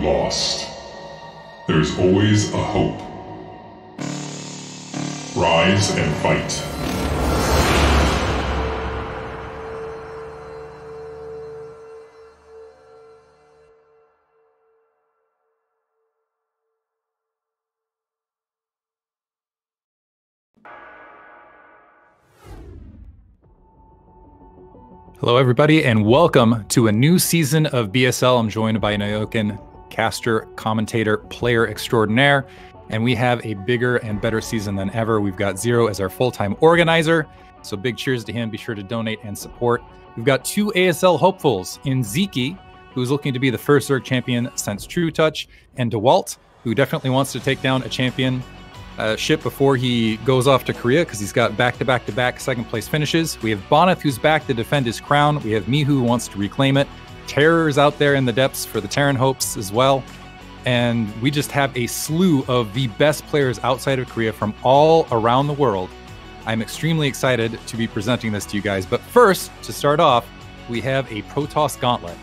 lost. There's always a hope. Rise and fight. Hello, everybody, and welcome to a new season of BSL. I'm joined by Nyoken, caster, commentator, player extraordinaire, and we have a bigger and better season than ever. We've got Zero as our full-time organizer, so big cheers to him. Be sure to donate and support. We've got two ASL hopefuls in Ziki, who's looking to be the first Zerg champion since True Touch, and Dawid, who definitely wants to take down a champion ship before he goes off to Korea, because he's got back-to-back-to-back second-place finishes. We have Boneth, who's back to defend his crown. We have Mihu, who wants to reclaim it. Terror's out there in the depths for the Terran hopes as well. And we just have a slew of the best players outside of Korea from all around the world. I'm extremely excited to be presenting this to you guys. But first, to start off, we have a protoss gauntlet.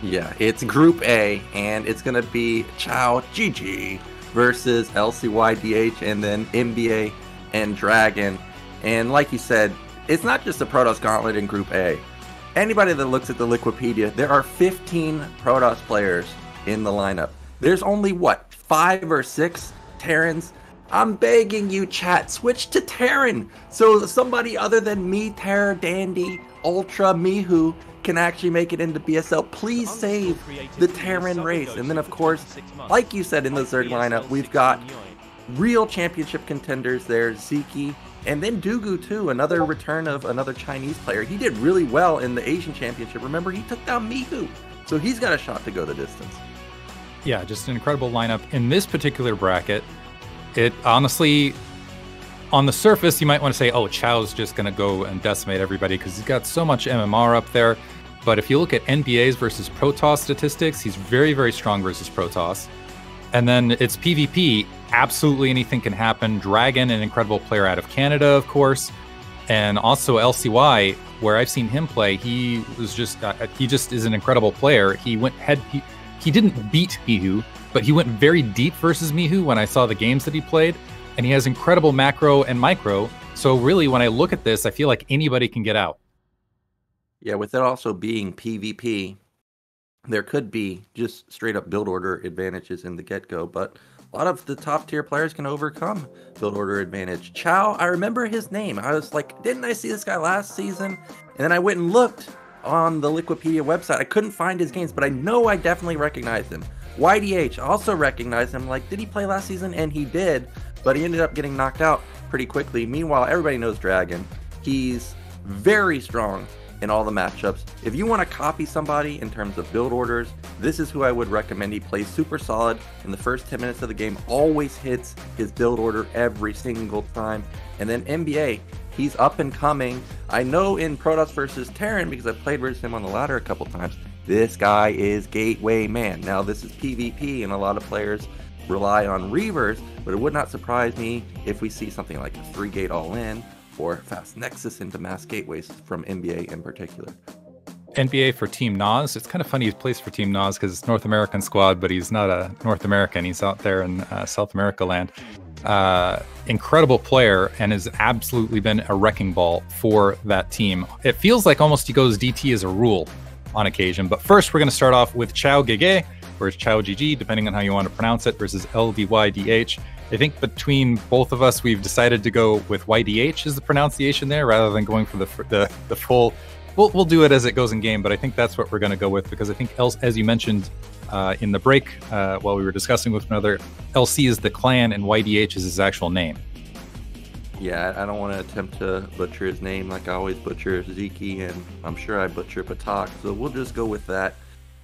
Yeah, it's Group A, and it's going to be QiaoGege versus LCYDH, and then NbA and DragOn. And like you said, it's not just a protoss gauntlet in Group A. Anybody that looks at the Wikipedia, there are 15 protoss players in the lineup. There's only, what, 5 or 6 Terrans? I'm begging you, chat, switch to Terran, so somebody other than me, Terra, Dandy, Ultra, Mihu can actually make it into BSL. Please save the Terran race. And then, of course, like you said in the Zerg lineup, we've got real championship contenders there, Ziki, and then Dugu too, another return of another Chinese player. He did really well in the Asian Championship. Remember, he took down Mihu, so he's got a shot to go the distance. Yeah, just an incredible lineup. In this particular bracket, it honestly, on the surface, you might want to say, oh, Chao's just going to go and decimate everybody because he's got so much MMR up there. But if you look at NbA's versus Protoss statistics, he's very, very strong versus Protoss. And then it's PvP, absolutely anything can happen. DragOn, an incredible player out of Canada, of course. And also LCY, where I've seen him play, he just is an incredible player. He didn't beat Mihu, but he went very deep versus Mihu when I saw the games that he played. And he has incredible macro and micro. So really, when I look at this, I feel like anybody can get out. Yeah, with it also being PvP, there could be just straight up build order advantages in the get-go, but a lot of the top tier players can overcome build order advantage. Qiao, I remember his name. I was like, didn't I see this guy last season? And then I went and looked on the Wikipedia website. I couldn't find his games, but I know I definitely recognized him. YDH also recognized him. Like, did he play last season? And he did, but he ended up getting knocked out pretty quickly. Meanwhile, everybody knows DragOn. He's very strong in all the matchups. If you want to copy somebody in terms of build orders, this is who I would recommend. He plays super solid in the first 10 minutes of the game, always hits his build order every single time. And then NbA, he's up and coming. I know in Protoss versus Terran, because I've played versus him on the ladder a couple times, this guy is gateway man. Now this is PvP, and a lot of players rely on Reavers, but it would not surprise me if we see something like a 3-gate all-in or fast nexus into mass gateways from NbA in particular. NbA for Team Nas. It's kind of funny he plays for Team Nas because it's North American squad, but he's not a North American. He's out there in South America land. Incredible player, and has absolutely been a wrecking ball for that team. It feels like almost he goes DT as a rule on occasion. But first, we're going to start off with QiaoGege, or QiaoGege, depending on how you want to pronounce it, versus LCYDH. I think between both of us, we've decided to go with YDH as the pronunciation there, rather than going for the full. We'll do it as it goes in game, but I think that's what we're going to go with, because I think, as you mentioned in the break while we were discussing with another, LC is the clan and YDH is his actual name. Yeah, I don't want to attempt to butcher his name like I always butcher Ziki, and I'm sure I butcher Patak, so we'll just go with that.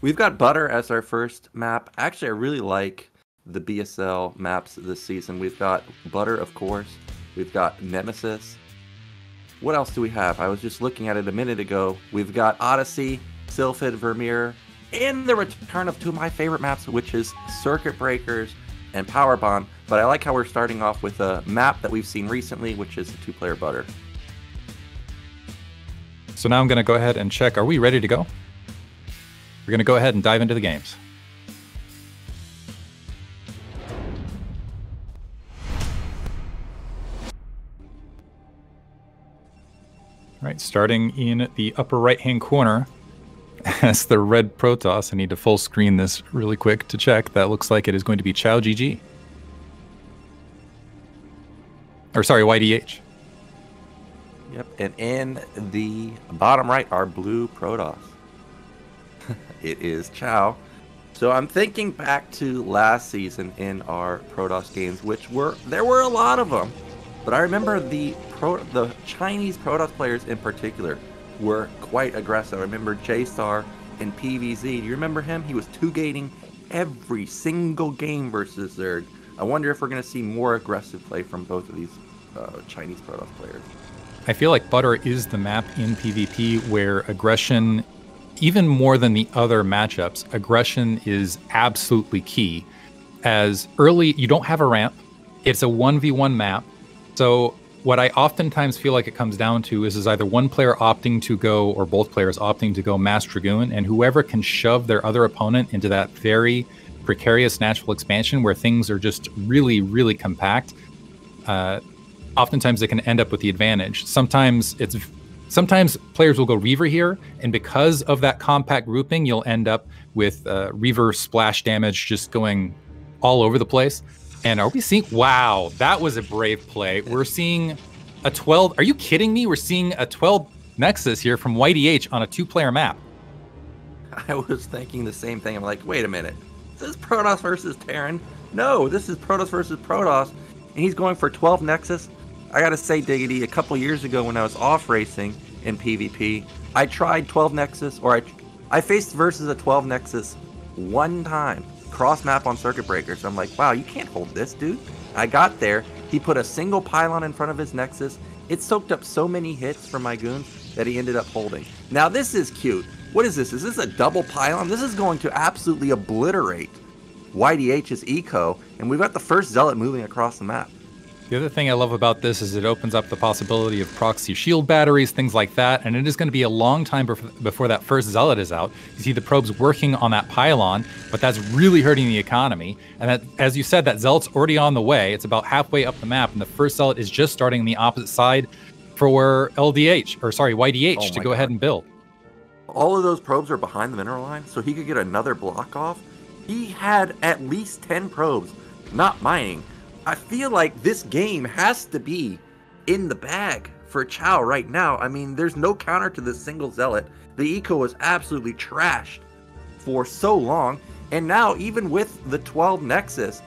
We've got Butter as our first map. Actually, I really like the BSL maps this season. We've got Butter, of course. We've got Nemesis. What else do we have? I was just looking at it a minute ago. We've got Odyssey, Sylphid, Vermeer, and the return of two of my favorite maps, which is Circuit Breakers and Power Bond. But I like how we're starting off with a map that we've seen recently, which is the 2-player Butter. So now I'm going to go ahead and check. Are we ready to go? We're going to go ahead and dive into the games. right, starting in the upper right-hand corner, as the red protoss. I need to full screen this really quick to check. That looks like it is going to be QiaoGege. Or sorry, YDH. Yep, and in the bottom right are blue protoss. It is Qiao. So I'm thinking back to last season in our protoss games, there were a lot of them. But I remember the Chinese protoss players in particular were quite aggressive. I remember J-Star in PVZ. Do you remember him? He was 2-gating every single game versus Zerg. I wonder if we're going to see more aggressive play from both of these Chinese protoss players. I feel like Butter is the map in PvP where aggression, even more than the other matchups, aggression is absolutely key. As early, you don't have a ramp. It's a 1v1 map. So what I oftentimes feel like it comes down to is either one player opting to go, or both players opting to go Mass Dragoon, and whoever can shove their other opponent into that very precarious natural expansion where things are just really, really compact, oftentimes they can end up with the advantage. Sometimes players will go Reaver here, and because of that compact grouping, you'll end up with Reaver splash damage just going all over the place. And are we seeing... Wow, that was a brave play. We're seeing a 12... Are you kidding me? We're seeing a 12 Nexus here from YDH on a 2-player map. I was thinking the same thing. I'm like, wait a minute. Is this Protoss versus Terran? No, this is Protoss versus Protoss. And he's going for 12 Nexus. I gotta say, Diggity, a couple years ago when I was off racing in PvP, I tried 12 Nexus, or I faced versus a 12 Nexus one time. Cross map on circuit breakers. I'm like, wow, you can't hold this, dude. I got there. He put a single pylon in front of his Nexus. It soaked up so many hits from my goons that he ended up holding. Now this is cute. What is this? Is this a double pylon? This is going to absolutely obliterate YDH's eco, and we've got the first Zealot moving across the map. The other thing I love about this is it opens up the possibility of proxy shield batteries, things like that, and it is going to be a long time before that first Zealot is out. You see the probes working on that pylon, but that's really hurting the economy. And that, as you said, that Zealot's already on the way. It's about halfway up the map, and the first Zealot is just starting on the opposite side for YDH to go ahead and build. All of those probes are behind the mineral line, so he could get another block off. He had at least 10 probes not mining. I feel like this game has to be in the bag for Qiao right now. I mean, there's no counter to this single Zealot. The eco was absolutely trashed for so long. And now, even with the 12 Nexus,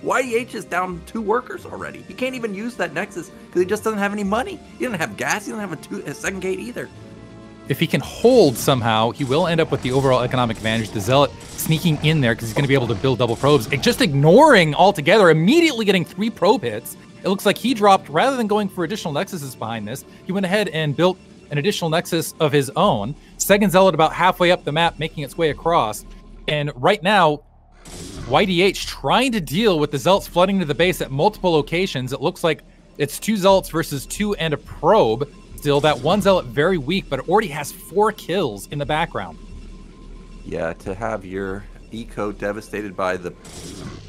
YDH is down 2 workers already. He can't even use that Nexus because he just doesn't have any money. He doesn't have gas. He doesn't have a second gate either. If he can hold somehow, he will end up with the overall economic advantage. The Zealot sneaking in there because he's going to be able to build double probes. And just ignoring altogether, immediately getting 3 probe hits. It looks like he dropped, rather than going for additional Nexuses behind this, he went ahead and built an additional Nexus of his own. Second Zealot about halfway up the map, making its way across. And right now, YDH trying to deal with the Zealots flooding to the base at multiple locations. It looks like it's 2 Zealots versus 2 and a probe. Still, that 1 Zealot very weak, but it already has 4 kills in the background. Yeah, to have your eco devastated by the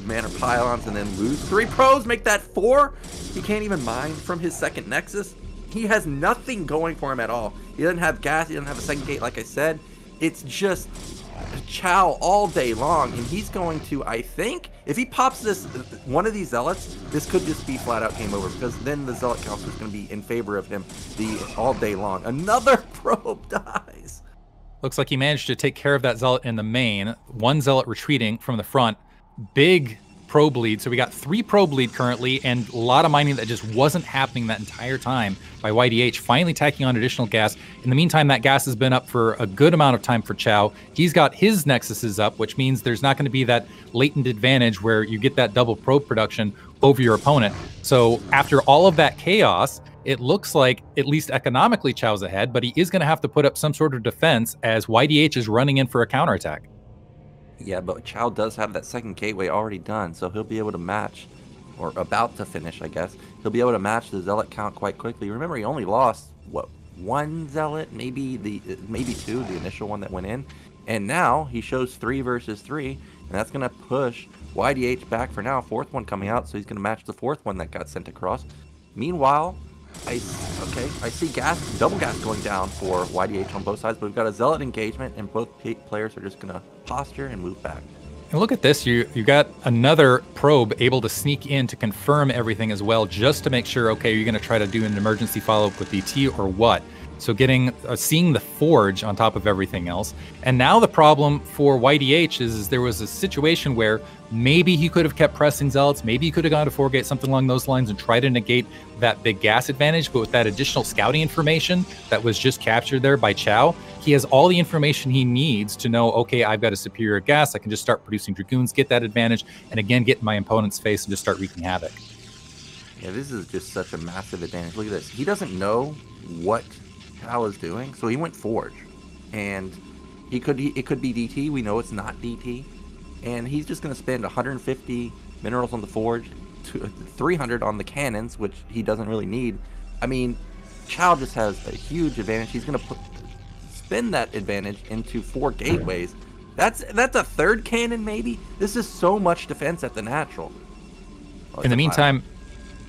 mana pylons and then lose 3 probes, make that 4? He can't even mine from his second Nexus. He has nothing going for him at all. He doesn't have gas, he doesn't have a second gate, like I said. It's just Qiao all day long, and he's going to, I think, if he pops this one of these Zealots, this could just be flat out game over, because then the Zealot counter is going to be in favor of him all day long. Another probe dies. Looks like he managed to take care of that Zealot in the main. 1 Zealot retreating from the front. Big probe lead. So we got 3 probe lead currently, and a lot of mining that just wasn't happening that entire time by YDH, finally tacking on additional gas. In the meantime, that gas has been up for a good amount of time for Qiao. He's got his Nexuses up, which means there's not going to be that latent advantage where you get that double probe production over your opponent. So after all of that chaos, it looks like, at least economically, Qiao's ahead, but he is going to have to put up some sort of defense as YDH is running in for a counterattack. Yeah, but Qiao does have that second gateway already done, so he'll be able to match, or about to finish, I guess. He'll be able to match the Zealot count quite quickly. Remember, he only lost, what, 1 Zealot? Maybe 2, the initial one that went in. And now he shows 3 versus 3, and that's going to push YDH back for now. 4th one coming out, so he's going to match the 4th one that got sent across. Meanwhile, I see double gas going down for YDH on both sides, but we've got a Zealot engagement, and both players are just going to posture and move back. And look at this, you got another probe able to sneak in to confirm everything as well, just to make sure, okay, you're going to try to do an emergency follow-up with DT or what? So seeing the forge on top of everything else. And now the problem for YDH is there was a situation where maybe he could have kept pressing Zealots, maybe he could have gone to 4-gate, something along those lines, and try to negate that big gas advantage. But with that additional scouting information that was just captured there by Qiao, he has all the information he needs to know, okay, I've got a superior gas, I can just start producing Dragoons, get that advantage, and again, get in my opponent's face and just start wreaking havoc. Yeah, this is just such a massive advantage. Look at this. He doesn't know what Qiao is doing, so he went Forge, and it could be DT. We know it's not DT, and he's just going to spend 150 minerals on the Forge, 300 on the cannons, which he doesn't really need. I mean, Qiao just has a huge advantage. He's going to spin that advantage into 4 gateways. That's a third cannon, maybe. This is so much defense at the natural. In the meantime,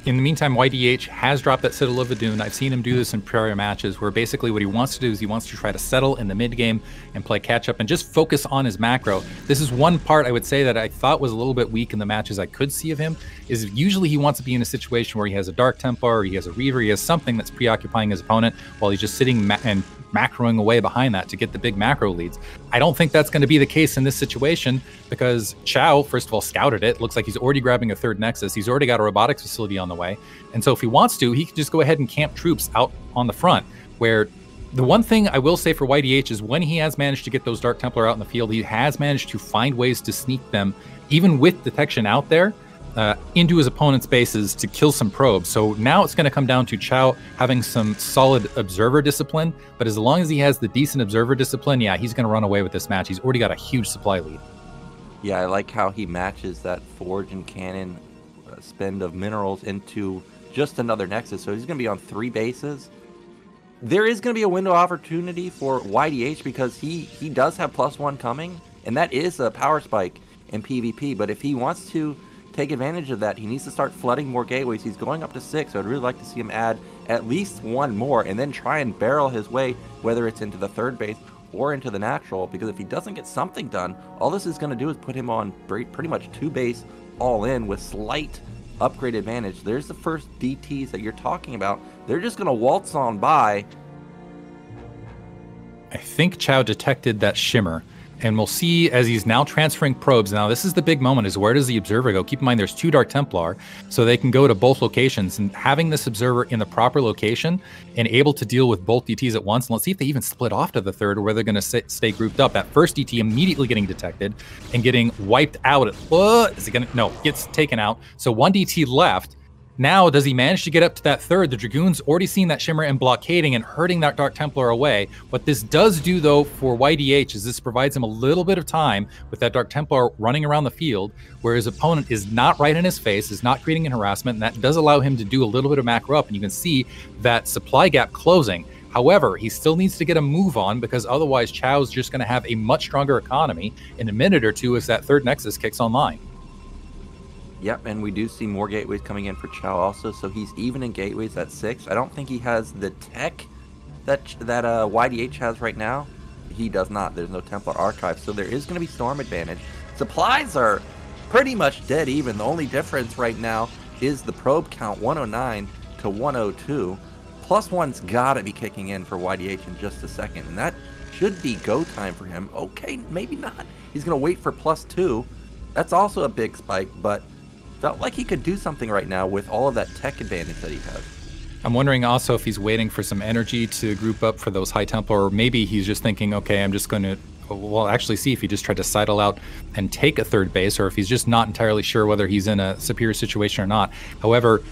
YDH has dropped that Citadel of Adun. I've seen him do this in prior matches, where basically what he wants to do is he wants to try to settle in the mid game and play catch up and just focus on his macro. This is one part I would say that I thought was a little bit weak in the matches I could see of him, is usually he wants to be in a situation where he has a Dark Templar, or he has a Reaver, he has something that's preoccupying his opponent while he's just sitting and macroing away behind that to get the big macro leads. I don't think that's going to be the case in this situation, because Qiao, first of all, scouted it. Looks like he's already grabbing a 3rd Nexus. He's already got a robotics facility on the way. And so if he wants to, he can just go ahead and camp troops out on the front, where the one thing I will say for YDH is when he has managed to get those Dark Templar out in the field, he has managed to find ways to sneak them, even with detection out there, into his opponent's bases to kill some probes. So now it's going to come down to Qiao having some solid observer discipline, but as long as he has the decent observer discipline, yeah, he's going to run away with this match. He's already got a huge supply lead. Yeah, I like how he matches that Forge and Cannon spend of minerals into just another Nexus. So he's going to be on 3 bases. There is going to be a window of opportunity for YDH because he does have +1 coming, and that is a power spike in PvP. But if he wants to take advantage of that, he needs to start flooding more gateways. He's going up to 6, so I'd really like to see him add at least 1 more and then try and barrel his way, whether it's into the 3rd base or into the natural, because if he doesn't get something done, all this is going to do is put him on pretty much 2 base all in with slight upgrade advantage. There's the first DTs that you're talking about. They're just going to waltz on by. I think Qiao detected that shimmer, and we'll see as he's now transferring probes. Now, this is the big moment, is where does the observer go? Keep in mind, there's 2 Dark Templar, so they can go to both locations. And having this observer in the proper location and able to deal with both DTs at once, and let's see if they even split off to the 3rd, or where they're going to stay grouped up. That first DT immediately getting detected and getting wiped out. Is he going to? No, gets taken out. So 1 DT left. Now, does he manage to get up to that 3rd? The Dragoon's already seen that shimmer and blockading and hurting that Dark Templar away. What this does do, though, for YDH is this provides him a little bit of time with that Dark Templar running around the field, where his opponent is not right in his face, is not creating an harassment, and that does allow him to do a little bit of macro up, and you can see that supply gap closing. However, he still needs to get a move on, because otherwise Qiao's just going to have a much stronger economy in a minute or two as that 3rd Nexus kicks online. Yep, and we do see more gateways coming in for Qiao also, so he's even in gateways at 6. I don't think he has the tech that YDH has right now. He does not. There's no Templar Archive, so there is going to be Storm advantage. Supplies are pretty much dead even. The only difference right now is the probe count, 109 to 102. +1's got to be kicking in for YDH in just a second, and that should be go time for him. Okay, maybe not. He's going to wait for +2. That's also a big spike, but felt like he could do something right now with all of that tech advantage that he has. I'm wondering also if he's waiting for some energy to group up for those high Templar, or maybe he's just thinking, okay, I'm just going to, well, actually see if he just tried to sidle out and take a 3rd base, or if he's just not entirely sure whether he's in a superior situation or not. However,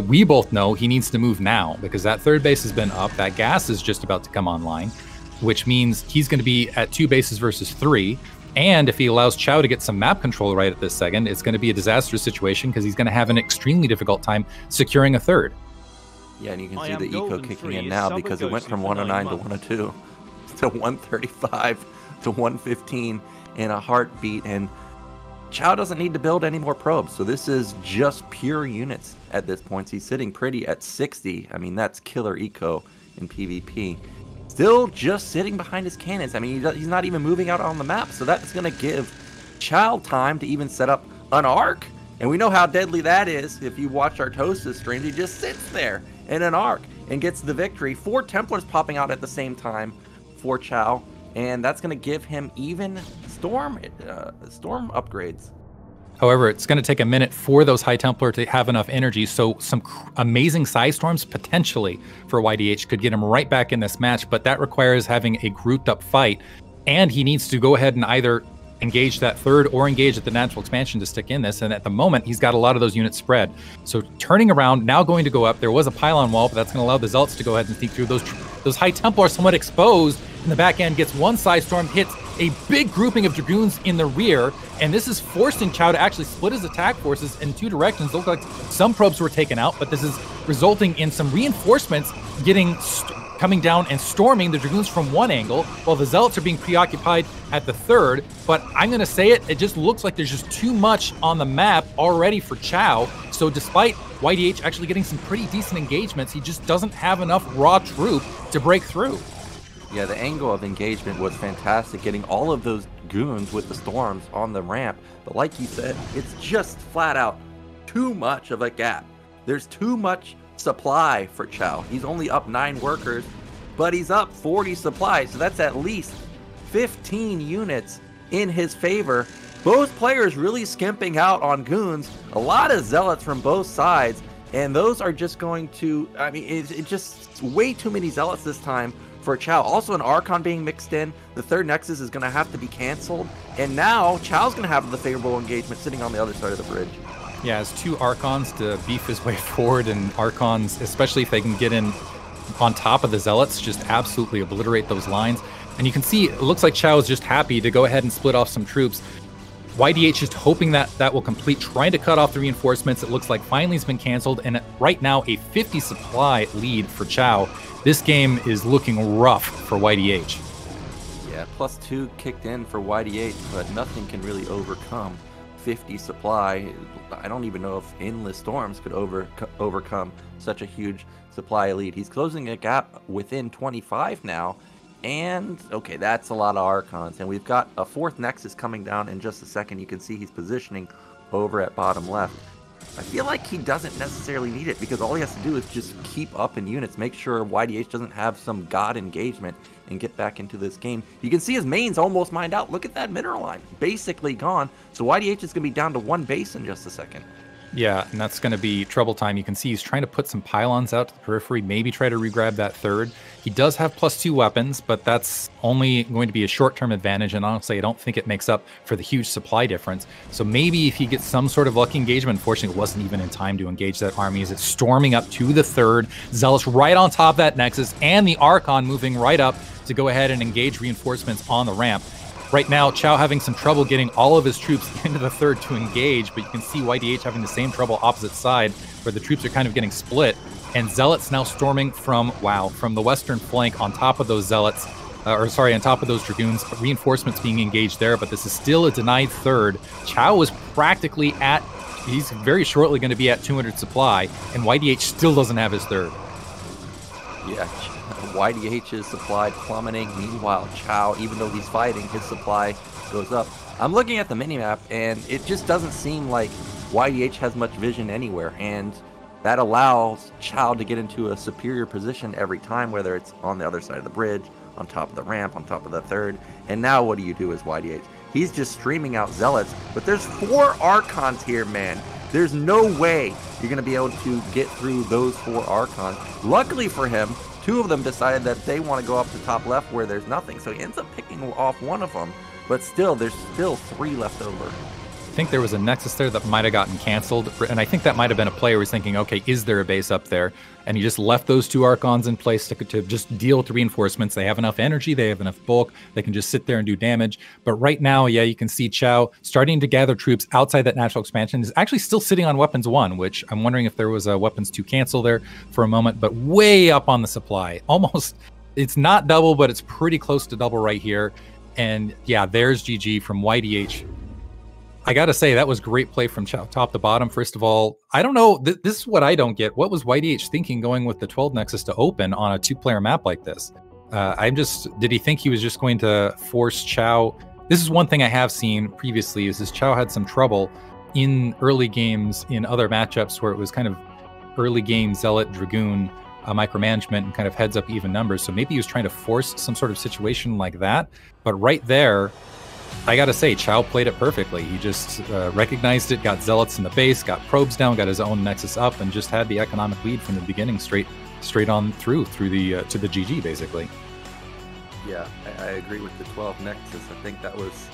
we both know he needs to move now, because that 3rd base has been up, that gas is just about to come online, which means he's going to be at 2 bases versus 3. And if he allows Qiao to get some map control right at this second, it's going to be a disastrous situation, because he's going to have an extremely difficult time securing a 3rd. Yeah, and you can see the eco kicking in now, because it went from 109 to 102 to 135 to 115 in a heartbeat. And Qiao doesn't need to build any more probes, so this is just pure units at this point. He's sitting pretty at 60. I mean, that's killer eco in PvP. Still just sitting behind his cannons. I mean, he's not even moving out on the map, so that's going to give Qiao time to even set up an arc. And we know how deadly that is. If you watch our Toaster stream, he just sits there in an arc and gets the victory. 4 Templars popping out at the same time for Qiao, and that's going to give him even storm upgrades. However, it's going to take a minute for those High Templar to have enough energy, so some amazing Side Storms potentially for YDH could get him right back in this match, but that requires having a grouped up fight, and he needs to go ahead and either engage that third or engage at the natural expansion to stick in this, and at the moment he's got a lot of those units spread. So turning around, now going to go up. There was a pylon wall, but that's going to allow the Zealots to go ahead and sneak through. Those High Templar are somewhat exposed in the back end, gets one Side Storm, hits a big grouping of Dragoons in the rear, and this is forcing Qiao to actually split his attack forces in 2 directions. Look like some probes were taken out, but this is resulting in some reinforcements coming down and storming the Dragoons from one angle, while the Zealots are being preoccupied at the third. But I'm going to say it just looks like there's just too much on the map already for Qiao. So despite YDH actually getting some pretty decent engagements, he just doesn't have enough raw troop to break through. Yeah, the angle of engagement was fantastic, getting all of those goons with the storms on the ramp. But like you said, it's just flat out too much of a gap. There's too much supply for Qiao. He's only up 9 workers, but he's up 40 supply, so that's at least 15 units in his favor. Both players really skimping out on goons. A lot of Zealots from both sides, and those are just going to, I mean, it's just way too many Zealots this time for Qiao. Also an Archon being mixed in. The third Nexus is going to have to be canceled, and now Chao's going to have the favorable engagement sitting on the other side of the bridge. Yeah, has 2 Archons to beef his way forward, and Archons, especially if they can get in on top of the Zealots, just absolutely obliterate those lines. And you can see, it looks like Qiao is just happy to go ahead and split off some troops. YDH just hoping that that will complete, trying to cut off the reinforcements. It looks like finally has been canceled, and right now a 50 supply lead for Qiao. This game is looking rough for YDH. Yeah, +2 kicked in for YDH, but nothing can really overcome 50 supply. I don't even know if Endless Storms could overcome such a huge supply lead. He's closing a gap within 25 now, and okay, that's a lot of Archons, and we've got a 4th Nexus coming down in just a second. You can see he's positioning over at bottom left. I feel like he doesn't necessarily need it, because all he has to do is just keep up in units, make sure YDH doesn't have some god engagement, and get back into this game. You can see his main's almost mined out. Look at that mineral line, basically gone. So YDH is going to be down to 1 base in just a second. Yeah, and that's going to be trouble time. You can see he's trying to put some pylons out to the periphery, maybe try to regrab that third. He does have +2 weapons, but that's only going to be a short-term advantage, and honestly, I don't think it makes up for the huge supply difference. So maybe if he gets some sort of lucky engagement, unfortunately, it wasn't even in time to engage that army as it's storming up to the third. Zealous right on top of that Nexus, and the Archon moving right up to go ahead and engage reinforcements on the ramp. Right now, Qiao having some trouble getting all of his troops into the third to engage, but you can see YDH having the same trouble opposite side, where the troops are kind of getting split. And Zealots now storming from the western flank on top of those Zealots, on top of those Dragoons. Reinforcements being engaged there, but this is still a denied third. Qiao is practically he's very shortly going to be at 200 supply, and YDH still doesn't have his third. Yeah, YDH's supply plummeting. Meanwhile, Qiao, even though he's fighting, his supply goes up. I'm looking at the minimap, and it just doesn't seem like YDH has much vision anywhere, and that allows Qiao to get into a superior position every time, whether it's on the other side of the bridge, on top of the ramp, on top of the third. And now what do you do as YDH? He's just streaming out Zealots, but there's 4 Archons here, man. There's no way you're going to be able to get through those 4 Archons. Luckily for him, 2 of them decided that they want to go up to top left where there's nothing. So he ends up picking off 1 of them, but still, there's still 3 left over. I think there was a Nexus there that might have gotten canceled, and I think that might have been a player who was thinking, okay, is there a base up there? And he just left those 2 Archons in place to just deal with the reinforcements. They have enough energy, they have enough bulk, they can just sit there and do damage. But right now, yeah, you can see Qiao starting to gather troops outside that natural expansion. Is actually still sitting on Weapons 1, which I'm wondering if there was a Weapons 2 cancel there for a moment, but way up on the supply. Almost, it's not double, but it's pretty close to double right here. And yeah, there's GG from YDH. I got to say, that was great play from Chow, top to bottom. First of all, I don't know. This is what I don't get. What was YDH thinking going with the 12 Nexus to open on a 2-player map like this? Did he think he was just going to force Chow? This is one thing I have seen previously is Chow had some trouble in early games in other matchups where it was kind of early game Zealot, Dragoon, micromanagement and kind of heads up even numbers. So maybe he was trying to force some sort of situation like that. But right there, I gotta say, Chow played it perfectly. He just recognized it, got Zealots in the base, got probes down, got his own Nexus up, and just had the economic lead from the beginning, straight on through the to the GG basically. Yeah, I agree with the 12 Nexus. I think that was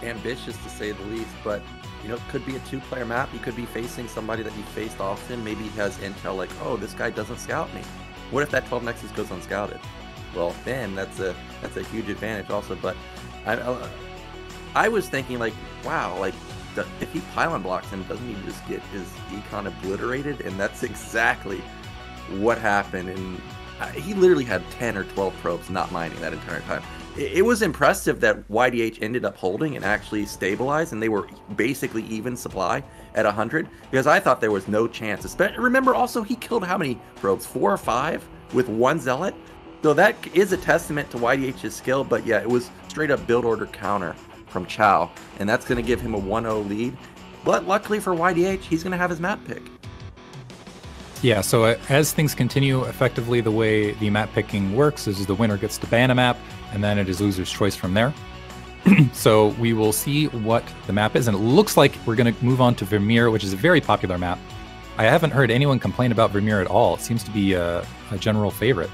ambitious to say the least, but you know, it could be a 2-player map. You could be facing somebody that you faced often. Maybe he has intel like, oh, this guy doesn't scout me. What if that 12 Nexus goes unscouted? Well, then that's a huge advantage also. But I was thinking like, wow, like if he pylon blocks him, doesn't he just get his econ obliterated? And that's exactly what happened. And he literally had 10 or 12 probes not mining that entire time. It was impressive that YDH ended up holding and actually stabilized, and they were basically even supply at 100, because I thought there was no chance. Remember also, he killed how many probes? 4 or 5 with 1 Zealot? So that is a testament to YDH's skill, but yeah, it was straight up build order counter from Chow, and that's going to give him a 1-0 lead. But luckily for YDH, he's going to have his map pick. Yeah, so as things continue, effectively the way the map picking works is the winner gets to ban a map, and then it is loser's choice from there. So we will see what the map is, and it looks like we're going to move on to Vermeer, which is a very popular map. I haven't heard anyone complain about Vermeer at all. It seems to be a general favorite.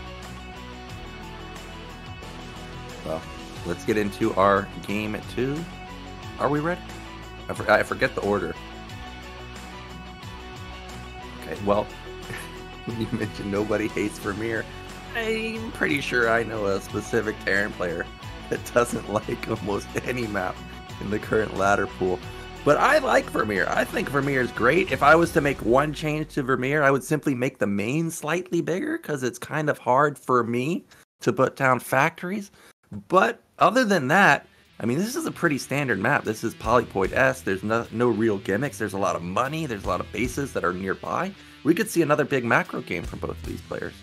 Well, let's get into our game 2. Are we ready? I forget the order. Okay, well, you mentioned nobody hates Vermeer. I'm pretty sure I know a specific Terran player that doesn't like almost any map in the current ladder pool. But I like Vermeer. I think Vermeer is great. If I was to make one change to Vermeer, I would simply make the main slightly bigger, because it's kind of hard for me to put down factories. But other than that, I mean, this is a pretty standard map. This is Polypoid S. There's no real gimmicks. There's a lot of money. There's a lot of bases that are nearby. We could see another big macro game from both of these players.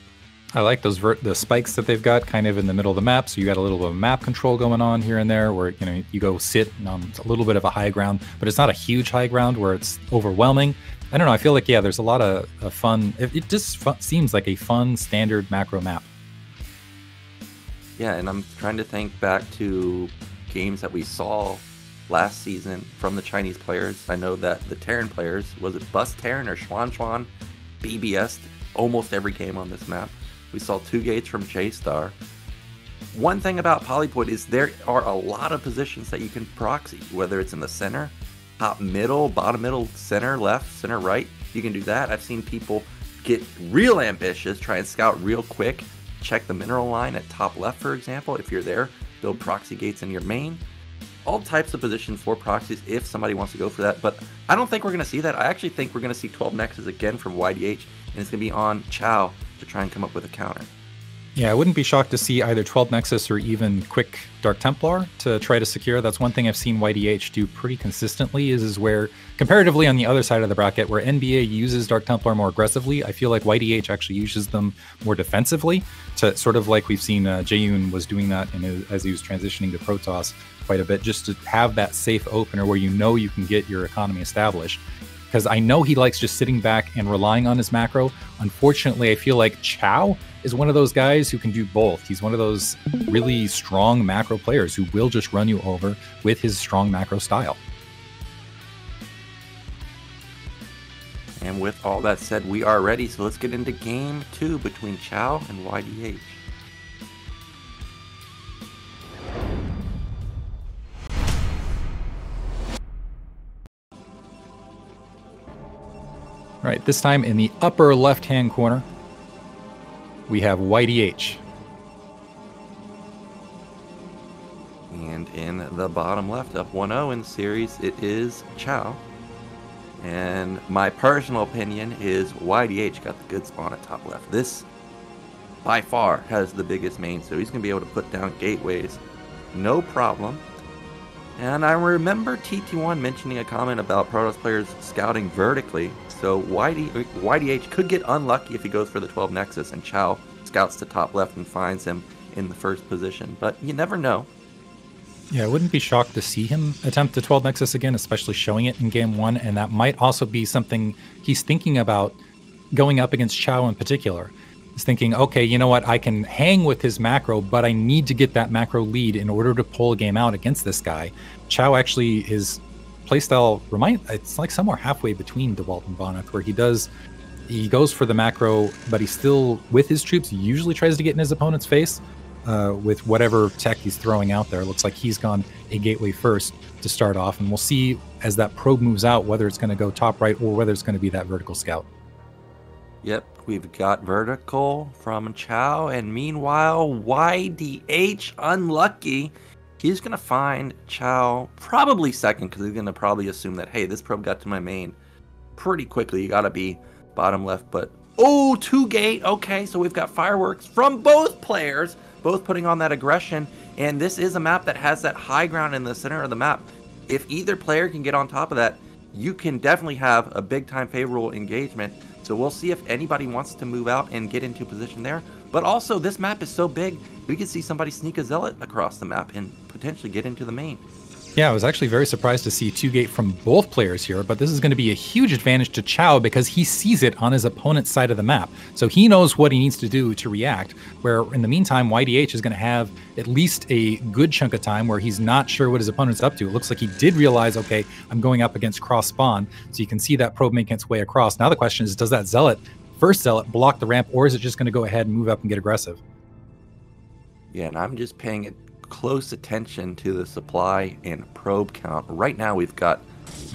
I like those the spikes that they've got kind of in the middle of the map, so you got a little bit of map control going on here and there, where you go sit on a little bit of a high ground, but it's not a huge high ground where it's overwhelming. I don't know. I feel like there's a lot of fun. It just seems like a fun standard macro map. Yeah, and I'm trying to think back to games that we saw last season from the Chinese players. I know that the Terran players, was it Bus Terran or Xuan BBS almost every game on this map. We saw 2 gates from J-Star. One thing about Polypoid is there are a lot of positions that you can proxy, whether it's in the center, top middle, bottom middle, center left, center right. You can do that. I've seen people get real ambitious, try and scout real quick, check the mineral line at top left, for example. If you're there, build proxy gates in your main. All types of positions for proxies if somebody wants to go for that. But I don't think we're going to see that. I actually think we're going to see 12 Nexus again from YDH, and it's going to be on Chow to try and come up with a counter. Yeah, I wouldn't be shocked to see either 12 Nexus or even quick Dark Templar to try to secure. That's one thing I've seen YDH do pretty consistently is where, comparatively on the other side of the bracket, where NbA uses Dark Templar more aggressively, I feel like YDH actually uses them more defensively, to sort of like we've seen Jaeyoon was doing that as he was transitioning to protoss quite a bit, just to have that safe opener where you can get your economy established. Because I know he likes just sitting back and relying on his macro. Unfortunately, I feel like Chow is one of those guys who can do both. He's one of those really strong macro players who will just run you over with his strong macro style. And with all that said, we are ready. So let's get into game 2 between Chow and YDH. All right, this time in the upper left-hand corner, we have YDH. And in the bottom left, up 1-0 in the series, it is Chow. And my personal opinion is YDH got the good spawn at top left. This, by far, has the biggest main, so he's going to be able to put down gateways, no problem. And I remember TT1 mentioning a comment about Protoss players scouting vertically, so YDH could get unlucky if he goes for the 12 Nexus and Chow scouts to top left and finds him in the first position, but you never know. Yeah, I wouldn't be shocked to see him attempt the 12 Nexus again, especially showing it in game 1, and that might also be something he's thinking about going up against Chow in particular. He's thinking, okay, you know what, I can hang with his macro, but I need to get that macro lead in order to pull a game out against this guy. Chow actually, his playstyle it's like somewhere halfway between DeWalt and Bonnock, where he goes for the macro, but he still, with his troops, he usually tries to get in his opponent's face with whatever tech he's throwing out there. It looks like he's gone a gateway first to start off, and we'll see as that probe moves out whether it's going to go top right or whether it's going to be that vertical scout. Yep, we've got vertical from Chow, and meanwhile, YDH, unlucky. He's going to find Chow probably second, because he's going to probably assume that, hey, this probe got to my main pretty quickly. You got to be bottom left, but oh, 2-gate. Okay, so we've got fireworks from both players, both putting on that aggression, and this is a map that has that high ground in the center of the map. If either player can get on top of that, you can definitely have a big-time favorable engagement. So we'll see if anybody wants to move out and get into position there. But also, this map is so big, we could see somebody sneak a Zealot across the map and potentially get into the main. Yeah, I was actually very surprised to see 2-gate from both players here, but this is going to be a huge advantage to Chow because he sees it on his opponent's side of the map. So he knows what he needs to do to react, where in the meantime, YDH is going to have at least a good chunk of time where he's not sure what his opponent's up to. It looks like he did realize, okay, I'm going up against cross spawn, so you can see that probe making its way across. Now the question is, does that first Zealot, block the ramp, or is it just going to go ahead and move up and get aggressive? Yeah, and I'm just paying close attention to the supply and probe count. Right now we've got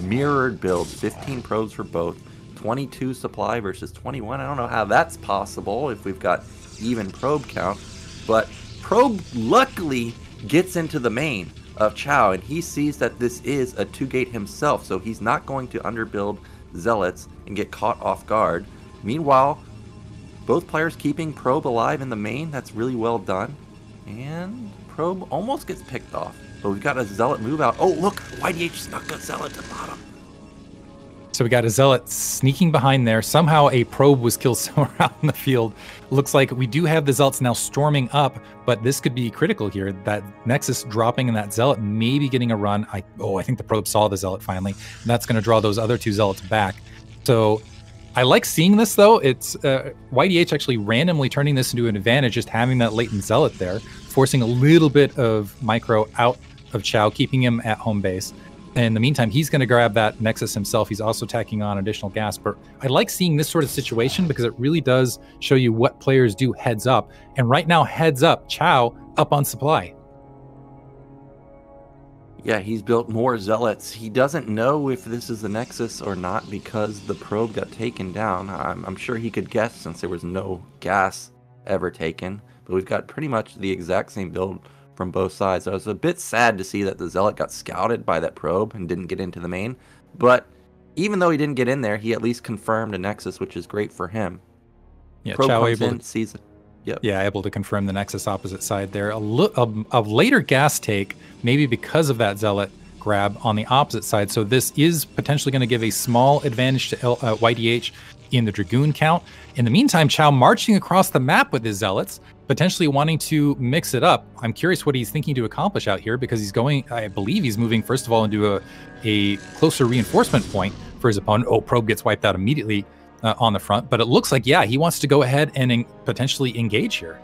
mirrored builds, 15 probes for both, 22 supply versus 21. I don't know how that's possible if we've got even probe count, but probe luckily gets into the main of Chow, and he sees that this is a 2-gate himself, so he's not going to underbuild Zealots and get caught off guard. Meanwhile, both players keeping probe alive in the main. That's really well done, and probe almost gets picked off, but we've got a Zealot move out. Oh, look, YDH snuck a Zealot to bottom. So we got a Zealot sneaking behind there. Somehow a probe was killed somewhere out in the field. Looks like we do have the Zealots now storming up, but this could be critical here. That Nexus dropping and that Zealot maybe getting a run. I think the probe saw the Zealot finally, and that's going to draw those other two Zealots back. So I like seeing this, though. It's YDH actually randomly turning this into an advantage, just having that latent Zealot there, forcing a little bit of micro out of Chow, keeping him at home base. In the meantime, he's going to grab that Nexus himself. He's also tacking on additional gas. But I like seeing this sort of situation because it really does show you what players do heads up. And right now, heads up, Chow up on supply. Yeah, he's built more Zealots. He doesn't know if this is the Nexus or not because the probe got taken down. I'm sure he could guess since there was no gas ever taken. But we've got pretty much the exact same build from both sides. I was a bit sad to see that the Zealot got scouted by that probe and didn't get into the main. But even though he didn't get in there, he at least confirmed a Nexus, which is great for him. Yeah, probe Chow comes able in, to, sees it. Yep. Yeah, able to confirm the Nexus opposite side there. A later gas take, maybe because of that Zealot grab on the opposite side. So this is potentially going to give a small advantage to YDH in the Dragoon count. In the meantime, Chow marching across the map with his Zealots, potentially wanting to mix it up. I'm curious what he's thinking to accomplish out here because he's going, I believe he's moving first of all into a closer reinforcement point for his opponent. Oh, probe gets wiped out immediately on the front, but it looks like, yeah, he wants to go ahead and potentially engage here.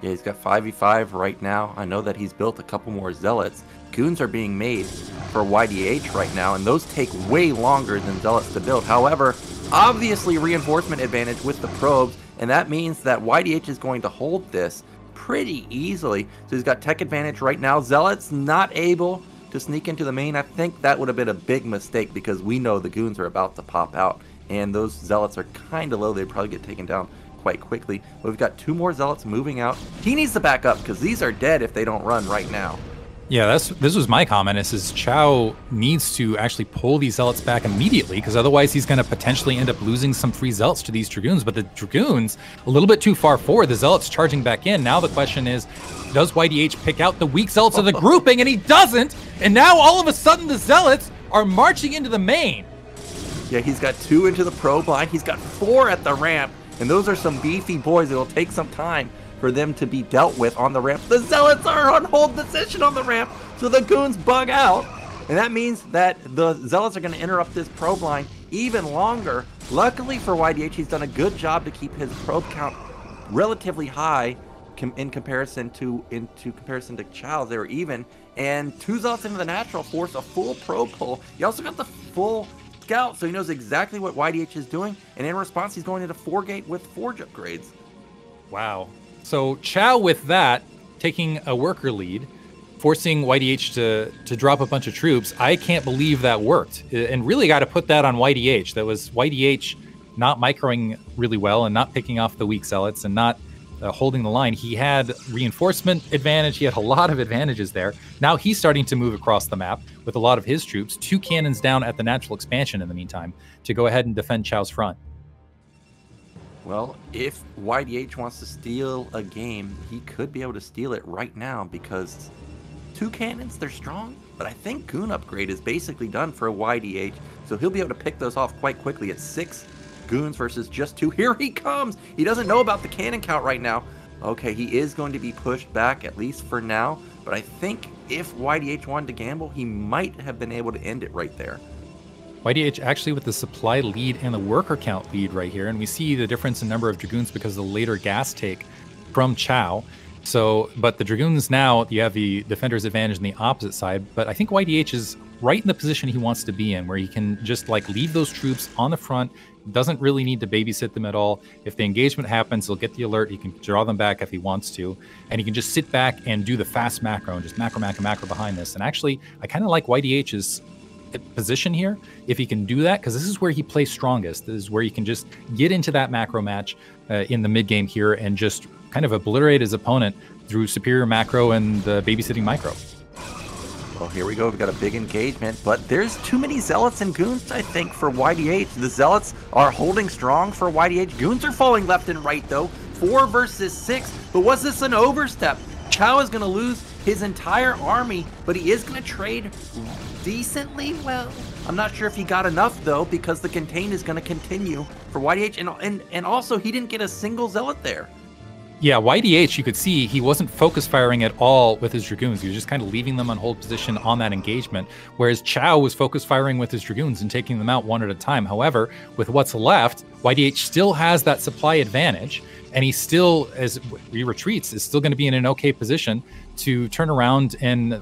Yeah, he's got 5v5 right now. I know that he's built a couple more Zealots. Goons are being made for YDH right now, and those take way longer than Zealots to build. However, obviously reinforcement advantage with the probes, and that means that YDH is going to hold this pretty easily. So he's got tech advantage right now. Zealots not able to sneak into the main. I think that would have been a big mistake because we know the Goons are about to pop out, and those Zealots are kind of low. They'd probably get taken down quite quickly. But we've got two more Zealots moving out. He needs to back up because these are dead if they don't run right now. Yeah, this was my comment. Is Qiao needs to actually pull these zealots back immediately, because otherwise he's going to potentially end up losing some free zealots to these dragoons. But the dragoons a little bit too far forward. The zealots charging back in. Now the question is, does YDH pick out the weak zealots of the grouping? And he doesn't. And now all of a sudden the zealots are marching into the main. Yeah, he's got 2 into the probe line. He's got 4 at the ramp, and those are some beefy boys. It'll take some time for them to be dealt with on the ramp. The zealots are on hold position on the ramp, so the goons bug out, and that means that the zealots are going to interrupt this probe line even longer. Luckily for YDH, he's done a good job to keep his probe count relatively high in comparison to Qiao's. They were even, and 2 zealots into the natural force a full probe pull. He also got the full scout, so he knows exactly what YDH is doing, and in response, he's going into 4-gate with forge upgrades. Wow. So Qiao with that, taking a worker lead, forcing YDH to drop a bunch of troops. I can't believe that worked. And really got to put that on YDH. That was YDH not microing really well and not picking off the weak zealots and not holding the line. He had reinforcement advantage. He had a lot of advantages there. Now he's starting to move across the map with a lot of his troops. 2 cannons down at the natural expansion in the meantime to go ahead and defend Qiao's front. Well, if YDH wants to steal a game, he could be able to steal it right now, because 2 cannons, they're strong, but I think Goon upgrade is basically done for a YDH, so he'll be able to pick those off quite quickly. It's 6 goons versus just 2. Here he comes! He doesn't know about the cannon count right now. Okay, he is going to be pushed back, at least for now, but I think if YDH wanted to gamble, he might have been able to end it right there. YDH actually with the supply lead and the worker count lead right here, and we see the difference in number of dragoons because of the later gas take from Qiao. So, but the dragoons now, you have the defender's advantage on the opposite side, but I think YDH is right in the position he wants to be in, where he can just like leave those troops on the front, doesn't really need to babysit them at all. If the engagement happens, he'll get the alert, he can draw them back if he wants to, and he can just sit back and do the fast macro and just macro behind this. And actually, I kind of like YDH's position here if he can do that, because this is where he plays strongest. This is where he can just get into that macro match in the mid game here and just kind of obliterate his opponent through superior macro and the babysitting micro. Well, here we go. We've got a big engagement, but there's too many zealots and goons, I think, for YDH. The zealots are holding strong for YDH. Goons are falling left and right, though. 4 versus 6. But was this an overstep? Qiao is going to lose his entire army, but he is going to trade decently well. I'm not sure if he got enough, though, because the contain is going to continue for YDH, and also he didn't get a single zealot there. Yeah, YDH, you could see he wasn't focus firing at all with his dragoons. He was just kind of leaving them on hold position on that engagement, whereas Qiao was focus firing with his dragoons and taking them out one at a time. However, with what's left, YDH still has that supply advantage, and he still, as he retreats, is still going to be in an okay position to turn around and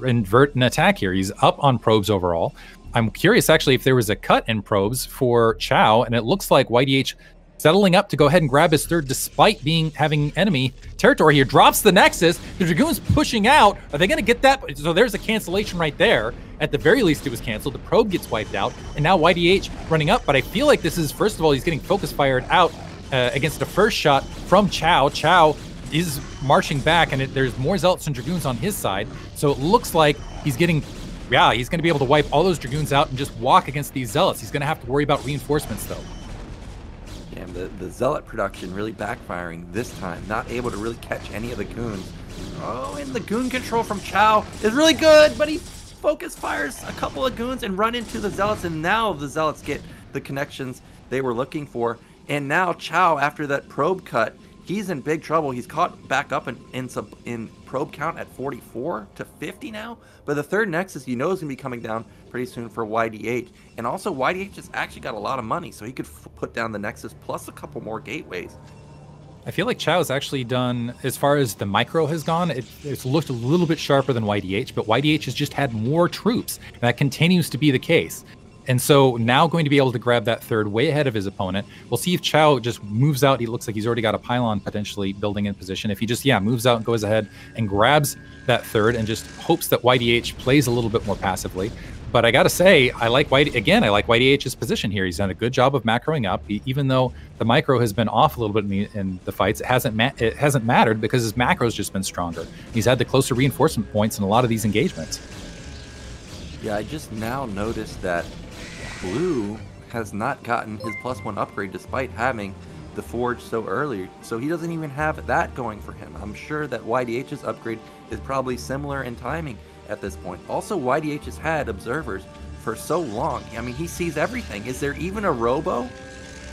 invert an attack here. He's up on probes overall. I'm curious, actually, if there was a cut in probes for Qiao, and it looks like YDH settling up to go ahead and grab his third despite having enemy territory here. Drops the Nexus. The Dragoon's pushing out. Are they going to get that? So there's a cancellation right there. At the very least, it was canceled. The probe gets wiped out. And now YDH running up. But I feel like this is, first of all, he's getting focus fired out against a first shot from Qiao. Qiao is marching back, and there's more Zealots and Dragoons on his side. So it looks like he's getting... Yeah, he's going to be able to wipe all those Dragoons out and just walk against these Zealots. He's going to have to worry about reinforcements, though. Yeah, the Zealot production really backfiring this time. Not able to really catch any of the goons. Oh, and the goon control from Qiao is really good, but he focus fires a couple of goons and run into the Zealots, and now the Zealots get the connections they were looking for. And now Qiao, after that probe cut, he's in big trouble. He's caught back up in probe count at 44 to 50 now. But the third Nexus, you know, is going to be coming down pretty soon for YDH. And also, YDH has actually got a lot of money, so he could put down the Nexus plus a couple more gateways. I feel like Qiao's actually done, as far as the micro has gone, it's looked a little bit sharper than YDH, but YDH has just had more troops. And that continues to be the case. And so now going to be able to grab that third way ahead of his opponent. We'll see if Qiao just moves out. He looks like he's already got a pylon potentially building in position. If he just, moves out and goes ahead and grabs that third and just hopes that YDH plays a little bit more passively. But I got to say, I like YDH's position here. He's done a good job of macroing up, even though the micro has been off a little bit in the fights. It hasn't mattered because his macro's just been stronger. He's had the closer reinforcement points in a lot of these engagements. Yeah, I just now noticed that Blue has not gotten his +1 upgrade despite having the Forge so early, so he doesn't even have that going for him. I'm sure that YDH's upgrade is probably similar in timing at this point. Also, YDH has had observers for so long. I mean, he sees everything. Is there even a robo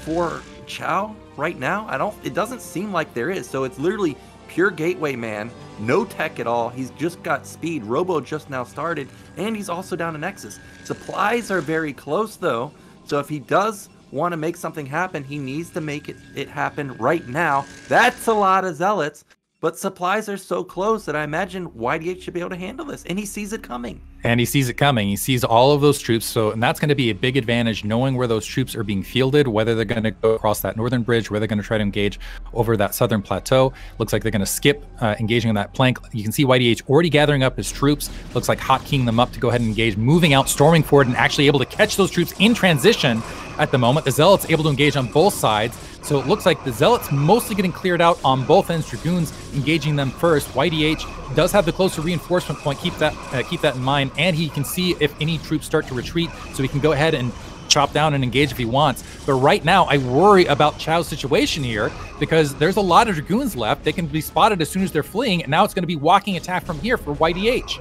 for Qiao right now? It doesn't seem like there is. So it's literally pure gateway man, no tech at all. He's just got speed. Robo just now started, and he's also down to Nexus. Supplies are very close though, so if he does want to make something happen, he needs to make it happen right now. That's a lot of zealots, but supplies are so close that I imagine YDH should be able to handle this, and he sees it coming. And he sees it coming. He sees all of those troops. And that's going to be a big advantage, knowing where those troops are being fielded, whether they're going to go across that northern bridge, whether they're going to try to engage over that southern plateau. Looks like they're going to skip engaging on that plank. You can see YDH already gathering up his troops. Looks like hotkeying them up to go ahead and engage, moving out, storming forward, and actually able to catch those troops in transition at the moment. The Zealots able to engage on both sides. So it looks like the Zealots mostly getting cleared out on both ends. Dragoons engaging them first. YDH does have the closer reinforcement point. Keep that in mind, and he can see if any troops start to retreat, so he can go ahead and chop down and engage if he wants. But right now, I worry about Qiao's situation here because there's a lot of Dragoons left. They can be spotted as soon as they're fleeing, and now it's going to be walking attack from here for YDH.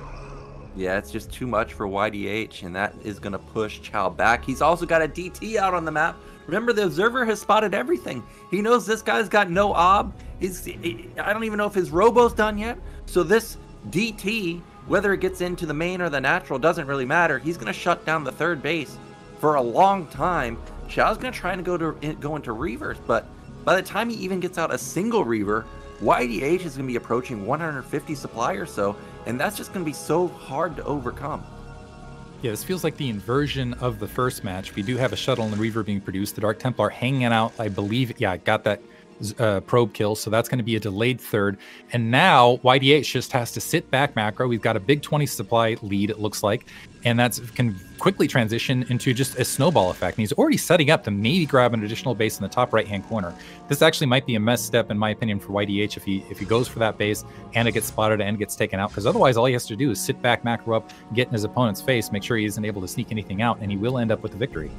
Yeah, it's just too much for YDH, and that is going to push Qiao back. He's also got a DT out on the map. Remember, the observer has spotted everything. He knows this guy's got no ob. I don't even know if his robo's done yet. So this DT, whether it gets into the main or the natural, doesn't really matter. He's going to shut down the third base for a long time. Qiao's going to try and go into Reavers, but by the time he even gets out a single Reaver, YDH is going to be approaching 150 supply or so, and that's just going to be so hard to overcome. Yeah, this feels like the inversion of the first match. We do have a shuttle and the Reaver being produced. The Dark Templar hanging out, I believe. Yeah, got that probe kill, so that's going to be a delayed third. And now YDH just has to sit back macro. We've got a big 20 supply lead, it looks like, and that's can quickly transition into just a snowball effect. And he's already setting up to maybe grab an additional base in the top right-hand corner. This actually might be a mess step, in my opinion, for YDH if he goes for that base and it gets spotted and gets taken out, because otherwise all he has to do is sit back, macro up, get in his opponent's face, make sure he isn't able to sneak anything out, and he will end up with the victory.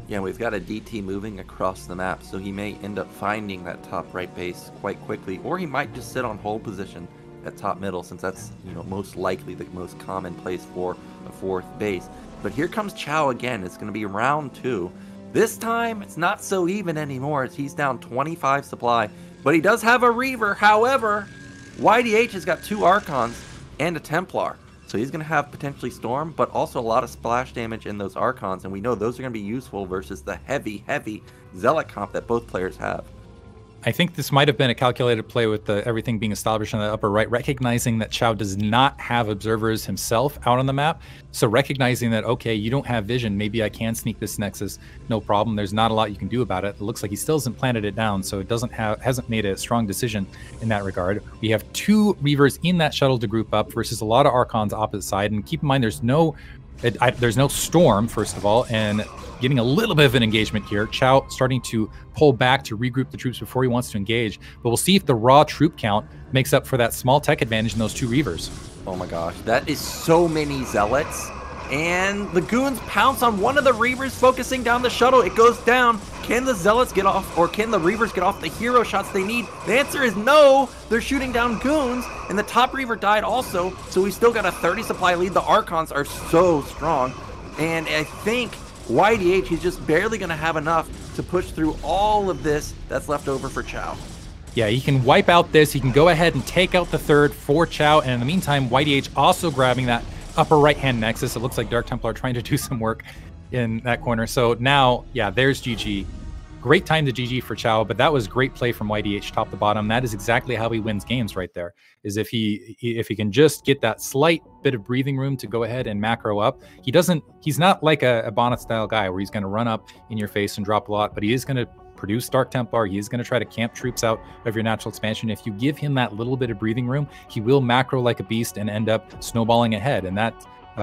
Yeah, we've got a DT moving across the map, so he may end up finding that top right base quite quickly, or he might just sit on hold position at top middle, since that's, most likely the most common place for a fourth base. But here comes Qiao again. It's going to be round 2. This time, it's not so even anymore, as he's down 25 supply, but he does have a Reaver. However, YDH has got 2 Archons and a Templar. So he's going to have potentially Storm, but also a lot of splash damage in those Archons, and we know those are going to be useful versus the heavy Zealot comp that both players have. I think this might have been a calculated play with everything being established on the upper right, recognizing that Qiao does not have observers himself out on the map. So recognizing that, okay, you don't have vision, maybe I can sneak this Nexus, no problem. There's not a lot you can do about it. It looks like he still hasn't planted it down, so it hasn't made a strong decision in that regard. We have 2 Reavers in that shuttle to group up versus a lot of Archons opposite side, and keep in mind there's no Storm, first of all, and getting a little bit of an engagement here. Qiao starting to pull back to regroup the troops before he wants to engage, but we'll see if the raw troop count makes up for that small tech advantage in those 2 Reavers. Oh my gosh, that is so many Zealots, and the Goons pounce on one of the Reavers focusing down the shuttle. It goes down. Can the Zealots get off, or can the Reavers get off the hero shots they need? The answer is no. They're shooting down Goons, and the top Reaver died also, so we still got a 30 supply lead. The Archons are so strong, and I think YDH is just barely going to have enough to push through all of this that's left over for Qiao. Yeah, he can wipe out this. He can go ahead and take out the third for Qiao, and in the meantime, YDH also grabbing that upper right-hand Nexus. It looks like Dark Templar trying to do some work in that corner. So now, yeah, there's GG. Great time to GG for Qiao, but that was great play from YDH top to bottom. That is exactly how he wins games right there, is if he can just get that slight bit of breathing room to go ahead and macro up. He's not like a Bonnet style guy where he's going to run up in your face and drop a lot, but he is going to produce Dark Templar. He is going to try to camp troops out of your natural expansion. If you give him that little bit of breathing room, he will macro like a beast and end up snowballing ahead. And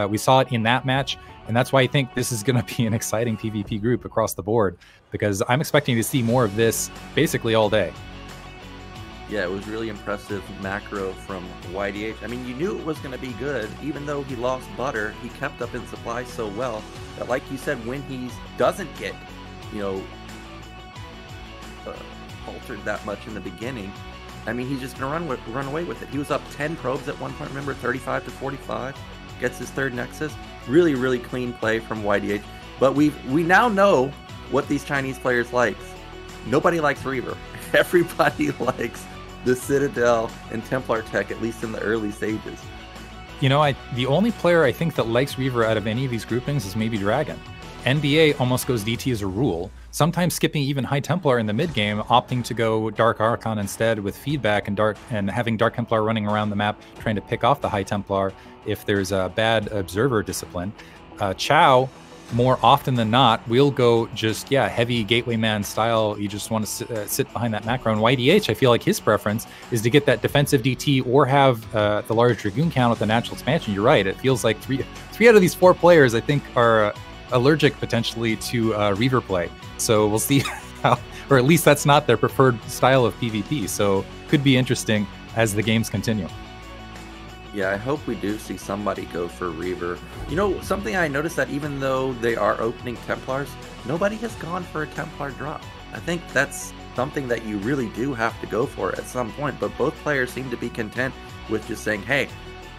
We saw it in that match, and that's why I think this is going to be an exciting PvP group across the board, because I'm expecting to see more of this basically all day. Yeah, it was really impressive macro from YDH. I mean, you knew it was going to be good. Even though he lost butter, he kept up in supply so well that, like you said, when he doesn't get, you know, altered that much in the beginning, I mean, he's just going to run away with it. He was up 10 probes at one point, remember, 35 to 45, gets his third Nexus. Really, really clean play from YDH. But we now know what these Chinese players like. Nobody likes Reaver. Everybody likes the Citadel and Templar tech, at least in the early stages. You know, the only player I think that likes Reaver out of any of these groupings is maybe DragOn. NbA almost goes DT as a rule, sometimes skipping even High Templar in the mid game, opting to go Dark Archon instead with feedback and having Dark Templar running around the map trying to pick off the High Templar if there's a bad observer discipline. Qiao, more often than not, will go just, heavy gateway man style. You just want to sit behind that macro. And YDH, I feel like his preference is to get that defensive DT or have the large Dragoon count with the natural expansion. You're right. It feels like three out of these 4 players, I think, are allergic potentially to Reaver play. So we'll see how, or at least that's not their preferred style of PvP. So could be interesting as the games continue. Yeah, I hope we do see somebody go for Reaver. You know, something I noticed that even though they are opening Templars, nobody has gone for a Templar drop. I think that's something that you really do have to go for at some point, but both players seem to be content with just saying, hey,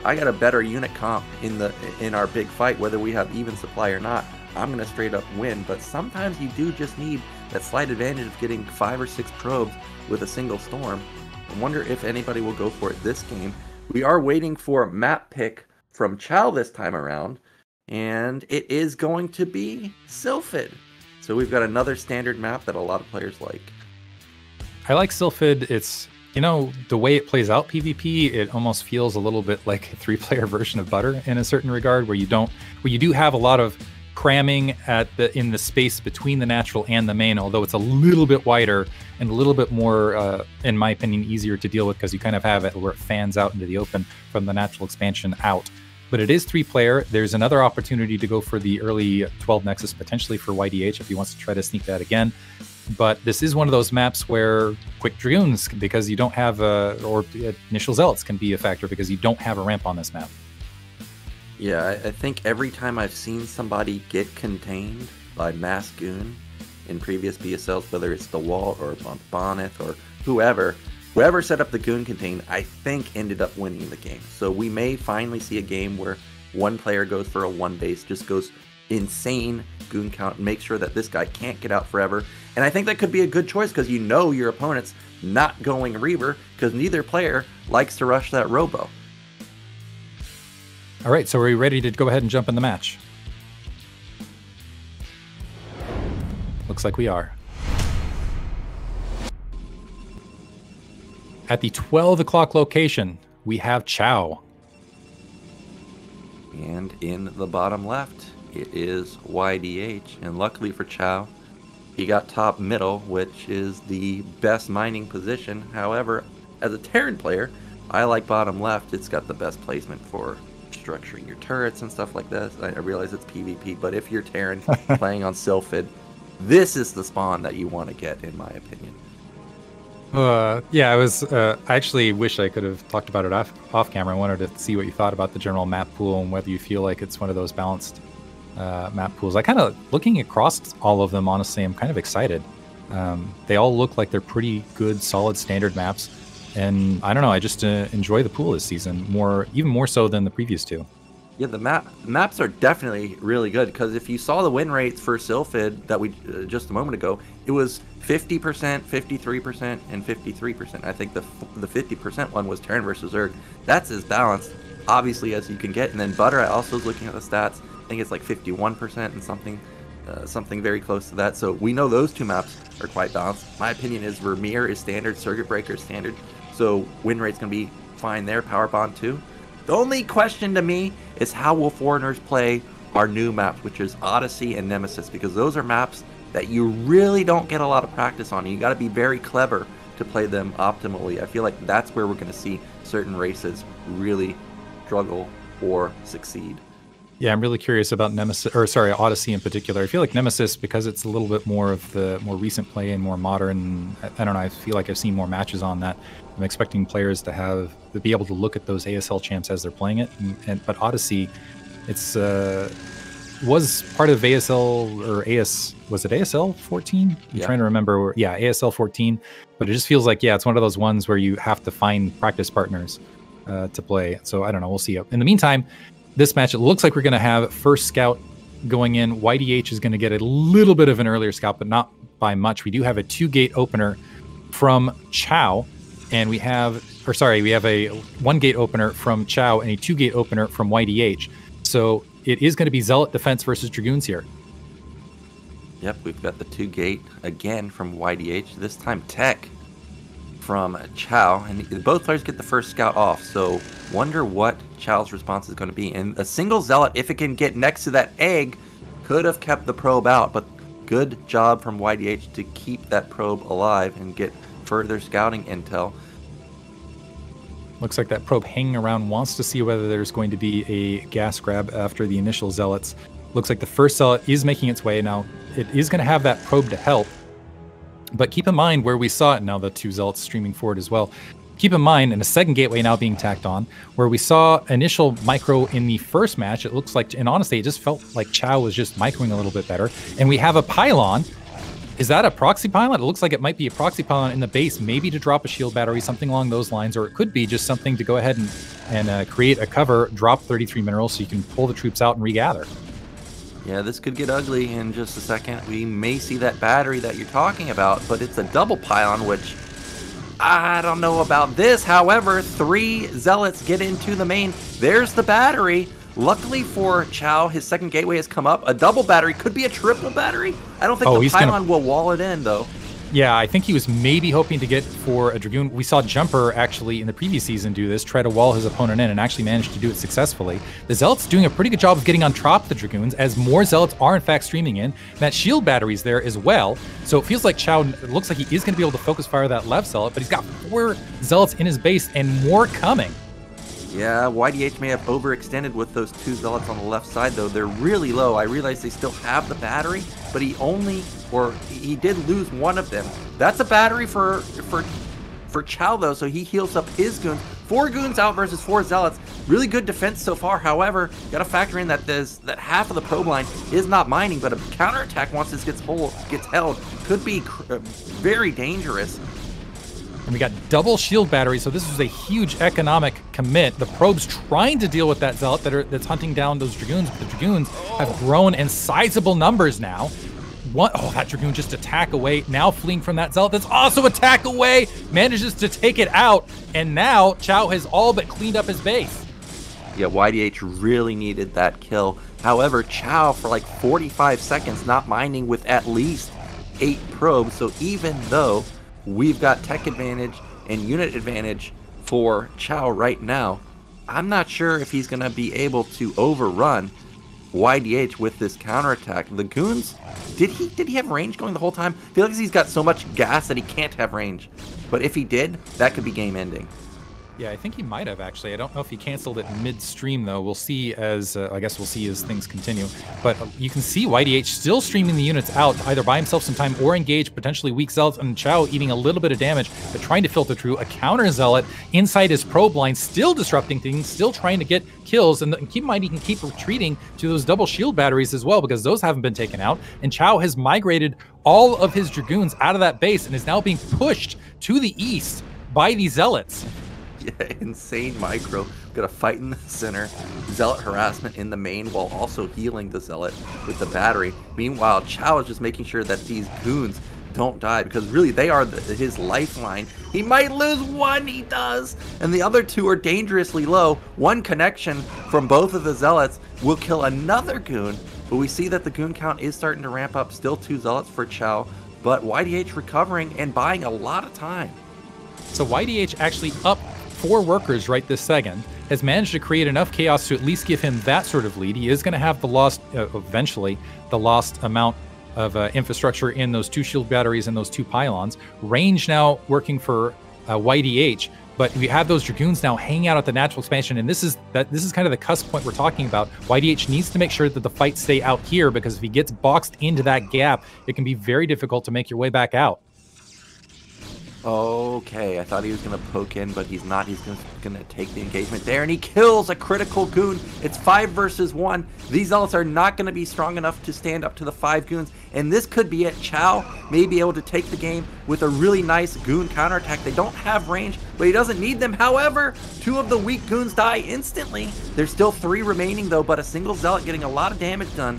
I got a better unit comp in our big fight, whether we have even supply or not. I'm going to straight up win, but sometimes you do just need that slight advantage of getting 5 or 6 probes with a single storm. I wonder if anybody will go for it this game. We are waiting for a map pick from Qiao this time around, and it is going to be Sylphid. So we've got another standard map that a lot of players like. I like Sylphid. It's, you know, the way it plays out PvP, it almost feels a little bit like a 3-player version of Butter in a certain regard, where you do have a lot of cramming in the space between the natural and the main, although it's a little bit wider and a little bit more, in my opinion, easier to deal with, because you kind of have it where it fans out into the open from the natural expansion out. But it is 3-player. There's another opportunity to go for the early 12 Nexus, potentially for YDH if he wants to try to sneak that again. But this is one of those maps where quick Dragoons, because you don't have or initial Zealots can be a factor because you don't have a ramp on this map. Yeah, I think every time I've seen somebody get contained by Mass Goon in previous BSLs, whether it's the Walt or Boneth or whoever set up the Goon contain, I think ended up winning the game. So we may finally see a game where one player goes for a 1 base, just goes insane Goon count, and make sure that this guy can't get out forever. And I think that could be a good choice, because you know your opponent's not going Reaver, because neither player likes to rush that Robo. All right, so are we ready to go ahead and jump in the match? Looks like we are. At the 12 o'clock location, we have Qiao. And in the bottom left, it is YDH. And luckily for Qiao, he got top middle, which is the best mining position. However, as a Terran player, I like bottom left. It's got the best placement for structuring your turrets and stuff like that. I realize it's PvP, but if you're Terran playing on Sylphid, this is the spawn that you want to get, in my opinion. I actually wish I could have talked about it off camera. I wanted to see what you thought about the general map pool and whether you feel like it's one of those balanced map pools. I kind of, looking across all of them, honestly, I'm kind of excited. They all look like they're pretty good, solid standard maps. And I don't know, I just enjoy the pool this season even more so than the previous 2. Yeah, the maps are definitely really good, because if you saw the win rates for Sylphid that we just a moment ago, it was 50%, 53%, and 53%. I think the 50% one was Terran versus Zerg. That's as balanced, obviously, as you can get. And then Butter, I also was looking at the stats. I think it's like 51% and something very close to that. So we know those 2 maps are quite balanced. My opinion is Vermeer is standard, Circuit Breaker is standard. So win rate's going to be fine there, Power Bond too. The only question to me is how will foreigners play our new maps, which is Odyssey and Nemesis, because those are maps that you really don't get a lot of practice on. You got to be very clever to play them optimally. I feel like that's where we're going to see certain races really struggle or succeed. Yeah, I'm really curious about Nemesis, or sorry, Odyssey in particular. I feel like Nemesis, because it's a little bit more of the more recent play and more modern, I don't know, I feel like I've seen more matches on that. I'm expecting players to be able to look at those ASL champs as they're playing it. But Odyssey, it's was part of ASL or was it ASL 14? I'm trying to remember. Yeah, ASL 14. But it just feels like, yeah, it's one of those ones where you have to find practice partners to play. So I don't know, we'll see. In the meantime, this match, it looks like we're going to have first scout going in. YDH is going to get a little bit of an earlier scout, but not by much. We do have a 2-gate opener from Qiao, and we have a 1-gate opener from Qiao and a 2-gate opener from YDH. So it is going to be Zealot defense versus Dragoons here. Yep, we've got the 2-gate again from YDH. This time Tech from Qiao, and both players get the first scout off. So wonder what Chao's response is going to be. And a single Zealot, if it can get next to that egg, could have kept the probe out. But good job from YDH to keep that probe alive and get further scouting intel. Looks like that probe hanging around wants to see whether there's going to be a gas grab after the initial Zealots. Looks like the first Zealot is making its way. Now, it is going to have that probe to help. But keep in mind where we saw it, now the 2 Zealots streaming forward as well. Keep in mind, and a second gateway now being tacked on, where we saw initial micro in the first match, it looks like, and honestly, it just felt like Qiao was just microing a little bit better. And we have a pylon. Is that a proxy pylon? It looks like it might be a proxy pylon in the base, maybe to drop a shield battery, something along those lines, or it could be just something to go ahead and create a cover, drop 33 minerals so you can pull the troops out and regather. Yeah, this could get ugly in just a second. We may see that battery that you're talking about, but it's a double pylon, which I don't know about this. However, 3 Zealots get into the main. There's the battery. Luckily for Qiao, his second gateway has come up. A double battery could be a triple battery. I don't think the pylon will wall it in, though. Yeah, I think he was maybe hoping to get for a Dragoon. We saw Jumper actually in the previous season do this, try to wall his opponent in, and actually managed to do it successfully. The Zealots doing a pretty good job of getting on top of the Dragoons, as more Zealots are in fact streaming in. And that shield battery's there as well. So it feels like Qiao, it looks like he is going to be able to focus fire that left Zealot, but he's got 4 Zealots in his base and more coming. Yeah, YDH may have overextended with those 2 Zealots on the left side, though. They're really low. I realize they still have the battery, but he did lose one of them. That's a battery for Qiao, though, so he heals up his goons. 4 goons out versus 4 Zealots. Really good defense so far. However, you got to factor in that half of the probe line is not mining, but a counterattack once this gets held could be very dangerous. And we got double shield batteries, so this is a huge economic commit. The probe's trying to deal with that Zealot that's hunting down those Dragoons, but the Dragoons have grown in sizable numbers now. That Dragoon just attack away, now fleeing from that Zealot that's also attack away, manages to take it out, and now Qiao has all but cleaned up his base. Yeah, YDH really needed that kill. However, Qiao for like 45 seconds not mining with at least 8 probes, so even though we've got tech advantage and unit advantage for Qiao right now, I'm not sure if he's going to be able to overrun YDH with this counterattack. The goons, did he have range going the whole time? I feel like he's got so much gas that he can't have range. But if he did, that could be game ending. Yeah, I think he might have, actually. I don't know if he canceled it midstream, though. We'll see as, I guess we'll see as things continue. But you can see YDH still streaming the units out to either buy himself some time or engage potentially weak Zealots, and Qiao eating a little bit of damage, but trying to filter through a counter Zealot inside his probe line, still disrupting things, still trying to get kills. And keep in mind, he can keep retreating to those double shield batteries as well, because those haven't been taken out. And Qiao has migrated all of his Dragoons out of that base and is now being pushed to the east by these Zealots. Yeah, insane micro. Got a fight in the center. Zealot harassment in the main while also healing the Zealot with the battery. Meanwhile, Qiao is just making sure that these goons don't die, because really they are his lifeline. He might lose one, he does, and the other 2 are dangerously low. One connection from both of the Zealots will kill another goon, but we see that the goon count is starting to ramp up. Still 2 Zealots for Qiao, but YDH recovering and buying a lot of time. So YDH actually up 4 workers right this second, has managed to create enough chaos to at least give him that sort of lead. He is going to have the lost, eventually, the lost amount of infrastructure in those 2 shield batteries and those 2 pylons. Range now working for YDH, But we have those Dragoons now hanging out at the natural expansion, and this is kind of the cusp point we're talking about. YDH needs to make sure that the fights stay out here, because if he gets boxed into that gap, it can be very difficult to make your way back out. Okay, I thought he was going to poke in, but he's not. He's going to take the engagement there, and he kills a critical goon. It's 5 versus 1. These Zealots are not going to be strong enough to stand up to the 5 goons, and this could be it. Qiao may be able to take the game with a really nice goon counterattack. They don't have range, but he doesn't need them. However, 2 of the weak goons die instantly. There's still 3 remaining, though, but a single Zealot getting a lot of damage done.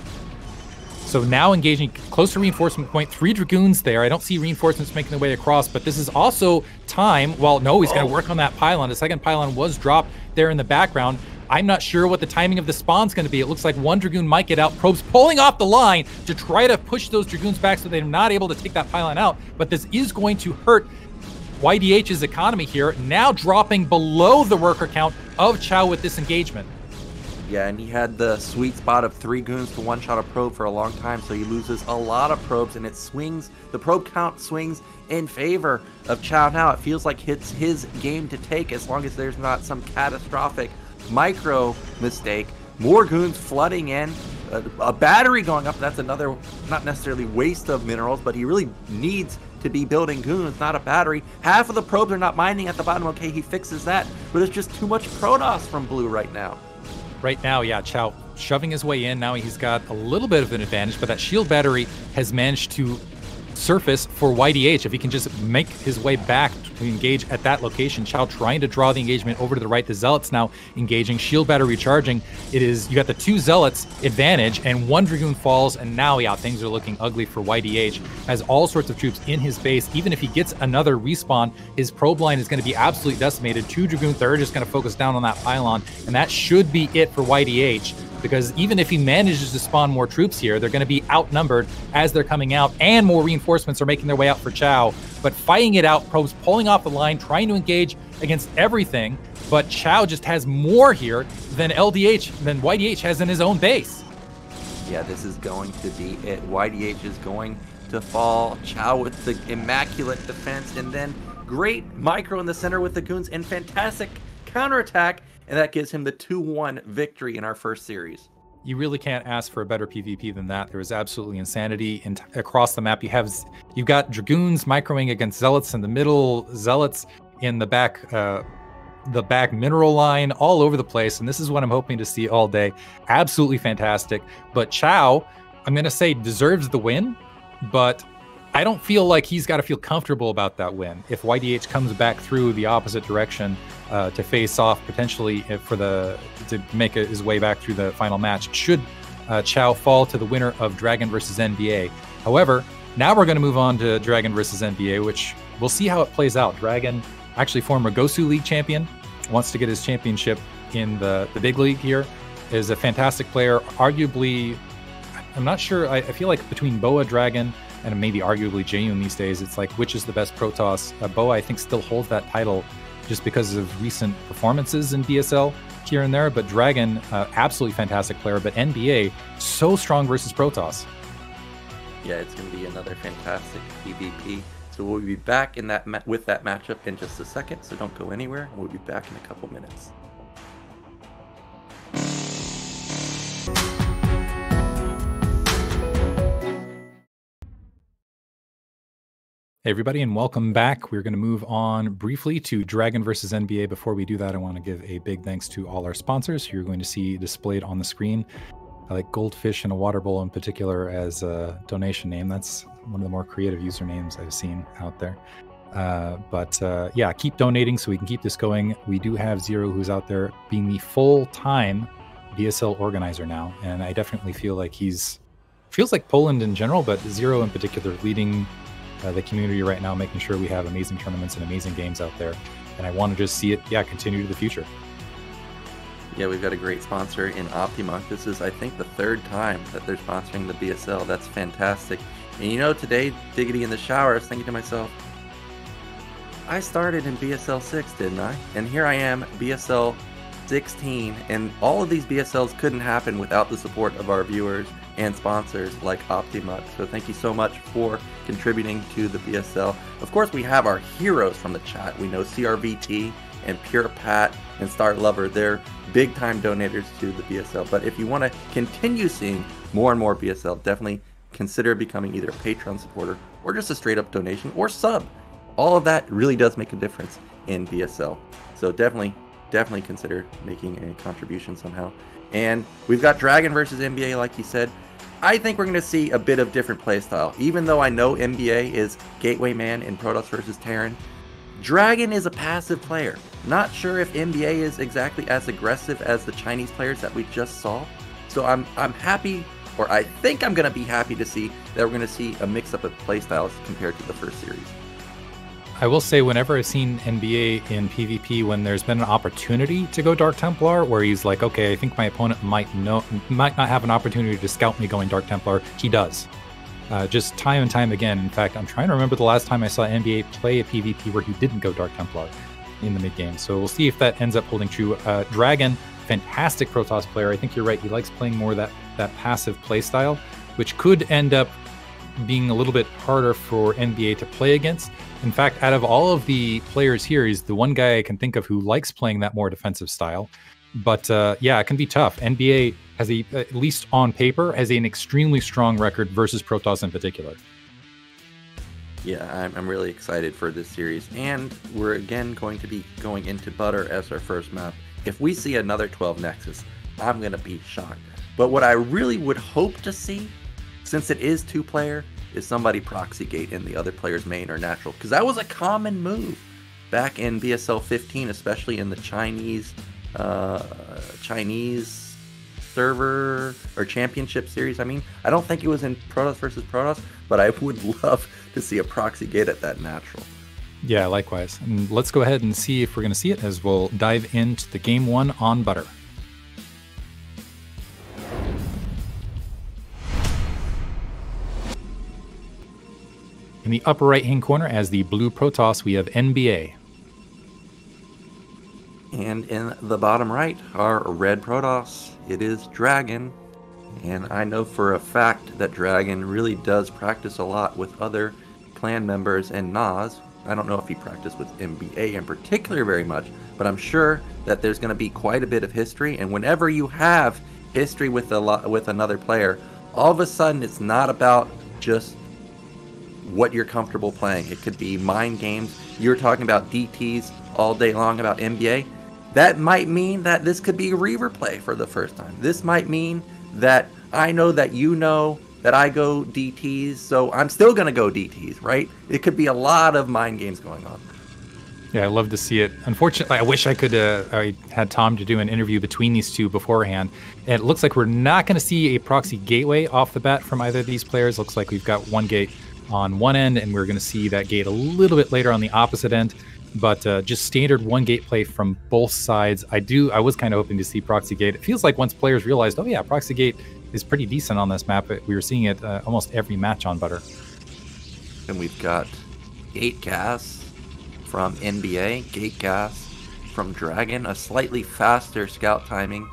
So now engaging close to reinforcement point, 3 Dragoons there. I don't see reinforcements making their way across, but this is also time. Well, no, he's going to work on that pylon. The second pylon was dropped there in the background. I'm not sure what the timing of the spawn's going to be. It looks like 1 Dragoon might get out. Probes pulling off the line to try to push those Dragoons back so they're not able to take that pylon out. But this is going to hurt YDH's economy here, now dropping below the worker count of Qiao with this engagement. Yeah, and he had the sweet spot of 3 goons to one-shot a probe for a long time, so he loses a lot of probes, and it swings. The probe count swings in favor of Qiao now. It feels like it's his game to take, as long as there's not some catastrophic micro mistake. More goons flooding in, a battery going up. That's another, not necessarily waste of minerals, but he really needs to be building goons, not a battery. Half of the probes are not mining at the bottom. Okay, he fixes that, but it's just too much protoss from blue right now. Right now, yeah, Qiao shoving his way in. Now he's got a little bit of an advantage, but that shield battery has managed to surface for YDH. If he can just make his way back to engage at that location. Qiao trying to draw the engagement over to the right. The Zealots now engaging. Shield battery recharging. You got the 2 Zealots advantage, and 1 Dragoon falls, and now, yeah, things are looking ugly for YDH. Has all sorts of troops in his base. Even if he gets another respawn, his probe line is going to be absolutely decimated. 2 Dragoons are just going to focus down on that pylon, and that should be it for YDH. Because even if he manages to spawn more troops here, they're going to be outnumbered as they're coming out, and more reinforcements are making their way out for Qiao. But fighting it out, probes pulling off the line, trying to engage against everything. But Qiao just has more here than YDH has in his own base. Yeah, this is going to be it. YDH is going to fall. Qiao with the immaculate defense, and then great micro in the center with the goons, and fantastic counterattack. And that gives him the 2-1 victory in our first series. You really can't ask for a better PvP than that. There is absolutely insanity across the map. You've got Dragoons microing against Zealots in the middle, Zealots in the back mineral line, all over the place. And this is what I'm hoping to see all day. Absolutely fantastic. But Qiao, I'm going to say, deserves the win, but I don't feel like he's got to feel comfortable about that win. If YDH comes back through the opposite direction to face off potentially to make his way back through the final match, should Qiao fall to the winner of DragOn versus NbA. However, now we're going to move on to DragOn versus NbA, which we'll see how it plays out. DragOn, actually former Gosu League champion, wants to get his championship in the big league here, is a fantastic player. Arguably, I'm not sure, I feel like between Boa, DragOn, and maybe arguably Jayun these days, it's like, which is the best Protoss? Boa, I think, still holds that title just because of recent performances in BSL here and there, but DragOn, absolutely fantastic player, but NbA, so strong versus Protoss. Yeah, it's going to be another fantastic PvP. So we'll be back in with that matchup in just a second, so don't go anywhere. We'll be back in a couple minutes. Hey everybody, and welcome back. We're going to move on briefly to DragOn versus NbA. Before we do that, I want to give a big thanks to all our sponsors who you're going to see displayed on the screen. I like Goldfish and a Water Bowl in particular as a donation name. That's one of the more creative usernames I've seen out there. Yeah, keep donating so we can keep this going. We do have Zero, who's out there being the full-time BSL organizer now, and I definitely feel like feels like Poland in general, but Zero in particular leading the community right now, making sure we have amazing tournaments and amazing games out there. And I want to just see it, continue to the future. Yeah, we've got a great sponsor in Optima. This is, I think, the 3rd time that they're sponsoring the BSL. That's fantastic. And you know, today, Diggity in the shower, I was thinking to myself, I started in BSL6, didn't I? And here I am, BSL16, and all of these BSLs couldn't happen without the support of our viewers. and sponsors like Optimut. So thank you so much for contributing to the BSL. Of course, we have our heroes from the chat. We know CRVT and Pure Pat and Star Lover. They're big time donators to the BSL. But if you want to continue seeing more and more BSL, definitely consider becoming either a Patreon supporter or just a straight up donation or sub. All of that really does make a difference in BSL. So definitely consider making a contribution somehow. And we've got DragOn versus NbA, like you said. I think we're going to see a bit of different playstyle. Even though I know NbA is Gateway Man in Protoss versus Terran, DragOn is a passive player. Not sure if NbA is exactly as aggressive as the Chinese players that we just saw. So I'm happy, or I think I'm going to be happy to see that we're going to see a mix-up of playstyles compared to the first series. I will say, whenever I've seen NbA in PvP, when there's been an opportunity to go Dark Templar, where he's like, okay, I think my opponent might not have an opportunity to scout me going Dark Templar, he does. Just time and time again. In fact, I'm trying to remember the last time I saw NbA play a PvP where he didn't go Dark Templar in the mid game. So we'll see if that ends up holding true. DragOn, fantastic Protoss player. I think you're right. He likes playing more that passive play style, which could end up being a little bit harder for NbA to play against. In fact, out of all of the players here, he's the one guy I can think of who likes playing that more defensive style. But yeah, it can be tough. NbA has at least on paper, has an extremely strong record versus Protoss in particular. Yeah, I'm really excited for this series. And we're again going to be going into Butter as our first map. If we see another 12 Nexus, I'm going to be shocked. But what I really would hope to see, since it is two-player, is somebody proxy gate in the other player's main or natural. Because that was a common move back in BSL15, especially in the Chinese server or championship series. I mean, I don't think it was in Protoss versus Protoss, but I would love to see a proxy gate at that natural. Yeah, likewise. And let's go ahead and see if we're going to see it as we'll dive into the game one on Butter. In the upper right-hand corner, as the blue Protoss, we have NbA. And in the bottom right, our red Protoss, it is DragOn. And I know for a fact that DragOn really does practice a lot with other clan members and Nas. I don't know if he practiced with NbA in particular very much, but I'm sure that there's going to be quite a bit of history. And whenever you have history with another player, all of a sudden it's not about just what you're comfortable playing. It could be mind games. You're talking about DTs all day long about NbA. That might mean that this could be a Reaver play for the first time. This might mean that I know that you know that I go DTs, so I'm still going to go DTs, right? It could be a lot of mind games going on. Yeah, I love to see it. Unfortunately, I wish I could. I had Tom to do an interview between these two beforehand. And it looks like we're not going to see a proxy gateway off the bat from either of these players. Looks like we've got one gate on one end, and we're going to see that gate a little bit later on the opposite end. But just standard one gate play from both sides. I was kind of hoping to see proxy gate. It feels like once players realized, oh yeah, proxy gate is pretty decent on this map, we were seeing it almost every match on Butter. And we've got gate gas from NbA, gate gas from DragOn, a slightly faster scout timing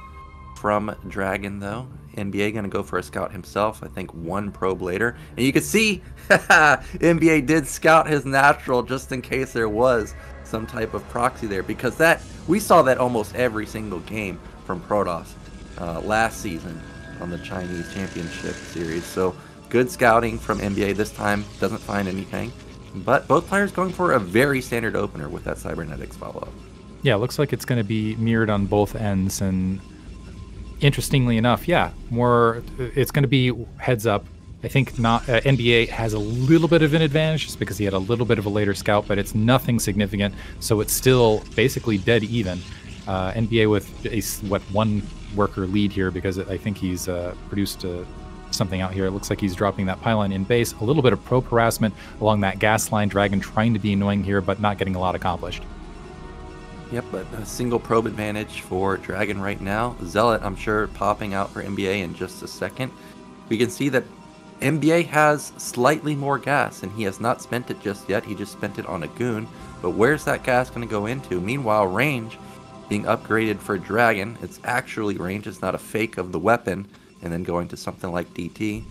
from DragOn though. NbA going to go for a scout himself, I think one probe later. And you can see NbA did scout his natural just in case there was some type of proxy there, because we saw that almost every single game from Protoss last season on the Chinese Championship Series. So good scouting from NbA this time, doesn't find anything. But both players going for a very standard opener with that cybernetics follow-up. Yeah, looks like it's going to be mirrored on both ends, and interestingly enough, yeah, it's going to be heads up. I think NbA has a little bit of an advantage just because he had a little bit of a later scout, but it's nothing significant, so it's still basically dead even. NbA with one worker lead here, because I think he's produced something out here. It looks like he's dropping that pylon in base. A little bit of probe harassment along that gas line. DragOn trying to be annoying here, but not getting a lot accomplished. Yep, but a single probe advantage for DragOn right now. Zealot, I'm sure, popping out for NbA in just a second. We can see that NbA has slightly more gas, and he has not spent it just yet. He just spent it on a goon. But where's that gas going to go into? Meanwhile, range being upgraded for DragOn. It's actually range. It's not a fake of the weapon. and then going to something like DT.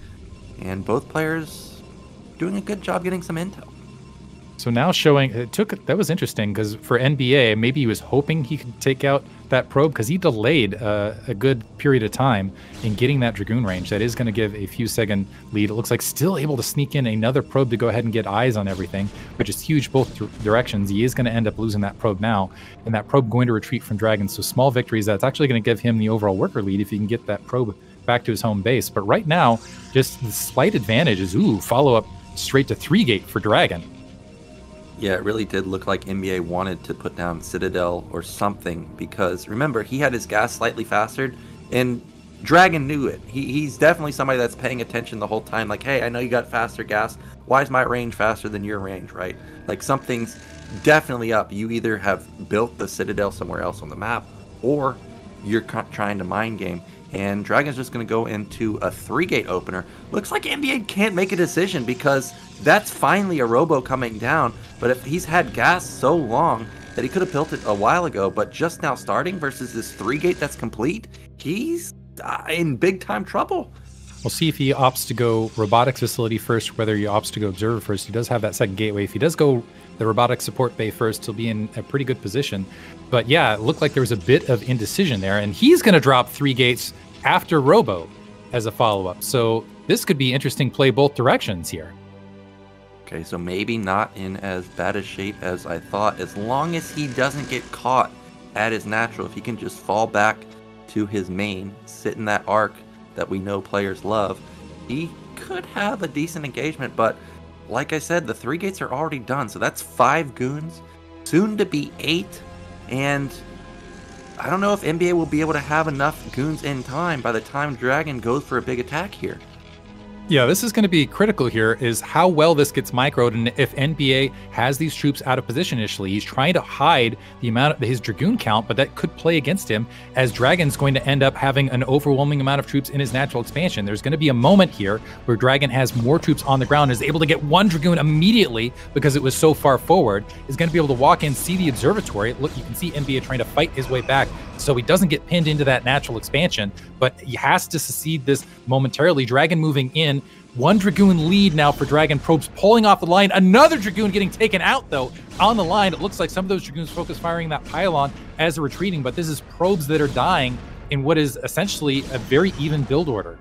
And both players doing a good job getting some intel. So now showing, that was interesting because for NbA, maybe he was hoping he could take out that probe because he delayed a good period of time in getting that Dragoon range. That is going to give a few second lead. It looks like still able to sneak in another probe to go ahead and get eyes on everything, which is huge both directions. He is going to end up losing that probe now, and that probe going to retreat from Dragon. So small victories, that's actually going to give him the overall worker lead if he can get that probe back to his home base. But right now, just the slight advantage is, follow up straight to 3-gate for Dragon. Yeah, it really did look like NbA wanted to put down Citadel or something because, remember, he had his gas slightly faster, and Dragon knew it. He's definitely somebody that's paying attention the whole time, like, hey, I know you got faster gas. Why is my range faster than your range, right? Like, something's definitely up. You either have built the Citadel somewhere else on the map, or you're trying to mind game. And Dragon's just going to go into a 3-gate opener. Looks like NbA can't make a decision because that's finally a robo coming down. But if he's had gas so long that he could have built it a while ago, but just now starting versus this 3-gate that's complete, he's in big time trouble. We'll see if he opts to go robotics facility first, whether he opts to go observer first. He does have that second gateway. If he does go the robotic support bay first, he'll be in a pretty good position. But yeah, it looked like there was a bit of indecision there, and he's going to drop 3 gates after robo as a follow-up. So this could be interesting play both directions here. Okay, so maybe not in as bad a shape as I thought, as long as he doesn't get caught at his natural. If he can just fall back to his main, sit in that arc that we know players love, he could have a decent engagement. But like I said, the 3 gates are already done, so that's 5 goons, soon to be 8, and I don't know if NbA will be able to have enough goons in time by the time Dragon goes for a big attack here. Yeah, this is going to be critical here, is how well this gets microed, and if NbA has these troops out of position initially. He's trying to hide the amount of his Dragoon count, but that could play against him, as Dragon's going to end up having an overwhelming amount of troops in his natural expansion. There's going to be a moment here where Dragon has more troops on the ground, is able to get 1 Dragoon immediately because it was so far forward, is going to be able to walk in, see the observatory. Look, you can see NbA trying to fight his way back so he doesn't get pinned into that natural expansion, but he has to secede this momentarily. Dragon moving in, 1 Dragoon lead now for Dragon. Probes pulling off the line. Another Dragoon getting taken out, though, on the line. It looks like some of those Dragoons focus firing that pylon as they're retreating, but this is probes that are dying in what is essentially a very even build order.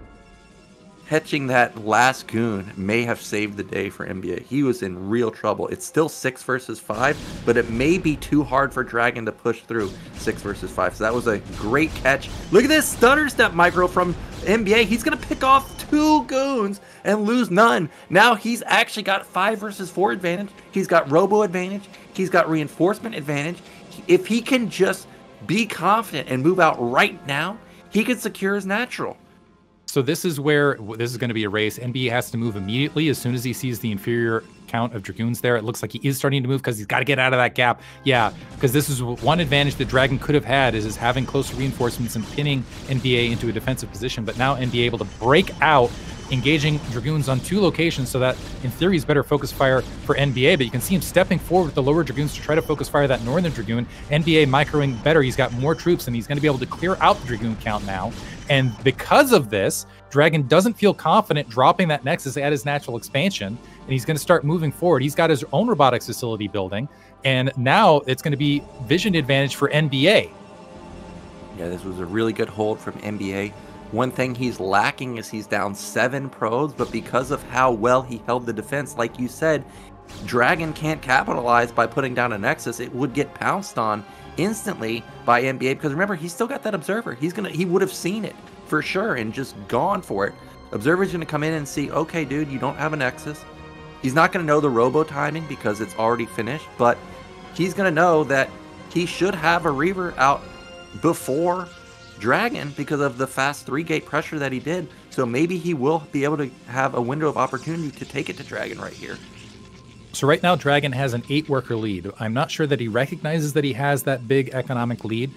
Catching that last goon may have saved the day for NbA. He was in real trouble. It's still 6 versus 5, but it may be too hard for Dragon to push through 6 versus 5. So that was a great catch. Look at this stutter step micro from NbA. He's going to pick off 2 goons and lose none. Now he's actually got 5 versus 4 advantage. He's got robo advantage. He's got reinforcement advantage. If he can just be confident and move out right now, he can secure his natural. So this is where this is going to be a race. NbA has to move immediately as soon as he sees the inferior count of Dragoons there. It looks like he is starting to move because he's got to get out of that gap. Yeah, because this is one advantage that Dragon could have had, is having closer reinforcements and pinning NbA into a defensive position. But now NbA able to break out, engaging Dragoons on 2 locations, so that in theory is better focus fire for NbA. But you can see him stepping forward with the lower Dragoons to try to focus fire that northern Dragoon. NbA microing better. He's got more troops, and he's going to be able to clear out the Dragoon count now. And because of this, Dragon doesn't feel confident dropping that Nexus at his natural expansion, and he's going to start moving forward. He's got his own robotics facility building, and now it's going to be vision advantage for NbA. Yeah, this was a really good hold from NbA. One thing he's lacking is he's down 7 probes, but because of how well he held the defense, like you said, Dragon can't capitalize by putting down a Nexus. It would get pounced on instantly by NbA, because remember, he's still got that observer. He would have seen it for sure and just gone for it. Observer's going to come in and see, okay, dude, you don't have a Nexus. He's not going to know the robo timing because it's already finished, but he's going to know that he should have a Reaver out before Dragon because of the fast 3-gate pressure that he did. So maybe he will be able to have a window of opportunity to take it to Dragon right here. So right now, Dragon has an 8-worker lead. I'm not sure that he recognizes that he has that big economic lead.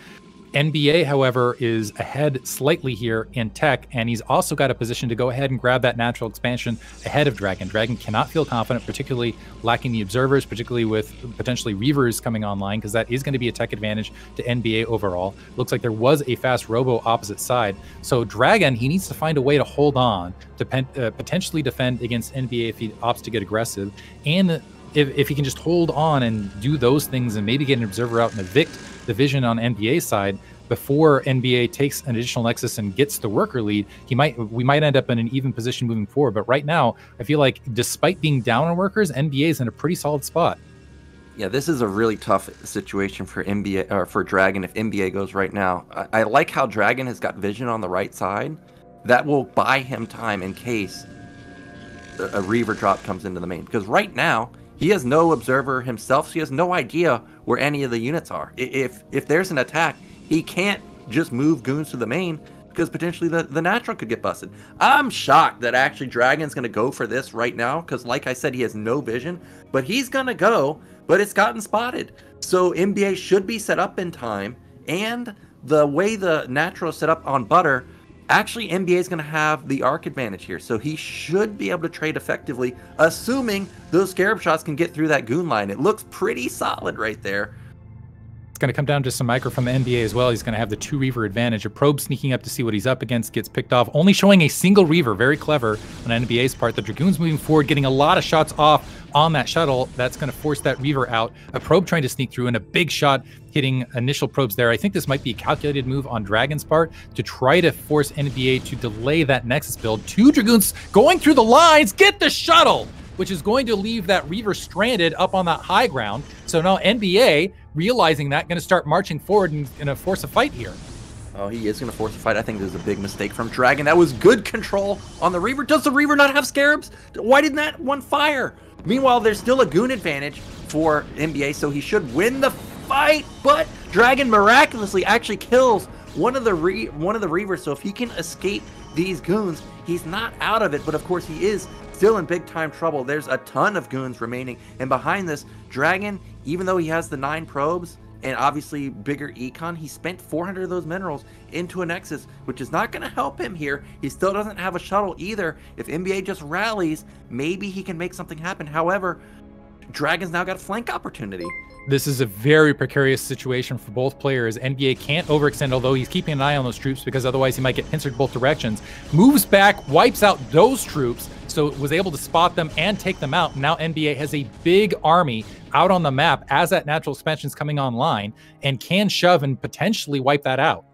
NbA, however, is ahead slightly here in tech, and he's also got a position to go ahead and grab that natural expansion ahead of DragOn. DragOn cannot feel confident, particularly lacking the observers, particularly with potentially Reavers coming online, because that is going to be a tech advantage to NbA overall. Looks like there was a fast robo opposite side. So DragOn, he needs to find a way to hold on, to potentially defend against NbA if he opts to get aggressive, and if he can just hold on and do those things and maybe get an observer out and evict the vision on NbA's side before NbA takes an additional nexus and gets the worker lead, we might end up in an even position moving forward. But right now, I feel like despite being down on workers, NbA is in a pretty solid spot. Yeah, this is a really tough situation for NbA or for DragOn if NbA goes right now. I like how DragOn has got vision on the right side. That will buy him time in case a Reaver drop comes into the main. Because right now, he has no observer himself, so he has no idea where any of the units are. If there's an attack, he can't just move goons to the main because potentially the natural could get busted. I'm shocked that actually DragOn's going to go for this right now because, like I said, he has no vision, but he's going to go, but it's gotten spotted. So NbA should be set up in time, and the way the natural is set up on Butter, actually NbA is going to have the arc advantage here, so he should be able to trade effectively, assuming those Scarab shots can get through that goon line. It looks pretty solid right there. It's going to come down to some micro from the NbA as well. He's going to have the 2 Reaver advantage. A probe sneaking up to see what he's up against gets picked off, only showing a single Reaver. Very clever on NbA's part. The Dragoon's moving forward, getting a lot of shots off on that shuttle. That's going to force that Reaver out. A probe trying to sneak through, and a big shot hitting initial probes there. I think this might be a calculated move on DragOn's part to try to force NbA to delay that Nexus build. 2 Dragoons going through the lines, get the shuttle, which is going to leave that Reaver stranded up on that high ground. So now NbA, realizing that, going to start marching forward and going to force a fight here. Oh, he is going to force a fight. I think there's a big mistake from DragOn. That was good control on the Reaver. Does the Reaver not have Scarabs? Why didn't that one fire? Meanwhile, there's still a goon advantage for NbA, so he should win the fight. But DragOn miraculously actually kills one of the Reavers. So if he can escape these goons, he's not out of it. But of course, he is still in big time trouble. There's a ton of goons remaining, and behind this, DragOn, even though he has the 9 probes and obviously bigger econ, he spent 400 of those minerals into a Nexus, which is not going to help him here. He still doesn't have a shuttle either. If NbA just rallies, maybe he can make something happen. However, DragOn's now got a flank opportunity. This is a very precarious situation for both players. NbA can't overextend, although he's keeping an eye on those troops because otherwise he might get pincered both directions. Moves back, wipes out those troops, so was able to spot them and take them out. Now NbA has a big army out on the map as that natural expansion is coming online and can shove and potentially wipe that out.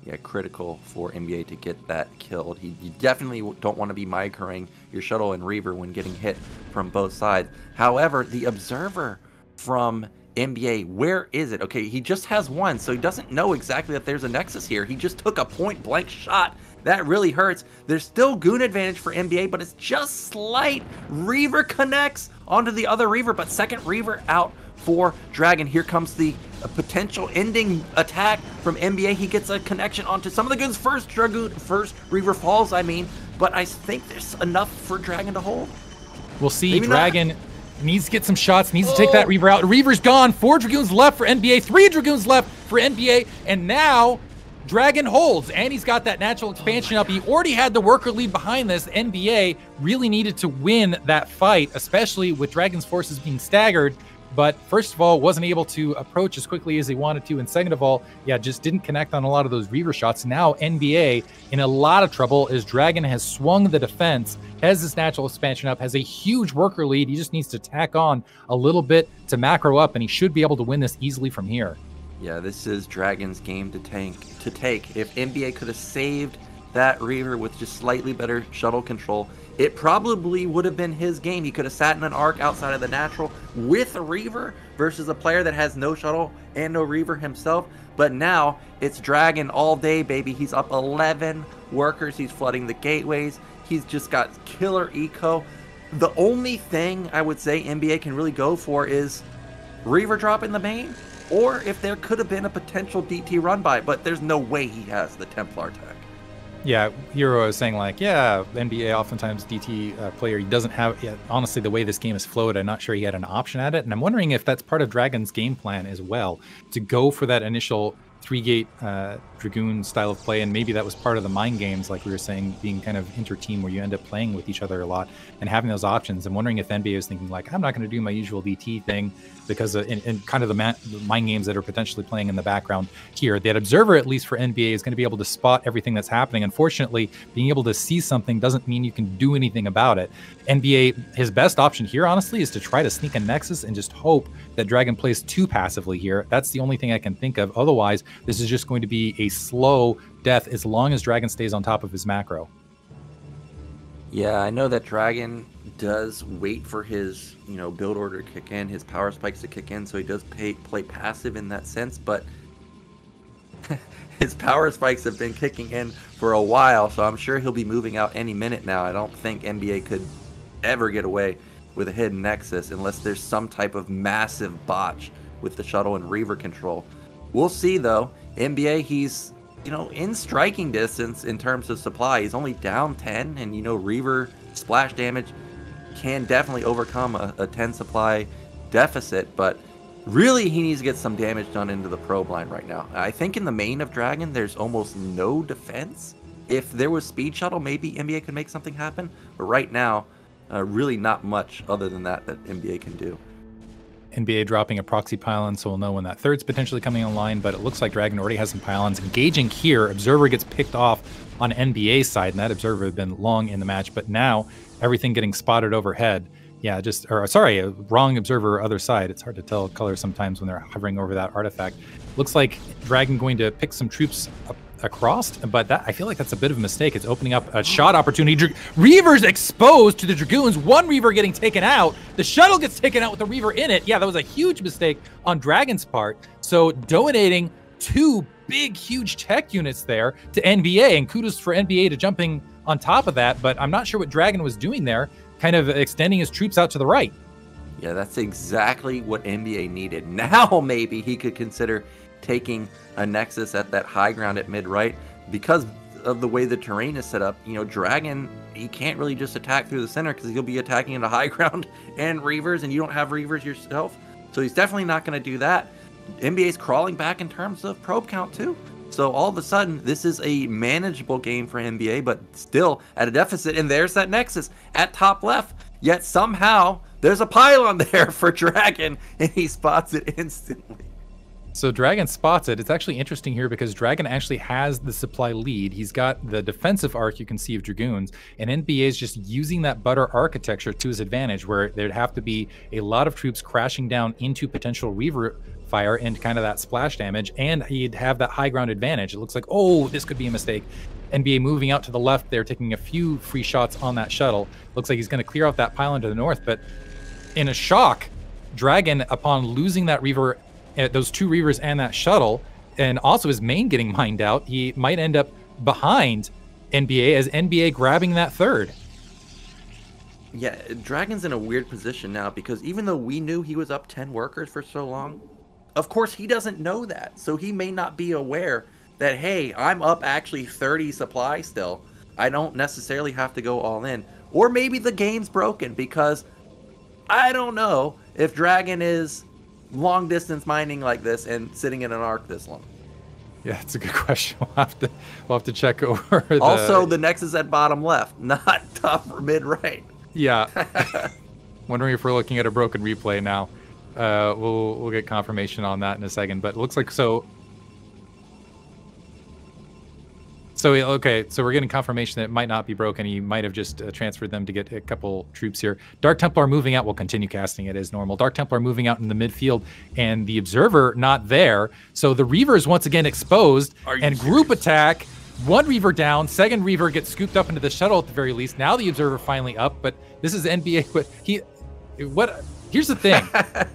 Yeah, critical for NbA to get that killed. You definitely don't want to be microing your shuttle and Reaver when getting hit from both sides. However, the observer from NbA, where is it? Okay, he just has 1, so he doesn't know exactly that there's a Nexus here. He just took a point-blank shot. That really hurts. There's still goon advantage for NbA, but it's just slight. Reaver connects onto the other Reaver, but second Reaver out for DragOn. Here comes the potential ending attack from NbA. He gets a connection onto some of the goons. First Reaver falls, but I think there's enough for DragOn to hold. We'll see. Maybe DragOn not. Needs to get some shots, needs to take that Reaver out. Reaver's gone. 4 Dragoons left for NbA, 3 Dragoons left for NbA, and now DragOn holds, and he's got that natural expansion up. He already had the worker lead behind this. NbA really needed to win that fight, especially with DragOn's forces being staggered. But first of all, wasn't able to approach as quickly as he wanted to. And second of all, just didn't connect on a lot of those Reaver shots. Now NbA in a lot of trouble as DragOn has swung the defense, has this natural expansion up, has a huge worker lead. He just needs to tack on a little bit to macro up, and he should be able to win this easily from here. Yeah, this is DragOn's game to take. If NbA could have saved that Reaver with just slightly better shuttle control, it probably would have been his game. He could have sat in an arc outside of the natural with a Reaver versus a player that has no shuttle and no Reaver himself. But now it's DragOn all day, baby. He's up 11 workers. He's flooding the gateways. He's just got killer eco. The only thing I would say NbA can really go for is Reaver drop in the main, or if there could have been a potential DT run by, but there's no way he has the Templar tech. Yeah, Hero is saying like, NbA oftentimes DT player, he doesn't have, honestly, the way this game is flowed, I'm not sure he had an option at it. And I'm wondering if that's part of DragOn's game plan as well, to go for that initial 3-gate Dragoon style of play, and maybe that was part of the mind games, like we were saying, being kind of inter-team where you end up playing with each other a lot and having those options. I'm wondering if NbA is thinking like, I'm not going to do my usual DT thing because in kind of the mind games that are potentially playing in the background here. That observer, at least for NbA, is going to be able to spot everything that's happening. Unfortunately, being able to see something doesn't mean you can do anything about it. NbA, his best option here, honestly, is to try to sneak a Nexus and just hope that DragOn plays too passively here. That's the only thing I can think of. Otherwise, this is just going to be a slow death as long as DragOn stays on top of his macro. Yeah, I know that DragOn does wait for his, build order to kick in, his power spikes to kick in, so he does play passive in that sense, but his power spikes have been kicking in for a while, so I'm sure he'll be moving out any minute now. I don't think NbA could ever get away with a hidden Nexus unless there's some type of massive botch with the shuttle and Reaver control. We'll see, though. NbA, he's, in striking distance in terms of supply. He's only down 10, and, Reaver splash damage can definitely overcome a 10 supply deficit, but really he needs to get some damage done into the probe line right now. I think in the main of DragOn, there's almost no defense. If there was speed shuttle, maybe NbA could make something happen, but right now, really not much other than that NbA can do. NbA dropping a proxy pylon, so we'll know when that third's potentially coming online, but it looks like DragOn already has some pylons. Engaging here, Observer gets picked off on NbA's side, and that Observer had been long in the match, but now everything getting spotted overhead. Yeah, wrong Observer other side. It's hard to tell color sometimes when they're hovering over that artifact. Looks like DragOn going to pick some troops up across, but I feel like that's a bit of a mistake. It's opening up a shot opportunity. Reaver's exposed to the Dragoons. One Reaver getting taken out. The shuttle gets taken out with the Reaver in it. Yeah, that was a huge mistake on DragOn's part. So donating 2 big, huge tech units there to NbA, and kudos for NbA to jumping on top of that, but I'm not sure what DragOn was doing there, kind of extending his troops out to the right. Yeah, that's exactly what NbA needed. Now maybe he could consider taking a Nexus at that high ground at mid-right. Because of the way the terrain is set up, DragOn, he can't really just attack through the center because he'll be attacking into high ground and Reavers, and you don't have Reavers yourself. So he's definitely not going to do that. NbA's crawling back in terms of probe count too. So all of a sudden, this is a manageable game for NbA, but still at a deficit. And there's that Nexus at top left. Yet somehow, there's a pylon there for DragOn, and he spots it instantly. So DragOn spots it. It's actually interesting here because DragOn actually has the supply lead. He's got the defensive arc you can see of Dragoons, and NbA is just using that butter architecture to his advantage, where there'd have to be a lot of troops crashing down into potential Reaver fire and kind of that splash damage, and he'd have that high ground advantage. It looks like, oh, this could be a mistake. NbA moving out to the left there, taking a few free shots on that shuttle. Looks like he's going to clear out that pylon to the north, but in a shock, DragOn, upon losing that Reaver, those 2 Reavers and that shuttle, and also his main getting mined out, he might end up behind NbA as NbA grabbing that third. Yeah, DragOn's in a weird position now because even though we knew he was up 10 workers for so long, of course he doesn't know that. So he may not be aware that, hey, I'm up actually 30 supply still. I don't necessarily have to go all in. Or maybe the game's broken because I don't know if DragOn is long distance mining like this and sitting in an arc this long. Yeah, it's a good question. We'll have to check over. Also, the Nexus at bottom left, not top or mid right. Yeah. Wondering if we're looking at a broken replay now. We'll get confirmation on that in a second, but it looks like so. So, okay, so we're getting confirmation that it might not be broken. He might have just transferred them to get a couple troops here. Dark Templar moving out. We'll continue casting it as normal. Dark Templar moving out in the midfield, and the Observer not there. So the Reavers once again exposed, and group attack. 1 Reaver down. 2nd Reaver gets scooped up into the shuttle at the very least. Now the Observer finally up, but this is NbA. But here's the thing.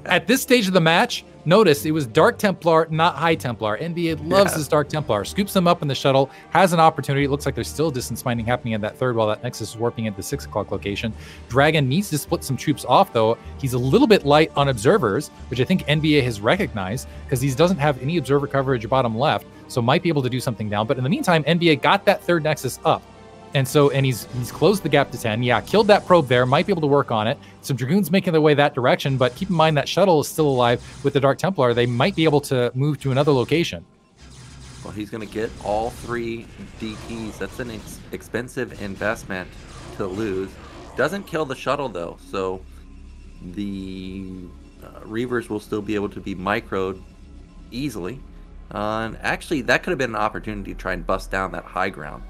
At this stage of the match, notice it was Dark Templar, not High Templar. NbA loves this Dark Templar. Scoops them up in the shuttle, has an opportunity. It looks like there's still distance mining happening at that third while that Nexus is warping at the 6 o'clock location. DragOn needs to split some troops off, though. He's a little bit light on observers, which I think NbA has recognized because he doesn't have any observer coverage bottom left, so might be able to do something down. But in the meantime, NbA got that third Nexus up. And he's closed the gap to 10. Yeah, killed that probe there. Might be able to work on it. Some Dragoons making their way that direction, but keep in mind that shuttle is still alive with the Dark Templar. They might be able to move to another location. Well, he's going to get all 3 DTs. That's an expensive investment to lose. Doesn't kill the shuttle, though, so the Reavers will still be able to be microed easily. And actually, that could have been an opportunity to try and bust down that high ground.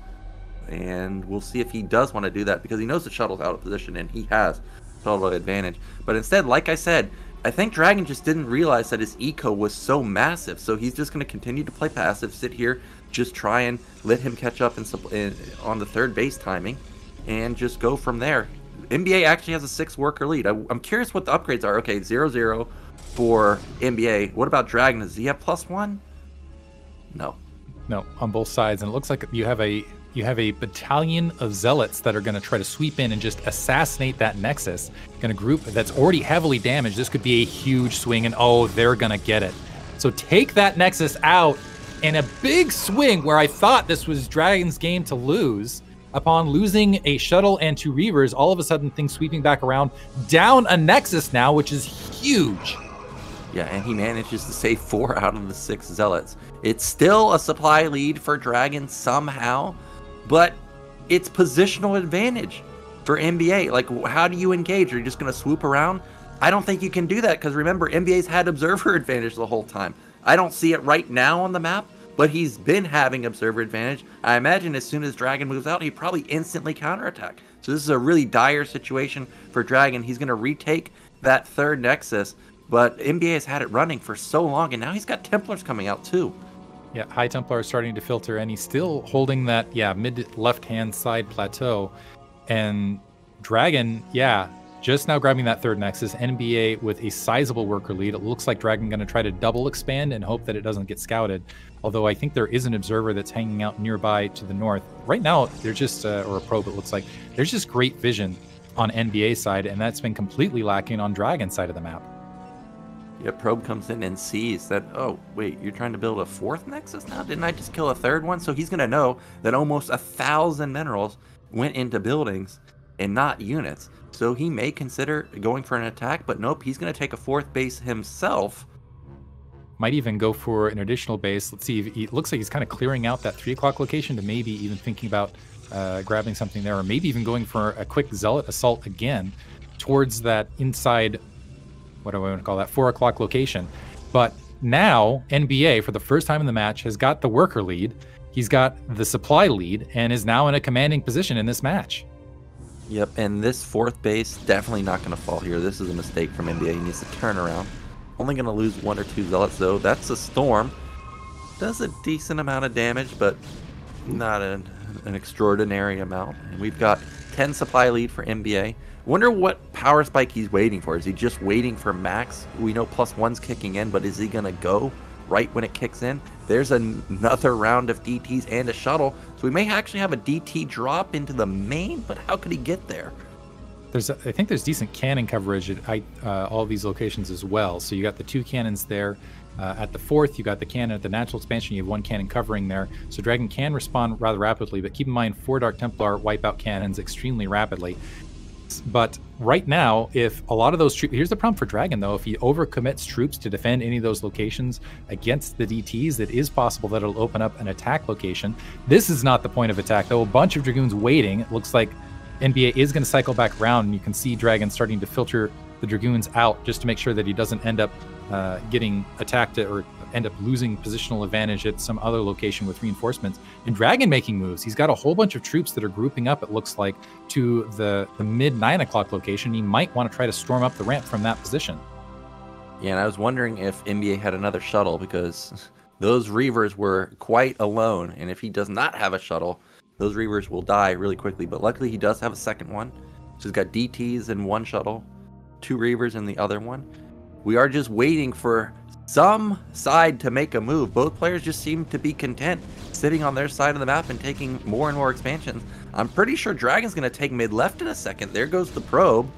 And we'll see if he does want to do that, because he knows the shuttle's out of position and he has shuttle advantage. But instead, like I said, I think DragOn just didn't realize that his eco was so massive, so he's just going to continue to play passive, sit here, just try and let him catch up on the third base timing, and just go from there. NbA actually has a 6 worker lead. I'm curious what the upgrades are. Okay, 0-0 for NbA. What about DragOn? Does he have +1? No. No, on both sides, and it looks like you have a battalion of zealots that are going to try to sweep in and just assassinate that Nexus. Going to group that's already heavily damaged. This could be a huge swing, and oh, they're going to get it. So take that Nexus out in a big swing where I thought this was DragOn's game to lose. Upon losing a shuttle and 2 Reavers, all of a sudden things sweeping back around, down a Nexus now, which is huge. Yeah, and he manages to save 4 out of the 6 zealots. It's still a supply lead for DragOn somehow, but it's positional advantage for NbA. Like, how do you engage? Are you just going to swoop around? I don't think you can do that, because remember, NbA's had observer advantage the whole time. I don't see it right now on the map, but he's been having observer advantage. I imagine as soon as DragOn moves out, he probably instantly counterattack. So this is a really dire situation for DragOn. He's going to retake that 3rd Nexus, but NbA has had it running for so long, and now he's got Templars coming out too. Yeah, High Templar is starting to filter, and he's still holding that, mid left-hand side plateau. And DragOn, just now grabbing that 3rd Nexus. NbA with a sizable worker lead. It looks like DragOn going to try to double expand and hope that it doesn't get scouted. Although I think there is an observer that's hanging out nearby to the north. Right now, they're just, or a probe, it looks like. There's just great vision on NbA side, and that's been completely lacking on DragOn side of the map. Yeah, probe comes in and sees that, oh, wait, you're trying to build a 4th Nexus now? Didn't I just kill a 3rd one? So he's going to know that almost 1,000 minerals went into buildings and not units. So he may consider going for an attack, but nope, he's going to take a 4th base himself. Might even go for an additional base. Let's see, it looks like he's kind of clearing out that 3 o'clock location to maybe even thinking about grabbing something there, or maybe even going for a quick zealot assault again towards that inside, what do I want to call that, 4 o'clock location. But now NbA, for the first time in the match, has got the worker lead. He's got the supply lead and is now in a commanding position in this match. Yep, and this 4th base definitely not going to fall here. This is a mistake from NbA. He needs to turn around. Only going to lose 1 or 2 zealots, though. That's a storm. Does a decent amount of damage, but not an extraordinary amount. And we've got 10 supply lead for NbA. Wonder what power spike he's waiting for. Is he just waiting for max? We know +1's kicking in, but is he going to go right when it kicks in? There's another round of DTs and a shuttle. So we may actually have a DT drop into the main, but how could he get there? I think there's decent cannon coverage at all of these locations as well. So you got the 2 cannons there. At the 4th, you got the cannon at the natural expansion. You have 1 cannon covering there. So DragOn can respond rather rapidly, but keep in mind 4 Dark Templar wipe out cannons extremely rapidly. But right now, if a lot of those troops, here's the problem for DragOn though, if he overcommits troops to defend any of those locations against the DTs, it is possible that it'll open up an attack location. This is not the point of attack though. A bunch of Dragoons waiting. It looks like NbA is going to cycle back around, and you can see DragOn starting to filter the Dragoons out just to make sure that he doesn't end up getting attacked or end up losing positional advantage at some other location with reinforcements. And DragOn making moves. He's got a whole bunch of troops that are grouping up, it looks like, to the mid 9 o'clock location. He might want to try to storm up the ramp from that position. Yeah, and I was wondering if NbA had another shuttle, because those Reavers were quite alone. And if he does not have a shuttle, those Reavers will die really quickly. But luckily he does have a second one. So he's got DTs in one shuttle, 2 Reavers in the other one. We are just waiting for some side to make a move. Both players just seem to be content sitting on their side of the map and taking more and more expansions. I'm pretty sure DragOn's going to take mid left in a second. There goes the probe.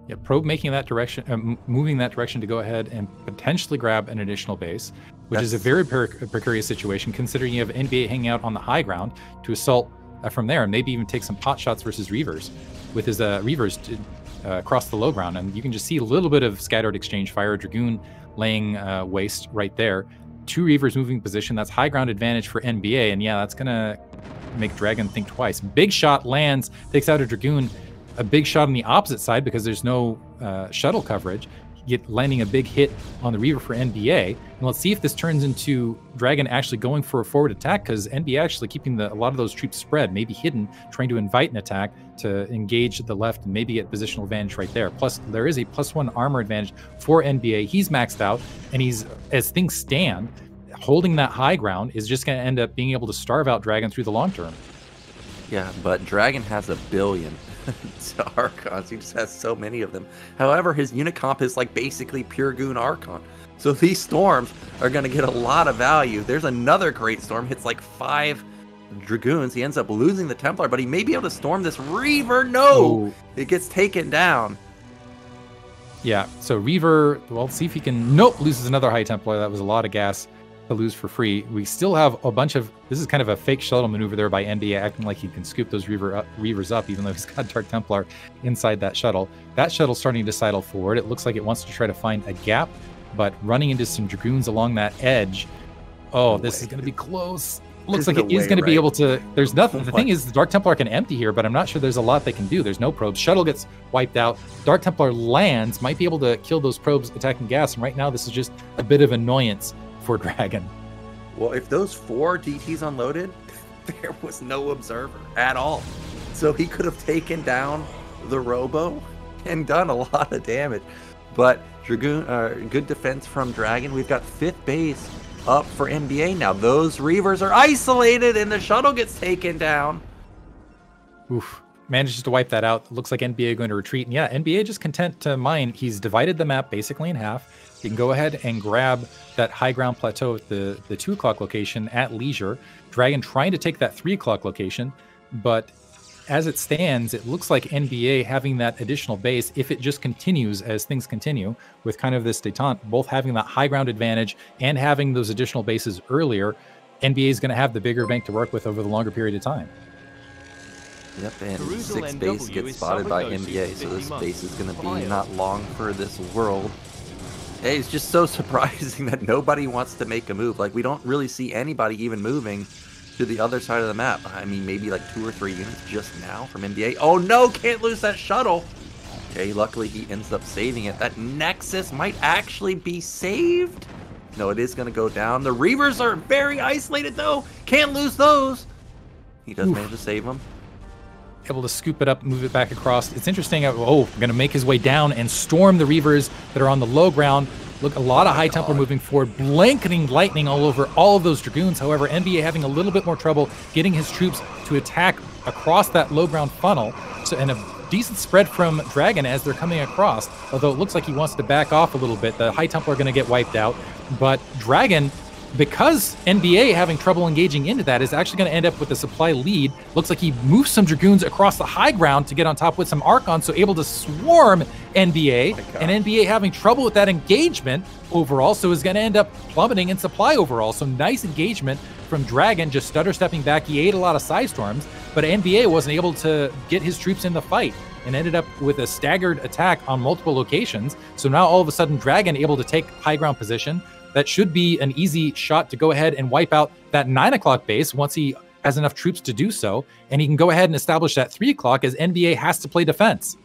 Yeah, probe making that direction, moving that direction to go ahead and potentially grab an additional base, which is a very precarious situation considering you have NbA hanging out on the high ground to assault from there and maybe even take some pot shots versus Reavers with his Reavers across the low ground. And you can just see a little bit of scattered exchange fire, Dragoon laying waste right there. 2 Reavers moving position. That's high ground advantage for NbA, and yeah, that's gonna make DragOn think twice. Big shot lands, takes out a Dragoon. A big shot on the opposite side because there's no shuttle coverage. Landing a big hit on the Reaver for NbA. And let's see if this turns into DragOn actually going for a forward attack, because NbA actually keeping a lot of those troops spread, maybe hidden, trying to invite an attack to engage the left and maybe get positional advantage right there. Plus, there is a +1 armor advantage for NbA. He's maxed out, and he's, as things stand, holding that high ground is just going to end up being able to starve out DragOn through the long term. Yeah, but DragOn has 1 billion Archons. He just has so many of them. However, his unit comp is like basically pure goon Archon. So these storms are going to get a lot of value. There's another great storm. Hits like 5 Dragoons. He ends up losing the Templar, but he may be able to storm this Reaver. No! It gets taken down. Yeah, so Reaver, well, see if he can... Nope, loses another High Templar. That was a lot of gas to lose for free. We still have a bunch of... This is kind of a fake shuttle maneuver there by NbA, acting like he can scoop those Reavers up, even though he's got Dark Templar inside that shuttle. That shuttle's starting to sidle forward. It looks like it wants to try to find a gap, but running into some Dragoons along that edge. Oh, this is going to be close. Looks like it is going to be able to... There's nothing. The thing is, the Dark Templar can empty here, but I'm not sure there's a lot they can do. There's no probes. Shuttle gets wiped out. Dark Templar lands, might be able to kill those probes attacking gas, and right now this is just a bit of annoyance for DragOn. Well, if those 4 DTs unloaded, there was no observer at all. So he could have taken down the Robo and done a lot of damage. But Dragoon, good defense from DragOn. We've got 5th base up for NbA now. Those Reavers are isolated and the shuttle gets taken down. Oof. Manages to wipe that out. Looks like NbA going to retreat. And yeah, NbA just content to mine. He's divided the map basically in half. He can go ahead and grab that high ground plateau at the 2 o'clock location at leisure. DragOn trying to take that 3 o'clock location, but as it stands, it looks like NbA having that additional base, if it just continues as things continue, with kind of this detente, both having that high ground advantage and having those additional bases earlier, NbA is going to have the bigger bank to work with over the longer period of time. Yep, and 6th base gets spotted by NbA, so this base is going to be not long for this world. Hey, it's just so surprising that nobody wants to make a move. Like, we don't really see anybody even moving to the other side of the map. I mean, maybe like 2 or 3 units just now from NbA. Oh no, can't lose that shuttle. Okay, luckily he ends up saving it. That Nexus might actually be saved. No, it is going to go down. The Reavers are very isolated though. Can't lose those. He does manage to save them. Able to scoop it up, move it back across. It's interesting. Oh, going to make his way down and storm the Reavers that are on the low ground. Look, a lot of High Templar moving forward, blanketing lightning all over all of those Dragoons. However, NbA having a little bit more trouble getting his troops to attack across that low ground funnel. So, and a decent spread from DragOn as they're coming across, although it looks like he wants to back off a little bit. The High Templar are going to get wiped out, but DragOn, because NbA having trouble engaging into that, is actually going to end up with a supply lead. Looks like he moves some Dragoons across the high ground to get on top with some Archons, so able to swarm NbA, and NbA having trouble with that engagement overall, so is going to end up plummeting in supply overall. So nice engagement from DragOn, just stutter stepping back. He ate a lot of side storms, but NbA wasn't able to get his troops in the fight and ended up with a staggered attack on multiple locations. So now all of a sudden DragOn able to take high ground position. That should be an easy shot to go ahead and wipe out that 9 o'clock base once he has enough troops to do so. And he can go ahead and establish that 3 o'clock as NbA has to play defense.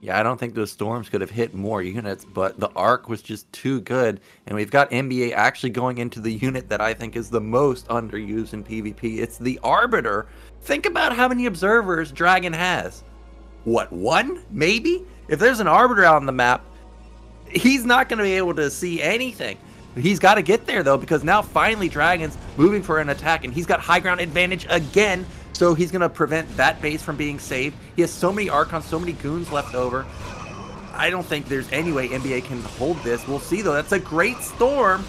Yeah, I don't think those storms could have hit more units, but the arc was just too good. And we've got NbA actually going into the unit that I think is the most underused in PvP. It's the Arbiter. Think about how many observers DragOn has. What, 1? Maybe? If there's an Arbiter out on the map, he's not going to be able to see anything. He's got to get there, though, because now finally DragOn's moving for an attack, and he's got high ground advantage again, so he's going to prevent that base from being saved. He has so many Archons, so many Goons left over. I don't think there's any way NbA can hold this. We'll see, though. That's a great storm.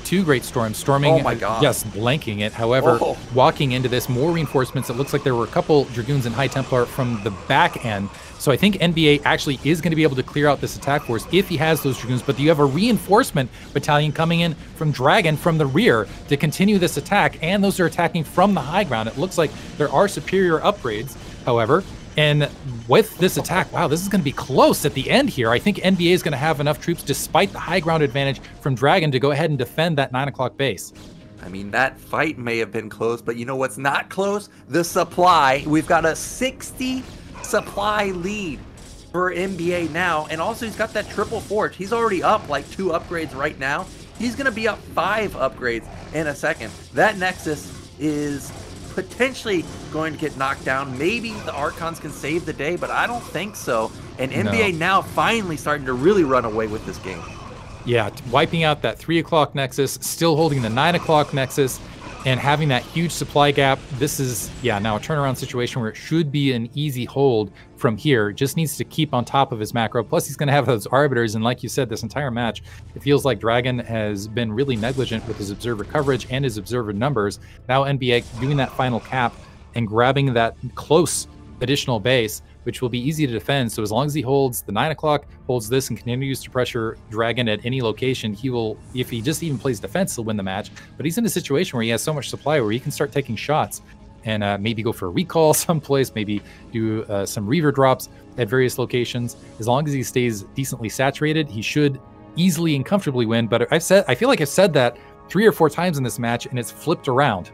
2 great storms, storming, oh my God. Yes, blanking it. However, walking into this, more reinforcements. It looks like there were a couple Dragoons and High Templar from the back end. So I think NbA actually is going to be able to clear out this attack force if he has those Dragoons. But you have a reinforcement battalion coming in from DragOn from the rear to continue this attack, and those are attacking from the high ground. It looks like there are superior upgrades. However, And with this attack, wow, this is going to be close at the end here. I think NbA is going to have enough troops, despite the high ground advantage from DragOn, to go ahead and defend that 9 o'clock base. I mean, that fight may have been close, but you know what's not close? The supply. We've got a 60 supply lead for NbA now, and also he's got that triple forge. He's already up like 2 upgrades right now. He's going to be up 5 upgrades in a second. That Nexus is potentially going to get knocked down. Maybe the Archons can save the day, but I don't think so. And NbA now finally starting to really run away with this game. Yeah, wiping out that 3 o'clock Nexus, still holding the 9 o'clock Nexus, and having that huge supply gap. This is, yeah, now a turnaround situation where it should be an easy hold from here. Just needs to keep on top of his macro. Plus, he's going to have those Arbiters, and like you said, this entire match, it feels like DragOn has been really negligent with his Observer coverage and his Observer numbers. Now NbA doing that final cap and grabbing that close additional base, which will be easy to defend. So as long as he holds the 9 o'clock, holds this, and continues to pressure DragOn at any location, he will, if he just even plays defense, he'll win the match. But he's in a situation where he has so much supply where he can start taking shots and maybe go for a recall someplace, maybe do some Reaver drops at various locations. As long as he stays decently saturated, he should easily and comfortably win. But I feel like I've said that 3 or 4 times in this match, and it's flipped around.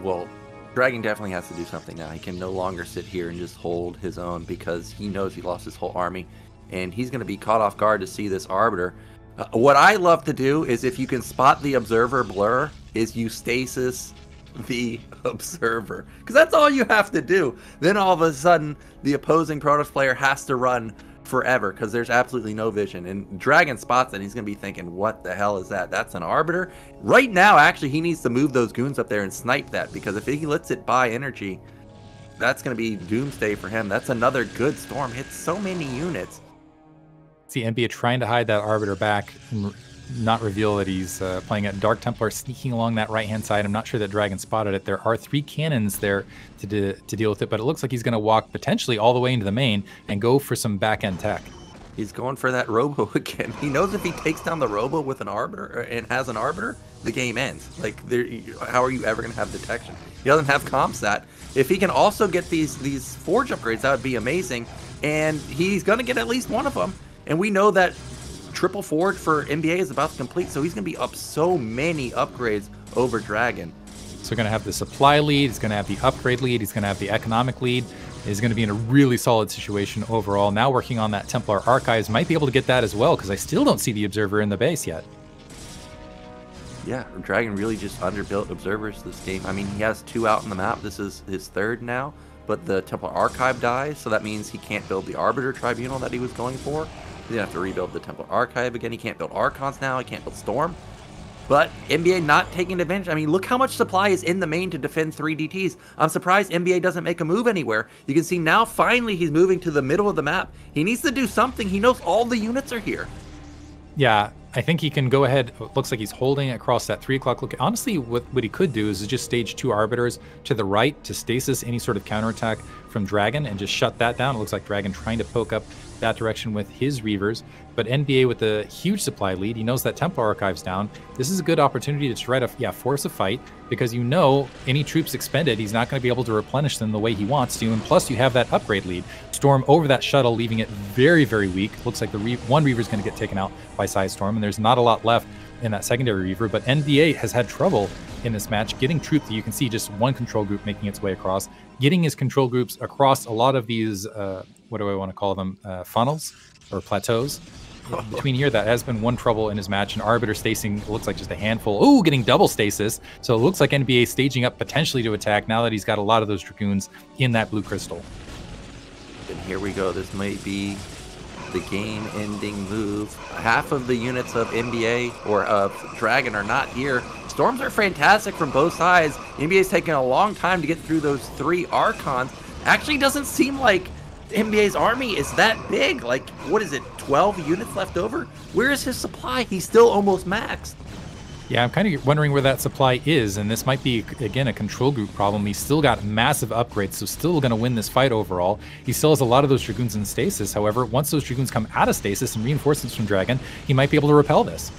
Well, DragOn definitely has to do something now. He can no longer sit here and just hold his own, because he knows he lost his whole army, and he's going to be caught off guard to see this Arbiter. What I love to do is, if you can spot the Observer blur, is you stasis the Observer, because that's all you have to do. Then all of a sudden, the opposing Protoss player has to run forever because there's absolutely no vision. And DragOn spots that, he's going to be thinking, what the hell is that? That's an Arbiter? Right now, actually, he needs to move those goons up there and snipe that, because if he lets it buy energy, that's going to be doomsday for him. That's another good storm. Hits so many units. See NbA trying to hide that Arbiter back and not reveal that he's playing it. Dark Templar sneaking along that right-hand side. I'm not sure that DragOn spotted it. There are 3 cannons there to deal with it, but it looks like he's going to walk potentially all the way into the main and go for some back-end tech. He's going for that Robo again. He knows if he takes down the Robo with an Arbiter and has an Arbiter, the game ends. Like, how are you ever going to have detection? He doesn't have ComStat. If he can also get these Forge upgrades, that would be amazing. And he's going to get at least one of them. And we know that triple Forge for NbA is about to complete, so he's going to be up so many upgrades over DragOn. So going to have the supply lead, he's going to have the upgrade lead, he's going to have the economic lead. He's going to be in a really solid situation overall. Now working on that Templar Archives, might be able to get that as well, because I still don't see the Observer in the base yet. Yeah, DragOn really just underbuilt Observers this game. I mean, he has 2 out on the map. This is his 3rd now, but the Templar Archive dies, so that means he can't build the Arbiter Tribunal that he was going for. He's going to have to rebuild the Templar Archive again. He can't build Archons now. He can't build Storm. But NbA not taking advantage. I mean, look how much supply is in the main to defend 3 DTs. I'm surprised NbA doesn't make a move anywhere. You can see now, finally, he's moving to the middle of the map. He needs to do something. He knows all the units are here. Yeah, I think he can go ahead. It looks like he's holding across that 3 o'clock look. Honestly, what he could do is just stage 2 Arbiters to the right to stasis any sort of counterattack from DragOn and just shut that down. It looks like DragOn trying to poke up that direction with his Reavers, but NbA with a huge supply lead. He knows that Templar Archive's down. This is a good opportunity to try to force a fight, because you know any troops expended, he's not going to be able to replenish them the way he wants to, and plus you have that upgrade lead. Storm over that shuttle, leaving it very, very weak. Looks like the one Reaver's going to get taken out by Side Storm, and there's not a lot left in that secondary Reaver, but NbA has had trouble in this match getting troops. You can see just one control group making its way across, getting his control groups across a lot of these what do I want to call them, funnels or plateaus. Between here, that has been one trouble in his match. And Arbiter stasing, it looks like just a handful. Ooh, getting double stasis. So it looks like NbA staging up potentially to attack now that he's got a lot of those Dragoons in that blue crystal. And here we go. This may be the game-ending move. Half of the units of NbA or of DragOn are not here. Storms are fantastic from both sides. NbA's taking a long time to get through those 3 Archons. Actually, doesn't seem like NbA's army is that big. Like, what is it, 12 units left over? Where is his supply? He's still almost maxed. Yeah, I'm kind of wondering where that supply is, and this might be, again, a control group problem. He's still got massive upgrades, so still going to win this fight overall. He still has a lot of those Dragoons in stasis. However, once those Dragoons come out of stasis and reinforcements from DragOn, he might be able to repel this.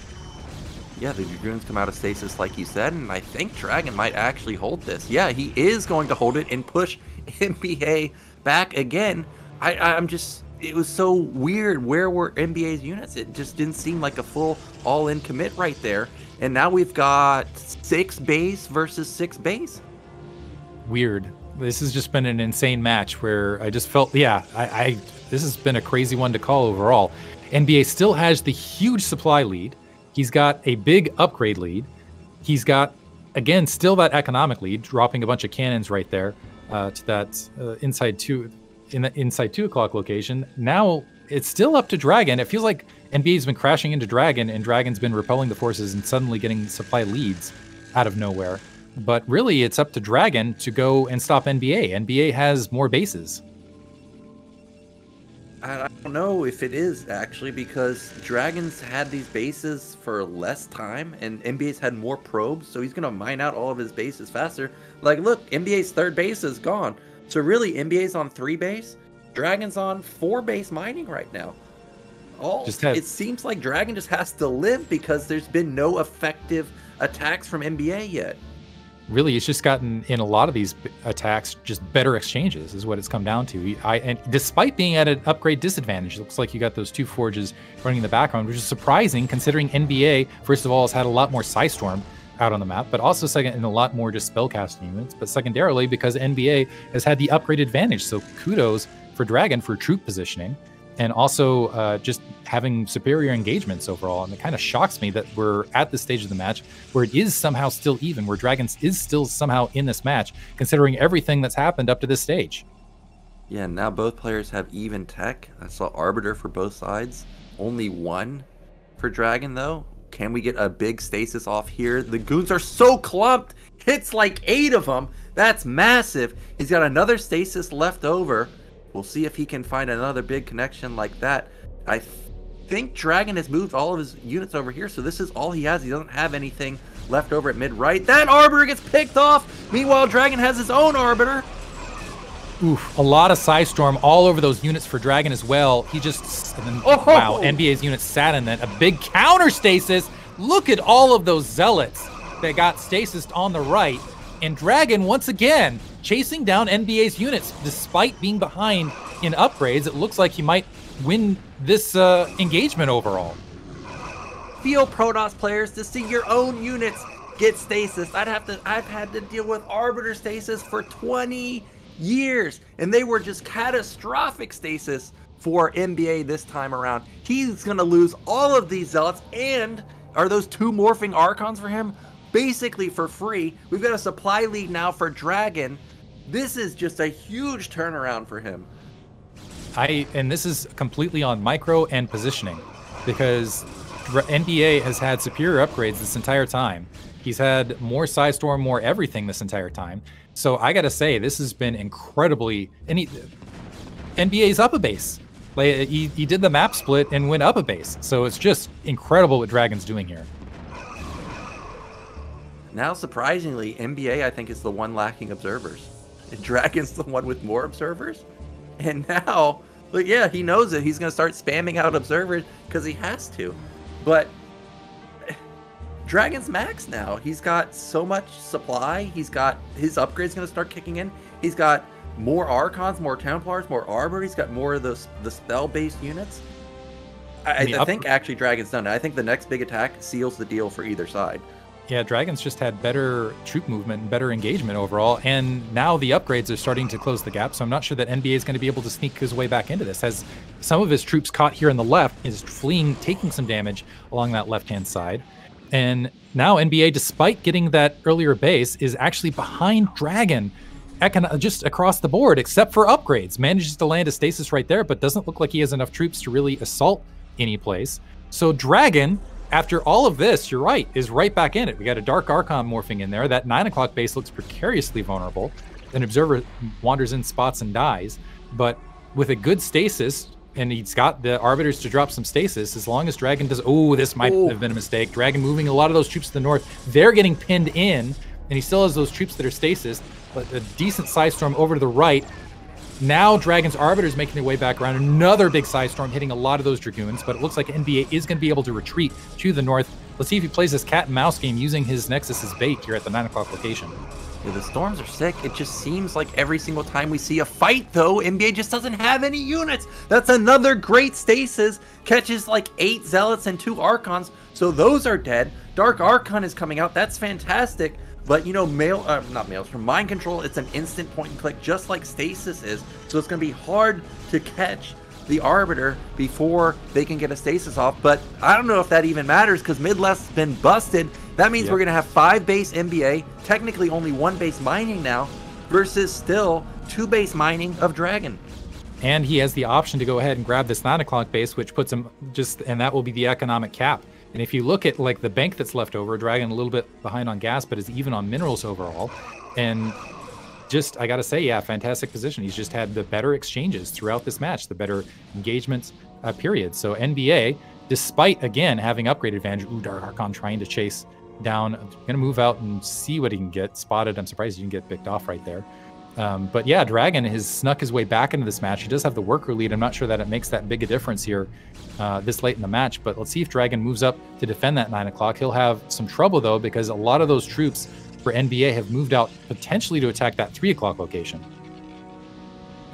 Yeah, the Dragoons come out of stasis like you said, and I think DragOn might actually hold this. Yeah, he is going to hold it and push NbA back again. I'm just, it was so weird. Where were NbA's units? It just didn't seem like a full all-in commit right there. And now we've got 6 base versus 6 base. Weird. This has just been an insane match where I just felt, yeah, this has been a crazy one to call overall. NbA still has the huge supply lead. He's got a big upgrade lead. He's got, again, still that economic lead, dropping a bunch of cannons right there to that inside 2 o'clock location. Now it's still up to DragOn. It feels like NbA's been crashing into DragOn, and DragOn's been repelling the forces and suddenly getting supply leads out of nowhere. But really, it's up to DragOn to go and stop NbA. NbA has more bases. I don't know if it is, actually, because DragOn's had these bases for less time, and NbA's had more probes, so he's going to mine out all of his bases faster. Like, look, NbA's 3rd base is gone. So really, NbA's on 3 base, DragOn's on 4 base mining right now. It seems like DragOn just has to live because there's been no effective attacks from NbA yet. Really, it's just gotten, in a lot of these attacks, just better exchanges is what it's come down to. And despite being at an upgrade disadvantage, it looks like you got those 2 forges running in the background, which is surprising considering NbA, first of all, has had a lot more Psystorm out on the map, but also second, in a lot more just spellcasting units, but secondarily because NbA has had the upgrade advantage. So kudos for DragOn for troop positioning, and also just having superior engagements overall. And it kind of shocks me that we're at this stage of the match where it is somehow still even, where DragOn is still somehow in this match, considering everything that's happened up to this stage. Yeah, now both players have even tech. I saw Arbiter for both sides. Only 1 for DragOn, though. Can we get a big stasis off here? The goons are so clumped. It's like 8 of them. That's massive. He's got another stasis left over. We'll see if he can find another big connection like that. I think DragOn has moved all of his units over here, so this is all he has. He doesn't have anything left over at mid-right. That Arbiter gets picked off. Meanwhile, DragOn has his own Arbiter. Oof, a lot of Psystorm all over those units for DragOn as well. He just, wow, NbA's units sat in that. A big counter stasis. Look at all of those zealots that got stasis on the right. And DragOn, once again, chasing down NbA's units. Despite being behind in upgrades, it looks like he might win this engagement overall. Feel protoss players to see your own units get stasis. I've had to deal with Arbiter stasis for 20 years, and they were just catastrophic stasis for NbA this time around. He's gonna lose all of these zealots, and are those 2 morphing Archons for him? Basically for free. We've got a supply lead now for DragOn. This is just a huge turnaround for him. And this is completely on micro and positioning, because NbA has had superior upgrades this entire time. He's had more Psystorm, more everything this entire time. So I gotta say, this has been incredibly. And NbA's up a base. Like he did the map split and went up a base. So it's just incredible what DragOn's doing here. Now, surprisingly, NbA, I think, is the one lacking observers. And DragOn's the one with more observers. And now, look, yeah, he knows it. He's going to start spamming out observers because he has to. But DragOn's max now. He's got so much supply. He's got his upgrades going to start kicking in. He's got more Archons, more Templars, more Arbor. He's got more of the spell-based units. I think actually DragOn's done it. I think the next big attack seals the deal for either side. Yeah, DragOn's just had better troop movement and better engagement overall, and now the upgrades are starting to close the gap, so I'm not sure that NbA is going to be able to sneak his way back into this. As some of his troops caught here on the left, is fleeing, taking some damage along that left-hand side. And now NbA, despite getting that earlier base, is actually behind DragOn just across the board, except for upgrades. Manages to land a stasis right there, but doesn't look like he has enough troops to really assault any place. So DragOn, after all of this, you're right, is right back in it. We got a Dark Archon morphing in there. That 9 o'clock base looks precariously vulnerable. An observer wanders in spots and dies. But with a good stasis, and he's got the Arbiters to drop some stasis, as long as DragOn does... Oh, this might have been a mistake. DragOn moving a lot of those troops to the north. They're getting pinned in, and he still has those troops that are stasis, but a decent Psystorm over to the right. Now DragOn's Arbiters making their way back around. Another big Psystorm hitting a lot of those Dragoons, but it looks like NbA is going to be able to retreat to the north Let's see if he plays this cat and mouse game using his Nexus as bait here at the 9 o'clock location. Yeah, the Storms are sick. It just seems like every single time we see a fight, though, NbA just doesn't have any units. That's another great stasis. Catches like 8 Zealots and 2 Archons, so those are dead. Dark Archon is coming out. That's fantastic. But, you know, not Mails, from Mind Control, it's an instant point and click, just like Stasis is. So it's going to be hard to catch the Arbiter before they can get a Stasis off. But I don't know if that even matters, because mid-left's been busted. That means we're going to have 5 base NbA, technically only 1 base mining now, versus still 2 base mining of DragOn. And he has the option to go ahead and grab this 9 o'clock base, which puts him and that will be the economic cap. And if you look at like the bank that's left over, DragOn a little bit behind on gas, but is even on minerals overall. And just, I got to say, yeah, fantastic position. He's just had the better exchanges throughout this match, the better engagements period. So NbA, despite, again, having upgrade advantage, Dark Archon trying to chase down, going to move out and see what he can get. Spotted, I'm surprised he didn't get picked off right there. But yeah, DragOn has snuck his way back into this match. He does have the worker lead. I'm not sure that it makes that big a difference here this late in the match, but let's see if DragOn moves up to defend that 9 o'clock. He'll have some trouble, though, because a lot of those troops for NbA have moved out potentially to attack that 3 o'clock location.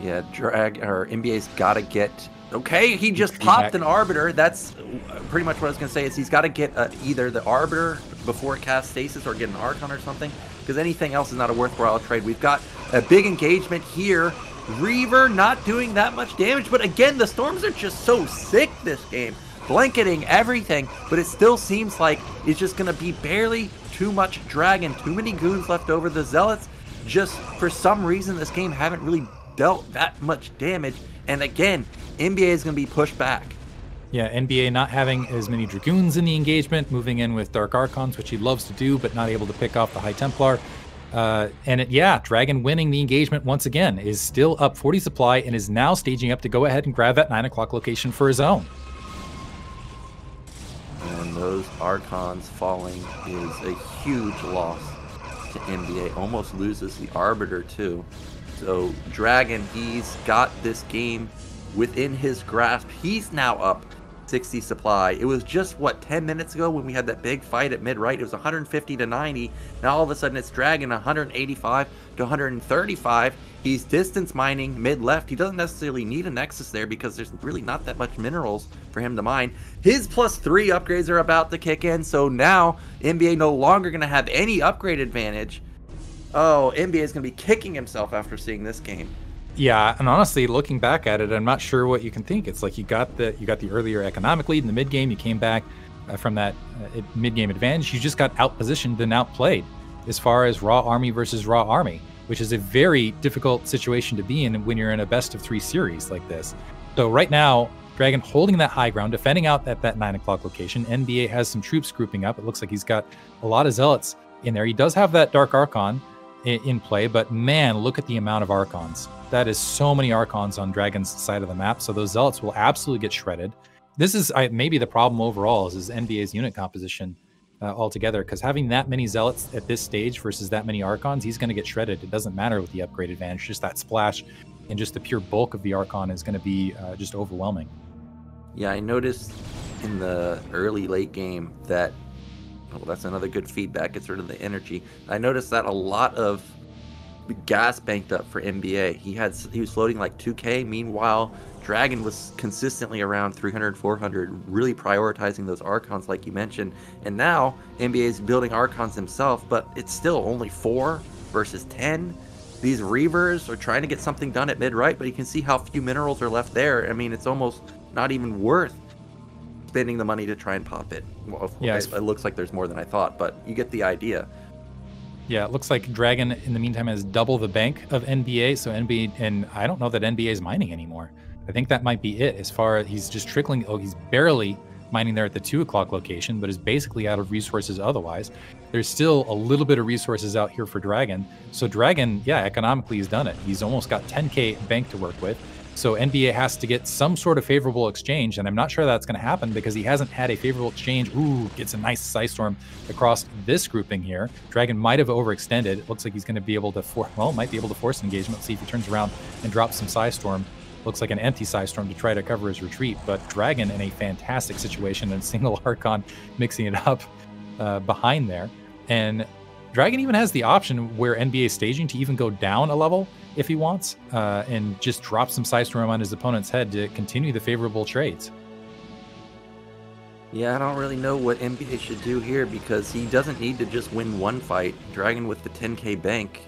Yeah, NbA's got to get... Okay, he just popped an Arbiter. That's pretty much what I was going to say, is he's got to get either the Arbiter before it casts Stasis or get an Archon or something, because anything else is not a worthwhile trade. We've got a big engagement here. Reaver not doing that much damage, but again, the Storms are just so sick this game, blanketing everything, but it still seems like it's just going to be barely too much DragOn, too many goons left over. The Zealots, just for some reason, this game haven't really dealt that much damage, and again, NbA is going to be pushed back. Yeah, NbA not having as many Dragoons in the engagement, moving in with Dark Archons, which he loves to do, but not able to pick off the High Templar. DragOn winning the engagement once again, is still up 40 supply and is now staging up to go ahead and grab that 9 o'clock location for his own. And those Archons falling is a huge loss to NbA. Almost loses the Arbiter too. So DragOn, he's got this game within his grasp. He's now up 60 supply. It was just, what, 10 minutes ago when we had that big fight at mid-right? It was 150 to 90. Now all of a sudden it's DragOn 185 to 135. He's distance mining mid-left. He doesn't necessarily need a Nexus there because there's really not that much minerals for him to mine. His +3 upgrades are about to kick in, so now NbA no longer going to have any upgrade advantage. Oh, NbA is going to be kicking himself after seeing this game. Yeah, and honestly, looking back at it, I'm not sure what you can think. It's like you got the earlier economic lead in the mid game. You came back from that mid game advantage. You just got outpositioned and outplayed as far as raw army versus raw army, which is a very difficult situation to be in when you're in a best of 3 series like this. So right now, DragOn holding that high ground, defending out at that 9 o'clock location. NbA has some troops grouping up. It looks like he's got a lot of Zealots in there. He does have that Dark Archon in play, but man, look at the amount of Archons. That is so many Archons on DragOn's side of the map, so those Zealots will absolutely get shredded. This is maybe the problem overall is NbA's unit composition altogether, because having that many Zealots at this stage versus that many Archons, he's going to get shredded. It doesn't matter with the upgrade advantage, just that splash and just the pure bulk of the Archon is going to be just overwhelming. Yeah, I noticed in the early late game that, well, that's another good feedback. It's sort of the energy. I noticed that a lot of gas banked up for NbA. He was floating like 2K. Meanwhile, DragOn was consistently around 300, 400, really prioritizing those Archons like you mentioned. And now NbA is building Archons himself, but it's still only 4 versus 10. These Reavers are trying to get something done at mid-right, but you can see how few minerals are left there. I mean, it's almost not even worth spending the money to try and pop it. Well, yeah, it looks like there's more than I thought, but you get the idea. Yeah, it looks like DragOn in the meantime has double the bank of NbA, so NbA, and I don't know that NbA is mining anymore. I think that might be it as far as he's just trickling. Oh, he's barely mining there at the 2 o'clock location, but is basically out of resources otherwise. There's still a little bit of resources out here for DragOn. So DragOn, yeah, economically he's done it. He's almost got 10K bank to work with. So NbA has to get some sort of favorable exchange, and I'm not sure that's going to happen because he hasn't had a favorable exchange. Ooh, gets a nice Psystorm across this grouping here. DragOn might have overextended. It looks like he's going to be able to might be able to force an engagement. Let's see if he turns around and drops some Psystorm looks like an empty Psystorm to try to cover his retreat, but DragOn in a fantastic situation and single Archon mixing it up behind there. And DragOn even has the option where NbA is staging to even go down a level if he wants, and just drop some Psystorm on his opponent's head to continue the favorable trades. Yeah, I don't really know what NbA should do here because he doesn't need to just win one fight. DragOn with the 10k bank,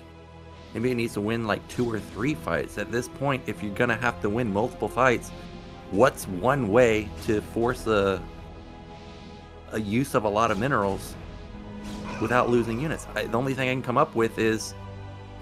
NbA needs to win like 2 or 3 fights. At this point, if you're going to have to win multiple fights, what's one way to force a use of a lot of minerals without losing units? The only thing I can come up with is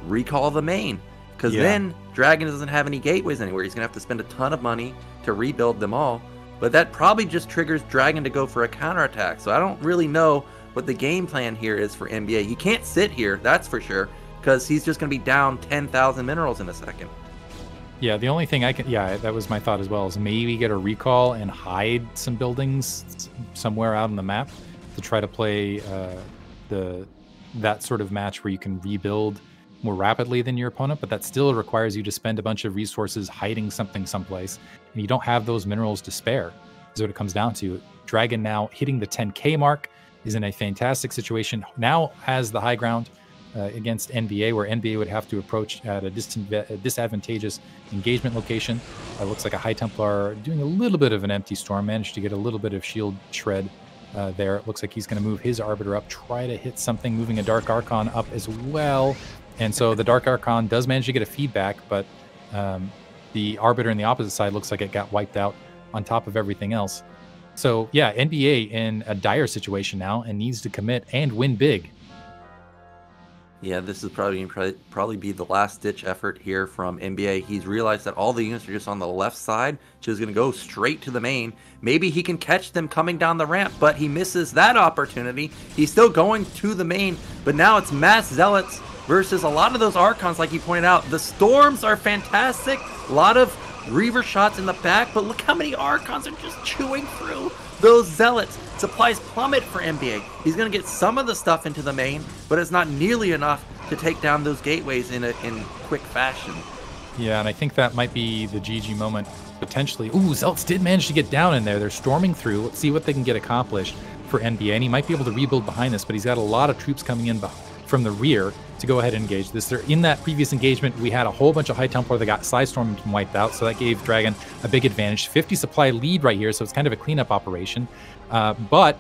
recall the main. Because then DragOn doesn't have any gateways anywhere. He's going to have to spend a ton of money to rebuild them all. But that probably just triggers DragOn to go for a counterattack. So I don't really know what the game plan here is for NbA. He can't sit here, that's for sure, because he's just going to be down 10,000 minerals in a second. Yeah, the only thing I can... Yeah, that was my thought as well, is maybe get a recall and hide some buildings somewhere out on the map to try to play that sort of match where you can rebuild more rapidly than your opponent, but that still requires you to spend a bunch of resources hiding something someplace, and you don't have those minerals to spare, is what it comes down to. DragOn now hitting the 10k mark is in a fantastic situation, now has the high ground against NbA, where NbA would have to approach at a disadvantageous engagement location. Looks like a High Templar doing a little bit of an empty storm, managed to get a little bit of shield shred there. It looks like he's going to move his Arbiter up, try to hit something, moving a Dark Archon up as well. And so the Dark Archon does manage to get a feedback, but the Arbiter on the opposite side looks like it got wiped out on top of everything else. So yeah, NbA in a dire situation now and needs to commit and win big. Yeah, this is probably be the last-ditch effort here from NbA. He's realized that all the units are just on the left side, so he's going to go straight to the main. Maybe he can catch them coming down the ramp, but he misses that opportunity. He's still going to the main, but now it's mass Zealots versus a lot of those Archons, like you pointed out. The Storms are fantastic. A lot of Reaver shots in the back, but look how many Archons are just chewing through those Zealots. Supplies plummet for NbA. He's going to get some of the stuff into the main, but it's not nearly enough to take down those gateways in quick fashion. Yeah, and I think that might be the GG moment, potentially. Ooh, Zealots did manage to get down in there. They're storming through. Let's see what they can get accomplished for NbA, and he might be able to rebuild behind this, but he's got a lot of troops coming in from the rear to go ahead and engage this. In that previous engagement, we had a whole bunch of High Templar that got Psystorm and wiped out, so that gave DragOn a big advantage. 50 supply lead right here, so it's kind of a cleanup operation. But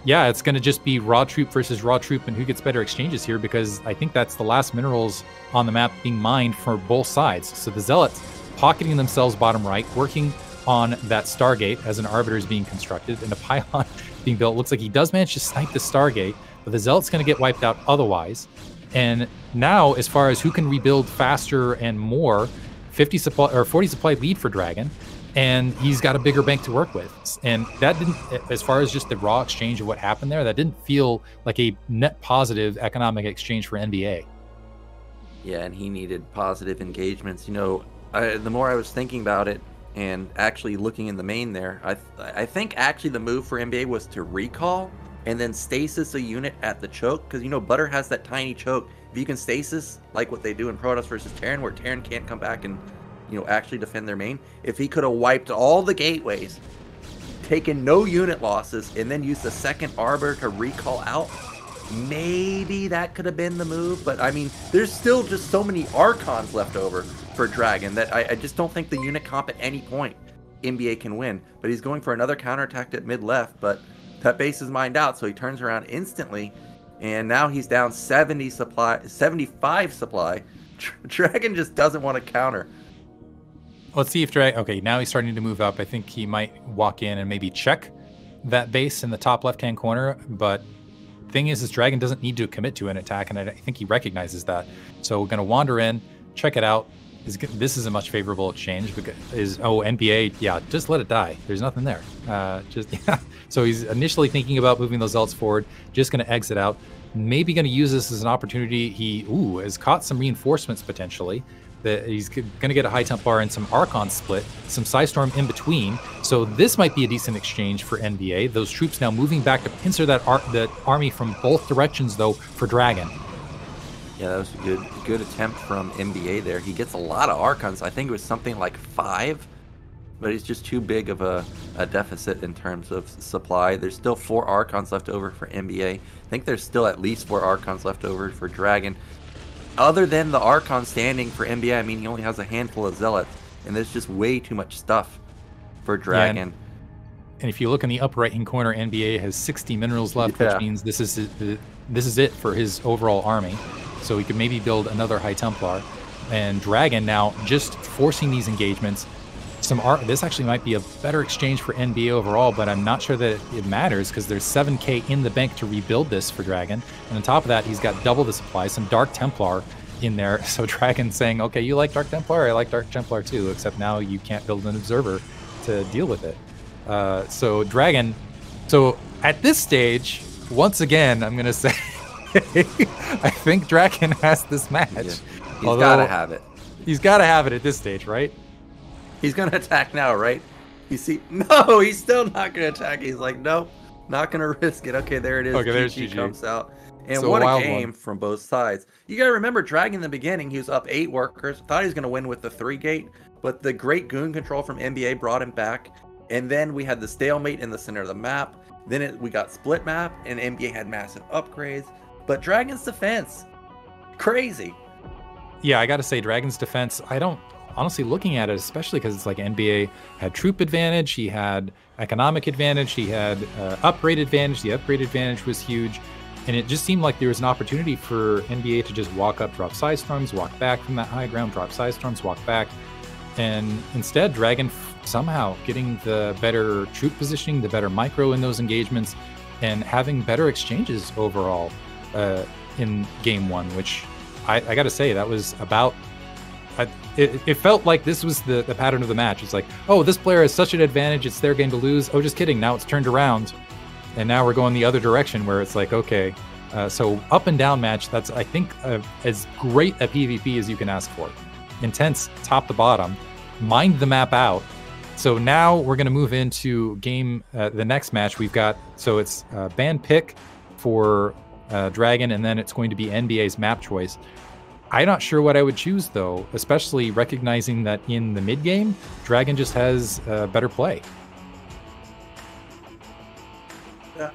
yeah, it's going to just be raw troop versus raw troop and who gets better exchanges here, because I think that's the last minerals on the map being mined for both sides. So the Zealots pocketing themselves bottom right, working on that Stargate as an Arbiter is being constructed and a Pylon being built. Looks like he does manage to snipe the Stargate, but the Zealot's going to get wiped out otherwise. And now, as far as who can rebuild faster and more, 40 supply lead for DragOn, and he's got a bigger bank to work with. And that didn't, as far as just the raw exchange of what happened there, that didn't feel like a net positive economic exchange for NbA. Yeah, and he needed positive engagements. You know, the more I was thinking about it and actually looking in the main there, I think actually the move for NbA was to recall and then stasis a unit at the choke, because you know Butter has that tiny choke. If you can stasis, like what they do in Protoss versus Terran, where Terran can't come back and, you know, actually defend their main. If he could have wiped all the gateways, taken no unit losses, and then used the second Arbiter to recall out, maybe that could have been the move. But I mean, there's still just so many Archons left over for DragOn that I just don't think the unit comp at any point NbA can win. But he's going for another counterattack at mid-left, but that base is mined out, so he turns around instantly, and now he's down 75 supply. DragOn just doesn't want to counter. Let's see if okay, now he's starting to move up. I think he might walk in and maybe check that base in the top left-hand corner, but the thing is DragOn doesn't need to commit to an attack, and I think he recognizes that. So we're going to wander in, check it out. This is a much favorable exchange because NbA, yeah, just let it die. There's nothing there. Yeah. So he's initially thinking about moving those Zealots forward, just going to exit out. Maybe going to use this as an opportunity. He has caught some reinforcements potentially. That he's going to get a High Templar and some Archon split, some Psystorm in between. So this might be a decent exchange for NbA. Those troops now moving back to pincer that army from both directions though for DragOn. Yeah, that was a good attempt from NbA there. He gets a lot of Archons. I think it was something like 5, but he's just too big of a deficit in terms of supply. There's still 4 Archons left over for NbA. I think there's still at least 4 Archons left over for DragOn. Other than the Archon standing for NbA, I mean, he only has a handful of Zealots, and there's just way too much stuff for DragOn. Yeah, and if you look in the upper right-hand corner, NbA has 60 minerals left, which means this is it for his overall army. So he could maybe build another High Templar. And DragOn now just forcing these engagements. This actually might be a better exchange for NbA overall, but I'm not sure that it matters because there's 7k in the bank to rebuild this for DragOn. And on top of that, he's got double the supply, some Dark Templar in there. So DragOn's saying, okay, you like Dark Templar? I like Dark Templar too, except now you can't build an Observer to deal with it. So DragOn, so at this stage, once again, I'm going to say, I think DragOn has this match. Yeah. He's got to have it. He's got to have it at this stage, right? He's going to attack now, right? No, he's still not going to attack. He's like, nope, not going to risk it. Okay, there it is. Okay, there's GG GG. comes out. And so what a game from both sides. You got to remember, DragOn in the beginning, he was up 8 workers. Thought he was going to win with the 3 gate, but the great goon control from NbA brought him back. And then we had the stalemate in the center of the map. Then we got split map, and NbA had massive upgrades. But DragOn's defense, crazy. Yeah, I got to say, DragOn's defense, I don't, honestly, looking at it, especially because it's like NbA had troop advantage, he had economic advantage, he had upgrade advantage. The upgrade advantage was huge. And it just seemed like there was an opportunity for NbA to just walk up, drop Side Storms, walk back from that high ground, drop Side Storms, walk back. And instead, DragOn somehow getting the better troop positioning, the better micro in those engagements, and having better exchanges overall in game 1, which I got to say, that was about... It felt like this was the pattern of the match. It's like, oh, this player has such an advantage, it's their game to lose. Oh, just kidding, now it's turned around. And now we're going the other direction where it's like, okay, so up and down match, that's, I think, as great a PvP as you can ask for. Intense top to bottom, mind the map out. So now we're going to move into the next match. We've got, so it's ban pick for DragOn, and then it's going to be NbA's map choice. I'm not sure what I would choose though, especially recognizing that in the mid game, DragOn just has better play.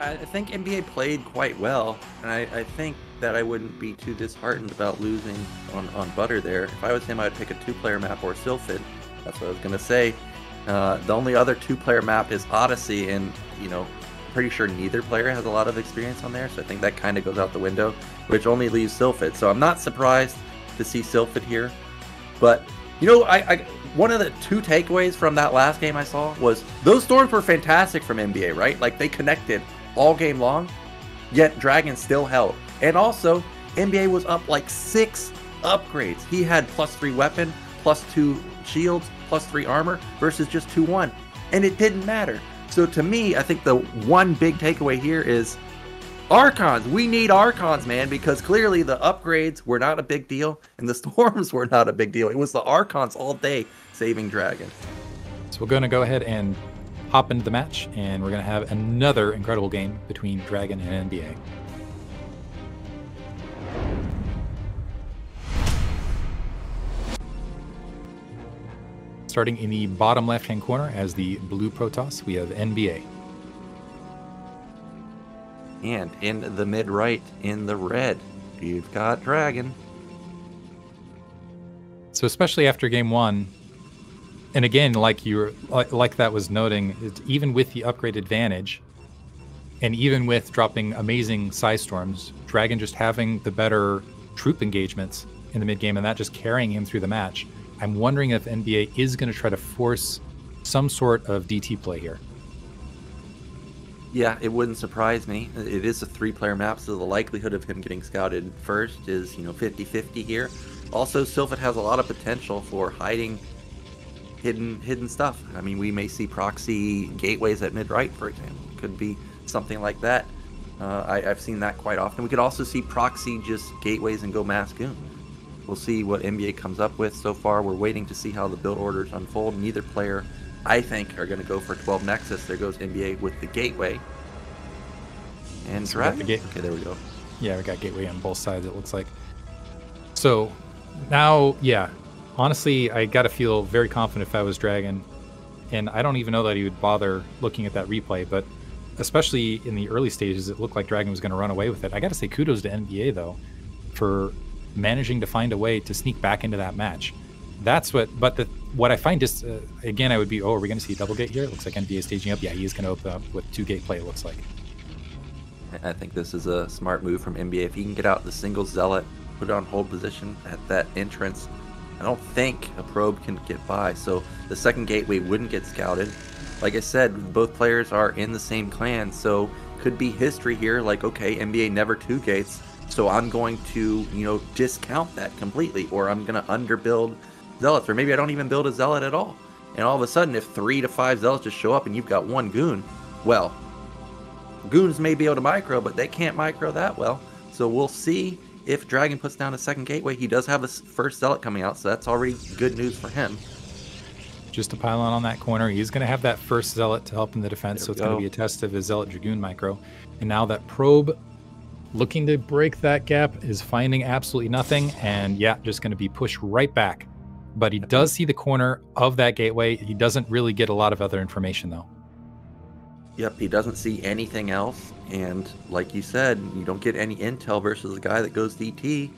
I think NbA played quite well, and I think that I wouldn't be too disheartened about losing on Butter there. If I was him, I'd pick a 2-player map or Sylphid. That's what I was going to say. The only other 2-player map is Odyssey, and, you know, I'm pretty sure neither player has a lot of experience on there, so I think that kind of goes out the window, which only leaves Sylphid. So I'm not surprised to see Sylphid here. But, you know, one of the 2 takeaways from that last game I saw was those storms were fantastic from NbA, right? Like, they connected all game long, yet DragOn still held. And also, NbA was up like 6 upgrades. He had +3 weapon, +2 shields, +3 armor, versus just 2-1. And it didn't matter. So to me, I think the one big takeaway here is Archons. We need Archons, man, because clearly the upgrades were not a big deal, and the storms were not a big deal. It was the Archons all day saving DragOn. So we're going to go ahead and hop into the match, and we're going to have another incredible game between DragOn and NbA. Starting in the bottom left-hand corner as the blue protoss, we have NbA. And in the mid-right, in the red, you've got DragOn. So especially after game 1, and again, like that was noting, even with the upgrade advantage, and even with dropping amazing Side Storms, DragOn just having the better troop engagements in the mid game, and that just carrying him through the match. I'm wondering if NbA is going to try to force some sort of DT play here. Yeah, it wouldn't surprise me. It is a 3-player map, so the likelihood of him getting scouted first is, 50-50 here. Also, Sylphid has a lot of potential for hiding hidden stuff. I mean, we may see proxy gateways at mid-right, for example. Could be something like that. I've seen that quite often. We could also see proxy just gateways and go mass goon. We'll see what NbA comes up with. So far, we're waiting to see how the build orders unfold. Neither player, I think, are going to go for 12 Nexus. There goes NbA with the gateway. And so DragOn. Okay, there we go. Yeah, we got gateway on both sides, it looks like. So now, yeah, honestly, I got to feel very confident if I was DragOn. And I don't even know that he would bother looking at that replay, but especially in the early stages, it looked like DragOn was going to run away with it. I got to say kudos to NbA, though, for managing to find a way to sneak back into that match. That's what, but what I find just, again, I would be, oh, are we going to see a double gate here? It looks like NbA staging up. Yeah, he is going to open up with 2-gate play, it looks like. I think this is a smart move from NbA. If he can get out the single Zealot, put it on hold position at that entrance, I don't think a probe can get by. So the second gateway wouldn't get scouted. Like I said, both players are in the same clan, so could be history here. Like, okay, NbA never 2 gates, so I'm going to, you know, discount that completely, or I'm going to underbuild Zealots, or maybe I don't even build a Zealot at all. And all of a sudden, if 3 to 5 Zealots just show up and you've got 1 Goon, well, Goons may be able to micro, but they can't micro that well. So we'll see if DragOn puts down a second gateway. He does have a first Zealot coming out, so that's already good news for him. Just to pile on that corner, he's going to have that first Zealot to help in the defense, so it's going to be a test of his Zealot Dragoon micro. And now that probe, looking to break that gap, is finding absolutely nothing, and yeah, just going to be pushed right back. But he does see the corner of that gateway. He doesn't really get a lot of other information, though. Yep, he doesn't see anything else, and like you said, you don't get any intel versus a guy that goes DT.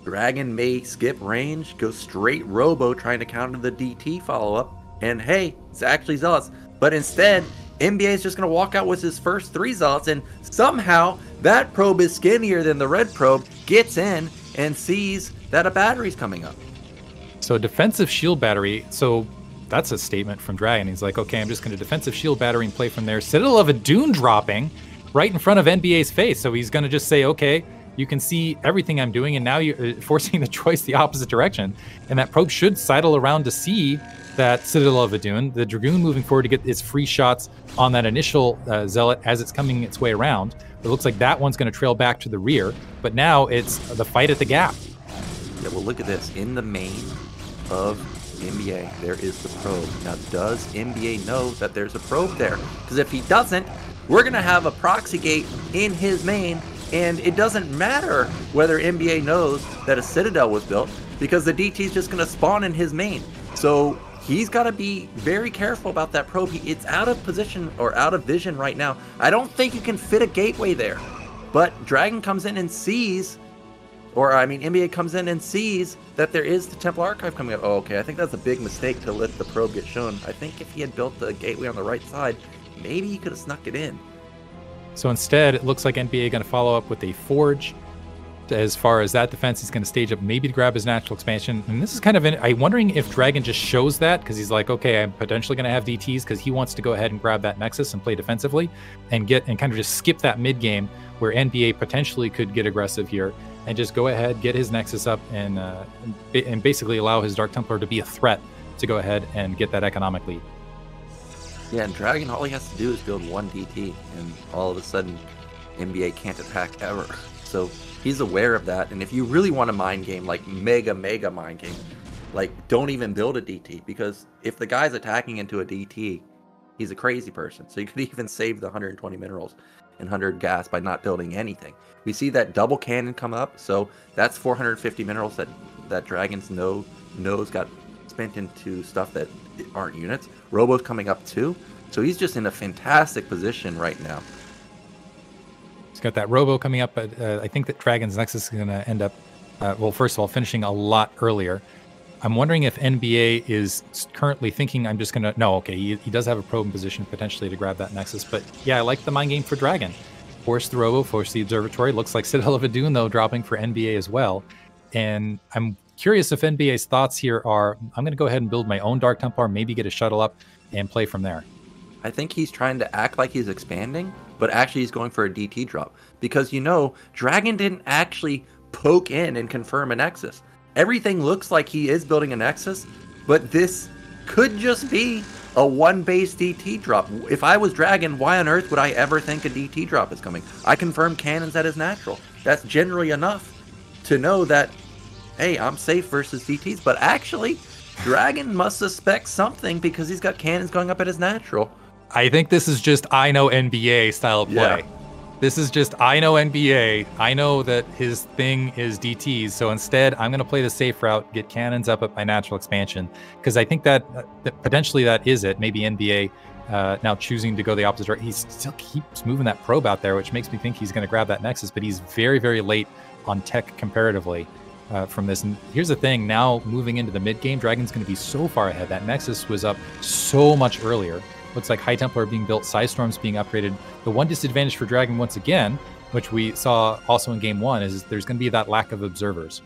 DragOn may skip range, go straight Robo trying to counter the DT follow-up, and hey, it's actually Zealots. But instead, NbA is just going to walk out with his first 3 Zealots, and somehow that probe is skinnier than the red probe, gets in, and sees that a battery's coming up. So defensive shield battery, so that's a statement from DragOn. He's like, okay, I'm just going to defensive shield battery and play from there. Citadel of Adun dropping right in front of NbA's face. So he's going to just say, okay, you can see everything I'm doing, and now you're forcing the choice the opposite direction. And that probe should sidle around to see that Citadel of Adun, the Dragoon moving forward to get its free shots on that initial Zealot as it's coming its way around. It looks like that one's going to trail back to the rear, but now it's the fight at the gap. Yeah, well, look at this. In the main of NbA, there is the probe. Now, does NbA know that there's a probe there? Because if he doesn't, we're going to have a proxy gate in his main, and it doesn't matter whether NbA knows that a Citadel was built, because the DT is just going to spawn in his main. So he's got to be very careful about that probe. It's out of position or out of vision right now. I don't think you can fit a gateway there. But DragOn comes in and sees, or I mean NbA comes in and sees that there is the Temple Archive coming up. Oh, okay, I think that's a big mistake to let the probe get shown. I think if he had built the gateway on the right side, maybe he could have snuck it in. So instead, it looks like NbA going to follow up with a Forge. As far as that defense, he's going to stage up maybe to grab his natural expansion. And this is kind of I'm wondering if DragOn just shows that because he's like, okay, I'm potentially going to have DTs because he wants to go ahead and grab that Nexus and play defensively and kind of just skip that mid game where NbA potentially could get aggressive here and just go ahead, get his Nexus up and basically allow his Dark Templar to be a threat to go ahead and get that economic lead. Yeah, and DragOn, all he has to do is build 1 DT, and all of a sudden, NbA can't attack ever. So he's aware of that, and if you really want a mind game, like mega mind game, like don't even build a DT, because if the guy's attacking into a DT, he's a crazy person. So you could even save the 120 minerals and 100 gas by not building anything. We see that double cannon come up, so that's 450 minerals that DragOn's knows got spent into stuff that aren't units. Robo's coming up too, so he's just in a fantastic position right now. He's got that Robo coming up, but I think that DragOn's Nexus is going to end up, well, first of all, finishing a lot earlier. I'm wondering if NbA is currently thinking, I'm just going to, no, okay, he does have a probe in position potentially to grab that Nexus, but yeah, I like the mind game for DragOn. Force the Robo, force the Observatory. Looks like Citadel of Adun, though, dropping for NbA as well. And I'm curious if NbA's thoughts here are, I'm going to go ahead and build my own Dark Templar, maybe get a shuttle up and play from there. I think he's trying to act like he's expanding, but actually he's going for a DT drop. Because, you know, DragOn didn't actually poke in and confirm a Nexus. Everything looks like he is building a Nexus, but this could just be a 1-base DT drop. If I was DragOn, why on earth would I ever think a DT drop is coming? I confirm cannons at his natural. That's generally enough to know that, hey, I'm safe versus DTs. But actually, DragOn must suspect something because he's got cannons going up at his natural. I think this is just I know NbA style of play. This is just, I know NbA. I know that his thing is DTs. So instead, I'm going to play the safe route, get cannons up at my natural expansion. Because I think that potentially that is it. Maybe NbA now choosing to go the opposite direction. He still keeps moving that probe out there, which makes me think he's going to grab that Nexus. But he's very, very late on tech comparatively from this. And here's the thing. Now moving into the mid game, DragOn's going to be so far ahead. That Nexus was up so much earlier. Looks like High Templar are being built, Psystorm's being upgraded. The one disadvantage for DragOn, once again, which we saw also in Game 1, is there's going to be that lack of observers.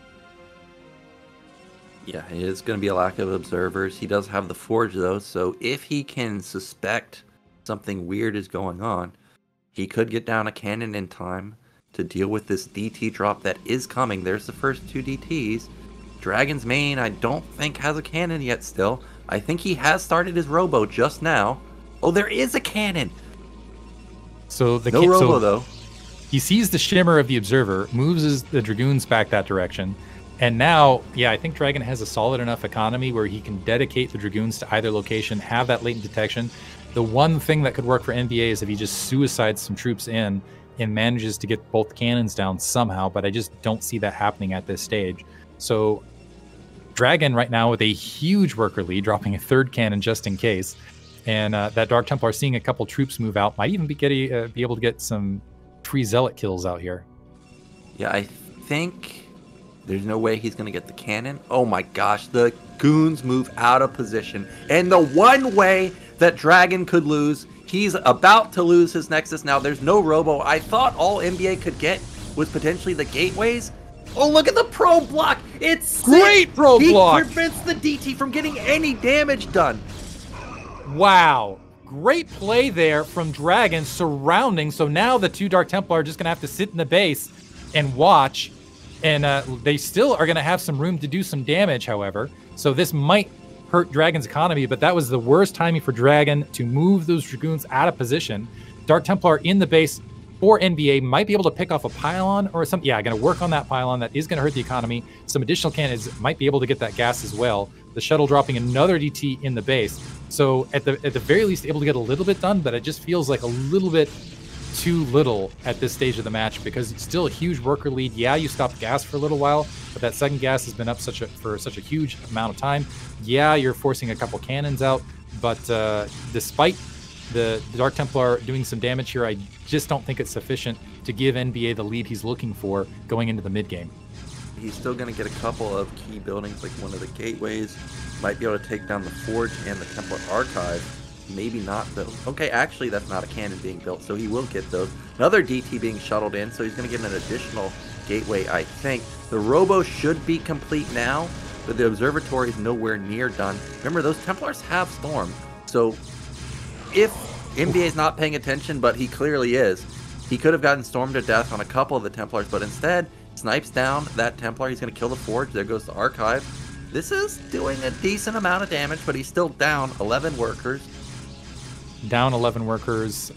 Yeah, it is going to be a lack of observers. He does have the Forge, though, so if he can suspect something weird is going on, he could get down a cannon in time to deal with this DT drop that is coming. There's the first 2 DTs. DragOn's main, I don't think, has a cannon yet still. I think he has started his robo just now. Oh, there is a cannon. So the no robo, though. He sees the shimmer of the observer, moves the Dragoons back that direction. And now, yeah, I think DragOn has a solid enough economy where he can dedicate the Dragoons to either location, have that latent detection. The one thing that could work for NbA is if he just suicides some troops in and manages to get both cannons down somehow, but I just don't see that happening at this stage. So DragOn right now with a huge worker lead, dropping a 3rd cannon just in case. And that Dark Templar seeing a couple troops move out might even be able to get some free Zealot kills out here. Yeah, I think there's no way he's going to get the cannon. Oh my gosh, the goons move out of position. And the one way that DragOn could lose, he's about to lose his Nexus now. There's no robo. I thought all NbA could get was potentially the gateways. Oh, look at the probe block. It's great probe block. He prevents the DT from getting any damage done. Wow. Great play there from DragOn surrounding. So now the 2 Dark Templar are just going to have to sit in the base and watch. And they still are going to have some room to do some damage, however. So this might hurt DragOn's economy, but that was the worst timing for DragOn to move those Dragoons out of position. Dark Templar in the base for NbA might be able to pick off a pylon or something. Yeah, going to work on that pylon. That is going to hurt the economy. Some additional cannons might be able to get that gas as well. The shuttle dropping another DT in the base. So at the very least, able to get a little bit done, but it just feels like a little bit too little at this stage of the match because it's still a huge worker lead. Yeah, you stopped gas for a little while, but that second gas has been up for such a huge amount of time. Yeah, you're forcing a couple cannons out, but despite the Dark Templar doing some damage here, I just don't think it's sufficient to give NbA the lead he's looking for going into the mid game. He's still going to get a couple of key buildings, like one of the gateways. Might be able to take down the Forge and the Templar Archive. Maybe not, though. Okay, actually, that's not a cannon being built, so he will get those. Another DT being shuttled in, so he's going to get an additional gateway, I think. The Robo should be complete now, but the Observatory is nowhere near done. Remember, those Templars have Storm, so if NbA is not paying attention, but he clearly is, he could have gotten stormed to death on a couple of the Templars, but instead snipes down that Templar. He's going to kill the Forge. There goes the Archive. This is doing a decent amount of damage, but he's still down 11 workers. Down 11 workers.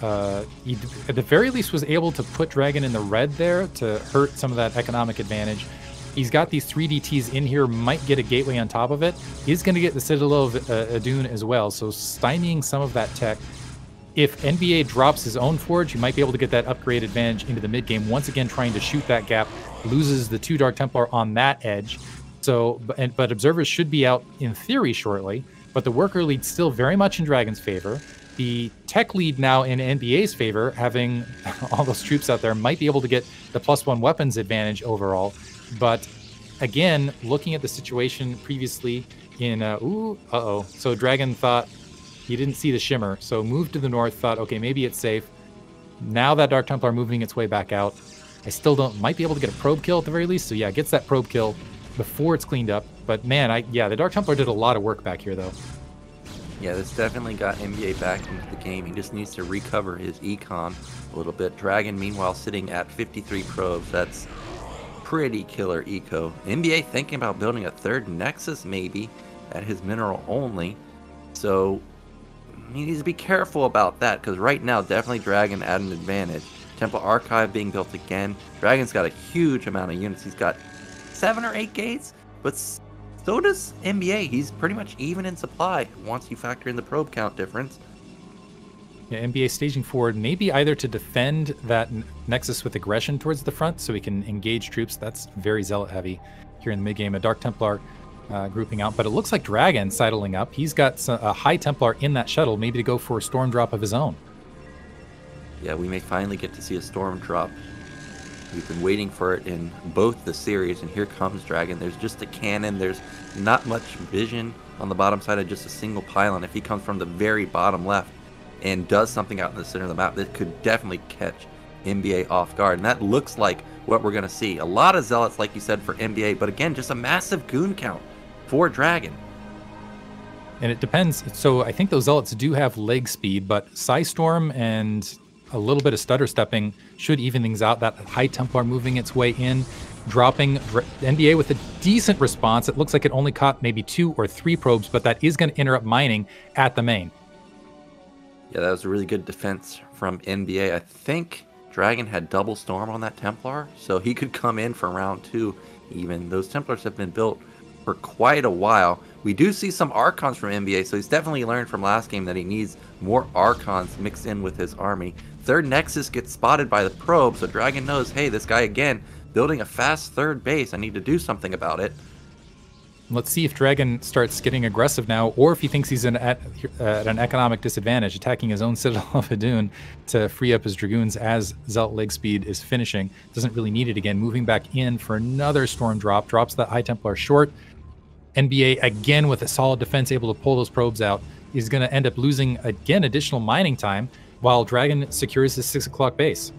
He, at the very least, was able to put DragOn in the red there to hurt some of that economic advantage. He's got these 3 DTs in here, might get a gateway on top of it. He's going to get the Citadel of Adun as well, so stymieing some of that tech. If NbA drops his own Forge, he might be able to get that upgrade advantage into the mid game. Once again, trying to shoot that gap, loses the 2 Dark Templar on that edge. So, but observers should be out in theory shortly. But the worker lead still very much in DragOn's favor. The tech lead now in NbA's favor, having all those troops out there, might be able to get the +1 weapons advantage overall. But again, looking at the situation previously in so DragOn thought he didn't see the shimmer, so moved to the north, thought, okay, maybe it's safe. Now that Dark Templar moving its way back out, I still might be able to get a probe kill at the very least. So yeah, gets that probe kill before it's cleaned up. But man, the Dark Templar did a lot of work back here though. Yeah, this definitely got NbA back into the game. He just needs to recover his econ a little bit. DragOn, meanwhile, sitting at 53 probes. That's pretty killer eco. NbA thinking about building a 3rd Nexus maybe at his mineral only. So he needs to be careful about that, because right now, definitely DragOn at an advantage. Temple Archive being built again. DragOn's got a huge amount of units. He's got 7 or 8 gates, but so does NbA. He's pretty much even in supply once you factor in the probe count difference. Yeah, NbA staging forward, maybe either to defend that Nexus with aggression towards the front so we can engage troops. That's very Zealot heavy here in the mid-game. A Dark Templar grouping out, but it looks like DragOn sidling up. He's got a High Templar in that shuttle, maybe to go for a Storm drop of his own. Yeah, we may finally get to see a Storm drop. We've been waiting for it in both the series, and here comes DragOn. There's just a cannon. There's not much vision on the bottom side of just a single pylon. If he comes from the very bottom left and does something out in the center of the map, that could definitely catch NbA off guard. And that looks like what we're going to see. A lot of Zealots, like you said, for NbA, but again, just a massive goon count for DragOn. And it depends. So I think those Zealots do have leg speed, but Psystorm and a little bit of stutter stepping should even things out. That High Templar moving its way in, dropping NbA with a decent response. It looks like it only caught maybe 2 or 3 probes, but that is going to interrupt mining at the main. Yeah, that was a really good defense from NbA. I think DragOn had double Storm on that Templar, so he could come in for round 2 even. Those Templars have been built for quite a while. We do see some Archons from NbA, so he's definitely learned from last game that he needs more Archons mixed in with his army. Third Nexus gets spotted by the probe, so DragOn knows, hey, this guy again, building a fast third base. I need to do something about it. Let's see if DragOn starts getting aggressive now, or if he thinks he's at an economic disadvantage, attacking his own Citadel of Hadun to free up his Dragoons as Zealot leg speed is finishing. Doesn't really need it again. Moving back in for another Storm drop. Drops that High Templar short. NbA, again with a solid defense, able to pull those probes out. He's going to end up losing, again, additional mining time, while DragOn secures his 6 o'clock base.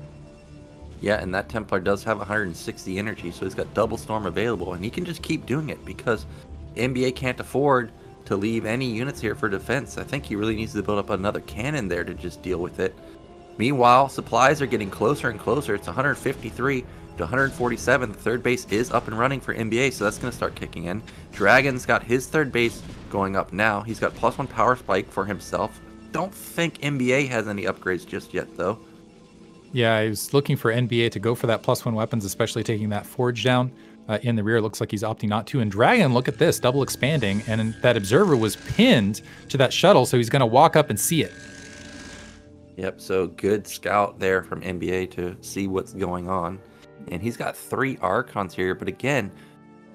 Yeah, and that Templar does have 160 energy, so he's got double Storm available, and he can just keep doing it because NbA can't afford to leave any units here for defense. I think he really needs to build up another cannon there to just deal with it. Meanwhile, supplies are getting closer and closer. It's 153 to 147. The third base is up and running for NbA, so that's going to start kicking in. DragOn's got his third base going up now. He's got +1 power spike for himself. Don't think NbA has any upgrades just yet, though. Yeah, I was looking for NbA to go for that +1 weapons, especially taking that Forge down in the rear. It looks like he's opting not to. And DragOn, look at this, double expanding, and that Observer was pinned to that shuttle, so he's going to walk up and see it. Yep, so good scout there from NbA to see what's going on. And he's got 3 Archons here, but again,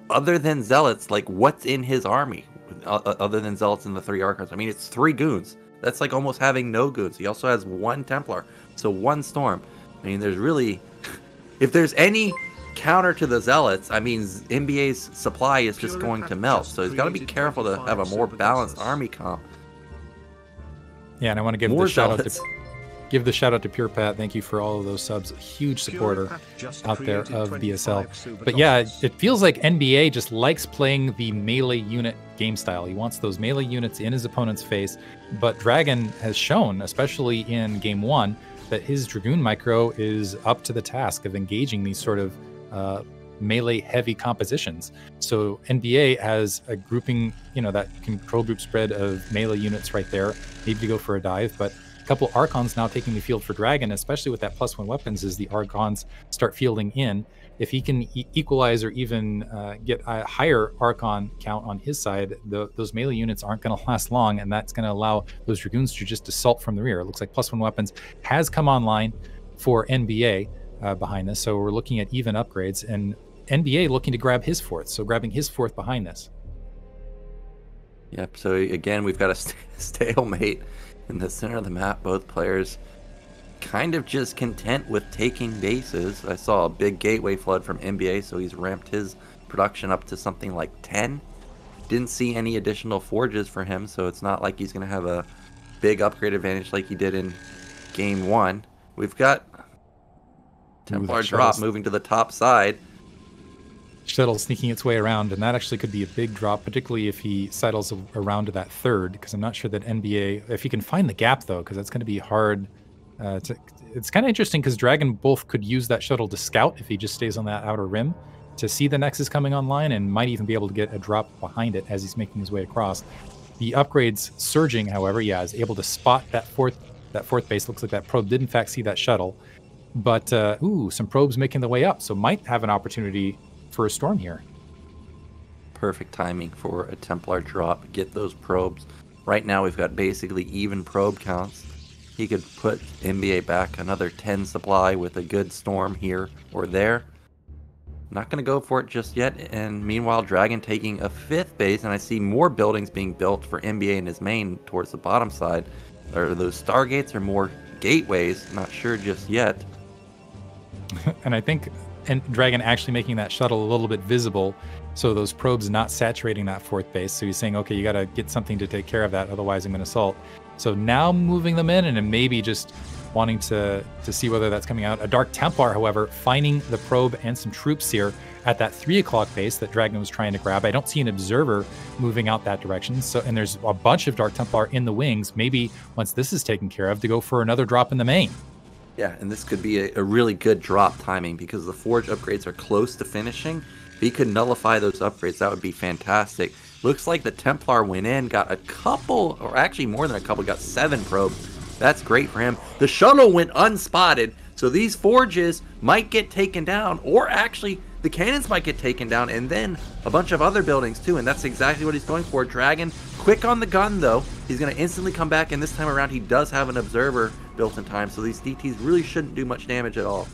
other than Zealots, like, what's in his army? Other than Zealots and the 3 Archons. I mean, it's 3 goons. That's like almost having no goons. He also has 1 Templar, so 1 Storm. I mean, there's really... if there's any counter to the Zealots, I mean, NbA's supply is just going to melt. So he's got to be careful to have a more balanced army comp. Yeah, and I want to give the shout out to Pure Pat. Thank you for all of those subs. A huge supporter out there of BSL. But yeah, it feels like NbA just likes playing the melee unit game style. He wants those melee units in his opponent's face. But DragOn has shown, especially in game 1, that his Dragoon micro is up to the task of engaging these sort of melee heavy compositions. So NbA has a grouping, that control group spread of melee units right there. Maybe to go for a dive, but a couple Archons now taking the field for DragOn, especially with that +1 weapons, as the Archons start fielding in. If he can equalize or even get a higher Archon count on his side, those melee units aren't going to last long, and that's going to allow those Dragoons to just assault from the rear. It looks like +1 weapons has come online for NbA behind this, so we're looking at even upgrades, and NbA looking to grab his 4th, so grabbing his 4th behind this. Yep, so again, we've got a stalemate in the center of the map. Both players kind of just content with taking bases. I saw a big gateway flood from NbA, so he's ramped his production up to something like 10. Didn't see any additional forges for him, so it's not like he's going to have a big upgrade advantage like he did in game 1. We've got Templar drop moving to the top side. Shuttle sneaking its way around, and that actually could be a big drop, particularly if he sidles around to that 3rd, because I'm not sure that NbA, if he can find the gap though, because that's going to be hard. It's kind of interesting because DragOn both could use that shuttle to scout if he just stays on that outer rim to see the Nexus coming online, and might even be able to get a drop behind it as he's making his way across. The upgrades surging, however, yeah, is able to spot that fourth base. Looks like that probe did in fact see that shuttle, but some probes making the way up, so might have an opportunity for a Storm here. Perfect timing for a Templar drop. Get those probes. Right now we've got basically even probe counts. He could put NbA back another 10 supply with a good storm here or there. Not going to go for it just yet. And meanwhile, DragOn taking a 5th base, and I see more buildings being built for NbA in his main towards the bottom side. Are those Stargates or more gateways? Not sure just yet. And I think DragOn actually making that shuttle a little bit visible, so those probes not saturating that 4th base. So he's saying, okay, you got to get something to take care of that, otherwise I'm going to assault. So now moving them in, and then maybe just wanting to see whether that's coming out. A Dark Templar, however, finding the probe and some troops here at that 3 o'clock base that DragOn was trying to grab. I don't see an observer moving out that direction. So, and there's a bunch of Dark Templar in the wings. Maybe once this is taken care of, to go for another drop in the main. Yeah, and this could be a really good drop timing because the Forge upgrades are close to finishing. If he could nullify those upgrades, that would be fantastic. Looks like the Templar went in, got a couple, or actually more than a couple, got 7 probes. That's great for him. The shuttle went unspotted, so these Forges might get taken down, or actually the cannons might get taken down, and then a bunch of other buildings too, and that's exactly what he's going for. DragOn, quick on the gun though. He's going to instantly come back, and this time around he does have an observer built in time, so these DTs really shouldn't do much damage at all.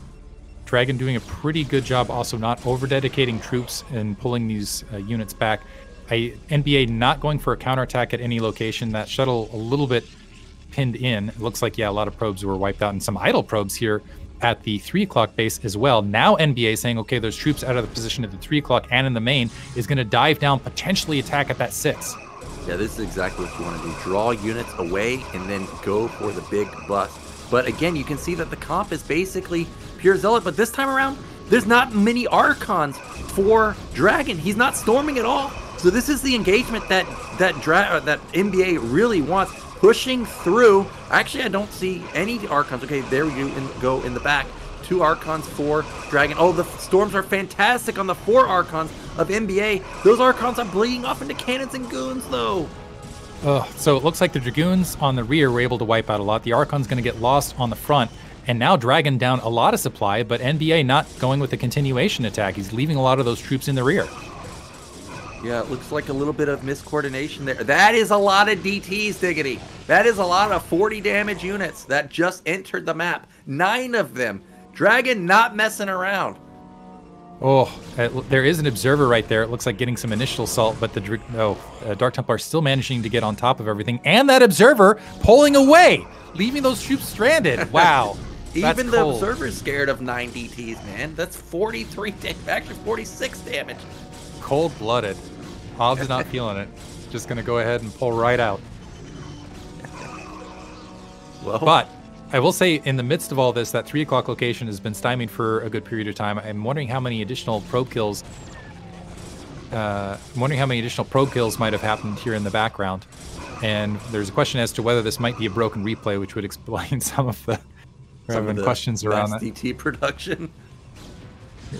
DragOn doing a pretty good job also not over-dedicating troops and pulling these units back. NbA not going for a counterattack at any location. That shuttle a little bit pinned in. It looks like, yeah, a lot of probes were wiped out, and some idle probes here at the 3 o'clock base as well. Now NbA saying, okay, there's troops out of the position at the 3 o'clock and in the main, is going to dive down, potentially attack at that 6. Yeah, this is exactly what you want to do. Draw units away and then go for the big bust. But again, you can see that the comp is basically pure Zealot, but this time around, there's not many Archons for DragOn. He's not storming at all. So this is the engagement that NbA really wants, pushing through. Actually, I don't see any Archons. Okay, there you go in the back. 2 Archons for DragOn. Oh, the storms are fantastic on the 4 Archons of NbA. Those Archons are bleeding off into cannons and goons, though. So it looks like the Dragoons on the rear were able to wipe out a lot. The Archon's going to get lost on the front. And now DragOn down a lot of supply, but NbA not going with the continuation attack. He's leaving a lot of those troops in the rear. Yeah, it looks like a little bit of miscoordination there. That is a lot of DTs, Diggity. That is a lot of 40 damage units that just entered the map. 9 of them. DragOn not messing around. Oh, there is an observer right there. It looks like getting some initial assault, but Dark Templar still managing to get on top of everything. And that observer pulling away, leaving those troops stranded. Wow. Even the observer's scared of 9 DTs, man. That's 43 damage, actually 46 damage. Cold-blooded. Hobbs is not feeling it. Just going to go ahead and pull right out. Well, but I will say, in the midst of all this, that 3 o'clock location has been stymied for a good period of time. I'm wondering how many additional probe kills. Might have happened here in the background. And there's a question as to whether this might be a broken replay, which would explain some of the questions around that. DT production.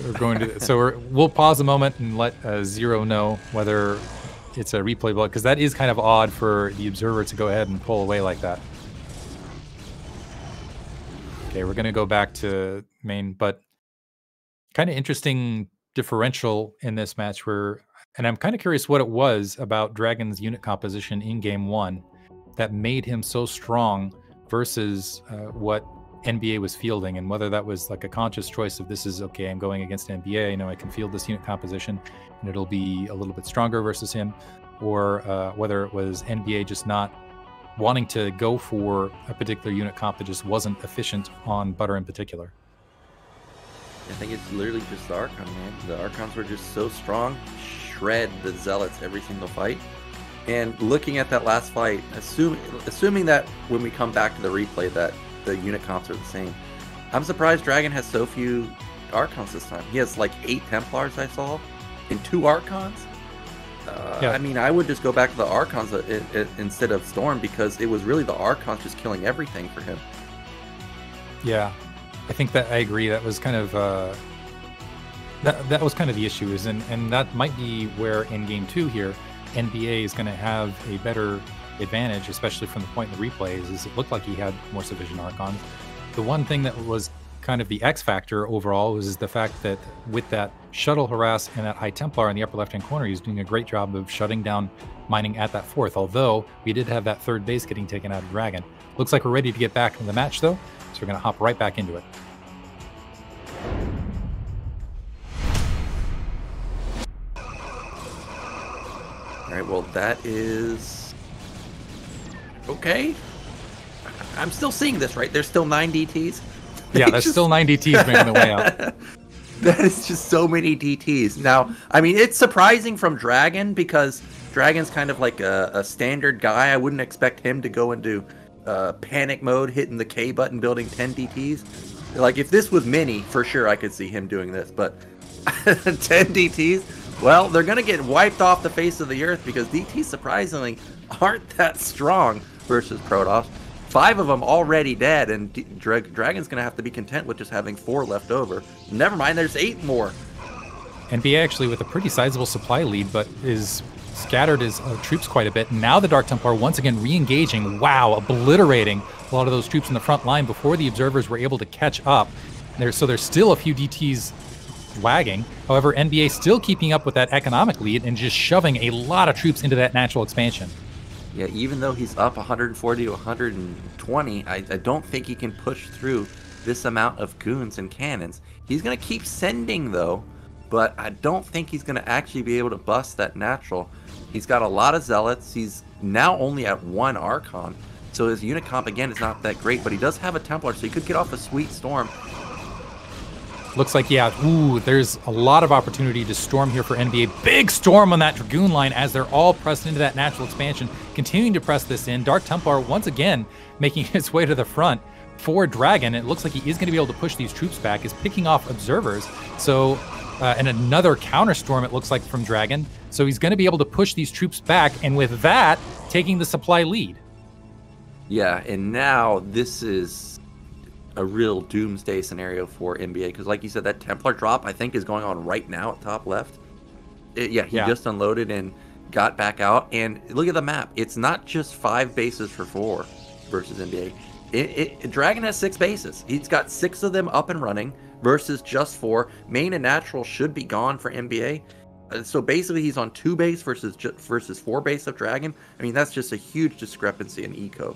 We're going to, so we'll pause a moment and let Zero know whether it's a replay block, because that is kind of odd for the observer to go ahead and pull away like that. Okay, we're going to go back to main, but kind of interesting differential in this match and I'm kind of curious what it was about DragOn's unit composition in Game 1 that made him so strong versus what NbA was fielding, and whether that was like a conscious choice of, this is okay, I'm going against NbA, I know I can field this unit composition and it'll be a little bit stronger versus him, or whether it was NbA just not wanting to go for a particular unit comp that just wasn't efficient on Butter in particular. I think it's literally just the Archon, man. The Archons were just so strong, shred the Zealots every single fight. And looking at that last fight, assuming that when we come back to the replay that the unit comps are the same, I'm surprised DragOn has so few Archons this time. He has like 8 Templars I saw, and 2 Archons. Yeah. I mean, I would just go back to the Archons instead of Storm, because it was really the Archons just killing everything for him. Yeah, I think that I agree. That was kind of that was kind of the issue, and that might be where in Game 2 here, NbA is going to have a better advantage, especially from the point in the replays, is it looked like he had more sufficient Archons. The one thing that was kind of the X factor overall was the fact that with that shuttle harass and that High Templar in the upper left-hand corner. He's doing a great job of shutting down mining at that 4th, although we did have that 3rd base getting taken out of Dragon. Looks like we're ready to get back into the match, though, so we're going to hop right back into it. All right, well, that is okay. I'm still seeing this, right? There's still 9 DTs. Yeah, there's still 9 DTs making their way out. That is just so many DTs. Now, I mean, it's surprising from DragOn because Dragon's kind of like a standard guy. I wouldn't expect him to go into panic mode, hitting the K button, building 10 DTs. Like, if this was Mini, for sure I could see him doing this. But 10 DTs? Well, they're going to get wiped off the face of the earth because DTs, surprisingly, aren't that strong versus Protoss. 5 of them already dead, and Dragon's going to have to be content with just having 4 left over. Never mind, there's 8 more. NbA actually with a pretty sizable supply lead, but is scattered his troops quite a bit. Now the Dark Templar once again re-engaging. Wow, obliterating a lot of those troops in the front line before the observers were able to catch up. So there's still a few DTs lagging. However, NbA still keeping up with that economic lead and just shoving a lot of troops into that natural expansion. Yeah, even though he's up 140 to 120, I don't think he can push through this amount of goons and cannons. He's going to keep sending, though, but I don't think he's going to actually be able to bust that natural. He's got a lot of zealots. He's now only at 1 Archon, so his unit comp, again, is not that great, but he does have a Templar, so he could get off a sweet storm. Looks like, yeah, ooh, there's a lot of opportunity to storm here for NbA. Big storm on that Dragoon line as they're all pressed into that natural expansion, continuing to press this in. Dark Templar once again making his way to the front for Dragon. It looks like he is going to be able to push these troops back, is picking off observers. So, and another counter storm, it looks like, from Dragon. So he's going to be able to push these troops back, and with that, taking the supply lead. Yeah, and now this is a real doomsday scenario for NbA, because like you said, that Templar drop I think is going on right now at top left. He just unloaded and got back out, and look at the map. It's not just 5 bases for 4 versus NbA. Dragon has 6 bases. He's got 6 of them up and running versus just 4. Main and natural should be gone for NbA. So basically he's on 2 base versus 4 base of Dragon. I mean, that's just a huge discrepancy in eco.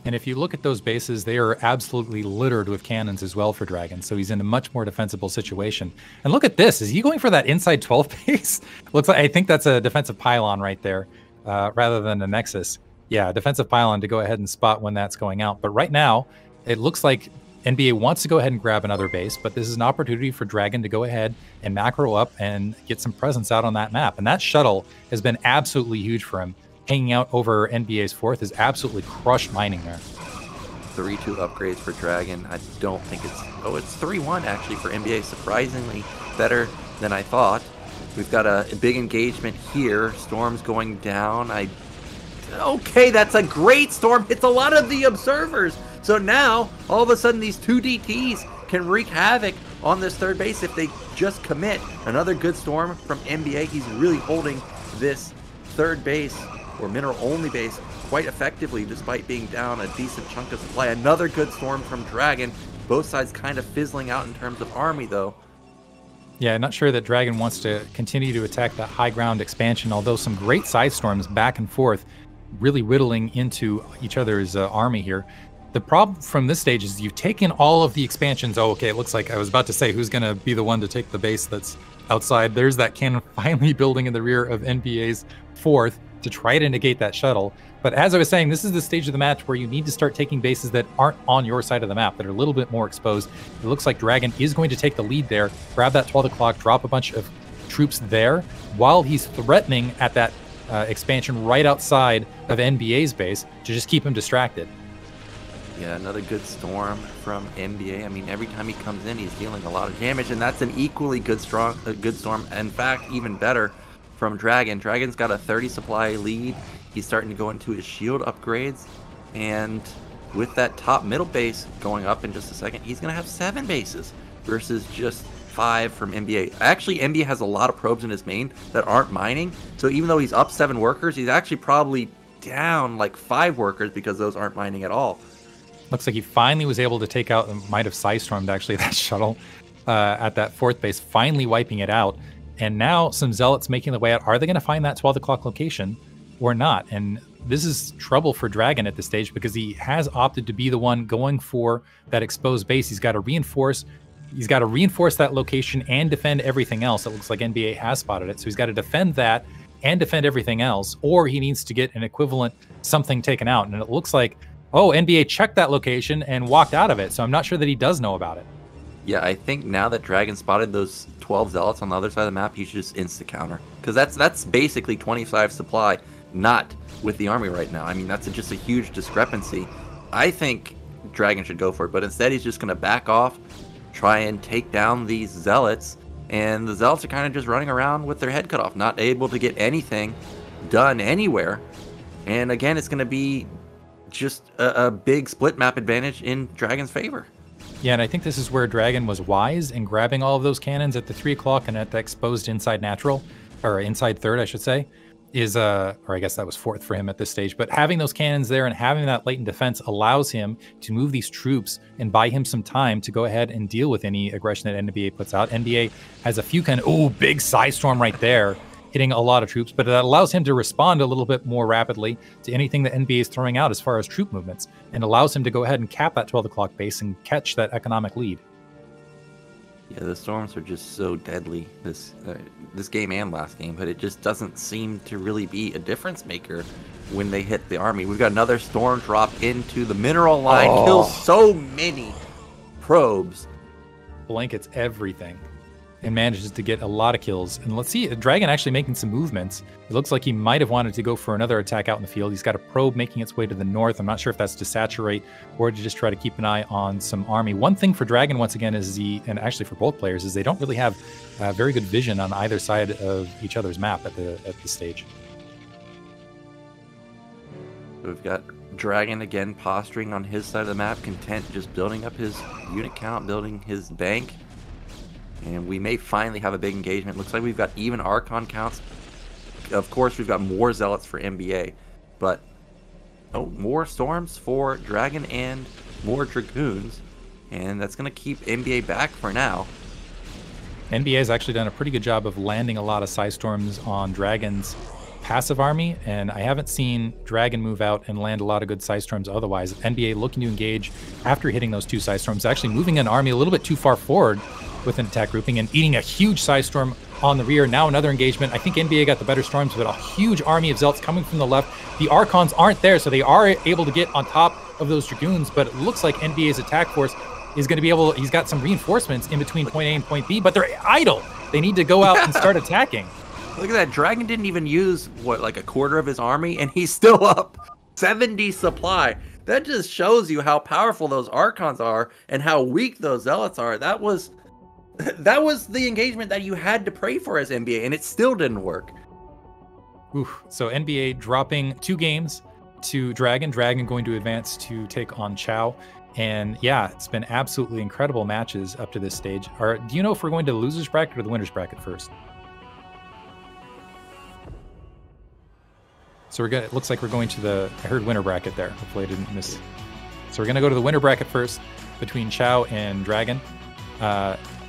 And if you look at those bases, they are absolutely littered with cannons as well for Dragon. So he's in a much more defensible situation. And look at this. Is he going for that inside 12 base? Looks like, I think that's a defensive pylon right there, rather than a Nexus. Yeah, defensive pylon to go ahead and spot when that's going out. But right now, it looks like NbA wants to go ahead and grab another base, but this is an opportunity for Dragon to go ahead and macro up and get some presence out on that map. And that shuttle has been absolutely huge for him. Hanging out over NbA's 4th is absolutely crushed mining there. 3-2 upgrades for Dragon. I don't think it's... Oh, it's 3-1 actually for NbA. Surprisingly better than I thought. We've got a big engagement here. Storm's going down. Okay, that's a great storm. Hits a lot of the observers. So now, all of a sudden, these 2 DTs can wreak havoc on this 3rd base if they just commit. Another good storm from NbA. He's really holding this 3rd base, or mineral-only base, quite effectively, despite being down a decent chunk of supply. Another good storm from Dragon. Both sides kind of fizzling out in terms of army, though. Yeah, not sure that Dragon wants to continue to attack that high ground expansion, although some great side storms back and forth, really whittling into each other's army here. The problem from this stage is you've taken all of the expansions. Oh, okay, it looks like I was about to say who's going to be the one to take the base that's outside. There's that cannon finally building in the rear of NbA's 4th to try to negate that shuttle. But as I was saying, this is the stage of the match where you need to start taking bases that aren't on your side of the map, that are a little bit more exposed. It looks like Dragon is going to take the lead there, grab that 12 o'clock, drop a bunch of troops there, while he's threatening at that expansion right outside of NbA's base to just keep him distracted. Yeah, another good storm from NbA. I mean, every time he comes in, he's dealing a lot of damage, and that's an equally good storm. In fact, even better from Dragon. Dragon's got a 30 supply lead. He's starting to go into his shield upgrades, and with that top middle base going up in just a second, he's going to have 7 bases versus just 5 from NbA. Actually, NbA has a lot of probes in his main that aren't mining, so even though he's up 7 workers, he's actually probably down like 5 workers because those aren't mining at all. Looks like he finally was able to take out, might have side stormed actually that shuttle. at that 4th base, finally wiping it out. And now some Zealots making the way out. Are they going to find that 12 o'clock location or not? And this is trouble for DragOn at this stage because he has opted to be the one going for that exposed base. He's got to reinforce that location and defend everything else. It looks like NbA has spotted it. So he's got to defend that and defend everything else, or he needs to get an equivalent something taken out. And it looks like, oh, NbA checked that location and walked out of it. So I'm not sure that he does know about it. Yeah, I think now that DragOn spotted those 12 Zealots on the other side of the map, he should just insta-counter. Because that's basically 25 supply, not with the army right now. I mean, that's just a huge discrepancy. I think DragOn should go for it, but instead he's just going to back off, try and take down these Zealots, and the Zealots are kind of just running around with their head cut off, not able to get anything done anywhere. And again, it's going to be just a big split map advantage in DragOn's favor. Yeah, and I think this is where DragOn was wise in grabbing all of those cannons at the 3 o'clock and at the exposed inside natural, or inside 3rd, I should say, or I guess that was 4th for him at this stage. But having those cannons there and having that latent defense allows him to move these troops and buy him some time to go ahead and deal with any aggression that NbA puts out. NbA has a few big Psystorm right there, hitting a lot of troops, but that allows him to respond a little bit more rapidly to anything that NbA is throwing out as far as troop movements, and allows him to go ahead and cap that 12 o'clock base and catch that economic lead. Yeah, the storms are just so deadly this game and last game, but it just doesn't seem to really be a difference maker when they hit the army. We've got another storm drop into the mineral line, kills so many probes. Blankets everything and manages to get a lot of kills. And let's see, DragOn actually making some movements. It looks like he might have wanted to go for another attack out in the field. He's got a probe making its way to the north. I'm not sure if that's to saturate or to just try to keep an eye on some army. One thing for DragOn, once again, is and actually for both players, is they don't really have very good vision on either side of each other's map at this stage. We've got DragOn again posturing on his side of the map, content just building up his unit count, building his bank. And we may finally have a big engagement. Looks like we've got even Archon counts. Of course, we've got more Zealots for NbA, but more Storms for DragOn and more Dragoons. And that's going to keep NbA back for now. NbA has actually done a pretty good job of landing a lot of Psystorms on DragOn's passive army, and I haven't seen DragOn move out and land a lot of good Psystorms otherwise. NbA looking to engage after hitting those 2 Psystorms, actually moving an army a little bit too far forward with an attack grouping and eating a huge Psystorm on the rear. Now another engagement. I think NbA got the better storms, but a huge army of Zealots coming from the left. The Archons aren't there, so they are able to get on top of those Dragoons, but it looks like NbA's attack force is going to be able, he's got some reinforcements in between point A and point B, but they're idle. They need to go out and start attacking. Look at that. DragOn didn't even use, like a quarter of his army, and he's still up 70 supply. That just shows you how powerful those Archons are and how weak those Zealots are. That was the engagement that you had to pray for as NbA, and it still didn't work. Oof. So NbA dropping 2 games to DragOn. DragOn going to advance to take on Qiao. And yeah, it's been absolutely incredible matches up to this stage. Do you know if we're going to the losers bracket or the winners bracket first? So it looks like we're going to I heard winner bracket there. Hopefully I didn't miss. So we're going to go to the winner bracket first between Qiao and DragOn.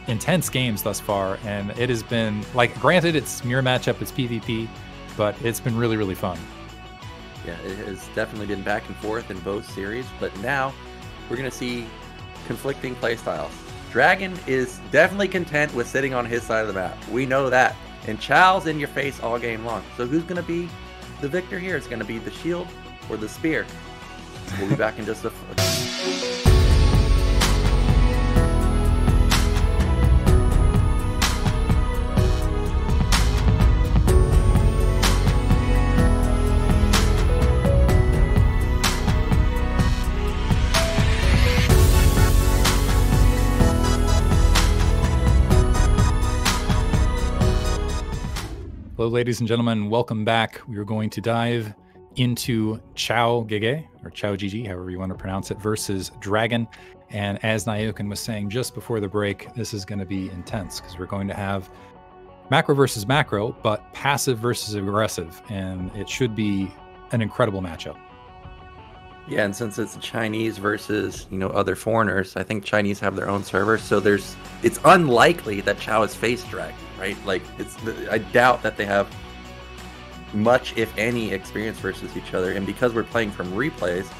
Intense games thus far, and it has been, like, granted it's mirror matchup, it's PvP, but it's been really, really fun. Yeah, it has definitely been back and forth in both series, but now we're going to see conflicting playstyles. DragOn is definitely content with sitting on his side of the map. We know that. And Qiao's in your face all game long. So who's going to be the victor here? It's going to be the shield or the spear. We'll be back in just a... Hello, ladies and gentlemen. Welcome back. We are going to dive into QiaoGege, or QiaoGege, however you want to pronounce it, versus DragOn. And as Nyoken was saying just before the break, this is going to be intense because we're going to have macro versus macro, but passive versus aggressive. And it should be an incredible matchup. Yeah, and since it's Chinese versus, other foreigners, I think Chinese have their own servers, so it's unlikely that Chao has faced Dragon, right? Like, I doubt that they have much, if any, experience versus each other, and because we're playing from replays,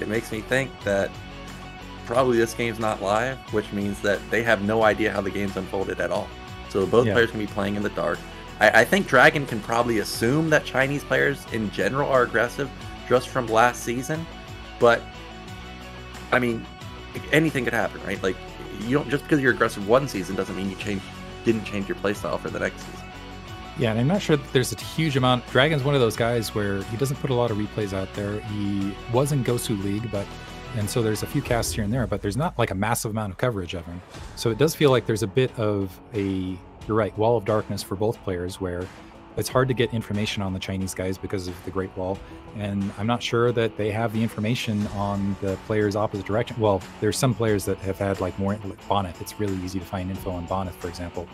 it makes me think that probably this game's not live, which means that they have no idea how the game's unfolded at all. So both players can be playing in the dark. I think Dragon can probably assume that Chinese players in general are aggressive just from last season, but I mean, anything could happen, right? Like, you don't, just because you're aggressive one season doesn't mean you didn't change your playstyle for the next season. Yeah, and I'm not sure that there's a huge amount. Dragon's one of those guys where he doesn't put a lot of replays out there. He was in Gosu League, and so there's a few casts here and there, but there's not like a massive amount of coverage of him. So it does feel like there's a bit of you're right, wall of darkness for both players, where it's hard to get information on the Chinese guys because of the Great Wall, and I'm not sure that they have the information on the players opposite direction. Well, there's some players that have had like more, like Bonneth. It's really easy to find info on Bonneth, for example,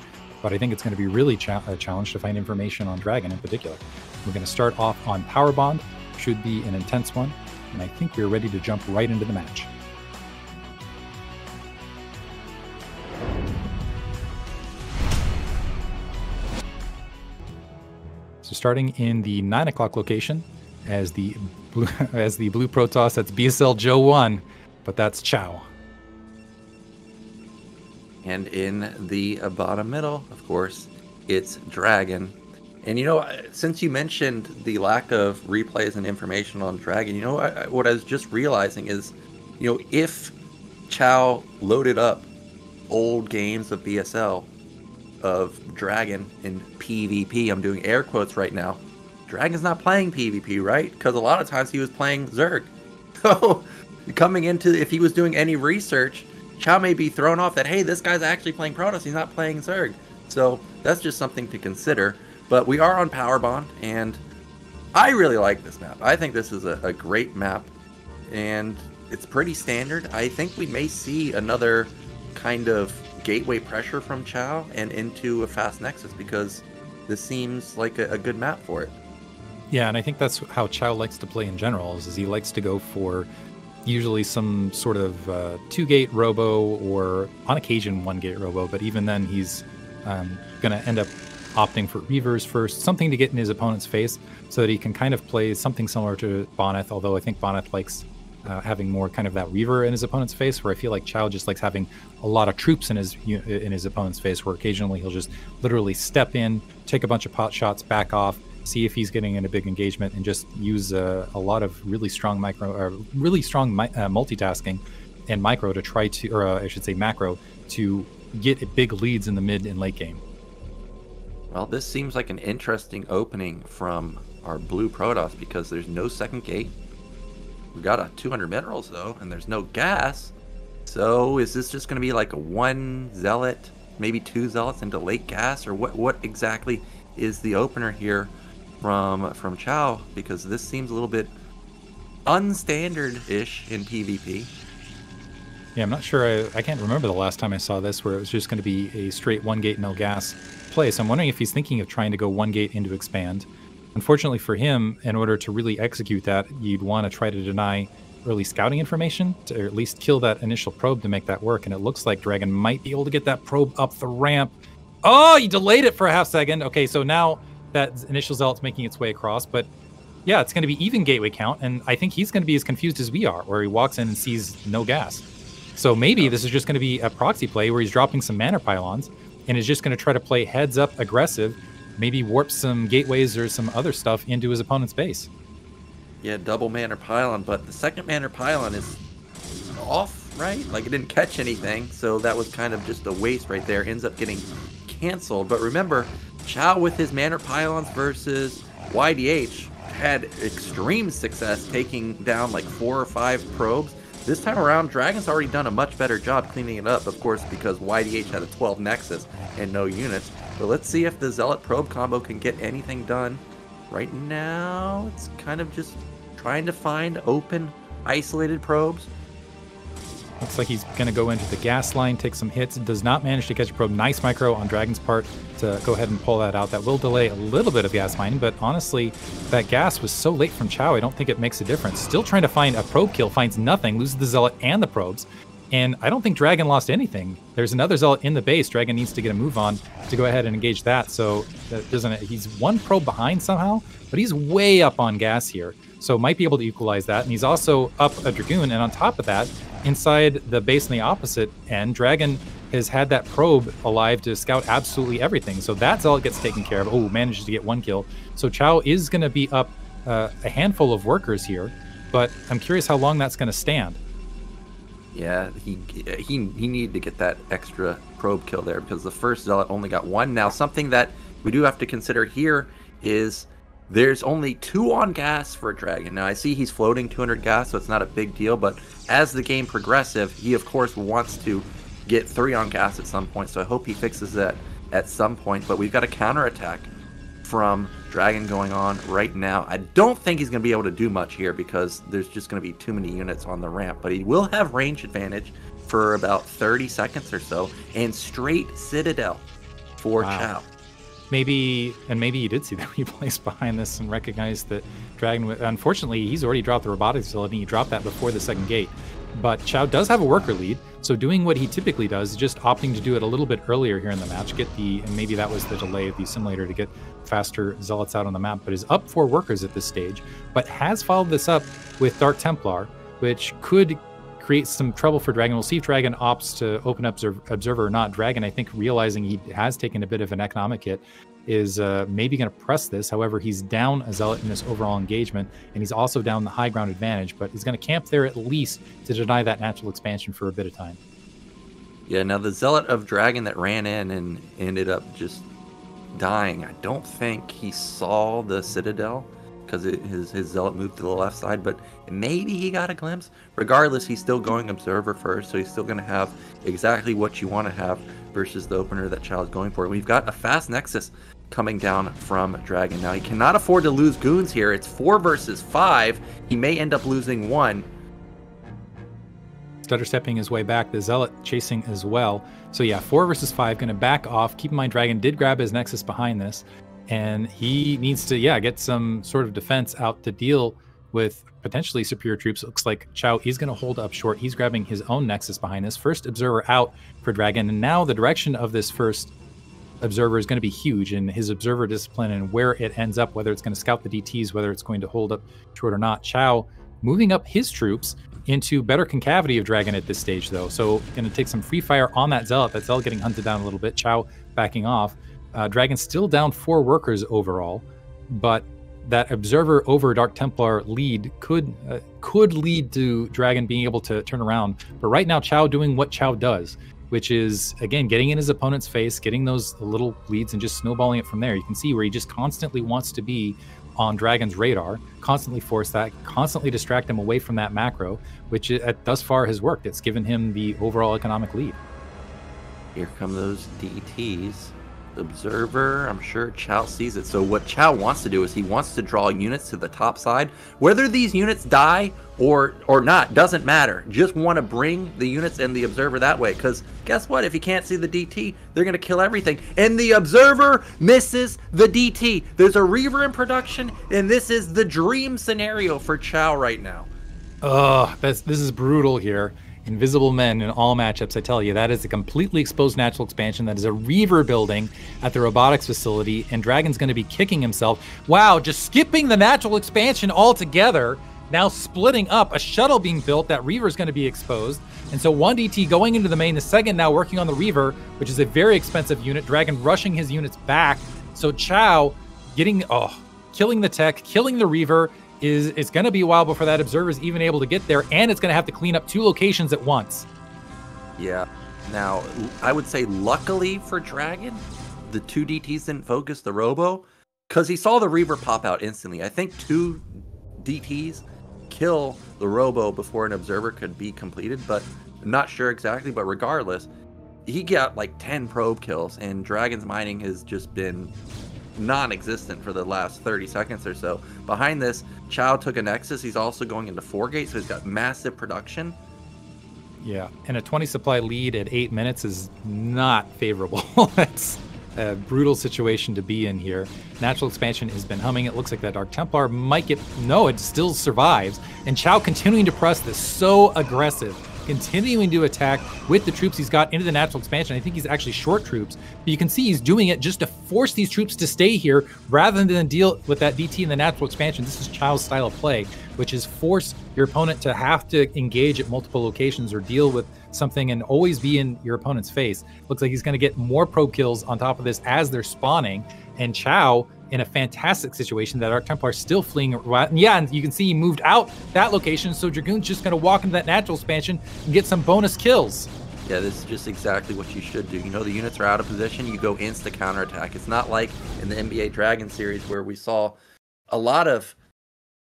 but I think it's going to be really a challenge to find information on Dragon in particular. We're going to start off on Power Bond. Should be an intense one, and I think we're ready to jump right into the match. So starting in the 9 o'clock location as the blue protoss, that's BSL Joe 1, but that's Chao. And in the bottom middle, of course, it's Dragon. And since you mentioned the lack of replays and information on Dragon, what I was just realizing is, if Chao loaded up old games of BSL of Dragon in PvP, I'm doing air quotes right now, Dragon's not playing PvP, right? Because a lot of times he was playing Zerg. So coming into, if he was doing any research, Chao may be thrown off that, hey, this guy's actually playing Protoss, he's not playing Zerg. So that's just something to consider. But we are on Power Bond, and I really like this map. I think this is a great map, and it's pretty standard. I think we may see another kind of gateway pressure from Chao and into a fast Nexus, because this seems like a good map for it. Yeah, and I think that's how Chao likes to play in general, is he likes to go for usually some sort of 2-gate robo, or on occasion 1-gate robo, but even then he's going to end up opting for Reavers first, something to get in his opponent's face so that he can kind of play something similar to Bonneth, although I think Bonneth likes having more kind of that Reaver in his opponent's face, where I feel like Chao just likes having a lot of troops in his opponent's face, where occasionally he'll just literally step in, take a bunch of pot shots, back off, see if he's getting in a big engagement, and just use a lot of really strong multitasking and micro to try to, or I should say macro, to get big leads in the mid and late game. Well, this seems like an interesting opening from our blue Protoss, because there's no second gate. We got a 200 minerals though, and there's no gas. So is this just going to be like a 1 zealot, maybe 2 zealots into late gas, or what exactly is the opener here from Chao? Because this seems a little bit unstandard-ish in PvP. Yeah, I'm not sure. I can't remember the last time I saw this where it was just going to be a straight 1-gate no gas play. So I'm wondering if he's thinking of trying to go 1-gate into expand. Unfortunately for him, in order to really execute that, you'd want to try to deny early scouting information, to, or at least kill that initial probe to make that work. And it looks like Dragon might be able to get that probe up the ramp. Oh, he delayed it for a half second. Okay, so now that initial zealot's making its way across, but yeah, it's going to be even gateway count, and I think he's going to be as confused as we are, where he walks in and sees no gas. So maybe this is just going to be a proxy play where he's dropping some mana pylons and is just going to try to play heads up aggressive, maybe warp some gateways or some other stuff into his opponent's base. Yeah, double mana pylon, but the second mana pylon is off, right? Like, it didn't catch anything, so that was kind of just a waste right there. Ends up getting canceled. But remember, Chao with his mana pylons versus YDH had extreme success taking down like 4 or 5 probes. This time around, Dragon's already done a much better job cleaning it up, of course, because YDH had a 12 Nexus and no units. But let's see if the Zealot probe combo can get anything done. Right now, it's kind of just trying to find open, isolated probes. Looks like he's going to go into the gas line, take some hits. Does not manage to catch a probe. Nice micro on Dragon's part to go ahead and pull that out. That will delay a little bit of gas mining, but honestly, that gas was so late from Qiao, I don't think it makes a difference. Still trying to find a probe kill, finds nothing, loses the Zealot and the probes. And I don't think Dragon lost anything. There's another Zealot in the base. Dragon needs to get a move on to go ahead and engage that. So that doesn't. He's one probe behind somehow, but he's way up on gas here. So might be able to equalize that. And he's also up a Dragoon. And on top of that, inside the base on the opposite end, Dragon has had that probe alive to scout absolutely everything. So that Zealot gets taken care of. Oh, manages to get one kill. So Qiao is going to be up a handful of workers here. But I'm curious how long that's going to stand. Yeah, he needed to get that extra probe kill there because the first Zealot only got one. Now, something that we do have to consider here is there's only 2 on gas for Dragon. Now, I see he's floating 200 gas, so it's not a big deal, but as the game progresses, he, of course, wants to get 3 on gas at some point, so I hope he fixes that at some point. But we've got a counterattack from Dragon going on right now. I don't think he's going to be able to do much here because there's just going to be too many units on the ramp, but he will have range advantage for about 30 seconds or so, and straight Citadel for Qiao. Maybe you did see the replays behind this and recognized that Dragon, unfortunately, he's already dropped the robotics facility. He dropped that before the second gate. But Qiao does have a worker lead, so doing what he typically does, just opting to do it a little bit earlier here in the match, and maybe that was the delay of the simulator to get faster Zealots out on the map, but is up 4 workers at this stage, but has followed this up with Dark Templar, which could create some trouble for Dragon. We'll see if Dragon opts to open up Observer or not. Dragon, I think, realizing he has taken a bit of an economic hit, is maybe going to press this. However, he's down a Zealot in this overall engagement, and he's also down the high ground advantage, but he's going to camp there at least to deny that natural expansion for a bit of time. Yeah, now the Zealot of Dragon that ran in and ended up just dying, I don't think he saw the Citadel because his Zealot moved to the left side, but maybe he got a glimpse. Regardless, he's still going Observer first, so he's still going to have exactly what you want to have versus the opener that Qiao is going for. We've got a fast Nexus coming down from Dragon. Now, he cannot afford to lose goons here. It's 4 versus 5. He may end up losing 1. Stutter stepping his way back. The Zealot chasing as well. So yeah, 4 versus 5, going to back off. Keep in mind, Dragon did grab his Nexus behind this, and he needs to, get some sort of defense out to deal with potentially superior troops. Looks like Qiao is going to hold up short. He's grabbing his own Nexus behind this. First Observer out for Dragon, and now the direction of this first Observer is going to be huge, and his Observer discipline and where it ends up, whether it's going to scout the DTs, whether it's going to hold up short or not. Qiao moving up his troops into better concavity of Dragon at this stage, though. So going to take some free fire on that Zealot. That Zealot getting hunted down a little bit. Qiao backing off. Dragon still down 4 workers overall, but that Observer over Dark Templar lead could lead to Dragon being able to turn around. But right now, Qiao doing what Qiao does, which is, again, getting in his opponent's face, getting those little leads and just snowballing it from there. You can see where he just constantly wants to be on Dragon's radar, constantly force that, constantly distract him away from that macro, which thus far has worked. It's given him the overall economic lead. Here come those DTs. Observer, I'm sure Qiao sees it. So what Qiao wants to do is he wants to draw units to the top side. Whether these units die or not, doesn't matter. Just want to bring the units and the Observer that way. Because guess what? If he can't see the DT, they're going to kill everything. And the Observer misses the DT. There's a Reaver in production, and this is the dream scenario for Qiao right now. This is brutal here. Invisible men in all matchups, I tell you, that is a completely exposed natural expansion. That is a Reaver building at the robotics facility, and Dragon's going to be kicking himself. Wow, just skipping the natural expansion altogether. Now splitting up, a shuttle being built, that Reaver's going to be exposed. And so 1 DT going into the main, the second now working on the Reaver, which is a very expensive unit. Dragon rushing his units back. So Qiao getting, killing the tech, killing the Reaver. It's going to be a while before that Observer is even able to get there, and it's going to have to clean up 2 locations at once. Yeah. Now, I would say luckily for Dragon, the 2 DTs didn't focus the Robo, because he saw the Reaver pop out instantly. I think 2 DTs kill the Robo before an Observer could be completed, but I'm not sure exactly. But regardless, he got like 10 probe kills, and Dragon's mining has just been non-existent for the last 30 seconds or so. Behind this, Qiao took a Nexus. He's also going into 4 gates, so he's got massive production. Yeah, and a 20 supply lead at 8 minutes is not favorable. That's a brutal situation to be in here. Natural expansion has been humming. It looks like that Dark Templar might get... No, it still survives. And Qiao continuing to press this, so aggressive. Continuing to attack with the troops he's got into the natural expansion. I think he's actually short troops, but you can see he's doing it just to force these troops to stay here rather than deal with that DT in the natural expansion. This is Qiao's style of play, which is force your opponent to have to engage at multiple locations or deal with something and always be in your opponent's face. Looks like he's going to get more probe kills on top of this as they're spawning, and Qiao in a fantastic situation. That Arc Templar still fleeing. Yeah, and you can see he moved out that location, so Dragoon's just going to walk into that natural expansion and get some bonus kills. Yeah, this is just exactly what you should do. You know, the units are out of position, you go insta counterattack. It's not like in the NBA Dragon series where we saw a lot of,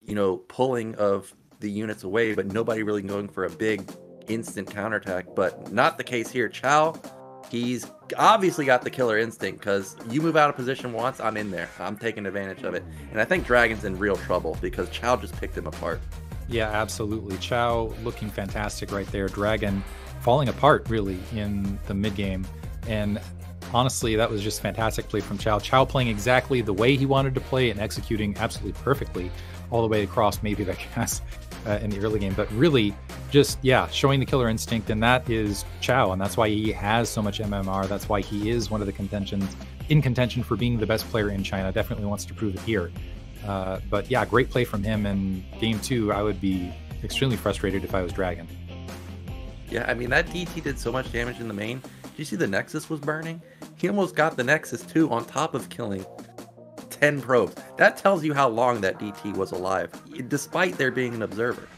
you know, pulling of the units away, but nobody really going for a big instant counterattack. But not the case here. Qiao, he's obviously got the killer instinct, because you move out of position once, I'm in there. I'm taking advantage of it. And I think Dragon's in real trouble because Qiao just picked him apart. Yeah, absolutely. Qiao looking fantastic right there. Dragon falling apart, really, in the mid-game. And honestly, that was just fantastic play from Qiao. Qiao playing exactly the way he wanted to play and executing absolutely perfectly all the way across maybe that cast in the early game. But really, just, yeah, showing the killer instinct, and that is Qiao, and that's why he has so much MMR. That's why he is one of the in contention for being the best player in China. Definitely wants to prove it here. But yeah, great play from him in game 2. I would be extremely frustrated if I was Dragon. Yeah, I mean, that DT did so much damage in the main. Did you see the Nexus was burning? He almost got the Nexus too, on top of killing 10 probes. That tells you how long that DT was alive, despite there being an observer.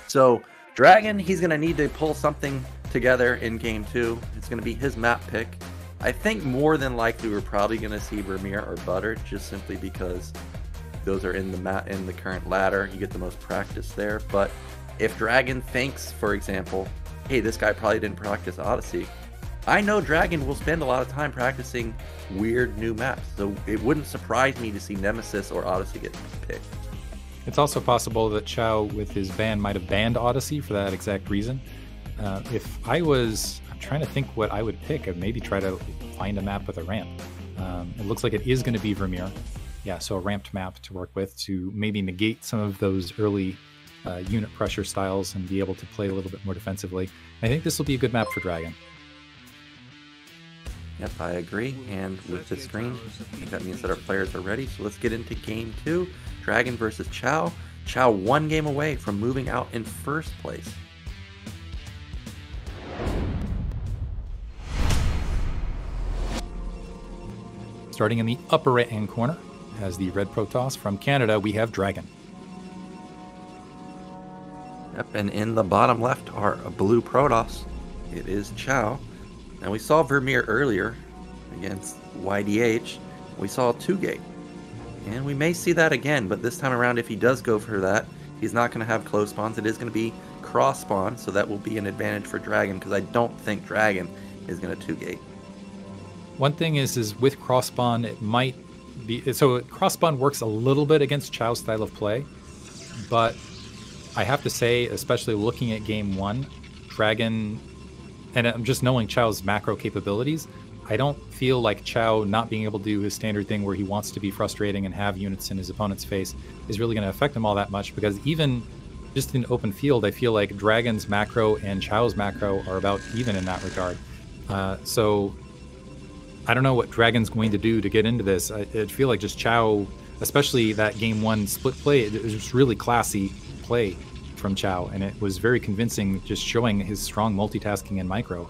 So Dragon, he's going to need to pull something together in game 2. It's going to be his map pick. I think more than likely we're probably going to see Vermeer or Butter, just simply because those are in the current ladder. You get the most practice there. But if Dragon thinks, for example, hey, this guy probably didn't practice Odyssey, I know Dragon will spend a lot of time practicing weird new maps, so it wouldn't surprise me to see Nemesis or Odyssey get picked. It's also possible that Qiao, with his ban, might have banned Odyssey for that exact reason. If I was, I'm trying to think what I would pick. I'd maybe try to find a map with a ramp. It looks like it is going to be Vermeer. Yeah, so a ramped map to work with to maybe negate some of those early unit pressure styles and be able to play a little bit more defensively. I think this will be a good map for Dragon. Yep, I agree. And with the screen, I think that means that our players are ready. So let's get into game 2. Dragon versus Qiao. Qiao 1 game away from moving out in first place. Starting in the upper right-hand corner, as the red protoss from Canada, we have Dragon. Yep, and in the bottom left are a blue protoss. It is Qiao. Now, we saw Vermeer earlier against YDH. We saw a 2-gate. And we may see that again, but this time around, if he does go for that, he's not going to have close spawns. It is going to be cross spawn, so that will be an advantage for Dragon, because I don't think Dragon is going to 2-gate. One thing is with cross spawn, it might be... So cross spawn works a little bit against Qiao's style of play, but I have to say, especially looking at game 1, Dragon... And I'm just knowing Qiao's macro capabilities, I don't feel like Qiao not being able to do his standard thing where he wants to be frustrating and have units in his opponent's face is really going to affect him all that much, because even just in open field, I feel like Dragon's macro and Qiao's macro are about even in that regard. So I don't know what Dragon's going to do to get into this. I feel like just Qiao, especially that game 1 split play, it was just really classy play from Qiao, and it was very convincing, just showing his strong multitasking and micro.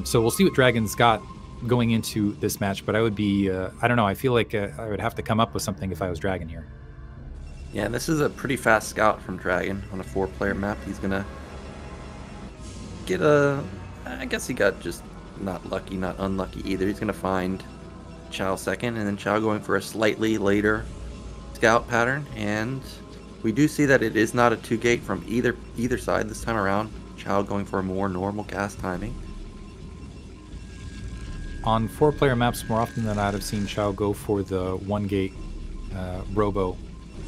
So we'll see what Dragon's got going into this match, but I would be, I don't know, I feel like I would have to come up with something if I was Dragon here. Yeah, this is a pretty fast scout from Dragon on a 4-player map. He's gonna get I guess he got just not lucky, not unlucky either. He's gonna find Qiao second, and then Qiao going for a slightly later scout pattern, and we do see that it is not a 2-gate from either side this time around. Qiao going for a more normal cast timing. On 4-player maps, more often than not, I've seen Qiao go for the 1-gate robo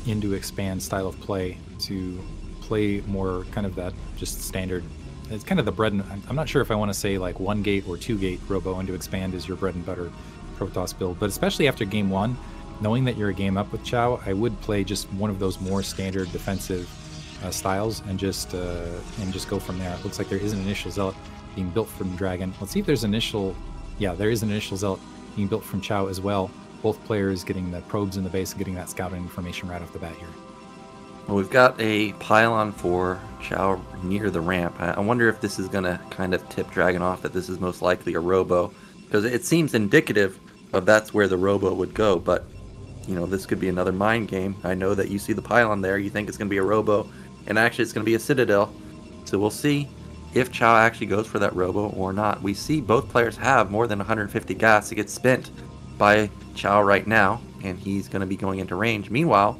into expand style of play to play more kind of that just standard it's kind of the bread and I'm not sure if I want to say like 1 gate or 2 gate robo and to expand is your bread and butter protoss build, but especially after game 1, knowing that you're a game up with Qiao, I would play just one of those more standard defensive styles and just go from there. It looks like there is an initial zealot being built from DragOn. Let's see if there's initial, yeah, there is an initial zealot being built from Qiao as well. Both players getting the probes in the base and getting that scouting information right off the bat here. Well, we've got a pylon for Qiao near the ramp. I wonder if this is going to kind of tip DragOn off that this is most likely a robo, because it seems indicative of that's where the robo would go. But, you know, this could be another mind game. I know that you see the pylon there, you think it's going to be a robo, and actually it's going to be a citadel. So we'll see if Qiao actually goes for that robo or not. We see both players have more than 150 gas to get spent by Qiao right now, and he's going to be going into range. Meanwhile,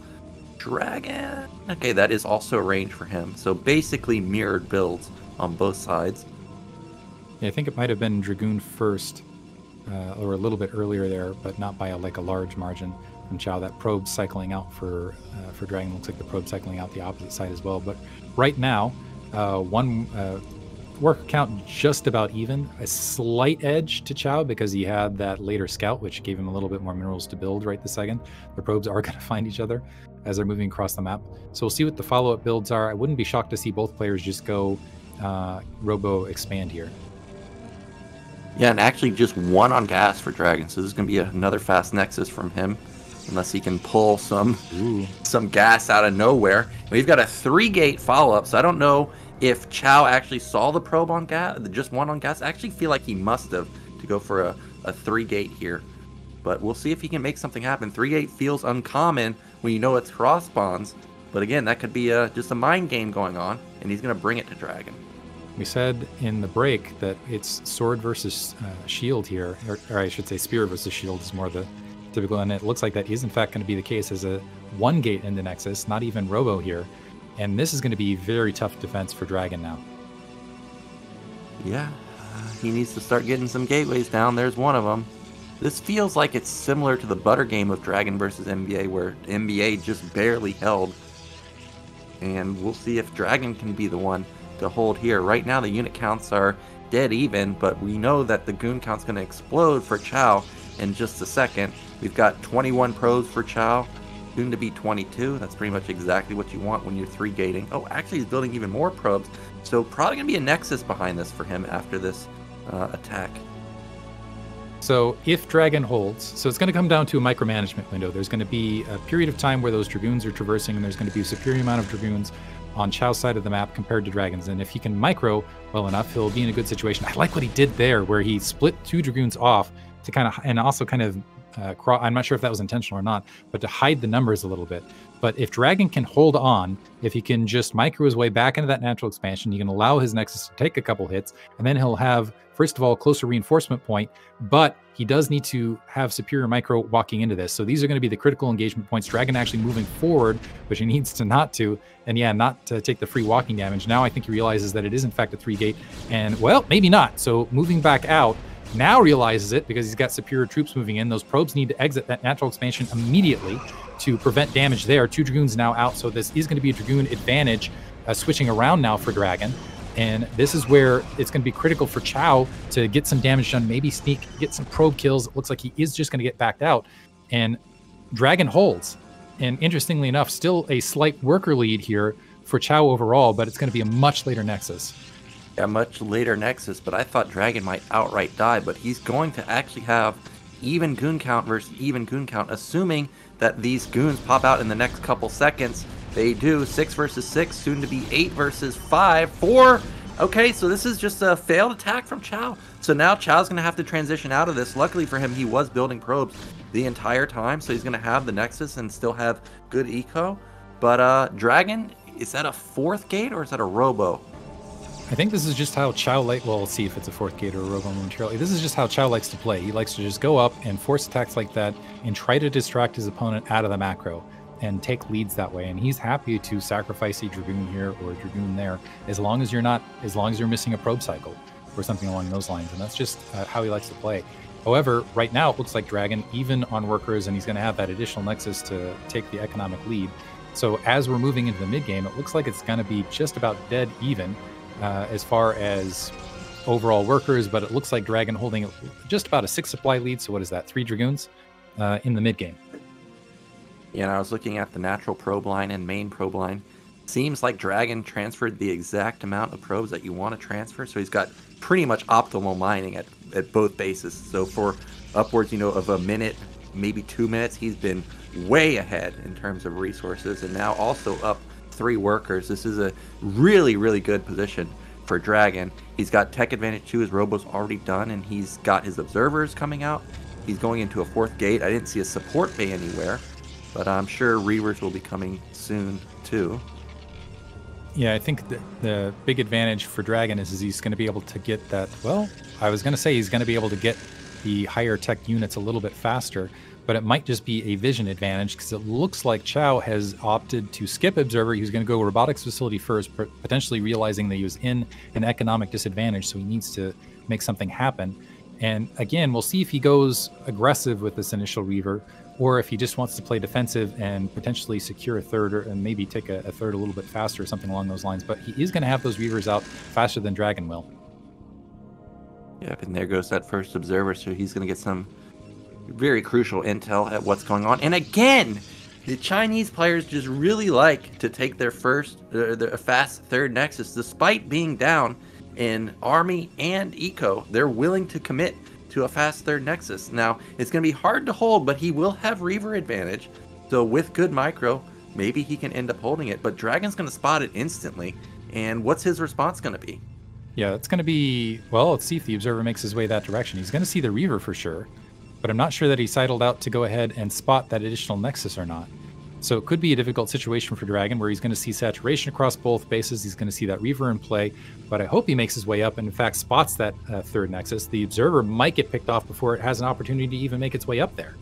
DragOn, okay, that is also a range for him. So basically mirrored builds on both sides. Yeah, I think it might have been Dragoon first, or a little bit earlier there, but not by a large margin from Qiao. That probe cycling out for DragOn looks like the probe cycling out the opposite side as well. But right now, one work count just about even, a slight edge to Qiao because he had that later scout, which gave him a little bit more minerals to build right this second. The probes are going to find each other as they're moving across the map. So we'll see what the follow-up builds are. I wouldn't be shocked to see both players just go robo expand here. Yeah, and actually just 1 on gas for DragOn. So this is going to be another fast nexus from him, unless he can pull some gas out of nowhere. We've got a 3-gate follow-up, so I don't know if Qiao actually saw the probe on gas, just 1 on gas. I actually feel like he must have to go for a 3-gate here. But we'll see if he can make something happen. 3-gate feels uncommon when you know it's cross spawns. But again, that could be just a mind game going on, and he's going to bring it to DragOn. We said in the break that it's sword versus shield here, or I should say spear versus shield is more the typical, and it looks like that is in fact going to be the case as a 1-gate in the Nexus, not even robo here. And this is going to be very tough defense for DragOn now. Yeah, he needs to start getting some gateways down. There's one of them. This feels like it's similar to the butter game of DragOn versus NbA, where NbA just barely held. And we'll see if DragOn can be the one to hold here. Right now the unit counts are dead even, but we know that the goon count's going to explode for Qiao in just a second. We've got 21 probes for Qiao, soon to be 22. That's pretty much exactly what you want when you're 3-gating. Oh, actually he's building even more probes, so probably going to be a nexus behind this for him after this attack. So if DragOn holds, so it's going to come down to a micromanagement window. There's going to be a period of time where those Dragoons are traversing, and there's going to be a superior amount of Dragoons on Qiao's side of the map compared to DragOn's. And if he can micro well enough, he'll be in a good situation. I like what he did there, where he split 2 Dragoons off to kind of, and also kind of, I'm not sure if that was intentional or not, but to hide the numbers a little bit. But if DragOn can hold on, if he can just micro his way back into that natural expansion, he can allow his Nexus to take a couple hits, and then he'll have, first of all, a closer reinforcement point, but he does need to have superior micro walking into this. So these are going to be the critical engagement points. DragOn actually moving forward, which he needs to not to, and yeah, not to take the free walking damage. Now I think he realizes that it is in fact a 3-gate, and well, maybe not. So moving back out, now realizes it because he's got superior troops moving in. Those probes need to exit that natural expansion immediately to prevent damage there. 2 Dragoons now out, so this is going to be a Dragoon advantage switching around now for DragOn. And this is where it's going to be critical for Qiao to get some damage done, maybe sneak, get some probe kills. It looks like he is just going to get backed out. And DragOn holds. And interestingly enough, still a slight worker lead here for Qiao overall, but it's going to be a much later Nexus. Yeah, much later Nexus, but I thought DragOn might outright die, but he's going to actually have even goon count versus even goon count, assuming that these goons pop out in the next couple seconds. They do. 6 versus 6, soon to be 8 versus 5, 4. Okay, so this is just a failed attack from Qiao. So now Qiao's going to have to transition out of this. Luckily for him, he was building probes the entire time, so he's going to have the Nexus and still have good eco. But DragOn, is that a 4th gate or is that a robo? I think this is just how Qiao well, we'll see if it's a 4th gate or a robo momentarily. This is just how Qiao likes to play. He likes to just go up and force attacks like that and try to distract his opponent out of the macro and take leads that way. And he's happy to sacrifice a Dragoon here or a Dragoon there, as long as you're missing a probe cycle or something along those lines. And that's just how he likes to play. However, right now it looks like DragOn, even on workers, and he's going to have that additional Nexus to take the economic lead. So as we're moving into the mid game, it looks like it's going to be just about dead even. as far as overall workers, but it looks like DragOn holding just about a 6 supply lead. So what is that? 3 Dragoons in the mid game. Yeah, and I was looking at the natural probe line and main probe line. Seems like DragOn transferred the exact amount of probes that you want to transfer, so he's got pretty much optimal mining at both bases. So for upwards, of a minute, maybe 2 minutes, he's been way ahead in terms of resources, and now also up 3 workers. This is a really, really good position for DragOn. He's got tech advantage too. His robo's already done, and he's got his observers coming out. He's going into a 4th gate. I didn't see a support bay anywhere, but I'm sure Reavers will be coming soon too. Yeah, I think the big advantage for DragOn is he's going to be able to get that. Well, I was going to say he's going to be able to get the higher tech units a little bit faster, but it might just be a vision advantage because it looks like Qiao has opted to skip Observer. He was going to go Robotics Facility first, potentially realizing that he was in an economic disadvantage, so he needs to make something happen. And again, we'll see if he goes aggressive with this initial Reaver, or if he just wants to play defensive and potentially secure a third, and maybe take a third a little bit faster or something along those lines. But he is going to have those Reavers out faster than DragOn will. Yep, and there goes that first observer, so he's going to get some very crucial intel at what's going on. And again, the Chinese players just really like to take their fast third nexus. Despite being down in Army and Eco, they're willing to commit to a fast third nexus. Now, it's going to be hard to hold, but he will have Reaver advantage. So with good micro, maybe he can end up holding it. But DragOn's going to spot it instantly. And what's his response going to be? Yeah, it's going to be, well, let's see if the observer makes his way that direction. He's going to see the Reaver for sure, but I'm not sure that he sidled out to go ahead and spot that additional nexus or not. So it could be a difficult situation for DragOn where he's going to see saturation across both bases. He's going to see that Reaver in play, but I hope he makes his way up and in fact spots that third nexus. The observer might get picked off before it has an opportunity to even make its way up there.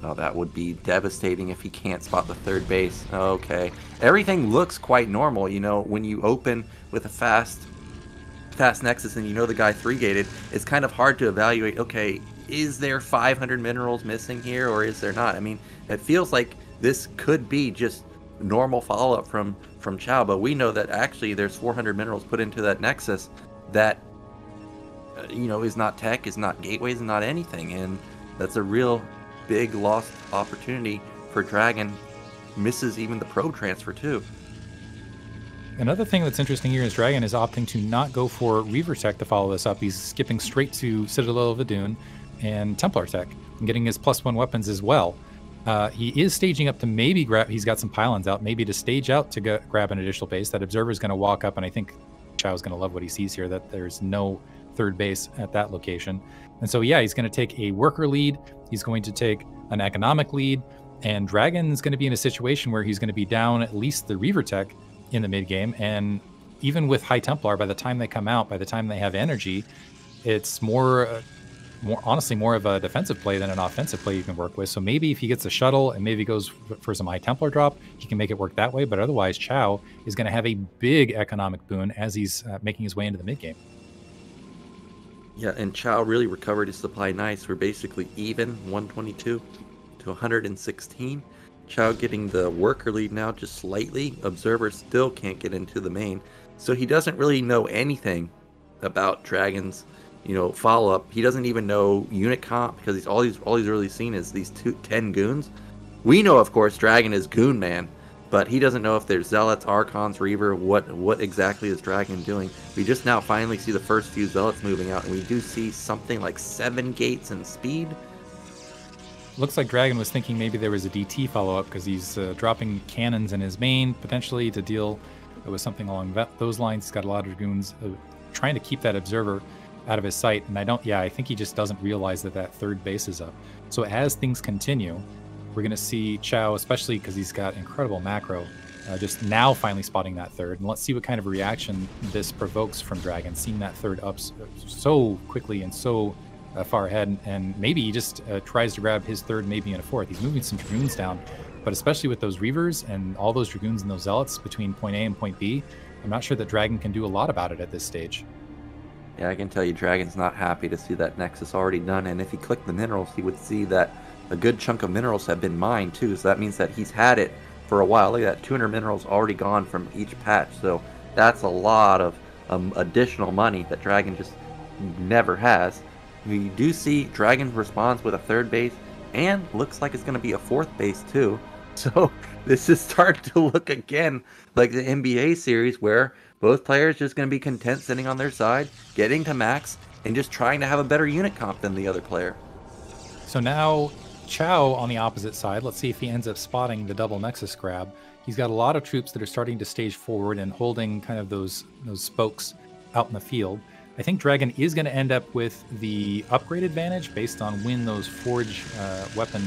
Oh, that would be devastating if he can't spot the third base. Okay. Everything looks quite normal. When you open with a fast nexus and the guy 3-gated, it's kind of hard to evaluate, okay, is there 500 minerals missing here or is there not? I mean, it feels like this could be just normal follow-up from Qiao, but we know that actually there's 400 minerals put into that nexus that, is not tech, is not gateways, is not anything, and that's a real big lost opportunity for DragOn. Misses even the probe transfer too. Another thing that's interesting here is DragOn is opting to not go for Reaver Tech to follow this up. He's skipping straight to Citadel of Adun and Templar Tech and getting his +1 weapons as well. He is staging up to maybe grab, he's got some pylons out, maybe to stage out to grab an additional base. That observer is going to walk up, and I think Qiao's going to love what he sees here, that there's no third base at that location. And so, yeah, he's going to take a worker lead. He's going to take an economic lead, and DragOn's going to be in a situation where he's going to be down at least the Reaver Tech in the mid game. And even with High Templar, by the time they come out, by the time they have energy, it's honestly more of a defensive play than an offensive play you can work with. So maybe if he gets a shuttle and maybe goes for some High Templar drop, he can make it work that way. But otherwise, Qiao is going to have a big economic boon as he's making his way into the mid game. Yeah, and Qiao really recovered his supply nice. We're basically even, 122 to 116. Qiao getting the worker lead now just slightly. Observer still can't get into the main. So he doesn't really know anything about DragOn's, follow-up. He doesn't even know unit comp because all he's really seen is these 10 goons. We know, of course, DragOn is Goon Man, but he doesn't know if there's Zealots, Archons, Reaver, what exactly is DragOn doing. We just now finally see the first few Zealots moving out, and we do see something like 7 gates in speed. Looks like DragOn was thinking maybe there was a DT follow-up because he's dropping cannons in his main, potentially to deal with something along those lines. He's got a lot of Dragoons trying to keep that observer out of his sight, and I think he just doesn't realize that third base is up. So as things continue, we're going to see Qiao, especially because he's got incredible macro, just now finally spotting that third. And let's see what kind of reaction this provokes from DragOn, seeing that third up so quickly and so far ahead, and maybe he just tries to grab his third, maybe in a fourth. He's moving some Dragoons down, but especially with those Reavers and all those Dragoons and those Zealots between point A and point B, I'm not sure that DragOn can do a lot about it at this stage. Yeah, I can tell you DragOn's not happy to see that Nexus already done, and if he clicked the minerals, he would see that a good chunk of minerals have been mined too, so that means that he's had it for a while. Look at that, 200 minerals already gone from each patch, so that's a lot of additional money that DragOn just never has. We do see DragOn responds with a third base, and looks like it's going to be a fourth base too. So this is starting to look again like the NBA series, where both players just going to be content sitting on their side, getting to max, and just trying to have a better unit comp than the other player. So now Qiao on the opposite side, let's see if he ends up spotting the double Nexus grab. He's got a lot of troops that are starting to stage forward and holding kind of those spokes out in the field. I think DragOn is going to end up with the upgrade advantage based on when those forge weapon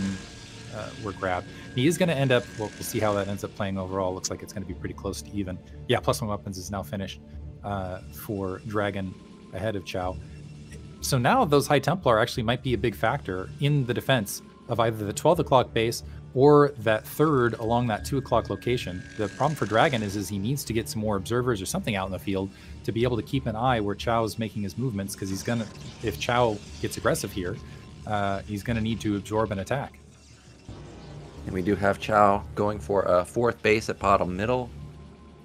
were grabbed. He is going to end up, well, we'll see how that ends up playing overall. Looks like it's going to be pretty close to even. Yeah, +1 weapons is now finished for DragOn ahead of Qiao. So now those High Templar actually might be a big factor in the defense of either the 12 o'clock base or that third along that 2 o'clock location. The problem for DragOn is he needs to get some more observers or something out in the field to be able to keep an eye where Qiao's making his movements, because he's gonna, if Qiao gets aggressive here, he's gonna need to absorb an attack. And we do have Qiao going for a fourth base at bottom middle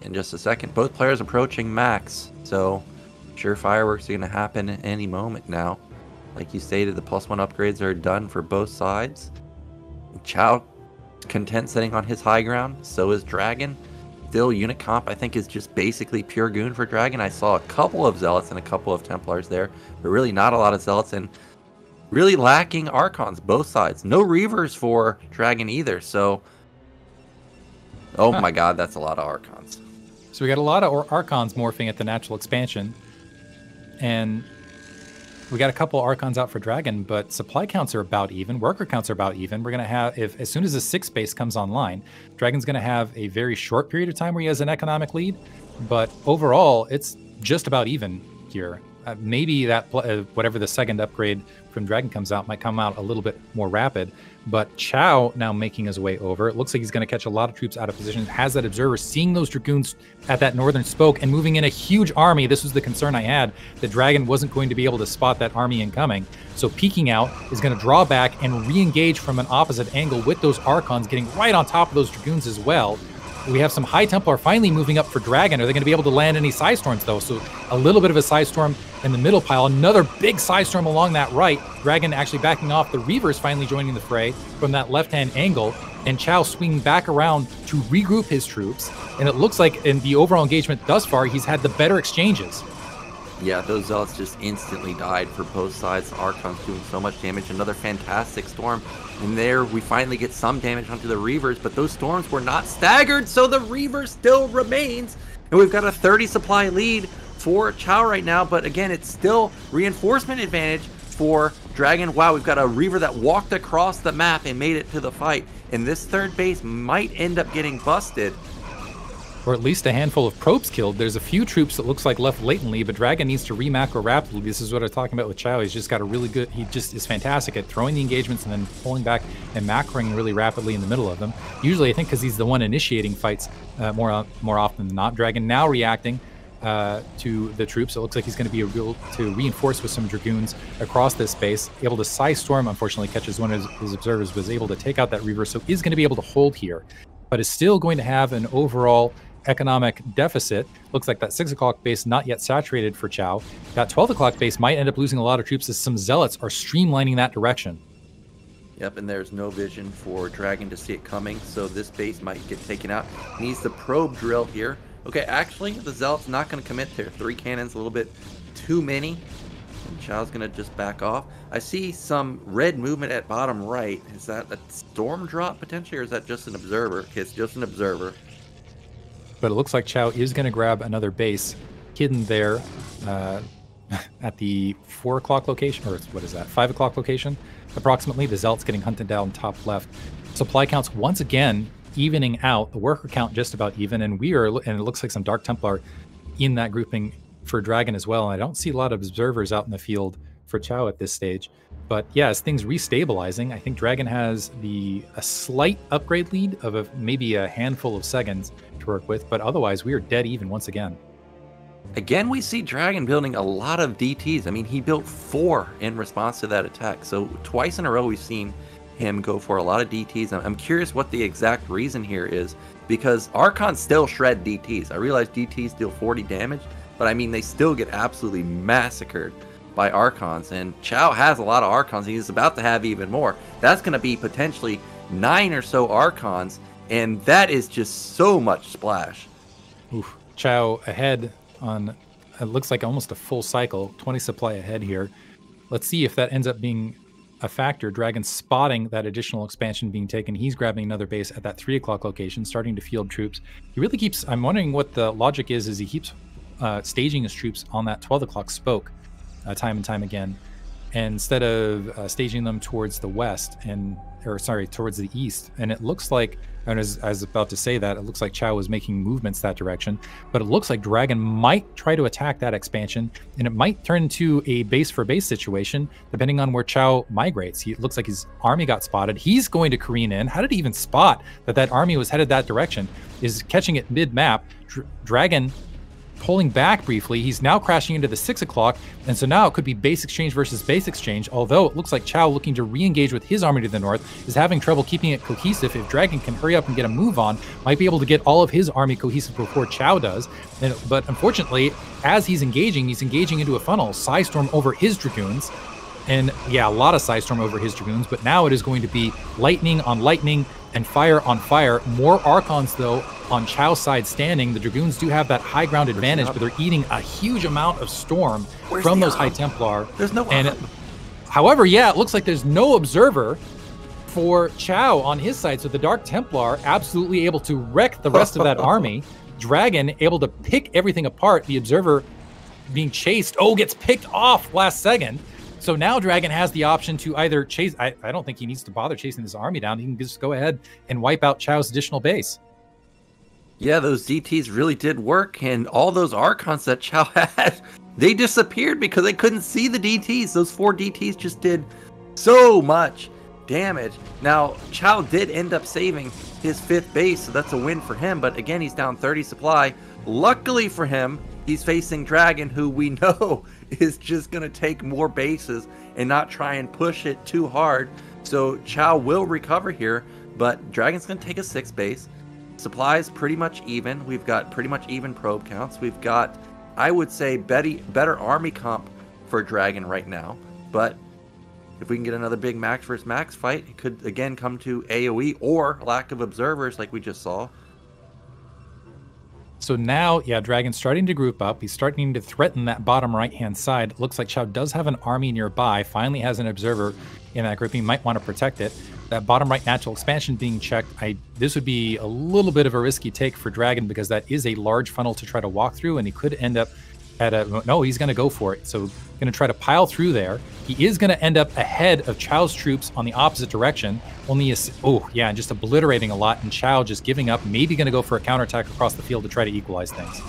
in just a second. Both players approaching max, so sure fireworks are going to happen at any moment now. Like you stated, the +1 upgrades are done for both sides. Qiao content sitting on his high ground, so is DragOn. Still, unit comp I think is just basically pure goon for DragOn. I saw a couple of Zealots and a couple of Templars there, but really not a lot of Zealots, and really lacking Archons both sides. No Reavers for DragOn either, so oh my god, that's a lot of Archons. So we got a lot of Archons morphing at the natural expansion, and we got a couple Archons out for DragOn, but supply counts are about even, worker counts are about even. We're going to have, if as soon as the 6th base comes online, DragOn's going to have a very short period of time where he has an economic lead, but overall, it's just about even here. Maybe that whatever the second upgrade from DragOn comes out might come out a little bit more rapid, but Qiao now making his way over. It looks like he's going to catch a lot of troops out of position, has that observer seeing those Dragoons at that northern spoke and moving in a huge army. This was the concern I had, that DragOn wasn't going to be able to spot that army incoming. So peeking out is going to draw back and re-engage from an opposite angle with those Archons getting right on top of those Dragoons as well. We have some High Templar finally moving up for DragOn. Are they going to be able to land any Psy Storms, though? So a little bit of a Psy Storm in the middle pile. Another big Psy Storm along that right. DragOn actually backing off. The Reavers finally joining the fray from that left-hand angle. And Qiao swinging back around to regroup his troops. And it looks like in the overall engagement thus far, he's had the better exchanges. Yeah, those Zealots just instantly died for both sides. The Archons doing so much damage. Another fantastic storm. And there we finally get some damage onto the Reavers, but those storms were not staggered, so the Reaver still remains. And we've got a 30 supply lead for Qiao right now, but again, it's still reinforcement advantage for DragOn. Wow, we've got a Reaver that walked across the map and made it to the fight. And this third base might end up getting busted. Or at least a handful of probes killed. There's a few troops that looks like left latently, but DragOn needs to re-macro rapidly. This is what I'm talking about with Qiao. He's just got a really good, he just is fantastic at throwing the engagements and then pulling back and macroing really rapidly in the middle of them. Usually, I think because he's the one initiating fights more often than not. DragOn now reacting to the troops. It looks like he's going to be able to reinforce with some Dragoons across this space. Able to Psy Storm, unfortunately, catches one of his observers, was able to take out that Reaver, so is going to be able to hold here, but is still going to have an overall economic deficit. Looks like that 6 o'clock base not yet saturated for Qiao. That 12 o'clock base might end up losing a lot of troops as some Zealots are streamlining that direction. Yep, and there's no vision for DragOn to see it coming, so this base might get taken out. Needs the probe drill here. Okay, actually, the Zealot's not going to commit there. 3 cannons, a little bit too many. And Qiao's going to just back off. I see some red movement at bottom right. Is that a storm drop potentially, or is that just an observer? Okay, it's just an observer. But it looks like Qiao is going to grab another base hidden there at the 4 o'clock location, or what is that, 5 o'clock location, approximately. The Zealot's getting hunted down top left. Supply counts once again evening out. The worker count just about even, and it looks like some Dark Templar in that grouping for DragOn as well. And I don't see a lot of observers out in the field for Qiao at this stage. But yeah, as things restabilizing, I think DragOn has a slight upgrade lead of maybe a handful of seconds to work with, but otherwise we are dead even once again. Again, we see DragOn building a lot of DTs. I mean, he built 4 in response to that attack. So twice in a row we've seen him go for a lot of DTs. I'm curious what the exact reason here is, because Archons still shred DTs. I realize DTs deal 40 damage, but I mean, they still get absolutely massacred by Archons, and Qiao has a lot of Archons, and he's about to have even more. That's going to be potentially 9 or so Archons, and that is just so much splash. Oof. Qiao ahead on, it looks like almost a full cycle, 20 supply ahead here. Let's see if that ends up being a factor. DragOn spotting that additional expansion being taken. He's grabbing another base at that 3 o'clock location, starting to field troops. He really keeps, I'm wondering what the logic is he keeps staging his troops on that 12 o'clock spoke time and time again, and instead of staging them towards the west towards the east. And it looks like, and as I was about to say that, it looks like Qiao was making movements that direction, but it looks like DragOn might try to attack that expansion, and it might turn into a base for base situation depending on where Qiao migrates. It looks like his army got spotted. He's going to careen in. How did he even spot that army was headed that direction? Is catching it mid-map. DragOn pulling back briefly. He's now crashing into the 6 o'clock, and so now it could be base exchange versus base exchange, although it looks like Qiao, looking to re-engage with his army to the north, is having trouble keeping it cohesive. If DragOn can hurry up and get a move on, might be able to get all of his army cohesive before Qiao does. But unfortunately, as he's engaging into a funnel. Psystorm over his Dragoons, and yeah, a lot of Psystorm over his Dragoons, but now it is going to be lightning on lightning and fire on fire. More Archons, though, on Qiao's side standing. The Dragoons do have that high ground advantage, but they're eating a huge amount of storm from those High Templar. There's no however, yeah, it looks like there's no observer for Qiao on his side, so the Dark Templar absolutely able to wreck the rest of that army. DragOn able to pick everything apart. The observer being chased, gets picked off last second. So now DragOn has the option to either chase, I don't think he needs to bother chasing this army down. He can just go ahead and wipe out Qiao's additional base. Yeah, those DTs really did work, and all those Archons that Qiao had, they disappeared because they couldn't see the DTs. Those 4 DTs just did so much damage. Now, Qiao did end up saving his 5th base, so that's a win for him, but again, he's down 30 supply. Luckily for him, he's facing DragOn, who we know is just going to take more bases and not try and push it too hard. So Qiao will recover here, but DragOn's going to take a 6th base. Supplies pretty much even. We've got pretty much even probe counts. We've got, I would say, better army comp for DragOn right now. But if we can get another big max versus max fight, it could again come to AoE or lack of observers like we just saw. So now, yeah, DragOn's starting to group up. He's starting to threaten that bottom right-hand side. Looks like Qiao does have an army nearby. Finally has an observer in that group. He might want to protect it. That bottom right natural expansion being checked. This would be a little bit of a risky take for DragOn because that is a large funnel to try to walk through, and he could end up at a... No, he's going to go for it. So going to try to pile through there. He is going to end up ahead of Qiao's troops on the opposite direction. Only and just obliterating a lot, and Qiao just giving up. Maybe going to go for a counterattack across the field to try to equalize things.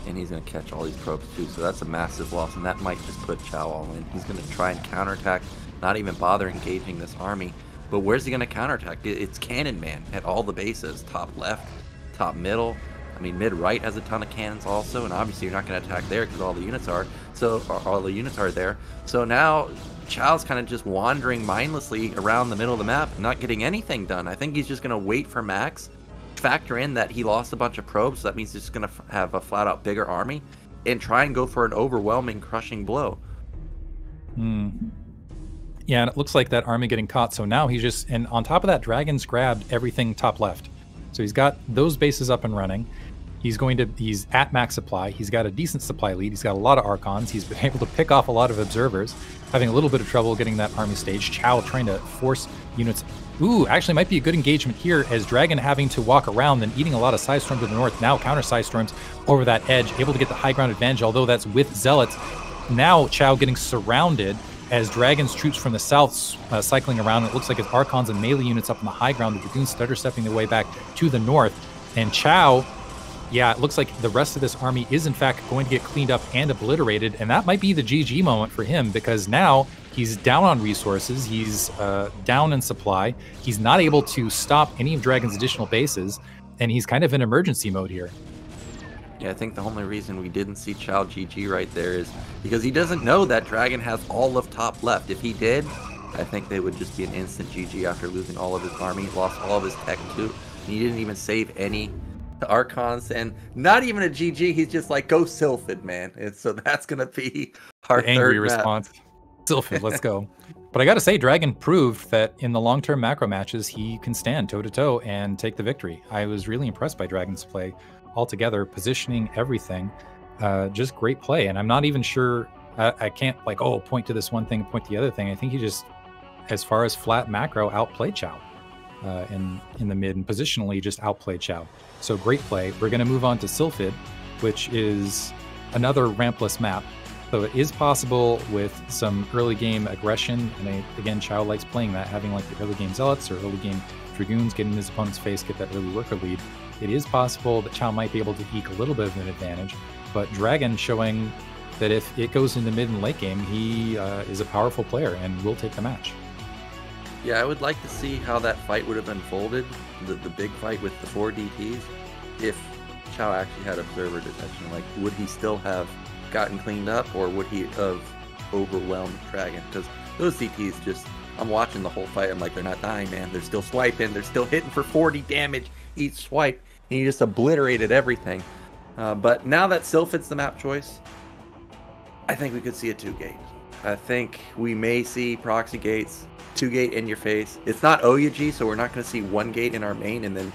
And he's going to catch all these probes too, so that's a massive loss, and that might just put Qiao all in. He's going to try and counterattack, not even bother engaging this army. But where's he going to counterattack? It's Cannon Man at all the bases, top left, top middle. I mean, mid right has a ton of cannons also, and obviously you're not going to attack there because all the units are there. So now Qiao's kind of just wandering mindlessly around the middle of the map, not getting anything done. I think he's just going to wait for max, factor in that he lost a bunch of probes, so that means he's just going to have a flat out bigger army, and try and go for an overwhelming, crushing blow. Yeah, and it looks like that army getting caught. So now he's just, and on top of that, DragOn's grabbed everything top left. So he's got those bases up and running. He's at max supply. He's got a decent supply lead. He's got a lot of Archons. He's been able to pick off a lot of observers, having a little bit of trouble getting that army staged. Qiao trying to force units. Actually might be a good engagement here, as DragOn having to walk around and eating a lot of Psystorm to the north. Now counter Psystorms over that edge, able to get the high ground advantage, although that's with Zealots. Now Qiao getting surrounded as DragOn's troops from the south cycling around. It looks like his Archons and melee units up on the high ground. The Dragoons stutter stepping their way back to the north. And Qiao, yeah, it looks like the rest of this army is in fact going to get cleaned up and obliterated. And that might be the GG moment for him, because now he's down on resources. He's down in supply. He's not able to stop any of DragOn's additional bases. And he's kind of in emergency mode here. Yeah, I think the only reason we didn't see QiaoGege right there is because he doesn't know that DragOn has all of top left. If he did, I think they would just be an instant GG after losing all of his army. He lost all of his tech too. And he didn't even save any Archons, and not even a GG. He's just like, go Sylphid, man. And so that's going to be our the angry third response. Sylphid, let's go. But I got to say, DragOn proved that in the long-term macro matches, he can stand toe-to-toe and take the victory. I was really impressed by DragOn's play altogether, positioning, everything. Just great play. And I'm not even sure, I can't like, oh, point to this one thing, point to the other thing. I think he just, as far as flat macro, outplayed Qiao in the mid, and positionally just outplayed Qiao. So great play. We're going to move on to Sylphid, which is another rampless map. So it is possible with some early game aggression, and again, Qiao likes playing that, having like the early game Zealots or early game Dragoons get in his opponent's face, get that early worker lead. It is possible that Qiao might be able to eke a little bit of an advantage, but DragOn showing that if it goes into mid and late game, he is a powerful player and will take the match. Yeah, I would like to see how that fight would have unfolded, the big fight with the 4 DPs, if Qiao actually had observer detection. Like, would he still have gotten cleaned up, or would he have overwhelmed DragOn? Because those DPs just, I'm watching the whole fight, I'm like, they're not dying, man. They're still swiping, they're still hitting for 40 damage each swipe, and he just obliterated everything. But now that Sylphid's the map choice, I think we could see a 2-gate. I think we may see proxy gates, 2-gate in your face. It's not OUG, so we're not going to see 1 gate in our main and then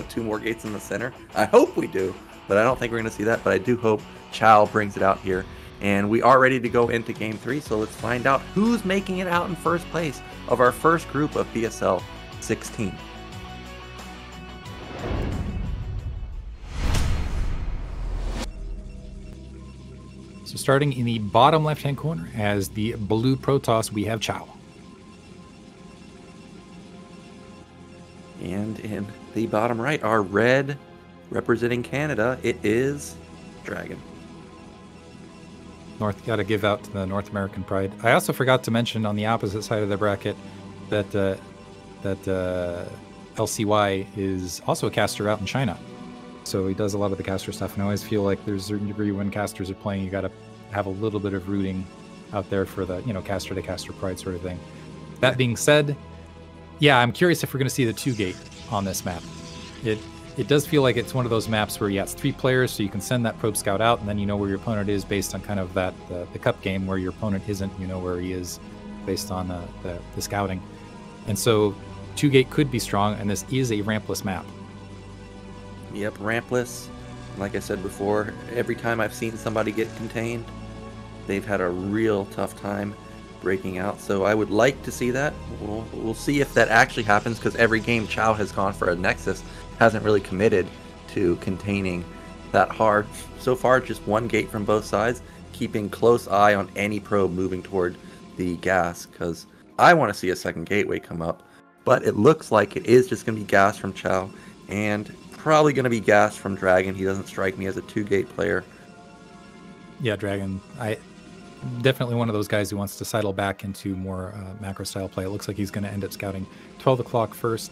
2 more gates in the center. I hope we do, but I don't think we're going to see that. But I do hope Qiao brings it out here. And we are ready to go into Game 3, so let's find out who's making it out in first place of our first group of BSL 16. So starting in the bottom left-hand corner as the blue Protoss, we have Qiao. And in the bottom right, our red representing Canada, it is DragOn. Got to give out to the North American pride. I also forgot to mention on the opposite side of the bracket that LCY is also a caster out in China. So he does a lot of the caster stuff, and I always feel like there's a certain degree when casters are playing, you got to have a little bit of rooting out there for the, caster to caster pride sort of thing. That being said, yeah, I'm curious if we're going to see the 2-gate on this map. It does feel like it's one of those maps where, yeah, it's 3 players, so you can send that probe scout out, and then you know where your opponent is based on kind of that the cup game where your opponent isn't, you know where he is based on the scouting. And so 2-gate could be strong, and this is a rampless map. Yep, rampless. Like I said before, every time I've seen somebody get contained, they've had a real tough time breaking out. So I would like to see that. We'll see if that actually happens, because every game Qiao has gone for a Nexus hasn't really committed to containing that hard. So far, just 1 gate from both sides, keeping close eye on any probe moving toward the gas, because I want to see a second gateway come up. But it looks like it is just going to be gas from Qiao, and probably going to be gas from DragOn. He doesn't strike me as a 2-gate player. Yeah, DragOn. Definitely one of those guys who wants to sidle back into more macro style play. It looks like he's going to end up scouting 12 o'clock first.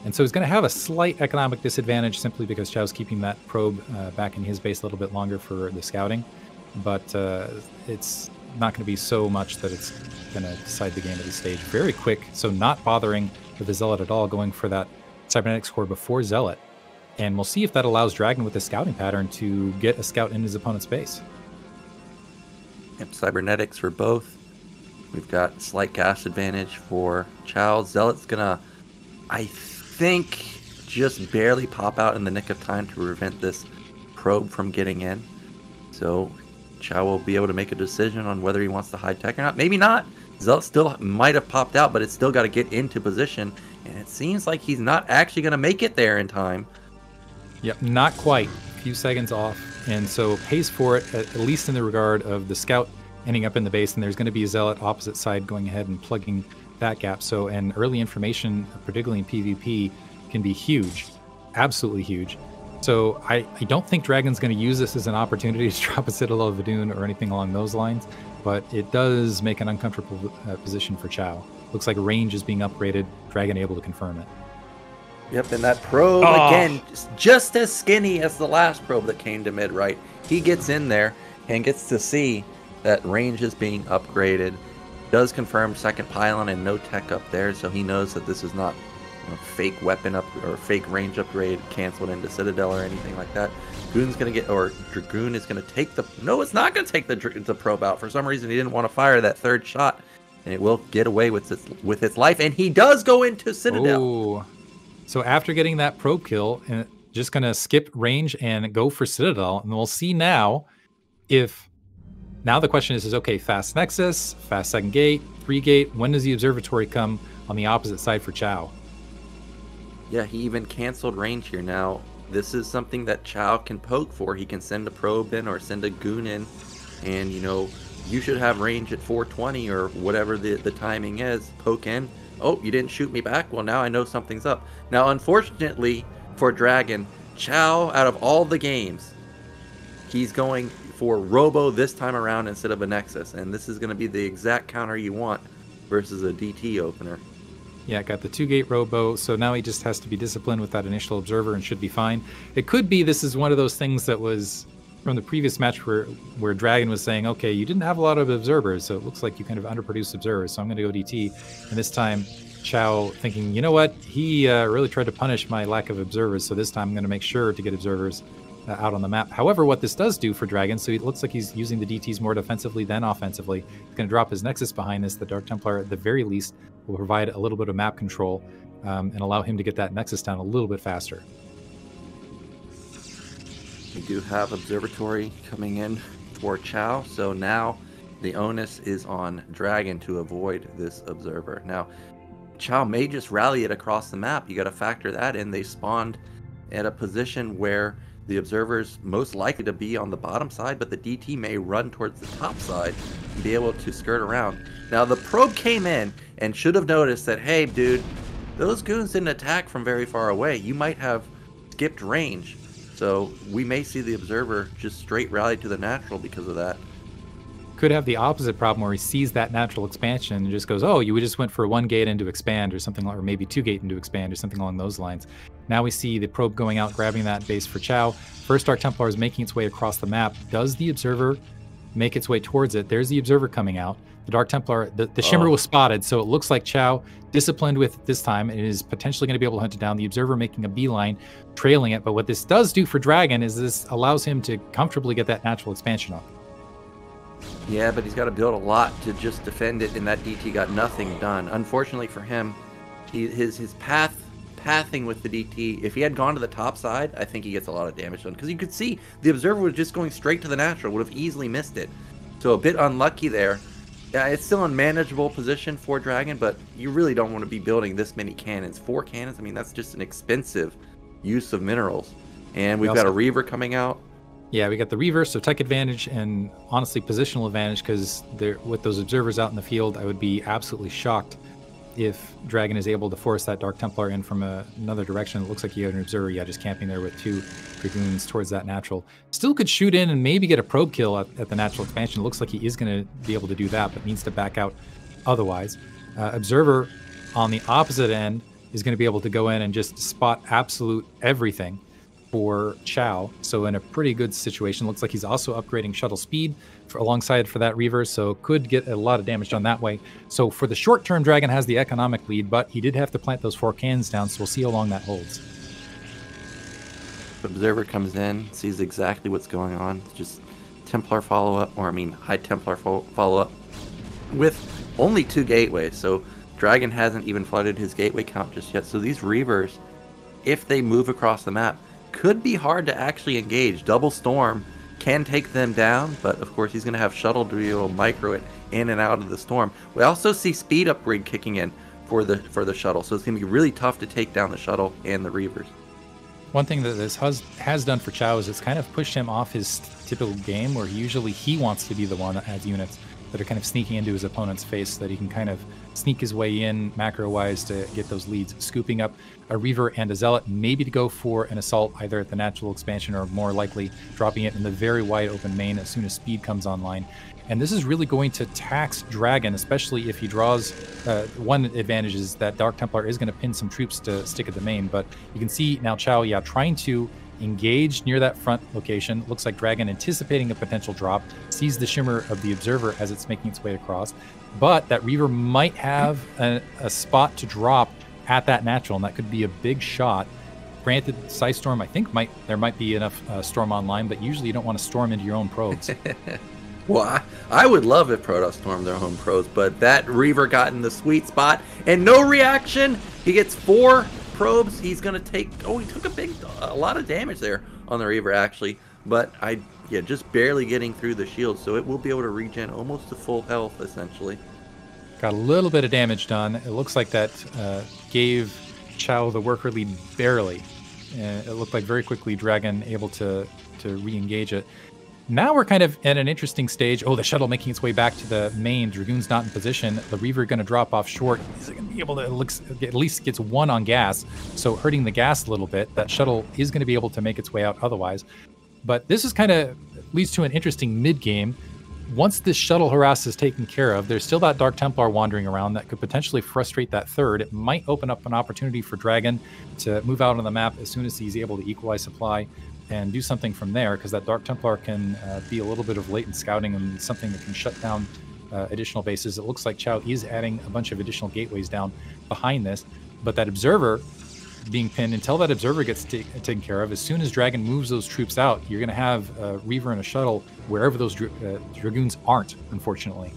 And so he's going to have a slight economic disadvantage simply because Qiao's keeping that probe back in his base a little bit longer for the scouting. But it's not going to be so much that it's going to decide the game at this stage. Very quick, so not bothering with the Zealot at all, going for that Cybernetics core before Zealot. And we'll see if that allows DragOn with the scouting pattern to get a scout in his opponent's base. Yep, Cybernetics for both. We've got slight gas advantage for Qiao. Zealot's gonna, I think, just barely pop out in the nick of time to prevent this probe from getting in. So Qiao will be able to make a decision on whether he wants to hide tech or not. Maybe not. Zealot still might have popped out, but it's still got to get into position. And it seems like he's not actually going to make it there in time. Yep, not quite. A few seconds off. And so pays for it, at least in the regard of the scout ending up in the base. And there's going to be a Zealot opposite side going ahead and plugging that gap. So, and early information, particularly in PvP, can be huge. Absolutely huge. So I don't think DragOn's going to use this as an opportunity to drop a Citadel of Vadun or anything along those lines. But it does make an uncomfortable position for Qiao. Looks like range is being upgraded. DragOn able to confirm it. Yep, and that probe, again, just as skinny as the last probe that came to mid, right? He gets in there and gets to see that range is being upgraded. Does confirm second pylon and no tech up there, so he knows that this is not fake weapon up or fake range upgrade canceled into Citadel or anything like that. Goon's gonna get, or Dragoon is gonna take the. No, it's not gonna take the probe out. For some reason, he didn't want to fire that third shot, and it will get away with its life. And he does go into Citadel. Ooh. So after getting that probe kill, and just gonna skip range and go for Citadel, and we'll see now if. Now the question is okay, fast Nexus, fast second gate, 3 gate. When does the observatory come on the opposite side for Qiao? Yeah, he even canceled range here. Now, this is something that Qiao can poke for. He can send a probe in or send a goon in, and you should have range at 420 or whatever the timing is. Poke in. Oh, you didn't shoot me back? Well, now I know something's up. Now, unfortunately for DragOn, Qiao, out of all the games, he's going for Robo this time around instead of a Nexus, and this is going to be the exact counter you want versus a DT opener. Yeah, got the 2-gate Robo, so now he just has to be disciplined with that initial observer and should be fine. It could be this is one of those things that was from the previous match where DragOn was saying, okay, you didn't have a lot of observers, so it looks like you kind of underproduced observers, so I'm going to go DT. And this time, Qiao thinking, you know what, he really tried to punish my lack of observers, so this time I'm going to make sure to get observers out on the map. However, what this does do for DragOn, so it looks like he's using the DTs more defensively than offensively. He's going to drop his Nexus behind this. The Dark Templar, at the very least, will provide a little bit of map control and allow him to get that Nexus down a little bit faster. We do have Observatory coming in for Qiao, so now the onus is on DragOn to avoid this Observer. Now, Qiao may just rally it across the map. You got to factor that in. They spawned at a position where the Observer's most likely to be on the bottom side, but the DT may run towards the top side and be able to skirt around. Now, the probe came in and should have noticed that, hey, dude, those goons didn't attack from very far away. You might have skipped range. So we may see the Observer just straight rally to the natural because of that. Could have the opposite problem where he sees that natural expansion and just goes, oh, you just went for 1 gate into expand or something, or maybe 2 gate into expand or something along those lines. Now we see the probe going out, grabbing that base for Qiao. First Dark Templar is making its way across the map. Does the Observer make its way towards it? There's the Observer coming out. The Dark Templar, the Shimmer was spotted, so it looks like Qiao, disciplined with it this time, and is potentially going to be able to hunt it down. The Observer making a beeline, trailing it. But what this does do for DragOn is this allows him to comfortably get that natural expansion off. Yeah, but he's got to build a lot to just defend it, and that DT got nothing done. Unfortunately for him, his pathing with the DT, if he had gone to the top side, I think he gets a lot of damage done. Because you could see the Observer was just going straight to the natural, would have easily missed it. So a bit unlucky there. Yeah, it's still a manageable position for DragOn, but you really don't want to be building this many cannons. 4 cannons, I mean, that's just an expensive use of minerals. And we've got a Reaver coming out. Yeah, we got the Reaver, so tech advantage and honestly positional advantage, because with those Observers out in the field, I would be absolutely shocked if DragOn is able to force that Dark Templar in from another direction. It looks like you have an Observer, just camping there with 2 Dragoons towards that natural. Still could shoot in and maybe get a probe kill at the natural expansion. It looks like he is going to be able to do that, but needs to back out otherwise. Observer on the opposite end is going to be able to go in and just spot absolute everything for Qiao, so in a pretty good situation. Looks like he's also upgrading shuttle speed alongside for that Reaver, so could get a lot of damage done that way. So for the short term, DragOn has the economic lead, but he did have to plant those 4 cannons down, so we'll see how long that holds. Observer comes in, sees exactly what's going on. Just Templar follow-up, or I mean High Templar follow-up with only 2 gateways, so DragOn hasn't even flooded his gateway count just yet. So these Reavers, if they move across the map, could be hard to actually engage. Double Storm can take them down, but of course he's going to have shuttle to be able to micro it in and out of the storm. We also see speed upgrade kicking in for the shuttle, so it's going to be really tough to take down the shuttle and the Reavers. One thing that this has done for Qiao is it's kind of pushed him off his typical game, where usually he wants to be the one that has units that are kind of sneaking into his opponent's face so that he can kind of sneak his way in macro-wise to get those leads, scooping up a Reaver and a Zealot, maybe to go for an assault either at the natural expansion or more likely dropping it in the very wide open main as soon as speed comes online. And this is really going to tax DragOn, especially if he draws. One advantage is that Dark Templar is going to pin some troops to stick at the main, but you can see now Qiao, trying to engage near that front location. Looks like DragOn anticipating a potential drop, sees the shimmer of the Observer as it's making its way across, but that Reaver might have a spot to drop at that natural, and that could be a big shot. Granted, Psystorm, I think there might be enough Storm online, but usually you don't want to storm into your own probes. Well, I would love if Protoss stormed their own probes, but that Reaver got in the sweet spot, and no reaction. He gets 4 probes. He's going to take... Oh, he took a lot of damage there on the Reaver, actually. But, just barely getting through the shield, so it will be able to regen almost to full health, essentially. Got a little bit of damage done. It looks like that gave Qiao the worker lead barely. It looked like very quickly DragOn able to re-engage it. Now we're kind of at an interesting stage. Oh, the shuttle making its way back to the main. Dragoon's not in position. The Reaver going to drop off short. Is going to be able to at least gets 1 on gas, so hurting the gas a little bit. That shuttle is going to be able to make its way out otherwise. But this is kind of leads to an interesting mid-game. Once this shuttle harass is taken care of, there's still that Dark Templar wandering around that could potentially frustrate that third. It might open up an opportunity for DragOn to move out on the map as soon as he's able to equalize supply and do something from there, because that Dark Templar can be a little bit of latent scouting and something that can shut down additional bases. It looks like Qiao is adding a bunch of additional gateways down behind this, but that Observer being pinned, until that Observer gets taken care of, as soon as DragOn moves those troops out, you're going to have a Reaver and a shuttle wherever those Dragoons aren't, unfortunately.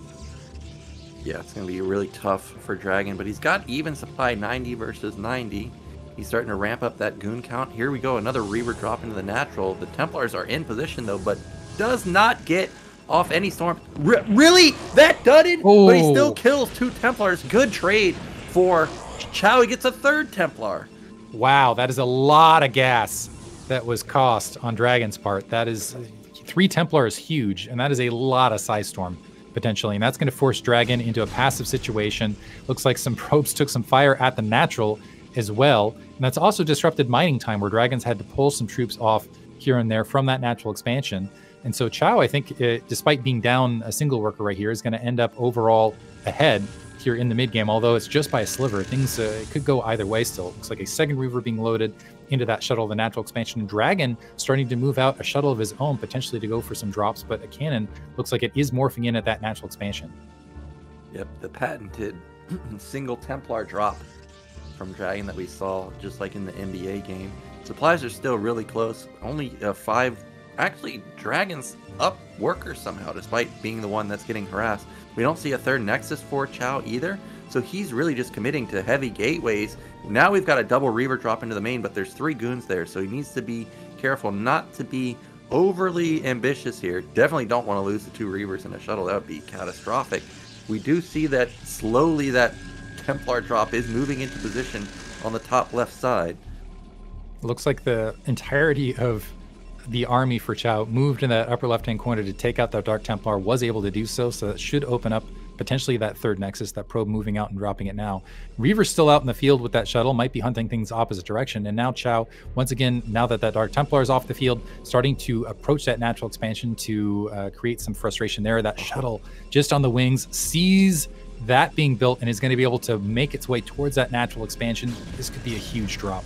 Yeah, it's going to be really tough for DragOn, but he's got even supply 90 versus 90. He's starting to ramp up that goon count. Here we go, another Reaver drop into the natural. The Templars are in position, though, but does not get off any storm. Really? That dudded? Oh. But he still kills 2 Templars. Good trade for Qiao. He gets a 3rd Templar. Wow, that is a lot of gas that was cost on DragOn's part. That is 3 Templar is huge, and that is a lot of Psystorm potentially, and that's going to force DragOn into a passive situation. Looks like some probes took some fire at the natural as well, and that's also disrupted mining time, where DragOn's had to pull some troops off here and there from that natural expansion. And so Qiao, I think, despite being down a single worker right here, is going to end up overall ahead here in the mid game, although it's just by a sliver. Things could go either way still. It looks like a second Reaver being loaded into that shuttle of the natural expansion, and DragOn starting to move out a shuttle of his own, potentially to go for some drops, but a cannon looks like it is morphing in at that natural expansion. Yep, the patented single Templar drop from DragOn that we saw, just like in the NbA game. Supplies are still really close. Only 5. Actually, DragOn's up worker somehow, despite being the one that's getting harassed. We don't see a 3rd Nexus for Qiao either, so he's really just committing to heavy gateways. Now we've got a double Reaver drop into the main, but there's 3 goons there, so he needs to be careful not to be overly ambitious here. Definitely don't want to lose the 2 Reavers in a shuttle. That would be catastrophic. We do see that slowly that Templar drop is moving into position on the top left side. Looks like the entirety of the army for Qiao moved in that upper left-hand corner to take out that Dark Templar, was able to do so, so that should open up potentially that 3rd Nexus, that probe moving out and dropping it now. Reaver's still out in the field with that shuttle, might be hunting things opposite direction, and now Qiao, once again, now that that Dark Templar is off the field, starting to approach that natural expansion to create some frustration there. That shuttle just on the wings sees that being built and is going to be able to make its way towards that natural expansion. This could be a huge drop.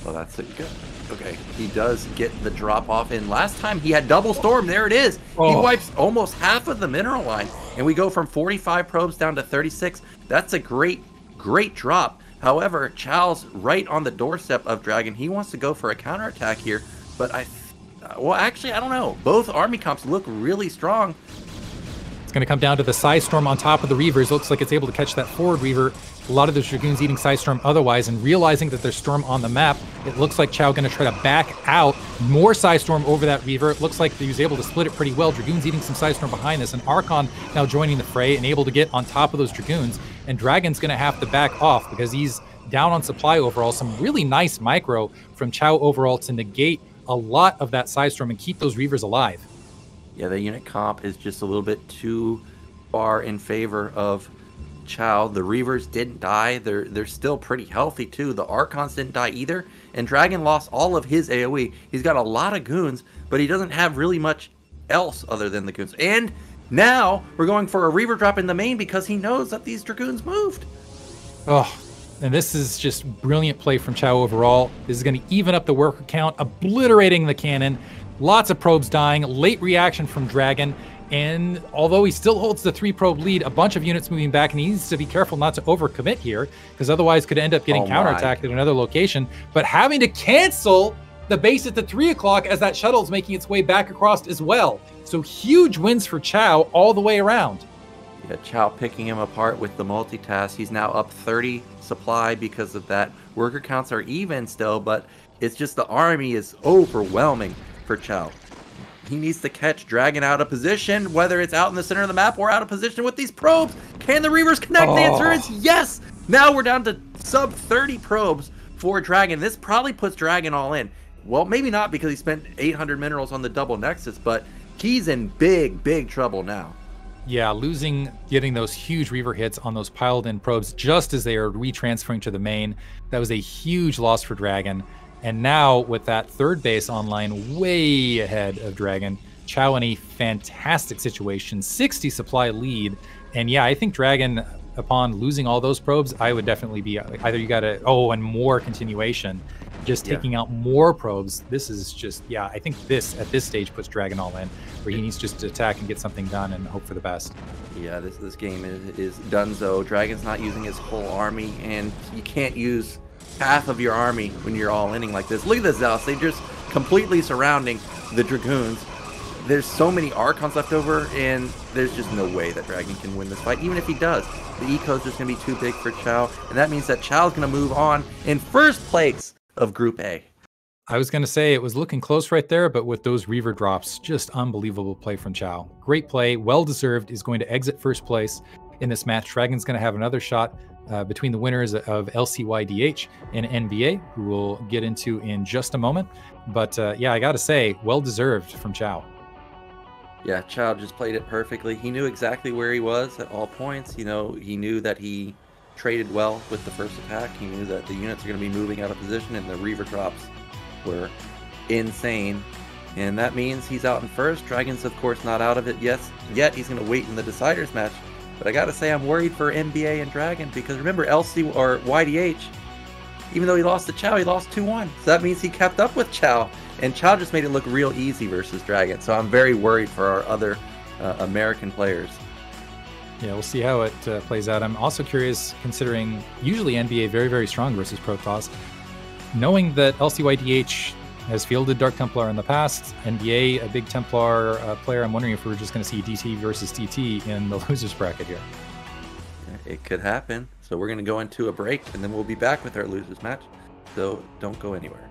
Well, that's it. Good. Okay, he does get the drop off in. Last time he had double storm. There it is. Oh. He wipes almost half of the mineral line, and we go from 45 probes down to 36. That's a great drop. However, Qiao's right on the doorstep of DragOn. He wants to go for a counterattack here, but well, actually, I don't know. Both army comps look really strong. It's going to come down to the Psystorm on top of the Reavers. Looks like it's able to catch that forward Reaver. A lot of those Dragoons eating Psystorm otherwise, and realizing that there's Storm on the map, it looks like Qiao going to try to back out. More Psystorm over that Reaver. It looks like he was able to split it pretty well. Dragoons eating some Psystorm behind this, and Archon now joining the fray and able to get on top of those Dragoons. And DragOn's going to have to back off because he's down on supply overall. Some really nice micro from Qiao overall to negate a lot of that Psystorm and keep those Reavers alive. Yeah, the unit comp is just a little bit too far in favor of Qiao. The Reavers didn't die. They're still pretty healthy too. The Archons didn't die either. And DragOn lost all of his AoE. He's got a lot of goons, but he doesn't have really much else other than the goons. And now we're going for a Reaver drop in the main because he knows that these Dragoons moved. Oh, and this is just brilliant play from Qiao overall. This is going to even up the worker count, obliterating the cannon. Lots of probes dying. Late reaction from DragOn. And although he still holds the 3-probe lead, a bunch of units moving back, and he needs to be careful not to overcommit here, because otherwise could end up getting counterattacked at another location. But having to cancel the base at the 3 o'clock as that shuttle is making its way back across as well. So huge wins for Qiao all the way around. Yeah, Qiao picking him apart with the multitask. He's now up 30 supply because of that. Worker counts are even still, but it's just the army is overwhelming for Qiao. He needs to catch DragOn out of position, whether it's out in the center of the map or out of position with these probes. Can the Reavers connect? The answer is yes! Now we're down to sub 30 probes for DragOn. This probably puts DragOn all in. Well, maybe not, because he spent 800 minerals on the double Nexus, but he's in big trouble now. Yeah, getting those huge Reaver hits on those piled in probes just as they are retransferring to the main. That was a huge loss for DragOn. And now with that third base online way ahead of DragOn, Qiao in a fantastic situation, 60 supply lead. And yeah, I think DragOn, upon losing all those probes, I would definitely be either you got to, and more continuation, just taking out more probes. This is just, I think this at this stage puts DragOn all in, where he needs just to attack and get something done and hope for the best. Yeah, this game is donezo. DragOn's not using his whole army, and you can't use half of your army when you're all inning like this. Look at the Zealous. They just completely surrounding the Dragoons. There's so many Archons left over, and there's just no way that DragOn can win this fight. Even if he does, the eco is just going to be too big for Qiao, and that means that Qiao's going to move on in first place of Group A. I was going to say it was looking close right there, but with those Reaver drops, just unbelievable play from Qiao. Great play, well-deserved, is going to exit first place in this match. DragOn's going to have another shot between the winners of LCYDH and NbA, who we'll get into in just a moment. But I got to say, well-deserved from Qiao. Yeah, Qiao just played it perfectly. He knew exactly where he was at all points. You know, he knew that he traded well with the first attack. He knew that the units are going to be moving out of position, and the Reaver drops were insane. And that means he's out in first. DragOn's, of course, not out of it yet. He's going to wait in the Deciders match. But I got to say, I'm worried for NbA and DragOn, because remember, YDH, even though he lost to Qiao, he lost 2-1. So that means he kept up with Qiao. And Qiao just made it look real easy versus DragOn. So I'm very worried for our other American players. Yeah, we'll see how it plays out. I'm also curious, considering usually NbA very strong versus Protoss. Knowing that LCYDH has fielded Dark Templar in the past, NbA, a big Templar player, I'm wondering if we're just going to see DT versus DT in the losers bracket here. It could happen. So we're going to go into a break, and then we'll be back with our losers match. So don't go anywhere.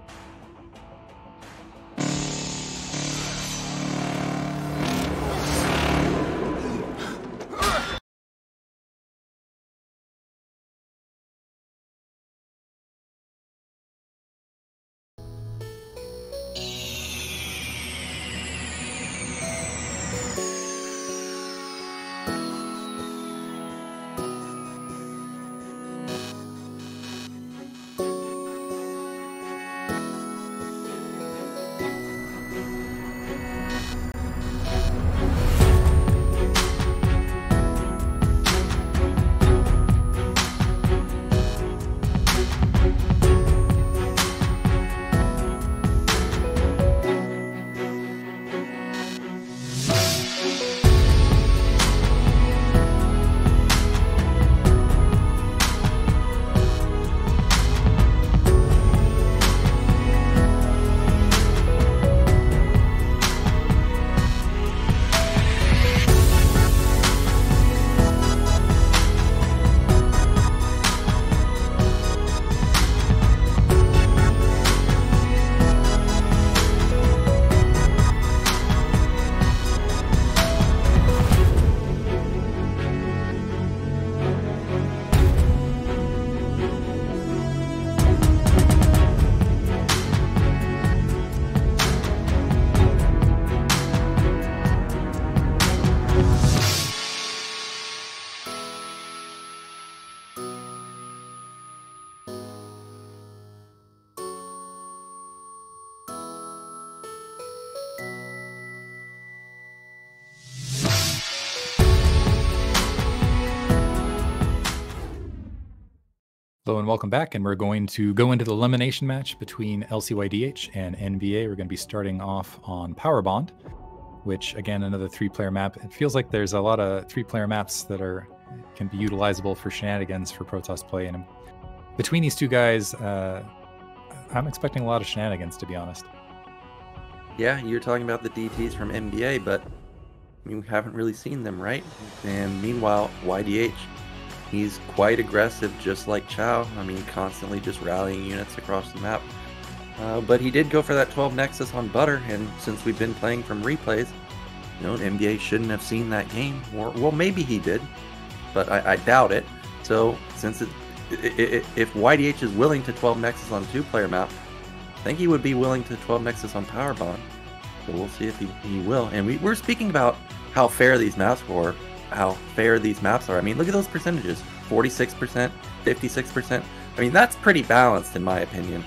Hello and welcome back, and we're going to go into the elimination match between LCYDH and NbA. We're going to be starting off on Power Bond. which again, another 3-player map. It feels like there's a lot of 3-player maps that can be utilizable for shenanigans for Protoss play. And between these two guys, I'm expecting a lot of shenanigans, to be honest. Yeah, you're talking about the DTs from NbA, but we haven't really seen them, right? And meanwhile, YDH, he's quite aggressive, just like Qiao. I mean, constantly just rallying units across the map. But he did go for that 12 Nexus on Butter, and since we've been playing from replays, you know, NbA shouldn't have seen that game. Or, well, maybe he did, but I doubt it. So, since if YDH is willing to 12 Nexus on 2-player map, I think he would be willing to 12 Nexus on Power Bond. So we'll see if he will. And we're speaking about how fair these maps are. I mean, look at those percentages. 46%, 56%. I mean, that's pretty balanced in my opinion.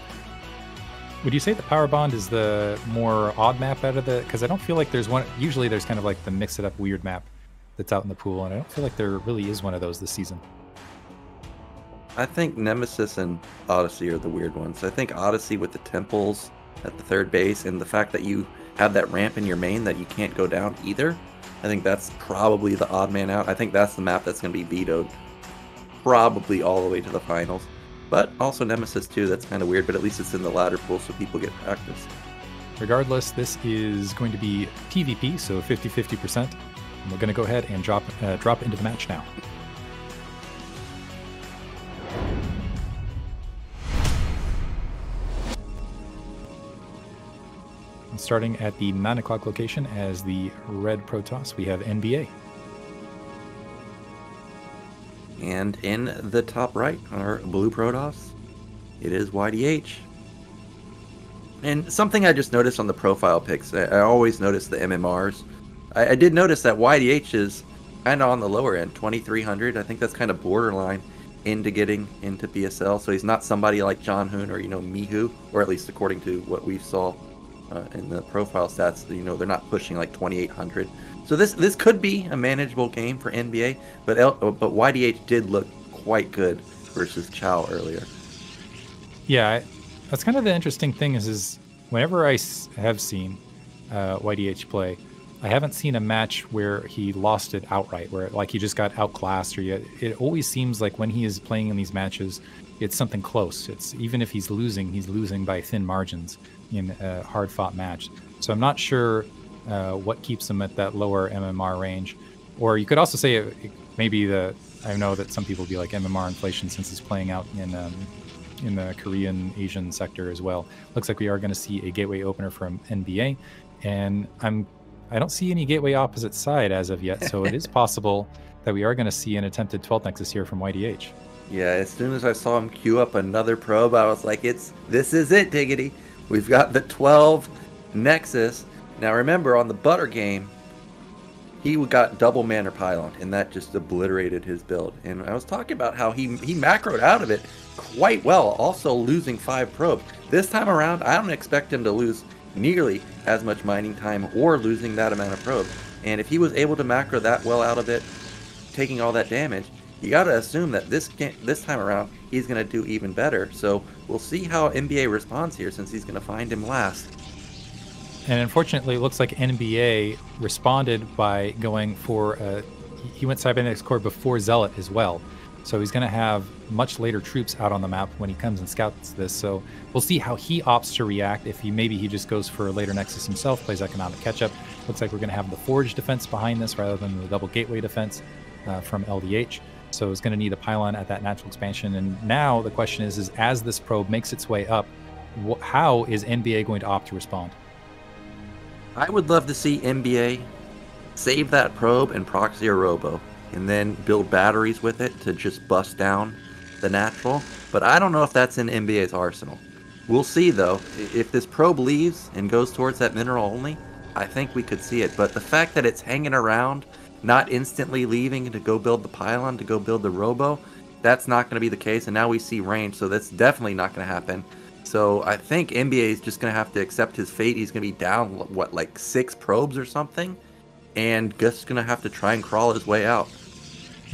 Would you say the Power Bond is the more odd map out of the... Because I don't feel like there's one... Usually there's kind of like the mix-it-up weird map that's out in the pool, and I don't feel like there really is one of those this season. I think Nemesis and Odyssey are the weird ones. I think Odyssey with the temples at the third base and the fact that you have that ramp in your main that you can't go down either, I think that's probably the odd man out. I think that's the map that's going to be vetoed probably all the way to the finals. But also Nemesis too, that's kind of weird, but at least it's in the ladder pool so people get practice. Regardless, this is going to be PvP, so 50-50%. And we're going to go ahead and drop into the match now. Starting at the 9 o'clock location as the red Protoss, we have NbA. And in the top right, our blue Protoss, it is YDH. And something I just noticed on the profile pics, I always notice the MMRs. I did notice that YDH is kind of on the lower end, 2300. I think that's kind of borderline into getting into BSL. So he's not somebody like John Hoon or, you know, Mihu, or at least according to what we saw in the profile stats, you know, they're not pushing like 2800. So this could be a manageable game for NbA, but YDH did look quite good versus Qiao earlier. Yeah, that's kind of the interesting thing is whenever I have seen YDH play, I haven't seen a match where he lost it outright, where like he just got outclassed, or it always seems like when he is playing in these matches, it's something close. It's even if he's losing by thin margins in a hard-fought match. So I'm not sure what keeps him at that lower MMR range. Or you could also say maybe I know that some people will be like MMR inflation since he's playing out in the Korean Asian sector as well. Looks like we are going to see a gateway opener from NbA, and I don't see any gateway opposite side as of yet, so it is possible that we are going to see an attempted 12th Nexus here from YDH. Yeah, as soon as I saw him queue up another probe, I was like, this is it, Diggity. We've got the 12 Nexus. Now remember, on the Butter game, he got double Manor Pylon, and that just obliterated his build. And I was talking about how he macroed out of it quite well, also losing 5 probes. This time around, I don't expect him to lose nearly as much mining time or losing that amount of probes. And if he was able to macro that well out of it, taking all that damage, you got to assume that this time around, he's going to do even better. So we'll see how NbA responds here, since he's going to find him last. And unfortunately, it looks like NbA responded by going for he went Cybernetics Core before Zealot as well. So he's going to have much later troops out on the map when he comes and scouts this. So we'll see how he opts to react. If maybe he just goes for a later Nexus himself, plays economic catch-up. Looks like we're going to have the Forge defense behind this rather than the double gateway defense from LDH. So it's going to need a pylon at that natural expansion. And now the question is as this probe makes its way up, how is NbA going to opt to respond? I would love to see NbA save that probe and proxy a robo, and then build batteries with it to just bust down the natural. But I don't know if that's in NbA's arsenal. We'll see though. If this probe leaves and goes towards that mineral only, I think we could see it. But the fact that it's hanging around, not instantly leaving to go build the pylon, to go build the robo, that's not going to be the case. And now we see range, so that's definitely not going to happen. So I think NbA is just going to have to accept his fate. He's going to be down, what, like 6 probes or something? And just going to have to try and crawl his way out.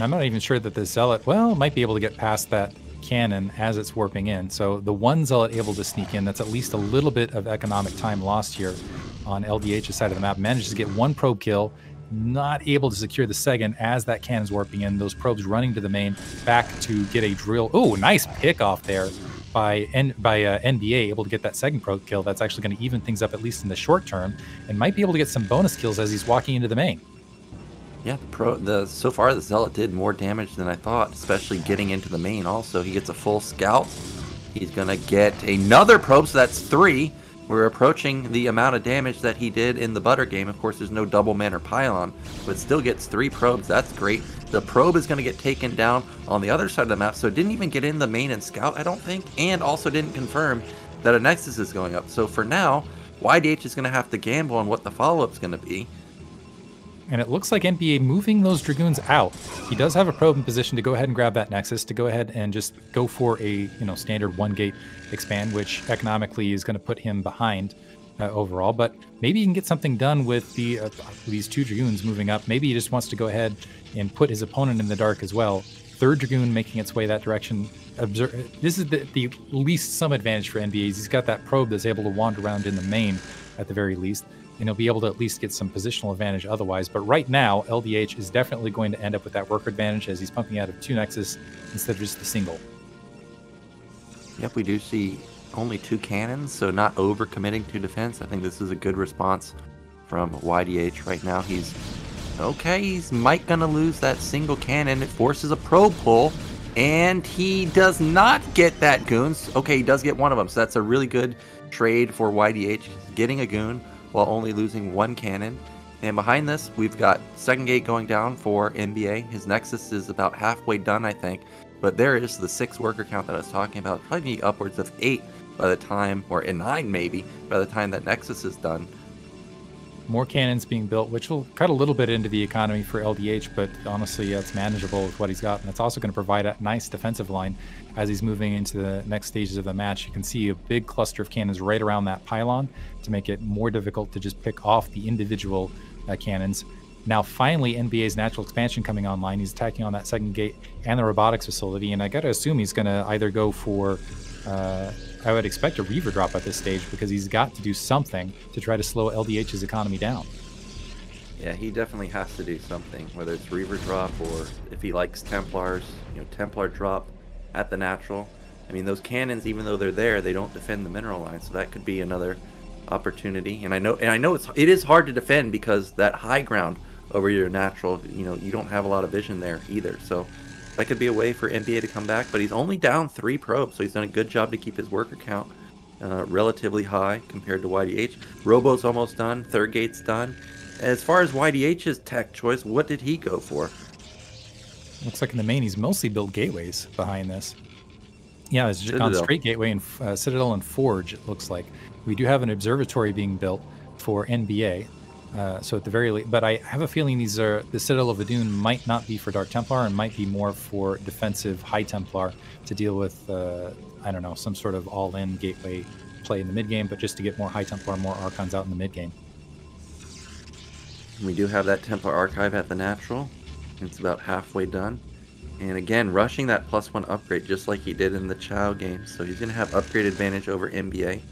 I'm not even sure that the Zealot, might be able to get past that cannon as it's warping in. So the one zealot able to sneak in, that's at least a little bit of economic time lost here on LDH's side of the map. Manages to get one probe kill, not able to secure the second as that cannon's warping in. Those probes running to the main, back to get a drill. Oh, nice pick off there by NbA, able to get that second probe kill. That's actually going to even things up, at least in the short term, and might be able to get some bonus kills as he's walking into the main. Yeah, so far the Zealot did more damage than I thought, especially getting into the main. Also, he gets a full scout. He's going to get another probe, so that's 3. We're approaching the amount of damage that he did in the Butter game. Of course, there's no double man or pylon, but still gets 3 probes. That's great. The probe is going to get taken down on the other side of the map, so it didn't even get in the main and scout, I don't think, and also didn't confirm that a Nexus is going up. So for now, YDH is going to have to gamble on what the follow-up is going to be. And it looks like NbA moving those Dragoons out. He does have a probe in position to go ahead and grab that Nexus, to go ahead and just go for a standard 1-gate expand, which economically is going to put him behind overall. But maybe he can get something done with these 2 Dragoons moving up. Maybe he just wants to go ahead and put his opponent in the dark as well. 3rd Dragoon making its way that direction. This is the least some advantage for NbA. He's got that probe that's able to wander around in the main at the very least, and he'll be able to at least get some positional advantage otherwise. But right now, LDH is definitely going to end up with that worker advantage as he's pumping out of 2 Nexus instead of just the single. Yep, we do see only 2 cannons, so not over-committing to defense. I think this is a good response from YDH right now. He's might gonna lose that single cannon. It forces a probe pull, and he does not get that goons. Okay, he does get one of them, so that's a really good trade for YDH, getting a goon while only losing 1 cannon. And behind this, we've got 2nd gate going down for NbA. His Nexus is about halfway done, I think. But there is the 6 worker count that I was talking about. Probably be upwards of 8 by the time, or 9 maybe, by the time that Nexus is done. More cannons being built, which will cut a little bit into the economy for LDH, but honestly, it's manageable with what he's got. And it's also going to provide a nice defensive line as he's moving into the next stages of the match. You can see a big cluster of cannons right around that pylon to make it more difficult to just pick off the individual cannons. Now, finally, NbA's natural expansion coming online. He's attacking on that 2nd gate and the robotics facility, and I got to assume he's going to either go for I would expect a Reaver drop at this stage, because he's got to do something to try to slow LDH's economy down. Yeah, he definitely has to do something, whether it's Reaver drop or if he likes Templars, Templar drop at the natural. I mean, those cannons, even though they're there, they don't defend the mineral line, so that could be another opportunity. And I know it is hard to defend because that high ground over your natural, you don't have a lot of vision there either. So that could be a way for NbA to come back, but he's only down 3 probes, so he's done a good job to keep his worker count relatively high compared to YDH. Robo's almost done, 3rd gate's done. As far as YDH's tech choice, what did he go for? Looks like in the main, he's mostly built gateways behind this. Yeah, it's gone straight gateway and Citadel and Forge, it looks like. We do have an observatory being built for NbA. So at the very least, but I have a feeling the Citadel of Adun might not be for Dark Templar and might be more for defensive High Templar to deal with, I don't know, some sort of all-in gateway play in the mid-game, but just to get more High Templar, more Archons out in the mid-game. We do have that Templar Archive at the natural. It's about halfway done. And again, rushing that +1 upgrade just like he did in the Chow game. So he's going to have upgrade advantage over NbA.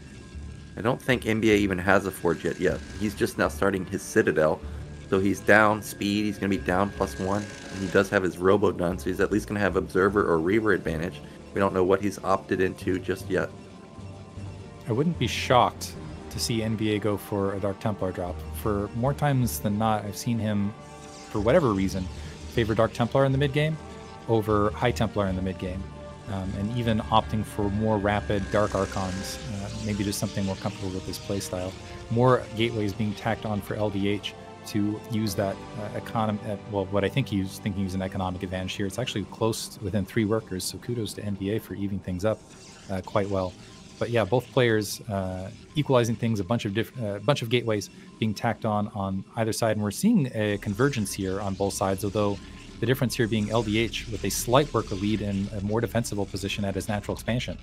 I don't think NbA even has a Forge yet. He's just now starting his Citadel. So he's down speed. He's going to be down +1. And he does have his Robo done. So he's at least going to have Observer or Reaver advantage. We don't know what he's opted into just yet. I wouldn't be shocked to see NbA go for a Dark Templar drop. For more times than not, I've seen him, for whatever reason, favor Dark Templar in the mid-game over High Templar in the mid-game. And even opting for more rapid Dark Archons, maybe just something more comfortable with his playstyle. More gateways being tacked on for LDH to use that what I think he's thinking is an economic advantage here. It's actually close within 3 workers, so kudos to NbA for evening things up quite well. But yeah, both players equalizing things, a bunch of gateways being tacked on either side, and we're seeing a convergence here on both sides, although the difference here being LDH with a slight worker lead in a more defensible position at his natural expansion.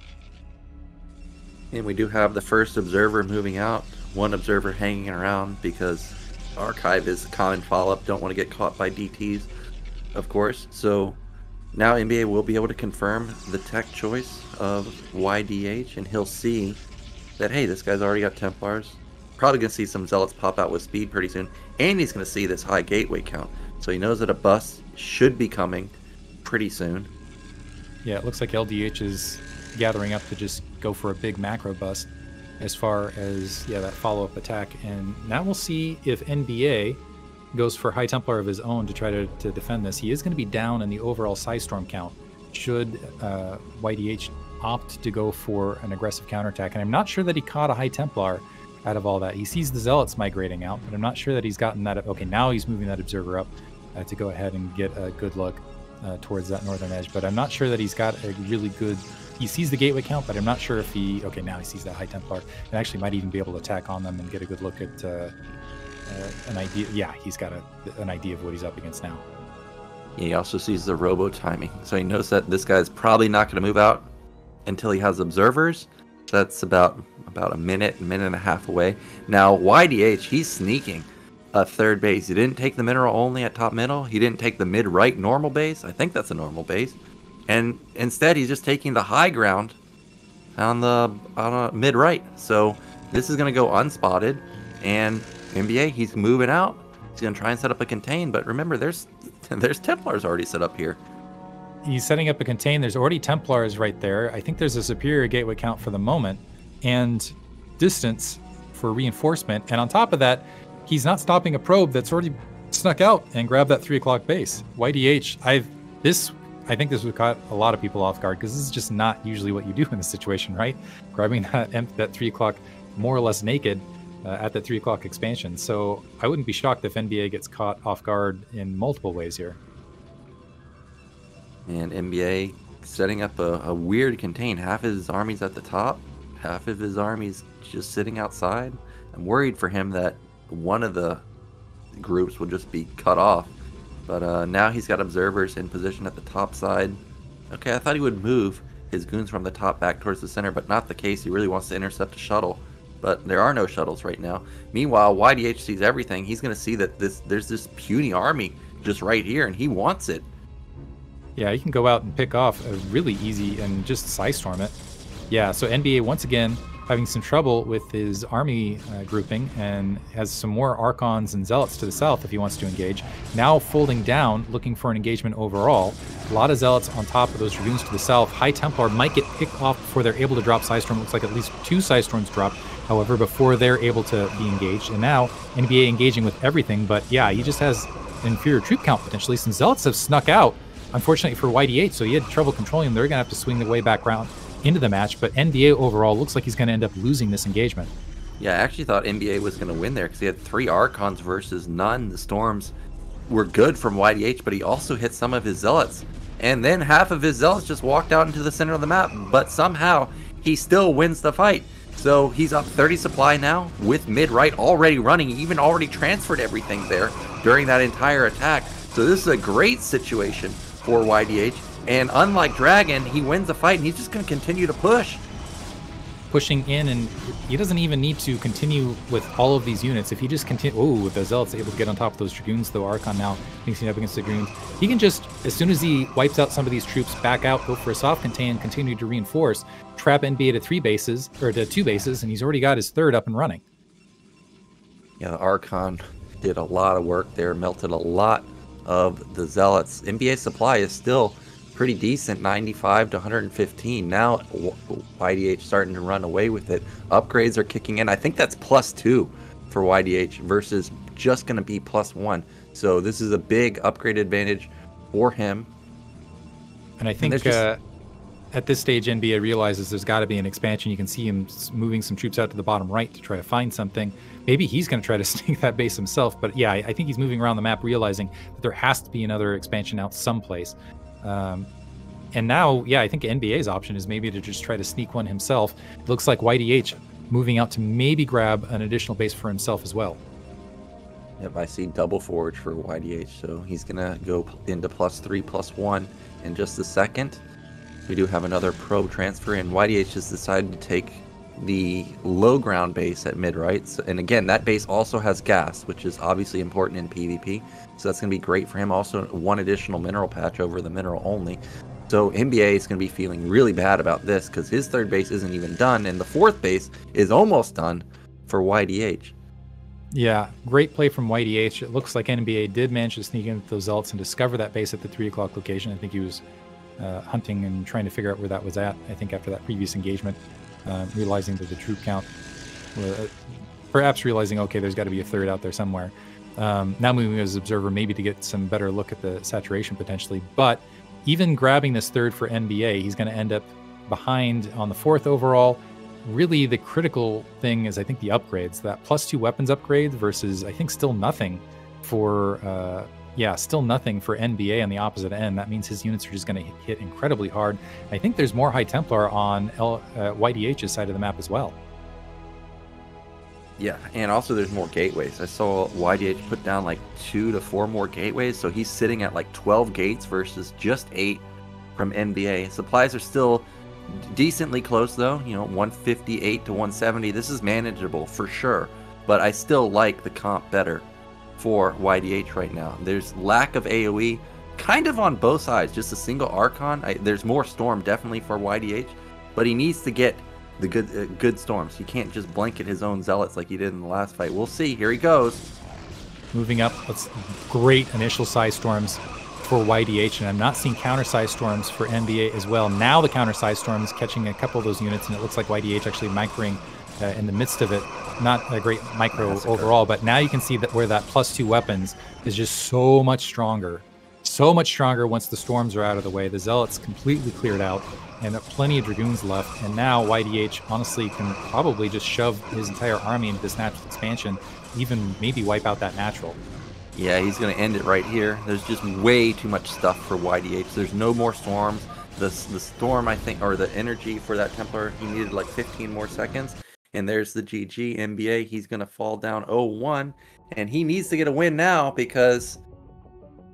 And we do have the first observer moving out. 1 observer hanging around because Archive is common follow-up. Don't want to get caught by DTs, of course. So Now NbA will be able to confirm the tech choice of YDH, and he'll see that, hey, this guy's already got Templars. Probably going to see some Zealots pop out with speed pretty soon, and he's going to see this high gateway count. So he knows that a bus should be coming pretty soon. Yeah, it looks like LDH is gathering up to just go for a big macro bust as far as, yeah, that follow-up attack. And now we'll see if NbA goes for High Templar of his own to try to defend this. He is going to be down in the overall Psystorm count should YDH opt to go for an aggressive counterattack. And I'm not sure that he caught a High Templar out of all that. He sees the Zealots migrating out, but I'm not sure that he's gotten that. Okay, now he's moving that Observer up to go ahead and get a good look towards that northern edge. But I'm not sure that he's got a really good... He sees the gateway count, but I'm not sure if he... Okay, now he sees that High Templar and actually might even be able to attack on them and get a good look at an idea. Yeah, he's got an idea of what he's up against now. He also sees the robo timing, so he knows that this guy's probably not going to move out until he has observers. That's about a minute and a half away. Now YDH, he's sneaking a third base. He didn't take the mineral only at top middle. He didn't take the mid right normal base. I think that's a normal base, and instead he's just taking the high ground on the mid right. So this is going to go unspotted, and NbA, he's moving out. He's going to try and set up a contain, but remember, there's Templars already set up here. He's setting up a contain. There's already Templars right there. I think there's a superior gateway count for the moment and distance for reinforcement. And on top of that, he's not stopping a probe that's already snuck out and grabbed that 3 o'clock base. YDH, I think this would caught a lot of people off guard, because this is just not usually what you do in this situation, right? Grabbing that 3 o'clock more or less naked at that 3 o'clock expansion. So I wouldn't be shocked if NbA gets caught off guard in multiple ways here. And NbA setting up a weird contain. Half of his army's at the top, half of his army's just sitting outside. I'm worried for him that one of the groups will just be cut off. But now he's got observers in position at the top side. Okay, I thought he would move his goons from the top back towards the center, but not the case. He really wants to intercept a shuttle, but there are no shuttles right now. Meanwhile, YDH sees everything. He's going to see that there's this puny army just right here, and he wants it. Yeah, he can go out and pick off a really easy and just Psystorm it. Yeah, so NbA once again having some trouble with his army grouping, and has some more Archons and Zealots to the south if he wants to engage. Now folding down, looking for an engagement overall. A lot of Zealots on top of those Dragoons to the south. High Templar might get picked off before they're able to drop Psystorm. Looks like at least 2 Psystorms dropped, however, before they're able to be engaged. And now NbA engaging with everything, but yeah, he just has an inferior troop count potentially. Some Zealots have snuck out, unfortunately for YDH, so he had trouble controlling them. They're going to have to swing their way back around into the match, but NbA overall looks like he's going to end up losing this engagement. Yeah, I actually thought NbA was going to win there because he had 3 Archons versus none. The Storms were good from YDH, but he also hit some of his Zealots. And then half of his Zealots just walked out into the center of the map, but somehow he still wins the fight. So he's up 30 supply now with mid-right already running, even already transferred everything there during that entire attack. So this is a great situation for YDH. And unlike DragOn, he wins the fight, and he's just going to continue to push. Pushing in, and he doesn't even need to continue with all of these units. If he just continue... Oh, with the Zealots able to get on top of those Dragoons, though Archon now mixing up against the Dragoons. He can just, as soon as he wipes out some of these troops, back out, go for a soft contain, continue to reinforce, trap NbA to 3 bases, or to 2 bases, and he's already got his 3rd up and running. Yeah, the Archon did a lot of work there, melted a lot of the Zealots. NbA supply is still pretty decent, 95 to 115. Now YDH starting to run away with it. Upgrades are kicking in. I think that's +2 for YDH versus just going to be +1. So this is a big upgrade advantage for him. And I think at this stage, NbA realizes there's got to be an expansion. You can see him moving some troops out to the bottom right to try to find something. Maybe he's going to try to sneak that base himself. But yeah, I think he's moving around the map, realizing that there has to be another expansion out someplace. And now, yeah, I think NbA's option is maybe to just try to sneak one himself. It looks like YDH moving out to maybe grab an additional base for himself as well. Yep, I see double forge for YDH, so he's going to go into +3, +1 in just a second. We do have another probe transfer, and YDH has decided to take the low ground base at mid, right? So, and again, that base also has gas, which is obviously important in PvP. So that's going to be great for him. Also, one additional mineral patch over the mineral only. So NbA is going to be feeling really bad about this because his third base isn't even done, and the fourth base is almost done for YDH. Yeah, great play from YDH. It looks like NbA did manage to sneak into those ults and discover that base at the 3 o'clock location. I think he was hunting and trying to figure out where that was at, I think, after that previous engagement, realizing that the troop count, perhaps realizing, okay, there's got to be a third out there somewhere. Now moving as observer, maybe to get some better look at the saturation potentially. But even grabbing this third for NbA, he's going to end up behind on the 4th overall. Really, the critical thing is, I think, the upgrades. That +2 weapons upgrade versus, I think, still nothing for, still nothing for NbA on the opposite end. That means his units are just going to hit incredibly hard. I think there's more High Templar on YDH's side of the map as well. Yeah, and also there's more gateways. I saw YDH put down like 2 to 4 more gateways, so he's sitting at like 12 gates versus just 8 from NbA. Supplies are still decently close though, you know, 158 to 170. This is manageable for sure, but I still like the comp better for YDH right now. There's lack of AoE kind of on both sides, just a single Archon. There's more Storm definitely for YDH, but he needs to get the good storms. He can't just blanket his own zealots like he did in the last fight. We'll see. Here he goes. Moving up, that's great initial size storms for YDH, and I'm not seeing counter size storms for NbA as well. Now the counter size storms catching a couple of those units, and it looks like YDH actually microing in the midst of it. Not a great micro overall, but now you can see that where that +2 weapons is just so much stronger. So much stronger once the storms are out of the way. The zealots completely cleared out, and plenty of dragoons left. And now YDH honestly can probably just shove his entire army into this natural expansion, even maybe wipe out that natural. Yeah, he's going to end it right here. There's just way too much stuff for YDH. There's no more storms. The storm, I think, or the energy for that Templar, he needed like 15 more seconds. And there's the GG. NbA, he's going to fall down 0-1. And he needs to get a win now because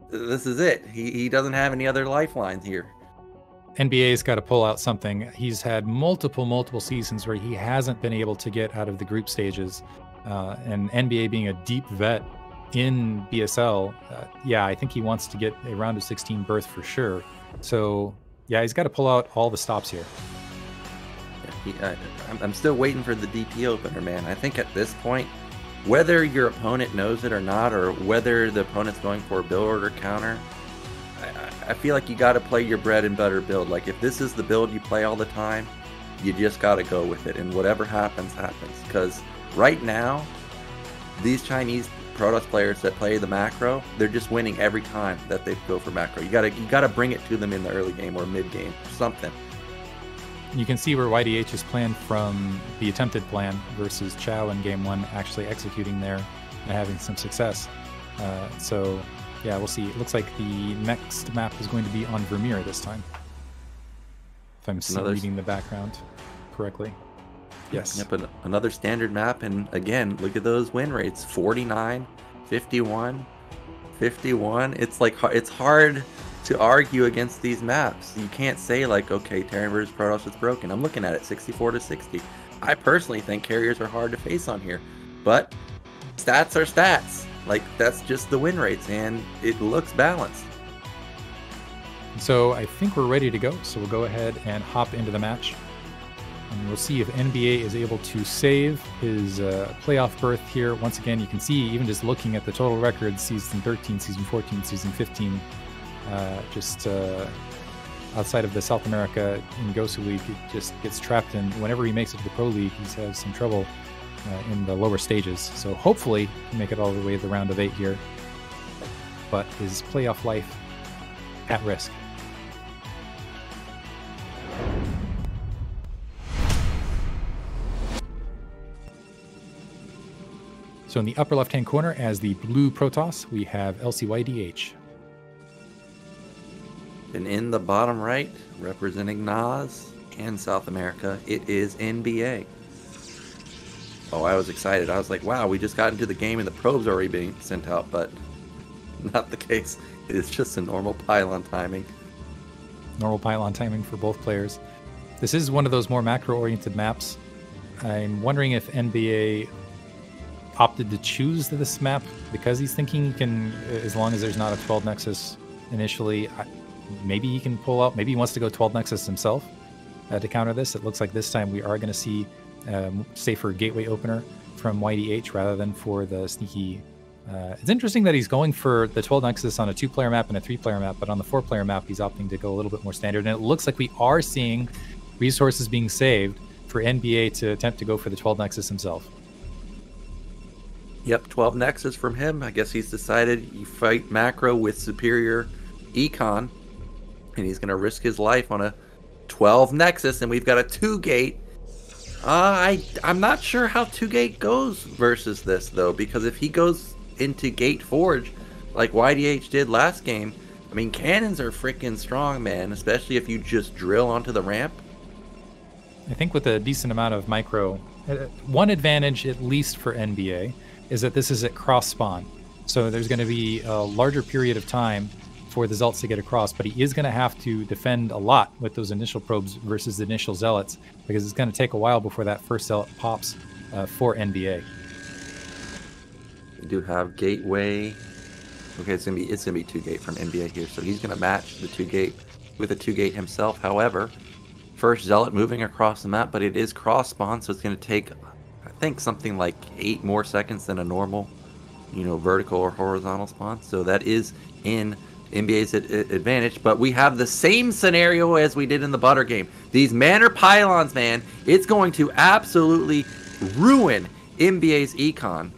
this is it. He doesn't have any other lifelines here. NbA's got to pull out something. He's had multiple seasons where he hasn't been able to get out of the group stages. And NbA being a deep vet in BSL, yeah, I think he wants to get a round of 16 berth for sure. So, yeah, he's got to pull out all the stops here. I'm still waiting for the DP opener, man. I think at this point, whether your opponent knows it or not, or whether the opponent's going for a build order counter, I feel like you got to play your bread and butter build. Like, if this is the build you play all the time, you just got to go with it, and whatever happens, happens. Because right now, these Chinese protoss players that play the macro, they're just winning every time that they go for macro. You gotta bring it to them in the early game or mid game, something. You can see where YDH's plan from the attempted plan versus Qiao in game 1 actually executing there and having some success. So yeah, we'll see. It looks like the next map is going to be on Vermeer this time, if I'm reading the background correctly. Yes. Yep, another standard map, and again, look at those win rates: 49, 51, 51. It's like, it's hard to argue against these maps. You can't say like, okay, Terran versus Protoss is broken. I'm looking at it 64 to 60. I personally think carriers are hard to face on here, but stats are stats. Like, that's just the win rates, and it looks balanced. So I think we're ready to go. So we'll go ahead and hop into the match. And we'll see if NbA is able to save his playoff berth here. Once again, you can see, even just looking at the total records, Season 13, Season 14, Season 15, outside of the South America in Gosu League, it just gets trapped in. Whenever he makes it to the Pro League, he has some trouble in the lower stages. So hopefully he make it all the way to the round of 8 here. But his playoff life at risk. So in the upper left-hand corner, as the blue Protoss, we have LCYDH. And in the bottom right, representing Nas and South America, it is NbA. Oh, I was excited. I was like, wow, we just got into the game and the probes are already being sent out, but not the case. It is just a normal pylon timing. Normal pylon timing for both players. This is one of those more macro-oriented maps. I'm wondering if NbA opted to choose this map because he's thinking he can, as long as there's not a 12 Nexus initially, maybe he can pull out, maybe he wants to go 12 Nexus himself to counter this. It looks like this time we are going to see safer gateway opener from YDH rather than for the sneaky. It's interesting that he's going for the 12 Nexus on a 2-player map and a 3-player map, but on the 4-player map he's opting to go a little bit more standard. And it looks like we are seeing resources being saved for NbA to attempt to go for the 12 Nexus himself. Yep, 12 Nexus from him. I guess he's decided you fight macro with superior econ, and he's going to risk his life on a 12 Nexus, and we've got a 2-gate. I'm not sure how 2-gate goes versus this, though, because if he goes into Gate Forge like YDH did last game, I mean, cannons are freaking strong, man, especially if you just drill onto the ramp. I think with a decent amount of micro, one advantage, at least for NbA, is that this is at cross spawn. So there's going to be a larger period of time for the Zealots to get across, but he is going to have to defend a lot with those initial probes versus the initial Zealots, because it's going to take a while before that first Zealot pops for NbA. We do have gateway. Okay, it's gonna be 2-gate from NbA here, so he's gonna match the 2-gate with a 2-gate himself. However, first Zealot moving across the map, but it is cross spawn, so it's gonna take, I think, something like 8 more seconds than a normal, vertical or horizontal spawn. So that is in NbA's advantage, but we have the same scenario as we did in the Butter game. These Manor Pylons, man, it's going to absolutely ruin NbA's econ.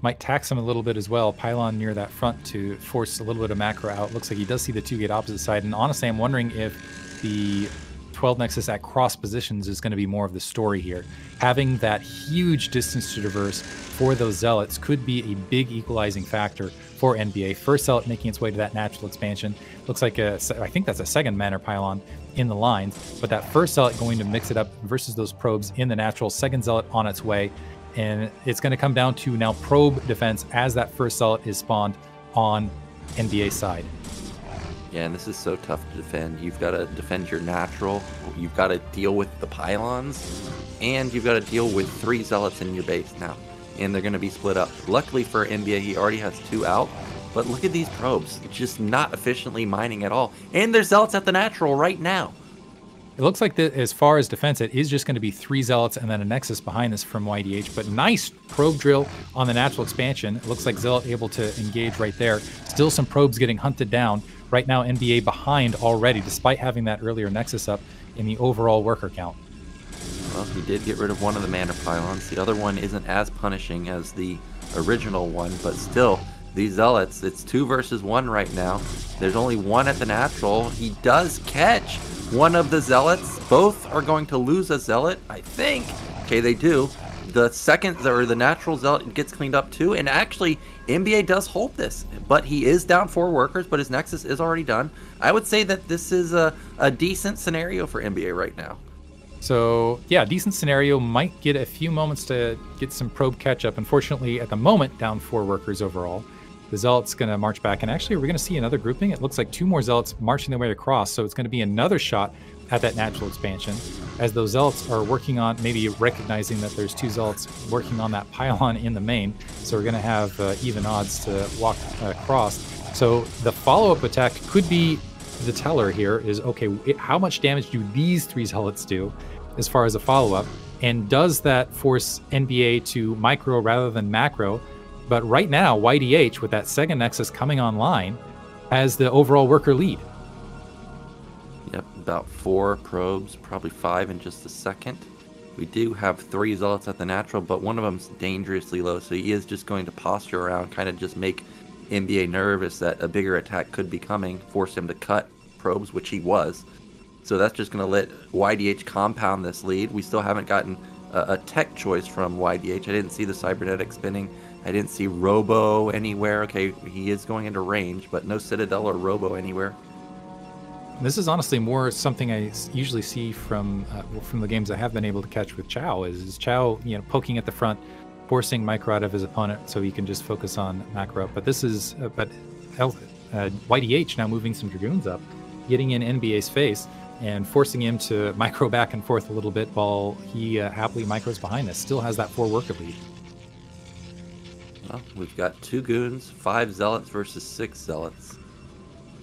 Might tax him a little bit as well. Pylon near that front to force a little bit of macro out. Looks like he does see the 2-gate opposite side, and honestly, I'm wondering if the 12 Nexus at cross positions is going to be more of the story here. Having that huge distance to traverse for those Zealots could be a big equalizing factor for NbA. First Zealot making its way to that natural expansion. Looks like I think that's a second Manor Pylon in the lines, but that first Zealot going to mix it up versus those probes in the natural. Second Zealot on its way, and it's going to come down to now probe defense as that first Zealot is spawned on NbA's side. Yeah, and this is so tough to defend. You've got to defend your natural, you've got to deal with the pylons, and you've got to deal with 3 Zealots in your base now. And they're going to be split up. Luckily for NbA, he already has 2 out, but look at these probes. Just not efficiently mining at all. And there's Zealots at the natural right now. It looks like as far as defense, it is just going to be 3 Zealots and then a Nexus behind this from YDH, but nice probe drill on the natural expansion. It looks like Zealot able to engage right there. Still some probes getting hunted down. Right now, NbA behind already, despite having that earlier Nexus up in the overall worker count. Well, he did get rid of one of the Manor Pylons. The other one isn't as punishing as the original one, but still, these Zealots, it's 2 versus 1 right now. There's only 1 at the natural. He does catch one of the Zealots. Both are going to lose a Zealot, I think. Okay, they do. The second, or the natural Zealot gets cleaned up too, and actually, NbA does hold this, but he is down 4 workers, but his Nexus is already done. I would say that this is a decent scenario for NbA right now. So, yeah, decent scenario. Might get a few moments to get some probe catch-up. Unfortunately, at the moment, down 4 workers overall. The Zealot's going to march back, and actually, we're going to see another grouping. It looks like 2 more Zealots marching their way across, so it's going to be another shot at that natural expansion, as those Zealots are working on, maybe recognizing that there's 2 Zealots working on that pylon in the main, so we're going to have even odds to walk across. So the follow-up attack could be the teller here is, okay, how much damage do these 3 Zealots do as far as a follow-up, and does that force NbA to micro rather than macro? But right now, YDH, with that second Nexus coming online, has the overall worker lead. Yep, about 4 probes, probably 5 in just a second. We do have 3 Zealots at the natural, but one of them's dangerously low, so he is just going to posture around, kind of just make NbA nervous that a bigger attack could be coming, force him to cut probes, which he was. So that's just going to let YDH compound this lead. We still haven't gotten a tech choice from YDH. I didn't see the cybernetic spinning. I didn't see Robo anywhere. Okay, he is going into range, but no Citadel or Robo anywhere. This is honestly more something I usually see from the games I have been able to catch with Qiao. Is Qiao, poking at the front, forcing micro out of his opponent so he can just focus on macro. But this is, YDH now moving some Dragoons up, getting in NbA's face. and forcing him to micro back and forth a little bit while he happily micros behind this. Still has that 4 worker lead. Well, we've got 2 goons, 5 zealots versus 6 zealots.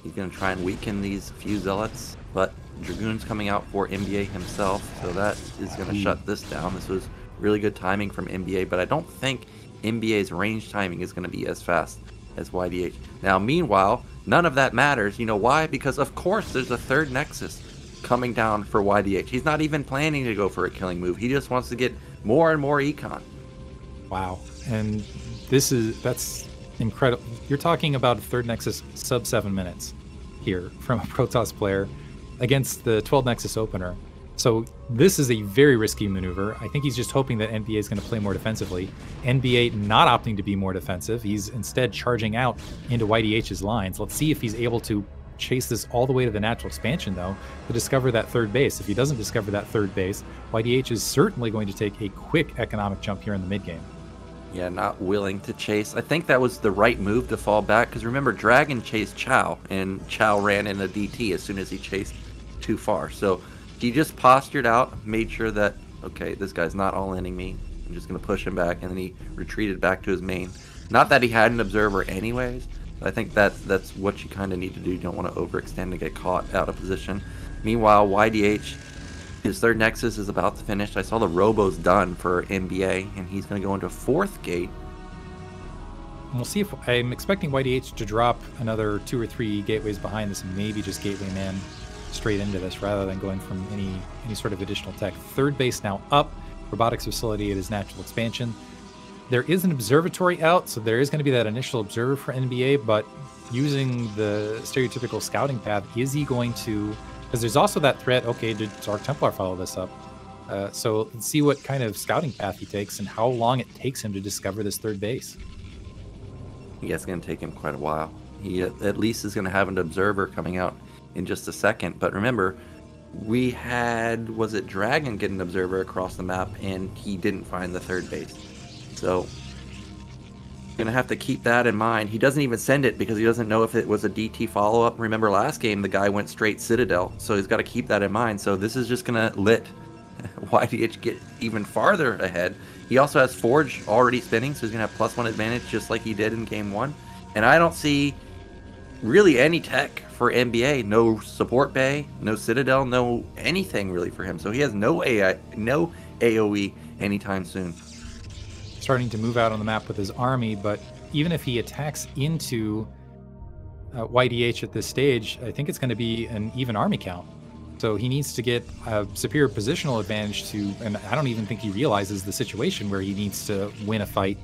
He's going to try and weaken these few zealots, but Dragoon's coming out for NbA himself, so that is going to shut this down. This was really good timing from NbA, but I don't think NbA's range timing is going to be as fast as YDH. Now, meanwhile, none of that matters. You know why? Because, of course, there's a 3rd Nexus coming down for YDH. He's not even planning to go for a killing move. He just wants to get more and more econ. Wow. And that's incredible. You're talking about a 3rd Nexus sub 7 minutes here from a Protoss player against the 12 Nexus opener. So this is a very risky maneuver. I think he's just hoping that NbA is going to play more defensively. NbA not opting to be more defensive. He's instead charging out into YDH's lines. Let's see if he's able to chase this all the way to the natural expansion, though, to discover that 3rd base. If he doesn't discover that 3rd base, YDH is certainly going to take a quick economic jump here in the mid game. Yeah, not willing to chase. I think that was the right move to fall back, because remember, DragOn chased Qiao, and Qiao ran in a DT as soon as he chased too far. So he just postured out, made sure that, okay, this guy's not all-inning me. I'm just going to push him back, and then he retreated back to his main. Not that he had an observer anyways, but I think that's what you kind of need to do. You don't want to overextend and get caught out of position. Meanwhile, YDH, his 3rd Nexus is about to finish. I saw the Robo's done for NbA, and he's going to go into 4th gate. And we'll see if I'm expecting YDH to drop another 2 or 3 gateways behind this, and maybe just gateway man straight into this rather than going from any sort of additional tech. 3rd base now up, robotics facility at his natural expansion. There is an observatory out, so there is going to be that initial observer for NbA, but using the stereotypical scouting path, is he going to, because there's also that threat, okay, did Dark Templar follow this up? So let's see what kind of scouting path he takes and how long it takes him to discover this 3rd base. Yeah, it's going to take him quite a while. He at least is going to have an observer coming out in just a second. But remember, we had, was it DragOn get an observer across the map, and he didn't find the 3rd base. So going to have to keep that in mind. He doesn't even send it because he doesn't know if it was a DT follow-up. Remember last game, the guy went straight Citadel, so he's got to keep that in mind. So this is just going to let YDH get even farther ahead. He also has Forge already spinning, so he's going to have +1 advantage just like he did in game 1. And I don't see really any tech for NbA. No support bay, no Citadel, no anything really for him. So he has no AI, no AoE anytime soon. Starting to move out on the map with his army, but even if he attacks into YDH at this stage, I think it's going to be an even army count. So he needs to get a superior positional advantage to, and I don't even think he realizes the situation where he needs to win a fight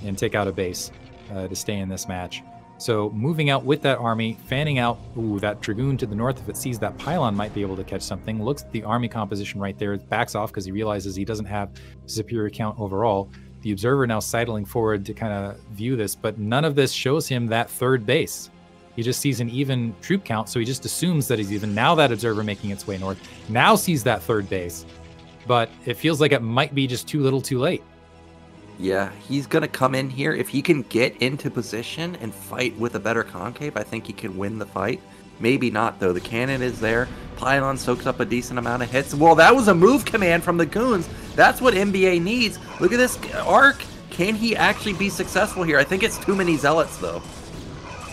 and take out a base to stay in this match. So moving out with that army, fanning out, ooh, that Dragoon to the north, if it sees that pylon, might be able to catch something. Looks at the army composition right there, backs off because he realizes he doesn't have superior count overall. The observer now sidling forward to kind of view this, but none of this shows him that 3rd base. He just sees an even troop count, so he just assumes that he's even. Now that observer making its way north, now sees that 3rd base, but it feels like it might be just too little too late. Yeah, he's going to come in here. If he can get into position and fight with a better concave, I think he can win the fight. Maybe not, though. The cannon is there. Pylon soaks up a decent amount of hits. Well, that was a move command from the goons. That's what NbA needs. Look at this arc. Can he actually be successful here? I think it's too many zealots, though.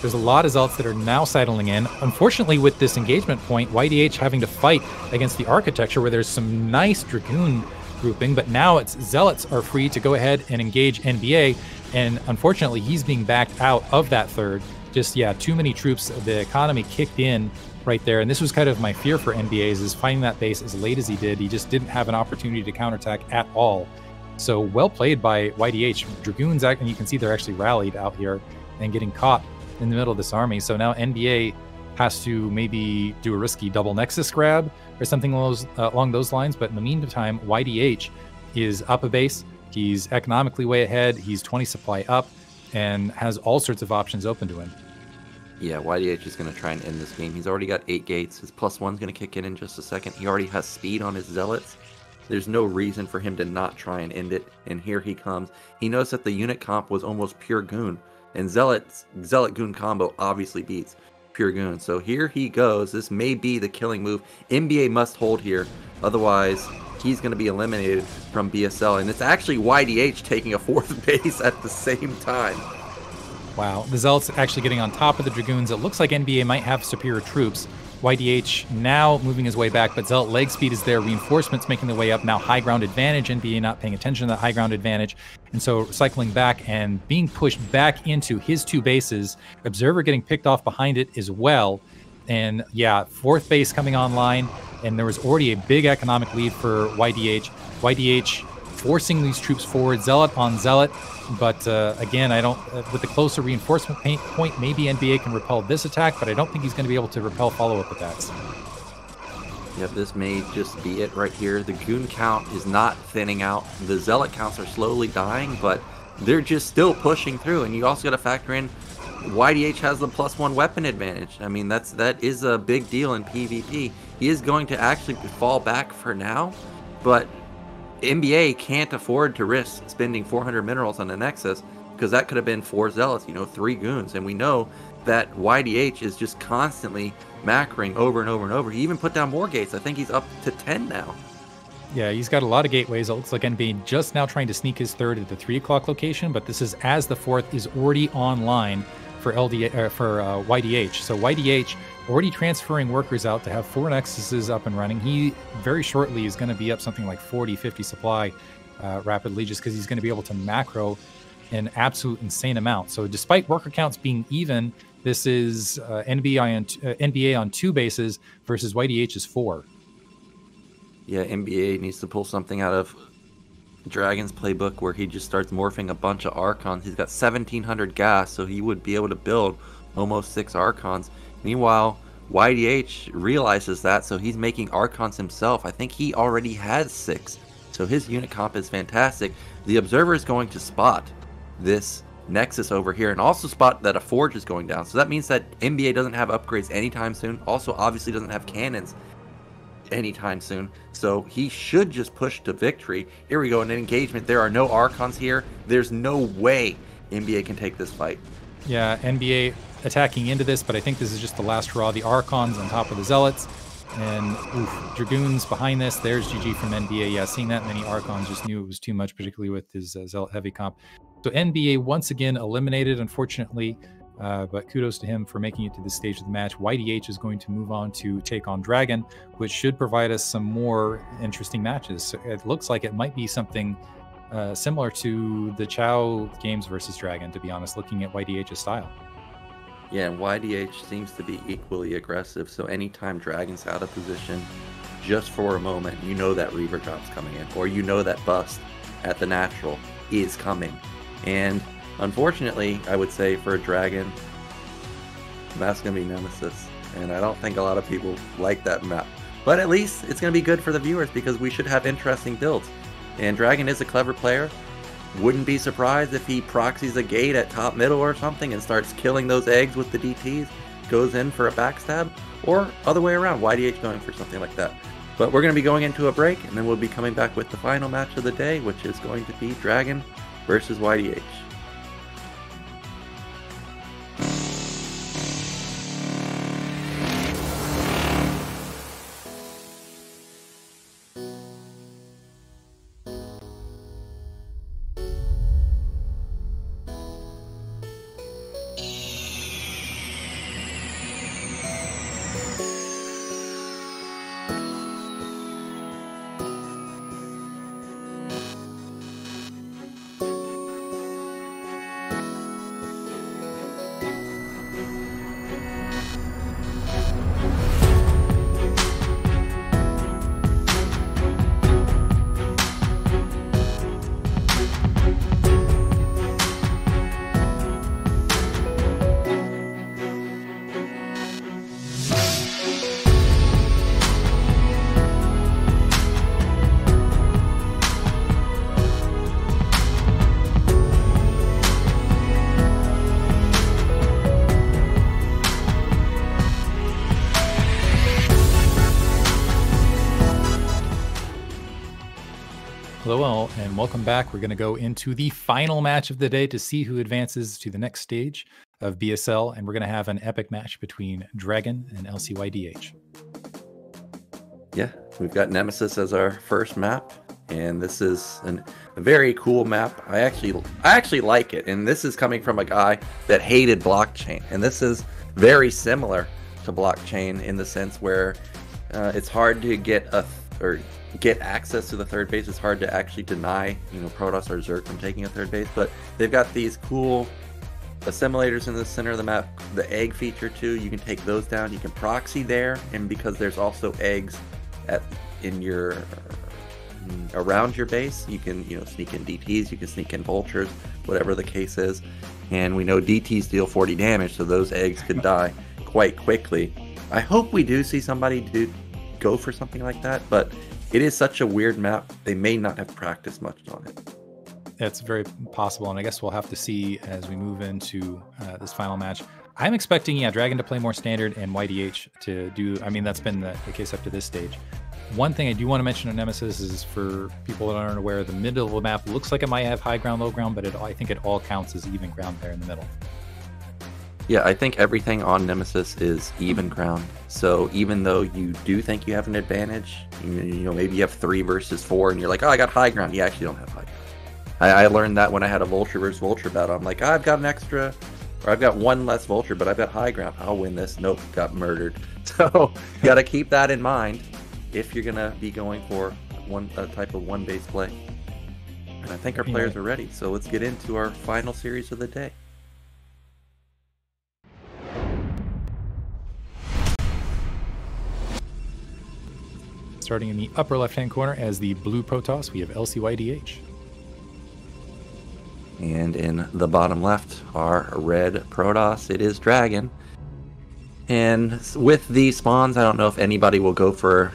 There's a lot of zealots that are now sidling in. Unfortunately, with this engagement point, YDH having to fight against the architecture where there's some nice Dragoon grouping, but now it's zealots are free to go ahead and engage NbA, and unfortunately, he's being backed out of that 3rd. Just, yeah, too many troops. The economy kicked in right there, and this was kind of my fear for NbA's, is finding that base as late as he did. He just didn't have an opportunity to counterattack at all. So well played by YDH. Dragoons, and you can see they're actually rallied out here and getting caught in the middle of this army. So now NbA has to maybe do a risky double Nexus grab or something along those lines. But in the meantime, YDH is up a base. He's economically way ahead. He's 20 supply up and has all sorts of options open to him. Yeah, YDH is going to try and end this game. He's already got 8 gates. His +1's going to kick in just a second. He already has speed on his zealots. There's no reason for him to not try and end it. And here he comes. He knows that the unit comp was almost pure goon. And Zealot-Goon combo obviously beats. pure goon. So here he goes. This may be the killing move. NbA must hold here. Otherwise, he's going to be eliminated from BSL. And it's actually YDH taking a 4th base at the same time. Wow. The Zealots actually getting on top of the Dragoons. It looks like NbA might have superior troops. YDH now moving his way back, but Zealot leg speed is there. Reinforcements making their way up. Now high ground advantage. NbA not paying attention to that high ground advantage. And so cycling back and being pushed back into his 2 bases. Observer getting picked off behind it as well. And yeah, 4th base coming online. And there was already a big economic lead for YDH. YDH forcing these troops forward. Zealot on Zealot. But again, I don't. With the closer reinforcement point, maybe NbA can repel this attack, but I don't think he's going to be able to repel follow-up attacks. Yep, this may just be it right here. The goon count is not thinning out. The Zealot counts are slowly dying, but they're just still pushing through. And you also got to factor in YDH has the +1 weapon advantage. I mean, that is a big deal in PvP. He is going to actually fall back for now, but NbA can't afford to risk spending 400 minerals on the Nexus, because that could have been 4 Zealots, 3 goons. And we know that YDH is just constantly macroing over and over and over. He even put down more gates. I think he's up to 10 now. Yeah, he's got a lot of gateways. It looks like NbA just now trying to sneak his 3rd at the 3 o'clock location, but this is as the 4th is already online for YDH. So YDH already transferring workers out to have 4 Nexuses up and running. He very shortly is going to be up something like 40, 50 supply rapidly, just because he's going to be able to macro an insane amount. So despite worker counts being even, this is NbA on 2 bases versus YDH's 4. Yeah, NbA needs to pull something out of Dragon's playbook where he just starts morphing a bunch of Archons. He's got 1,700 gas, so he would be able to build almost 6 Archons. Meanwhile, YDH realizes that, so he's making Archons himself. I think he already has 6, so his unit comp is fantastic. The Observer is going to spot this Nexus over here and also spot that a Forge is going down. So that means that NbA doesn't have upgrades anytime soon. Also, obviously doesn't have cannons anytime soon, so he should just push to victory. Here we go, in an engagement. There are no Archons here. There's no way NbA can take this fight. Yeah, NbA attacking into this, but I think this is just the last hurrah. The Archons on top of the Zealots, and Dragoons behind this. There's GG from NbA. Yeah, seeing that many Archons, just knew it was too much, particularly with his Zealot heavy comp. So NbA once again eliminated, unfortunately. But kudos to him for making it to this stage of the match. YDH is going to move on to take on DragOn, which should provide us some more interesting matches. So it looks like it might be something similar to the Qiao games versus DragOn, to be honest, looking at YDH's style. Yeah, and YDH seems to be equally aggressive, so anytime DragOn's out of position, just for a moment, you know that Reaver drop's coming in, or you know that bust at the natural is coming. And unfortunately, I would say for DragOn, that's going to be Nemesis. And I don't think a lot of people like that map. But at least it's going to be good for the viewers because we should have interesting builds. And DragOn is a clever player. Wouldn't be surprised if he proxies a gate at top middle or something and starts killing those eggs with the DTs, goes in for a backstab, or other way around, YDH going for something like that. But we're going to be going into a break, and then we'll be coming back with the final match of the day, which is going to be DragOn versus YDH. Hello all, and welcome back. We're going to go into the final match of the day to see who advances to the next stage of BSL, and we're going to have an epic match between DragOn and LCYDH. Yeah, we've got Nemesis as our first map, and this is a very cool map. I actually like it, and this is coming from a guy that hated blockchain, and this is very similar to blockchain in the sense where it's hard to get access to the third base. It's hard to actually deny, protoss or Zerg from taking a third base, but they've got these cool assimilators in the center of the map. The egg feature too, you can take those down. You can proxy there, and because there's also eggs around your base, you can sneak in DTs, you can sneak in vultures, whatever the case is. And we know DTs deal 40 damage, so those eggs could die quite quickly. I hope we do see somebody go for something like that, but it is such a weird map, they may not have practiced much on it. It's very possible, and I guess we'll have to see as we move into this final match. I'm expecting, DragOn to play more standard and YDH to do, that's been the case up to this stage. One thing I do want to mention on Nemesis is, for people that aren't aware, the middle of the map looks like it might have high ground, low ground, but I think it all counts as even ground there in the middle. Yeah, I think everything on Nemesis is even ground. So even though you do think you have an advantage, maybe you have 3 versus 4, and you're like, oh, I got high ground. You actually don't have high ground. I learned that when I had a Vulture versus Vulture battle. I'm like, I've got an extra, or I've got 1 less Vulture, but I've got high ground. I'll win this. Nope, got murdered. So you got to keep that in mind if you're going to be going for a type of one-base play. And I think our players are ready. So let's get into our final series of the day. Starting in the upper left-hand corner as the blue protoss, we have LCYDH. And in the bottom left, our red protoss, it is DragOn. And with these spawns, I don't know if anybody will go for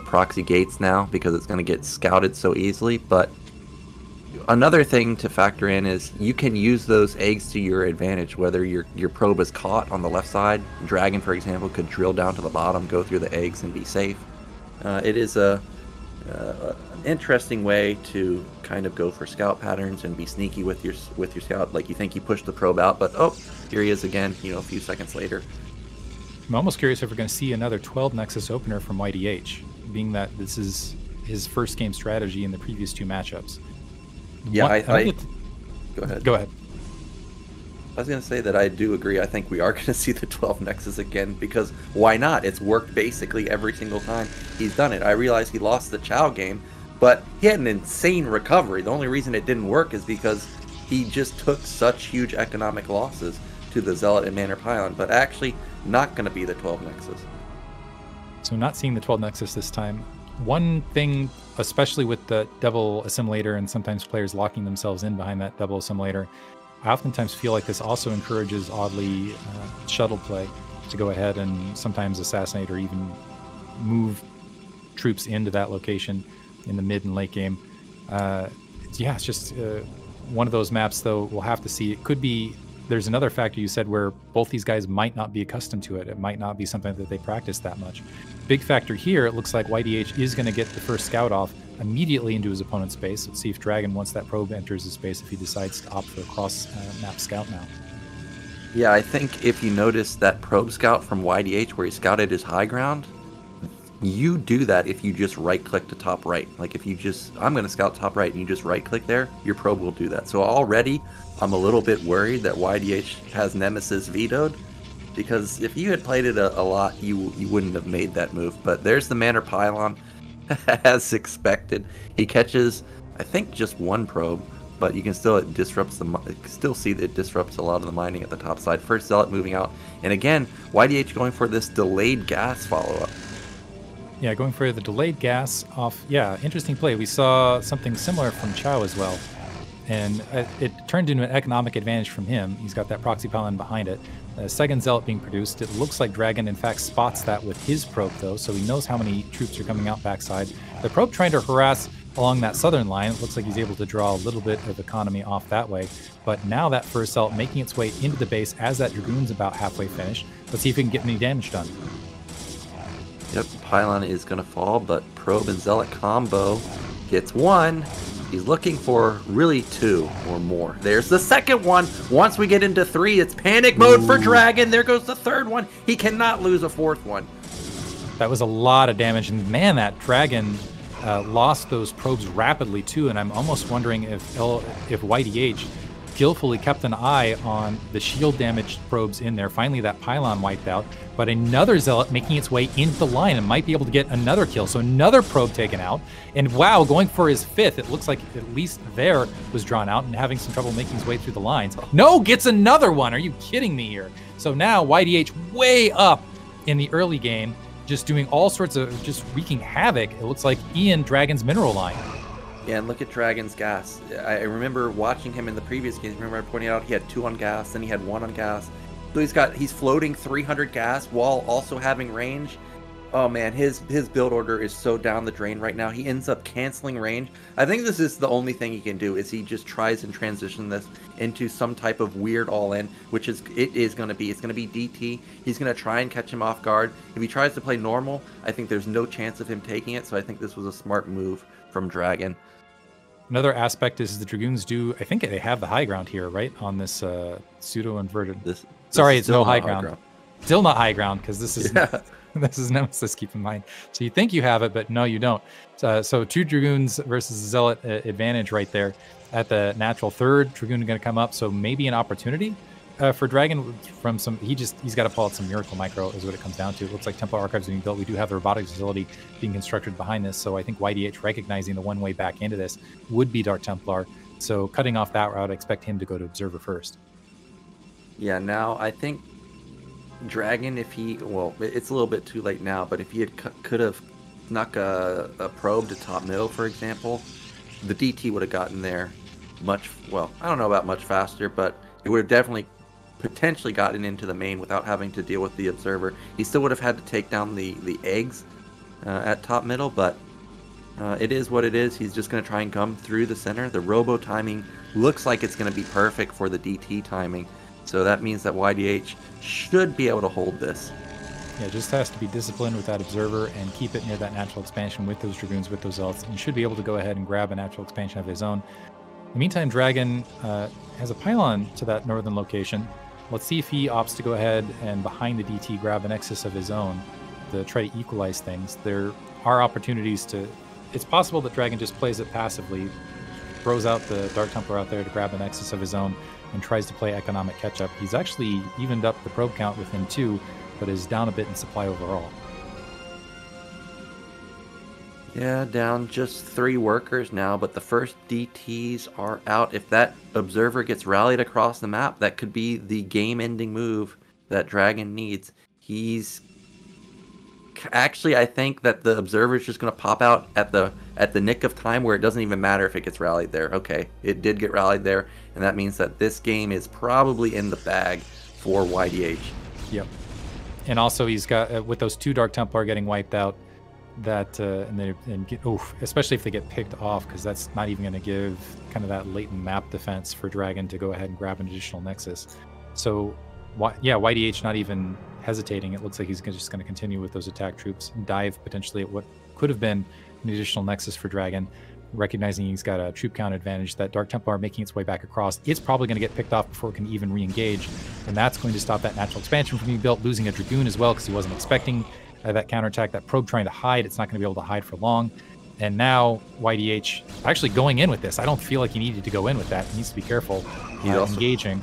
proxy gates now, because it's going to get scouted so easily. But another thing to factor in is you can use those eggs to your advantage, whether your probe is caught on the left side. DragOn, for example, could drill down to the bottom, go through the eggs, and be safe. It is an interesting way to kind of go for scout patterns and be sneaky with your scout. Like, you think you push the probe out, but oh, here he is again, a few seconds later. I'm almost curious if we're going to see another 12 Nexus opener from YDH, being that this is his first game strategy in the previous 2 matchups. Yeah, Go ahead. I was going to say that I do agree. I think we are going to see the 12 Nexus again, because why not? It's worked basically every single time he's done it. I realize he lost the Chow game, but he had an insane recovery. The only reason it didn't work is because he just took such huge economic losses to the Zealot and Manor Pylon, but actually not going to be the 12 Nexus. So not seeing the 12 Nexus this time. One thing, especially with the double assimilator and sometimes players locking themselves in behind that double assimilator, I oftentimes feel like this also encourages, oddly, shuttle play to go ahead and sometimes assassinate or even move troops into that location in the mid and late game. It's just one of those maps, though, we'll have to see. It could be, there's another factor you said where both these guys might not be accustomed to it. It might not be something that they practice that much. Big factor here, it looks like YDH is going to get the first scout off immediately into his opponent's space. Let's see if DragOn, once that probe enters his space, if he decides to opt for a cross-map scout now. Yeah, I think if you notice that probe scout from YDH where he scouted his high ground, you do that if you just right-click to top right. Like, if you just, I'm going to scout top right, and you just right-click there, your probe will do that. So already, I'm a little bit worried that YDH has Nemesis vetoed, because if you had played it a lot, you wouldn't have made that move. But there's the Manor Pylon, as expected. He catches, I think, just 1 probe, but you can still, see that it disrupts a lot of the mining at the top side. First Zealot moving out, and again, YDH going for this delayed gas follow-up. Yeah, going for the delayed gas off. Yeah, interesting play. We saw something similar from Chow as well. And it turned into an economic advantage from him. He's got that proxy pylon behind it. Second Zealot being produced. It looks like DragOn, in fact, spots that with his probe, though, so he knows how many troops are coming out backside. The probe trying to harass along that southern line. It looks like he's able to draw a little bit of economy off that way. But now that first Zealot making its way into the base as that Dragoon's about halfway finished. Let's see if we can get any damage done. Yep, Pylon is going to fall, but Probe and Zealot combo Gets one. He's looking for really 2 or more. There's the second one. Once we get into 3, it's panic mode for DragOn. There goes the third one. He cannot lose a fourth one. That was a lot of damage, and man, that DragOn lost those probes rapidly too. And I'm almost wondering if YDH skillfully kept an eye on the shield damaged probes in there. Finally, that pylon wiped out, but another Zealot making its way into the line and might be able to get another kill. So another probe taken out, and wow, going for his 5th. It looks like at least there was drawn out and having some trouble making his way through the lines. No, gets another one. Are you kidding me here? So now YDH way up in the early game, just doing all sorts of, just wreaking havoc. It looks like Ian DragOn's mineral line. Yeah, and look at DragOn's gas. I remember watching him in the previous games. Remember I pointed out he had 2 on gas, then he had 1 on gas. So he's floating 300 gas while also having range. Oh man, his build order is so down the drain right now. He ends up canceling range. I think this is the only thing he can do, is he just tries and transition this into some type of weird all-in, which it's going to be DT. He's going to try and catch him off guard. If he tries to play normal, I think there's no chance of him taking it. So I think this was a smart move from DragOn. Another aspect is the Dragoons I think they have the high ground here, right? On this pseudo-inverted. Sorry, it's no high ground. Still not high ground, because this is this is Nemesis, keep in mind. So you think you have it, but no, you don't. So 2 Dragoons versus Zealot advantage right there at the natural third. Dragoon going to come up, so maybe an opportunity for DragOn from some. He's got to pull out some miracle micro is what it comes down to. It looks like Templar Archives being built. We do have the robotics facility being constructed behind this, so I think YDH recognizing the one way back into this would be Dark Templar. So cutting off that route, I expect him to go to Observer first. Yeah, now I think DragOn, if he, well, it's a little bit too late now, but if he could have snuck a probe to top middle, for example, the DT would have gotten there much, well, I don't know about much faster, but it would have definitely potentially gotten into the main without having to deal with the observer. He still would have had to take down the eggs at top middle, but it is what it is. He's just going to try and come through the center. The robo timing looks like it's going to be perfect for the DT timing. So that means that YDH should be able to hold this. Yeah, just has to be disciplined with that observer and keep it near that natural expansion with those Dragoons, with those Zealots, and should be able to go ahead and grab a natural expansion of his own. In the meantime, DragOn has a pylon to that northern location. Let's see if he opts to go ahead and behind the DT grab a Nexus of his own to try to equalize things. There are opportunities to... It's possible that DragOn just plays it passively, throws out the Dark Templar out there to grab a Nexus of his own, and tries to play economic catch-up. He's actually evened up the probe count within 2, but is down a bit in supply overall. Yeah, down just 3 workers now, but the first DTs are out. If that observer gets rallied across the map, that could be the game-ending move that DragOn needs. He's... Actually, I think that the observer is just going to pop out at the nick of time, where it doesn't even matter if it gets rallied there. Okay, it did get rallied there, and that means that this game is probably in the bag for YDH. Yep. And also he's got, with those 2 Dark Templar getting wiped out, that especially if they get picked off, because that's not even going to give kind of that latent map defense for DragOn to go ahead and grab an additional Nexus. So yeah, YDH not even hesitating. It looks like he's just going to continue with those attack troops and dive potentially at what could have been an additional Nexus for DragOn, recognizing he's got a troop count advantage. That Dark Templar making its way back across, it's probably going to get picked off before it can even re-engage, and that's going to stop that natural expansion from being built, losing a Dragoon as well, because he wasn't expecting that counterattack. That probe trying to hide, it's not going to be able to hide for long. And now YDH actually going in with this. I don't feel like he needed to go in with that. He needs to be careful engaging.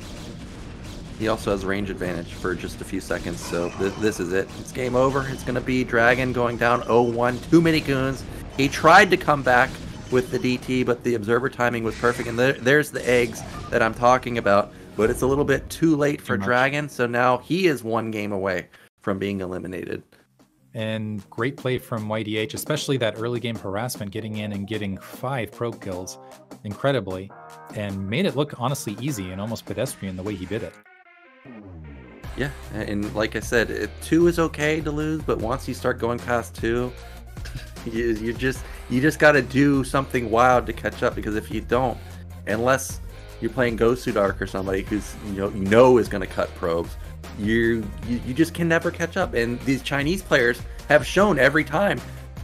He also has range advantage for just a few seconds, so this is it. It's game over. It's going to be DragOn going down 0-1. Too many goons. He tried to come back with the DT, but the observer timing was perfect. And there's the eggs that I'm talking about, but it's a little bit too late for DragOn, so now he is 1 game away from being eliminated. And great play from YDH, especially that early game harassment, getting in and getting 5 probe kills incredibly, and made it look honestly easy and almost pedestrian the way he did it. Yeah, and like I said, 2 is okay to lose, but once you start going past 2, you just got to do something wild to catch up, because if you don't, unless you're playing Ghost Suit Arc or somebody who's you know is going to cut probes, you just can never catch up. And these Chinese players have shown every time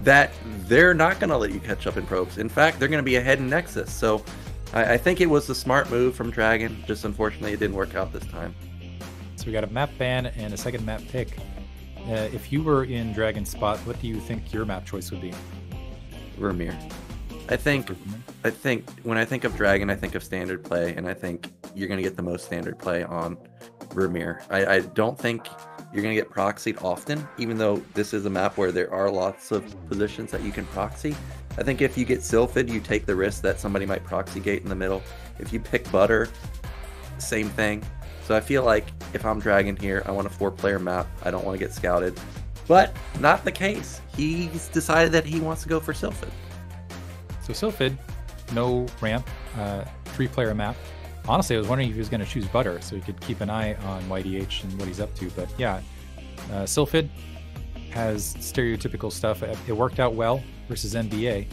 that they're not going to let you catch up in probes. In fact, they're going to be ahead in Nexus. So I think it was the smart move from DragOn. Just unfortunately, it didn't work out this time. So we got a map ban and a second map pick. If you were in DragOn's spot, what do you think your map choice would be? Vermeer. I think when I think of DragOn, I think of standard play, and I think you're going to get the most standard play on Vermeer. I don't think you're going to get proxied often, even though this is a map where there are lots of positions that you can proxy. I think if you get Sylphid, you take the risk that somebody might proxy gate in the middle. If you pick Butter, same thing. So I feel like if I'm DragOn here, I want a 4-player map. I don't want to get scouted. But not the case. He's decided that he wants to go for Sylphid. So Sylphid, no ramp, 3-player map. Honestly, I was wondering if he was going to choose Butter, so he could keep an eye on YDH and what he's up to. But yeah, Sylphid has stereotypical stuff. It worked out well versus NbA.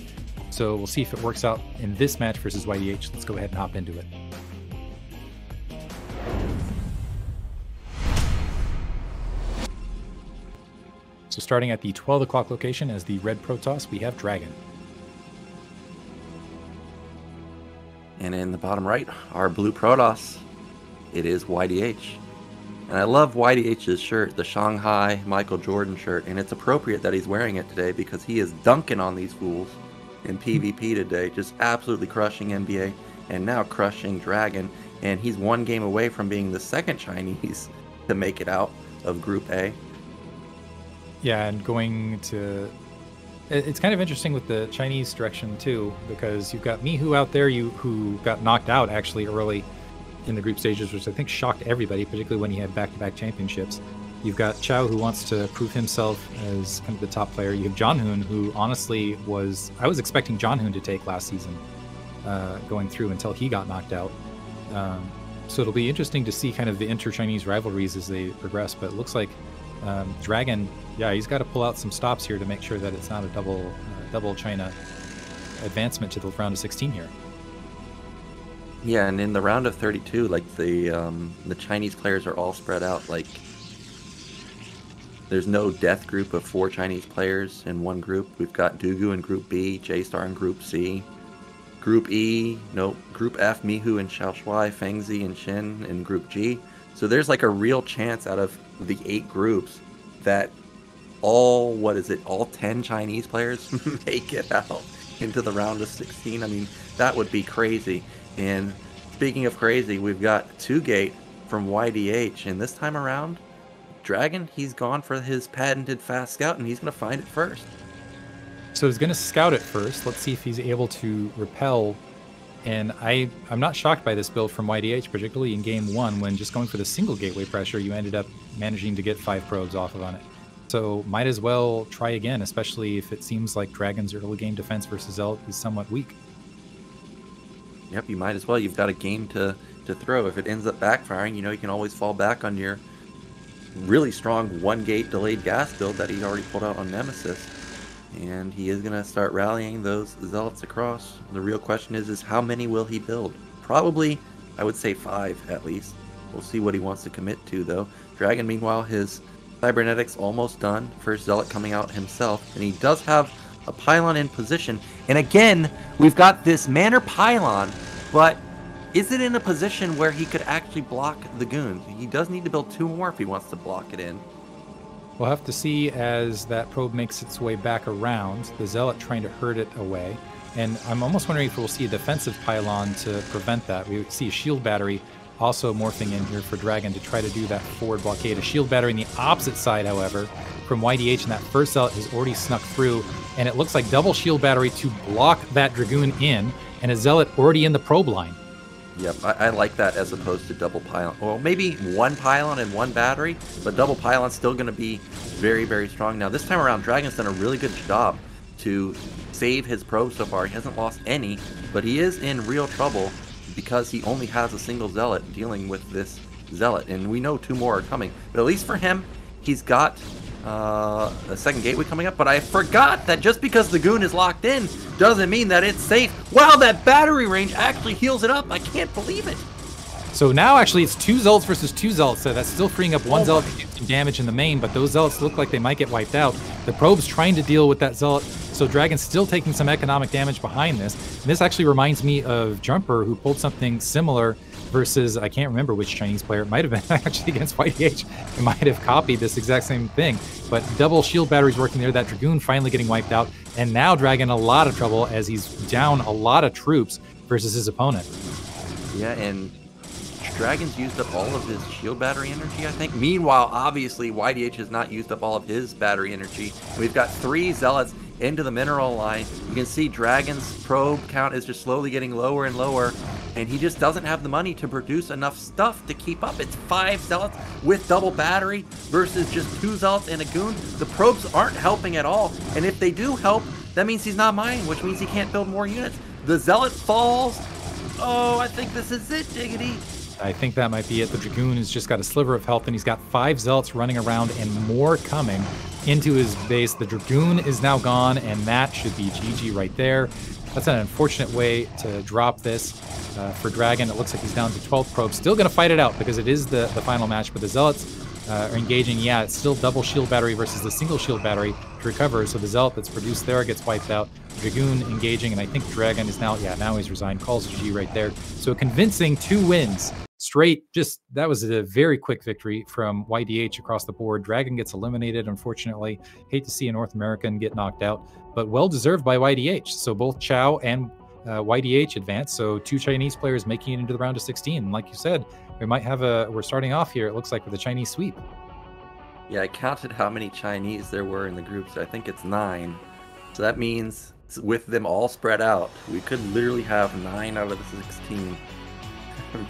So we'll see if it works out in this match versus YDH. Let's go ahead and hop into it. So starting at the 12 o'clock location as the red Protoss, we have DragOn. And in the bottom right, our blue Protoss, it is YDH. And I love YDH's shirt, the Shanghai Michael Jordan shirt, and it's appropriate that he's wearing it today because he is dunking on these fools in PvP today, just absolutely crushing NbA and now crushing DragOn. And he's one game away from being the second Chinese to make it out of Group A. Yeah, and going to... It's kind of interesting with the Chinese direction, too, because you've got Mihu out there who got knocked out, actually, early in the group stages, which I think shocked everybody, particularly when he had back-to-back championships. You've got Qiao, who wants to prove himself as kind of the top player. You have Jonhoon, who honestly was... I was expecting Jonhoon to take last season, going through until he got knocked out. So it'll be interesting to see kind of the inter-Chinese rivalries as they progress, but it looks like DragOn, yeah, he's got to pull out some stops here to make sure that it's not a double China advancement to the round of 16 here. Yeah, and in the round of 32, like the Chinese players are all spread out. Like there's no death group of 4 Chinese players in one group. We've got Dugu in Group B, J-Star in Group C. Group E, no, Group F, Mihu and Xiaoshuai, Fengzi and Shin in Group G. So there's like a real chance out of the 8 groups that all 10 Chinese players make it out into the round of 16. I mean, that would be crazy. And speaking of crazy, we've got 2-gate from YDH, and this time around, DragOn, he's gone for his patented fast scout, and he's going to find it first. So he's going to scout it first. Let's see if he's able to repel. And I'm not shocked by this build from YDH, particularly in game 1, when just going for the single gateway pressure, you ended up managing to get 5 probes off of on it. So might as well try again, especially if it seems like DragOn's early game defense versus Zealot is somewhat weak. Yep, you might as well. You've got a game to throw. If it ends up backfiring, you know, you can always fall back on your really strong 1-gate delayed gas build that he already pulled out on Nemesis. And he is going to start rallying those Zealots across. The real question is how many will he build? Probably, I would say 5 at least. We'll see what he wants to commit to, though. DragOn, meanwhile, his cybernetics almost done. First Zealot coming out himself. And he does have a pylon in position. And again, we've got this Manor pylon, but is it in a position where he could actually block the goons? He does need to build 2 more if he wants to block it in. We'll have to see as that probe makes its way back around, the Zealot trying to herd it away. And I'm almost wondering if we'll see a defensive pylon to prevent that. We see a shield battery also morphing in here for DragOn to try to do that forward blockade. A shield battery on the opposite side, however, from YDH, and that first Zealot has already snuck through, and it looks like double shield battery to block that Dragoon in, and a Zealot already in the probe line. Yep, I like that as opposed to double pylon. Well, maybe 1 pylon and 1 battery, but double pylon's still going to be very, very strong. Now, this time around, DragOn's done a really good job to save his probes so far. He hasn't lost any, but he is in real trouble because he only has a single Zealot dealing with this Zealot, and we know 2 more are coming. But at least for him, he's got a second gateway coming up, but I forgot that just because the goon is locked in doesn't mean that it's safe. Wow, that battery range actually heals it up. I can't believe it. So now actually it's 2 Zealots versus 2 Zealots, so that's still freeing up 1 Zealot to do some damage in the main, but those Zealots look like they might get wiped out. The probe's trying to deal with that Zealot So DragOn's still taking some economic damage behind this. And this actually reminds me of Jumper, who pulled something similar versus, I can't remember which Chinese player. It might have been actually against YDH. It might have copied this exact same thing. But double shield batteries working there. That Dragoon finally getting wiped out. And now DragOn a lot of trouble as he's down a lot of troops versus his opponent. Yeah, and DragOn's used up all of his shield battery energy, I think. Meanwhile, obviously, YDH has not used up all of his battery energy. We've got 3 Zealots into the mineral line. You can see DragOn's probe count is just slowly getting lower and lower, and he just doesn't have the money to produce enough stuff to keep up. It's 5 Zealots with double battery versus just 2 Zealots and a Goon. The probes aren't helping at all, and if they do help, that means he's not mining, which means he can't build more units. The Zealot falls. Oh, I think this is it, Diggity. I think that might be it. The Dragoon has just got a sliver of health, and he's got 5 Zealots running around and more coming into his base. The Dragoon is now gone, and that should be GG right there. That's an unfortunate way to drop this for DragOn. It looks like he's down to 12 probes. Still going to fight it out because it is the final match, but the Zealots are engaging. Yeah, it's still double shield battery versus the single shield battery to recover. So the Zealot that's produced there gets wiped out. Dragoon engaging, and I think DragOn is now, yeah, now he's resigned. Calls GG right there. So a convincing 2 wins. Straight, just that was a very quick victory from YDH across the board. DragOn gets eliminated, unfortunately. Hate to see a North American get knocked out, but well deserved by YDH. So both Qiao and YDH advance. So 2 Chinese players making it into the round of 16. And like you said, we might have we're starting off here, it looks like, with a Chinese sweep. Yeah, I counted how many Chinese there were in the groups. I think it's 9. So that means with them all spread out, we could literally have 9 out of the 16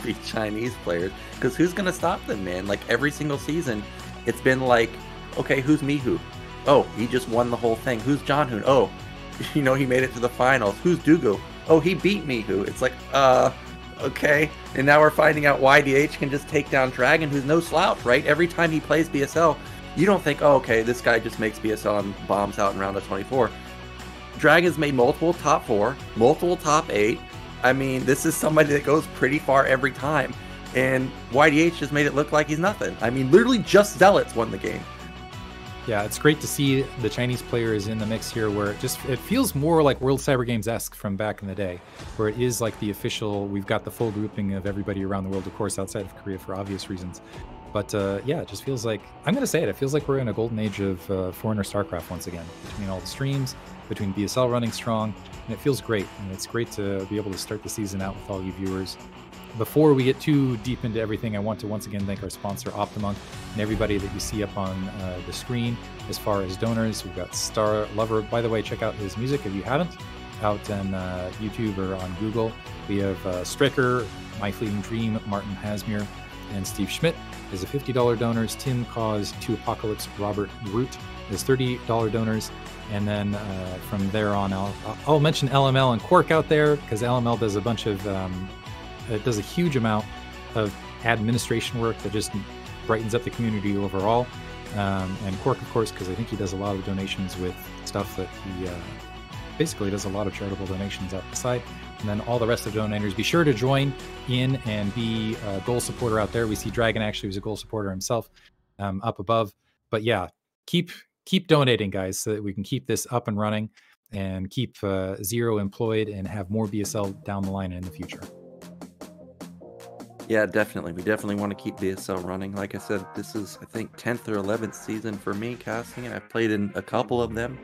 be Chinese players, because who's gonna stop them, man? Like every single season it's been like, okay, who's Mihu? Oh, he just won the whole thing. Who's Jonhoon? Oh, you know, he made it to the finals. Who's Dugu? Oh, he beat Mihu. It's like, okay. And now we're finding out YDH can just take down DragOn, who's no slouch, right? Every time he plays BSL, you don't think, oh, okay, this guy just makes BSL and bombs out in round of 24. DragOn's made multiple top 4, multiple top 8. I mean, this is somebody that goes pretty far every time. And YDH just made it look like he's nothing. I mean, literally just Zealots won the game. Yeah, it's great to see the Chinese players in the mix here, where it feels more like World Cyber Games-esque from back in the day, where it is like the official, we've got the full grouping of everybody around the world, of course, outside of Korea for obvious reasons. But yeah, it just feels like, I'm going to say it, it feels like we're in a golden age of foreigner StarCraft once again, between all the streams, between BSL running strong, and it feels great. And it's great to be able to start the season out with all you viewers. Before we get too deep into everything, I want to once again thank our sponsor, Optimum, and everybody that you see up on the screen. As far as donors, we've got Star Lover. By the way, check out his music if you haven't, out on YouTube or on Google. We have Stricker, My Fleeting Dream, Martin Hasmir, and Steve Schmidt is a $50 donors. Tim Cause, 2 Apocalypse, Robert Root is $30 donors. And then from there on, I'll mention LML and Quark out there, because LML does a bunch of it does a huge amount of administration work that just brightens up the community overall. And Quark, of course, because I think he does a lot of donations with stuff that he basically does a lot of charitable donations out the side. And then all the rest of the donators, be sure to join in and be a goal supporter out there. We see DragOn actually was a goal supporter himself up above. But yeah, keep donating, guys, so that we can keep this up and running and keep Zero employed and have more BSL down the line in the future. Yeah, definitely. We definitely want to keep BSL running. Like I said, this is, I think, 10th or 11th season for me casting, and I've played in a couple of them.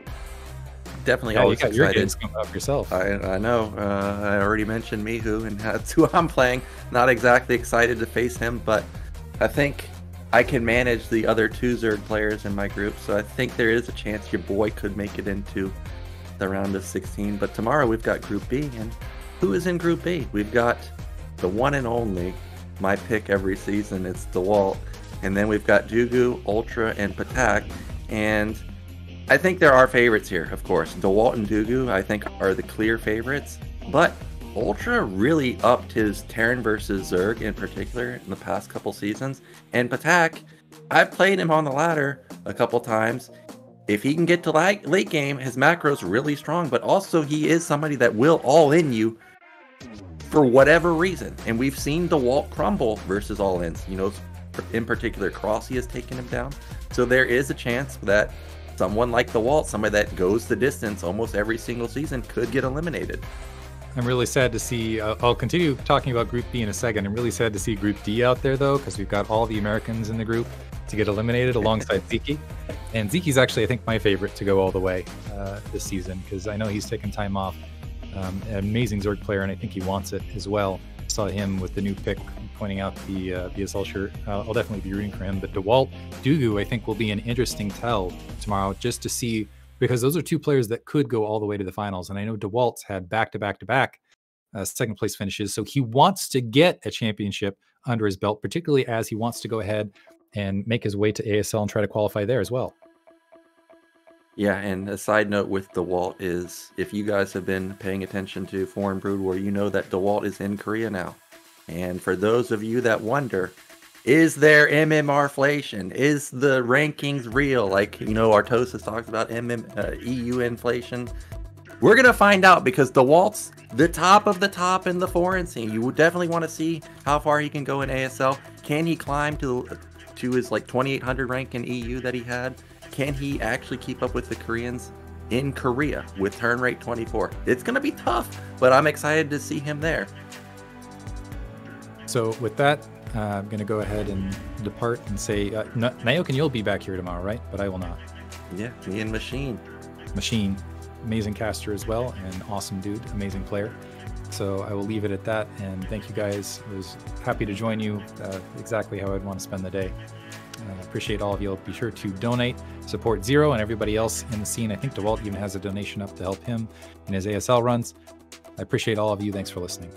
Definitely always excited. Your games coming up yourself. I know. I already mentioned Mihu, and that's who I'm playing. Not exactly excited to face him, but I think I can manage the other 2 Zerg players in my group, so I think there is a chance your boy could make it into the round of 16. But tomorrow we've got Group B, and who is in Group B? We've got the one and only, my pick every season, it's DeWalt, and then we've got Dugu, Ultra, and Patak, and I think there are favorites here, of course. DeWalt and Dugu, I think, are the clear favorites, but Ultra really upped his Terran versus Zerg in particular in the past couple seasons, and Patak, I've played him on the ladder a couple times. If he can get to late game, his macro's really strong, but also he is somebody that will all-in you for whatever reason. And we've seen DeWalt crumble versus all-ins. You know, in particular, Crossy has taken him down. So there is a chance that someone like Dawid, somebody that goes the distance almost every single season, could get eliminated. I'm really sad to see, I'll continue talking about Group B in a second. I'm really sad to see Group D out there, though, because we've got all the Americans in the group to get eliminated alongside Ziki. And Ziki's actually, I think, my favorite to go all the way this season, because I know he's taken time off. An amazing Zerg player, and I think he wants it as well. Saw him with the new pick pointing out the BSL shirt. I'll definitely be rooting for him. But Dawid, Dugu, I think, will be an interesting tell tomorrow, just to see, because those are two players that could go all the way to the finals. And I know Dawid's had back-to-back-to-back second place finishes. So he wants to get a championship under his belt, particularly as he wants to go ahead and make his way to ASL and try to qualify there as well. Yeah, and a side note with Dawid is, if you guys have been paying attention to Foreign BroodWar, you know that Dawid is in Korea now. And for those of you that wonder, is there MMRflation? Is the rankings real? Like, you know, Artosis talks about EU inflation. We're going to find out, because Dawid's the top of the top in the foreign scene. You would definitely want to see how far he can go in ASL. Can he climb to his like 2800 rank in EU that he had? Can he actually keep up with the Koreans in Korea with turn rate 24? It's going to be tough, but I'm excited to see him there. So with that, I'm going to go ahead and depart and say, Nyoken, you'll be back here tomorrow, right? But I will not. Yeah, me and Machine. Machine, amazing caster as well, and awesome dude, amazing player. So I will leave it at that, and thank you guys. I was happy to join you, exactly how I'd want to spend the day. Appreciate all of you. Be sure to donate, support Zero and everybody else in the scene. I think Dawid even has a donation up to help him in his ASL runs. I appreciate all of you. Thanks for listening.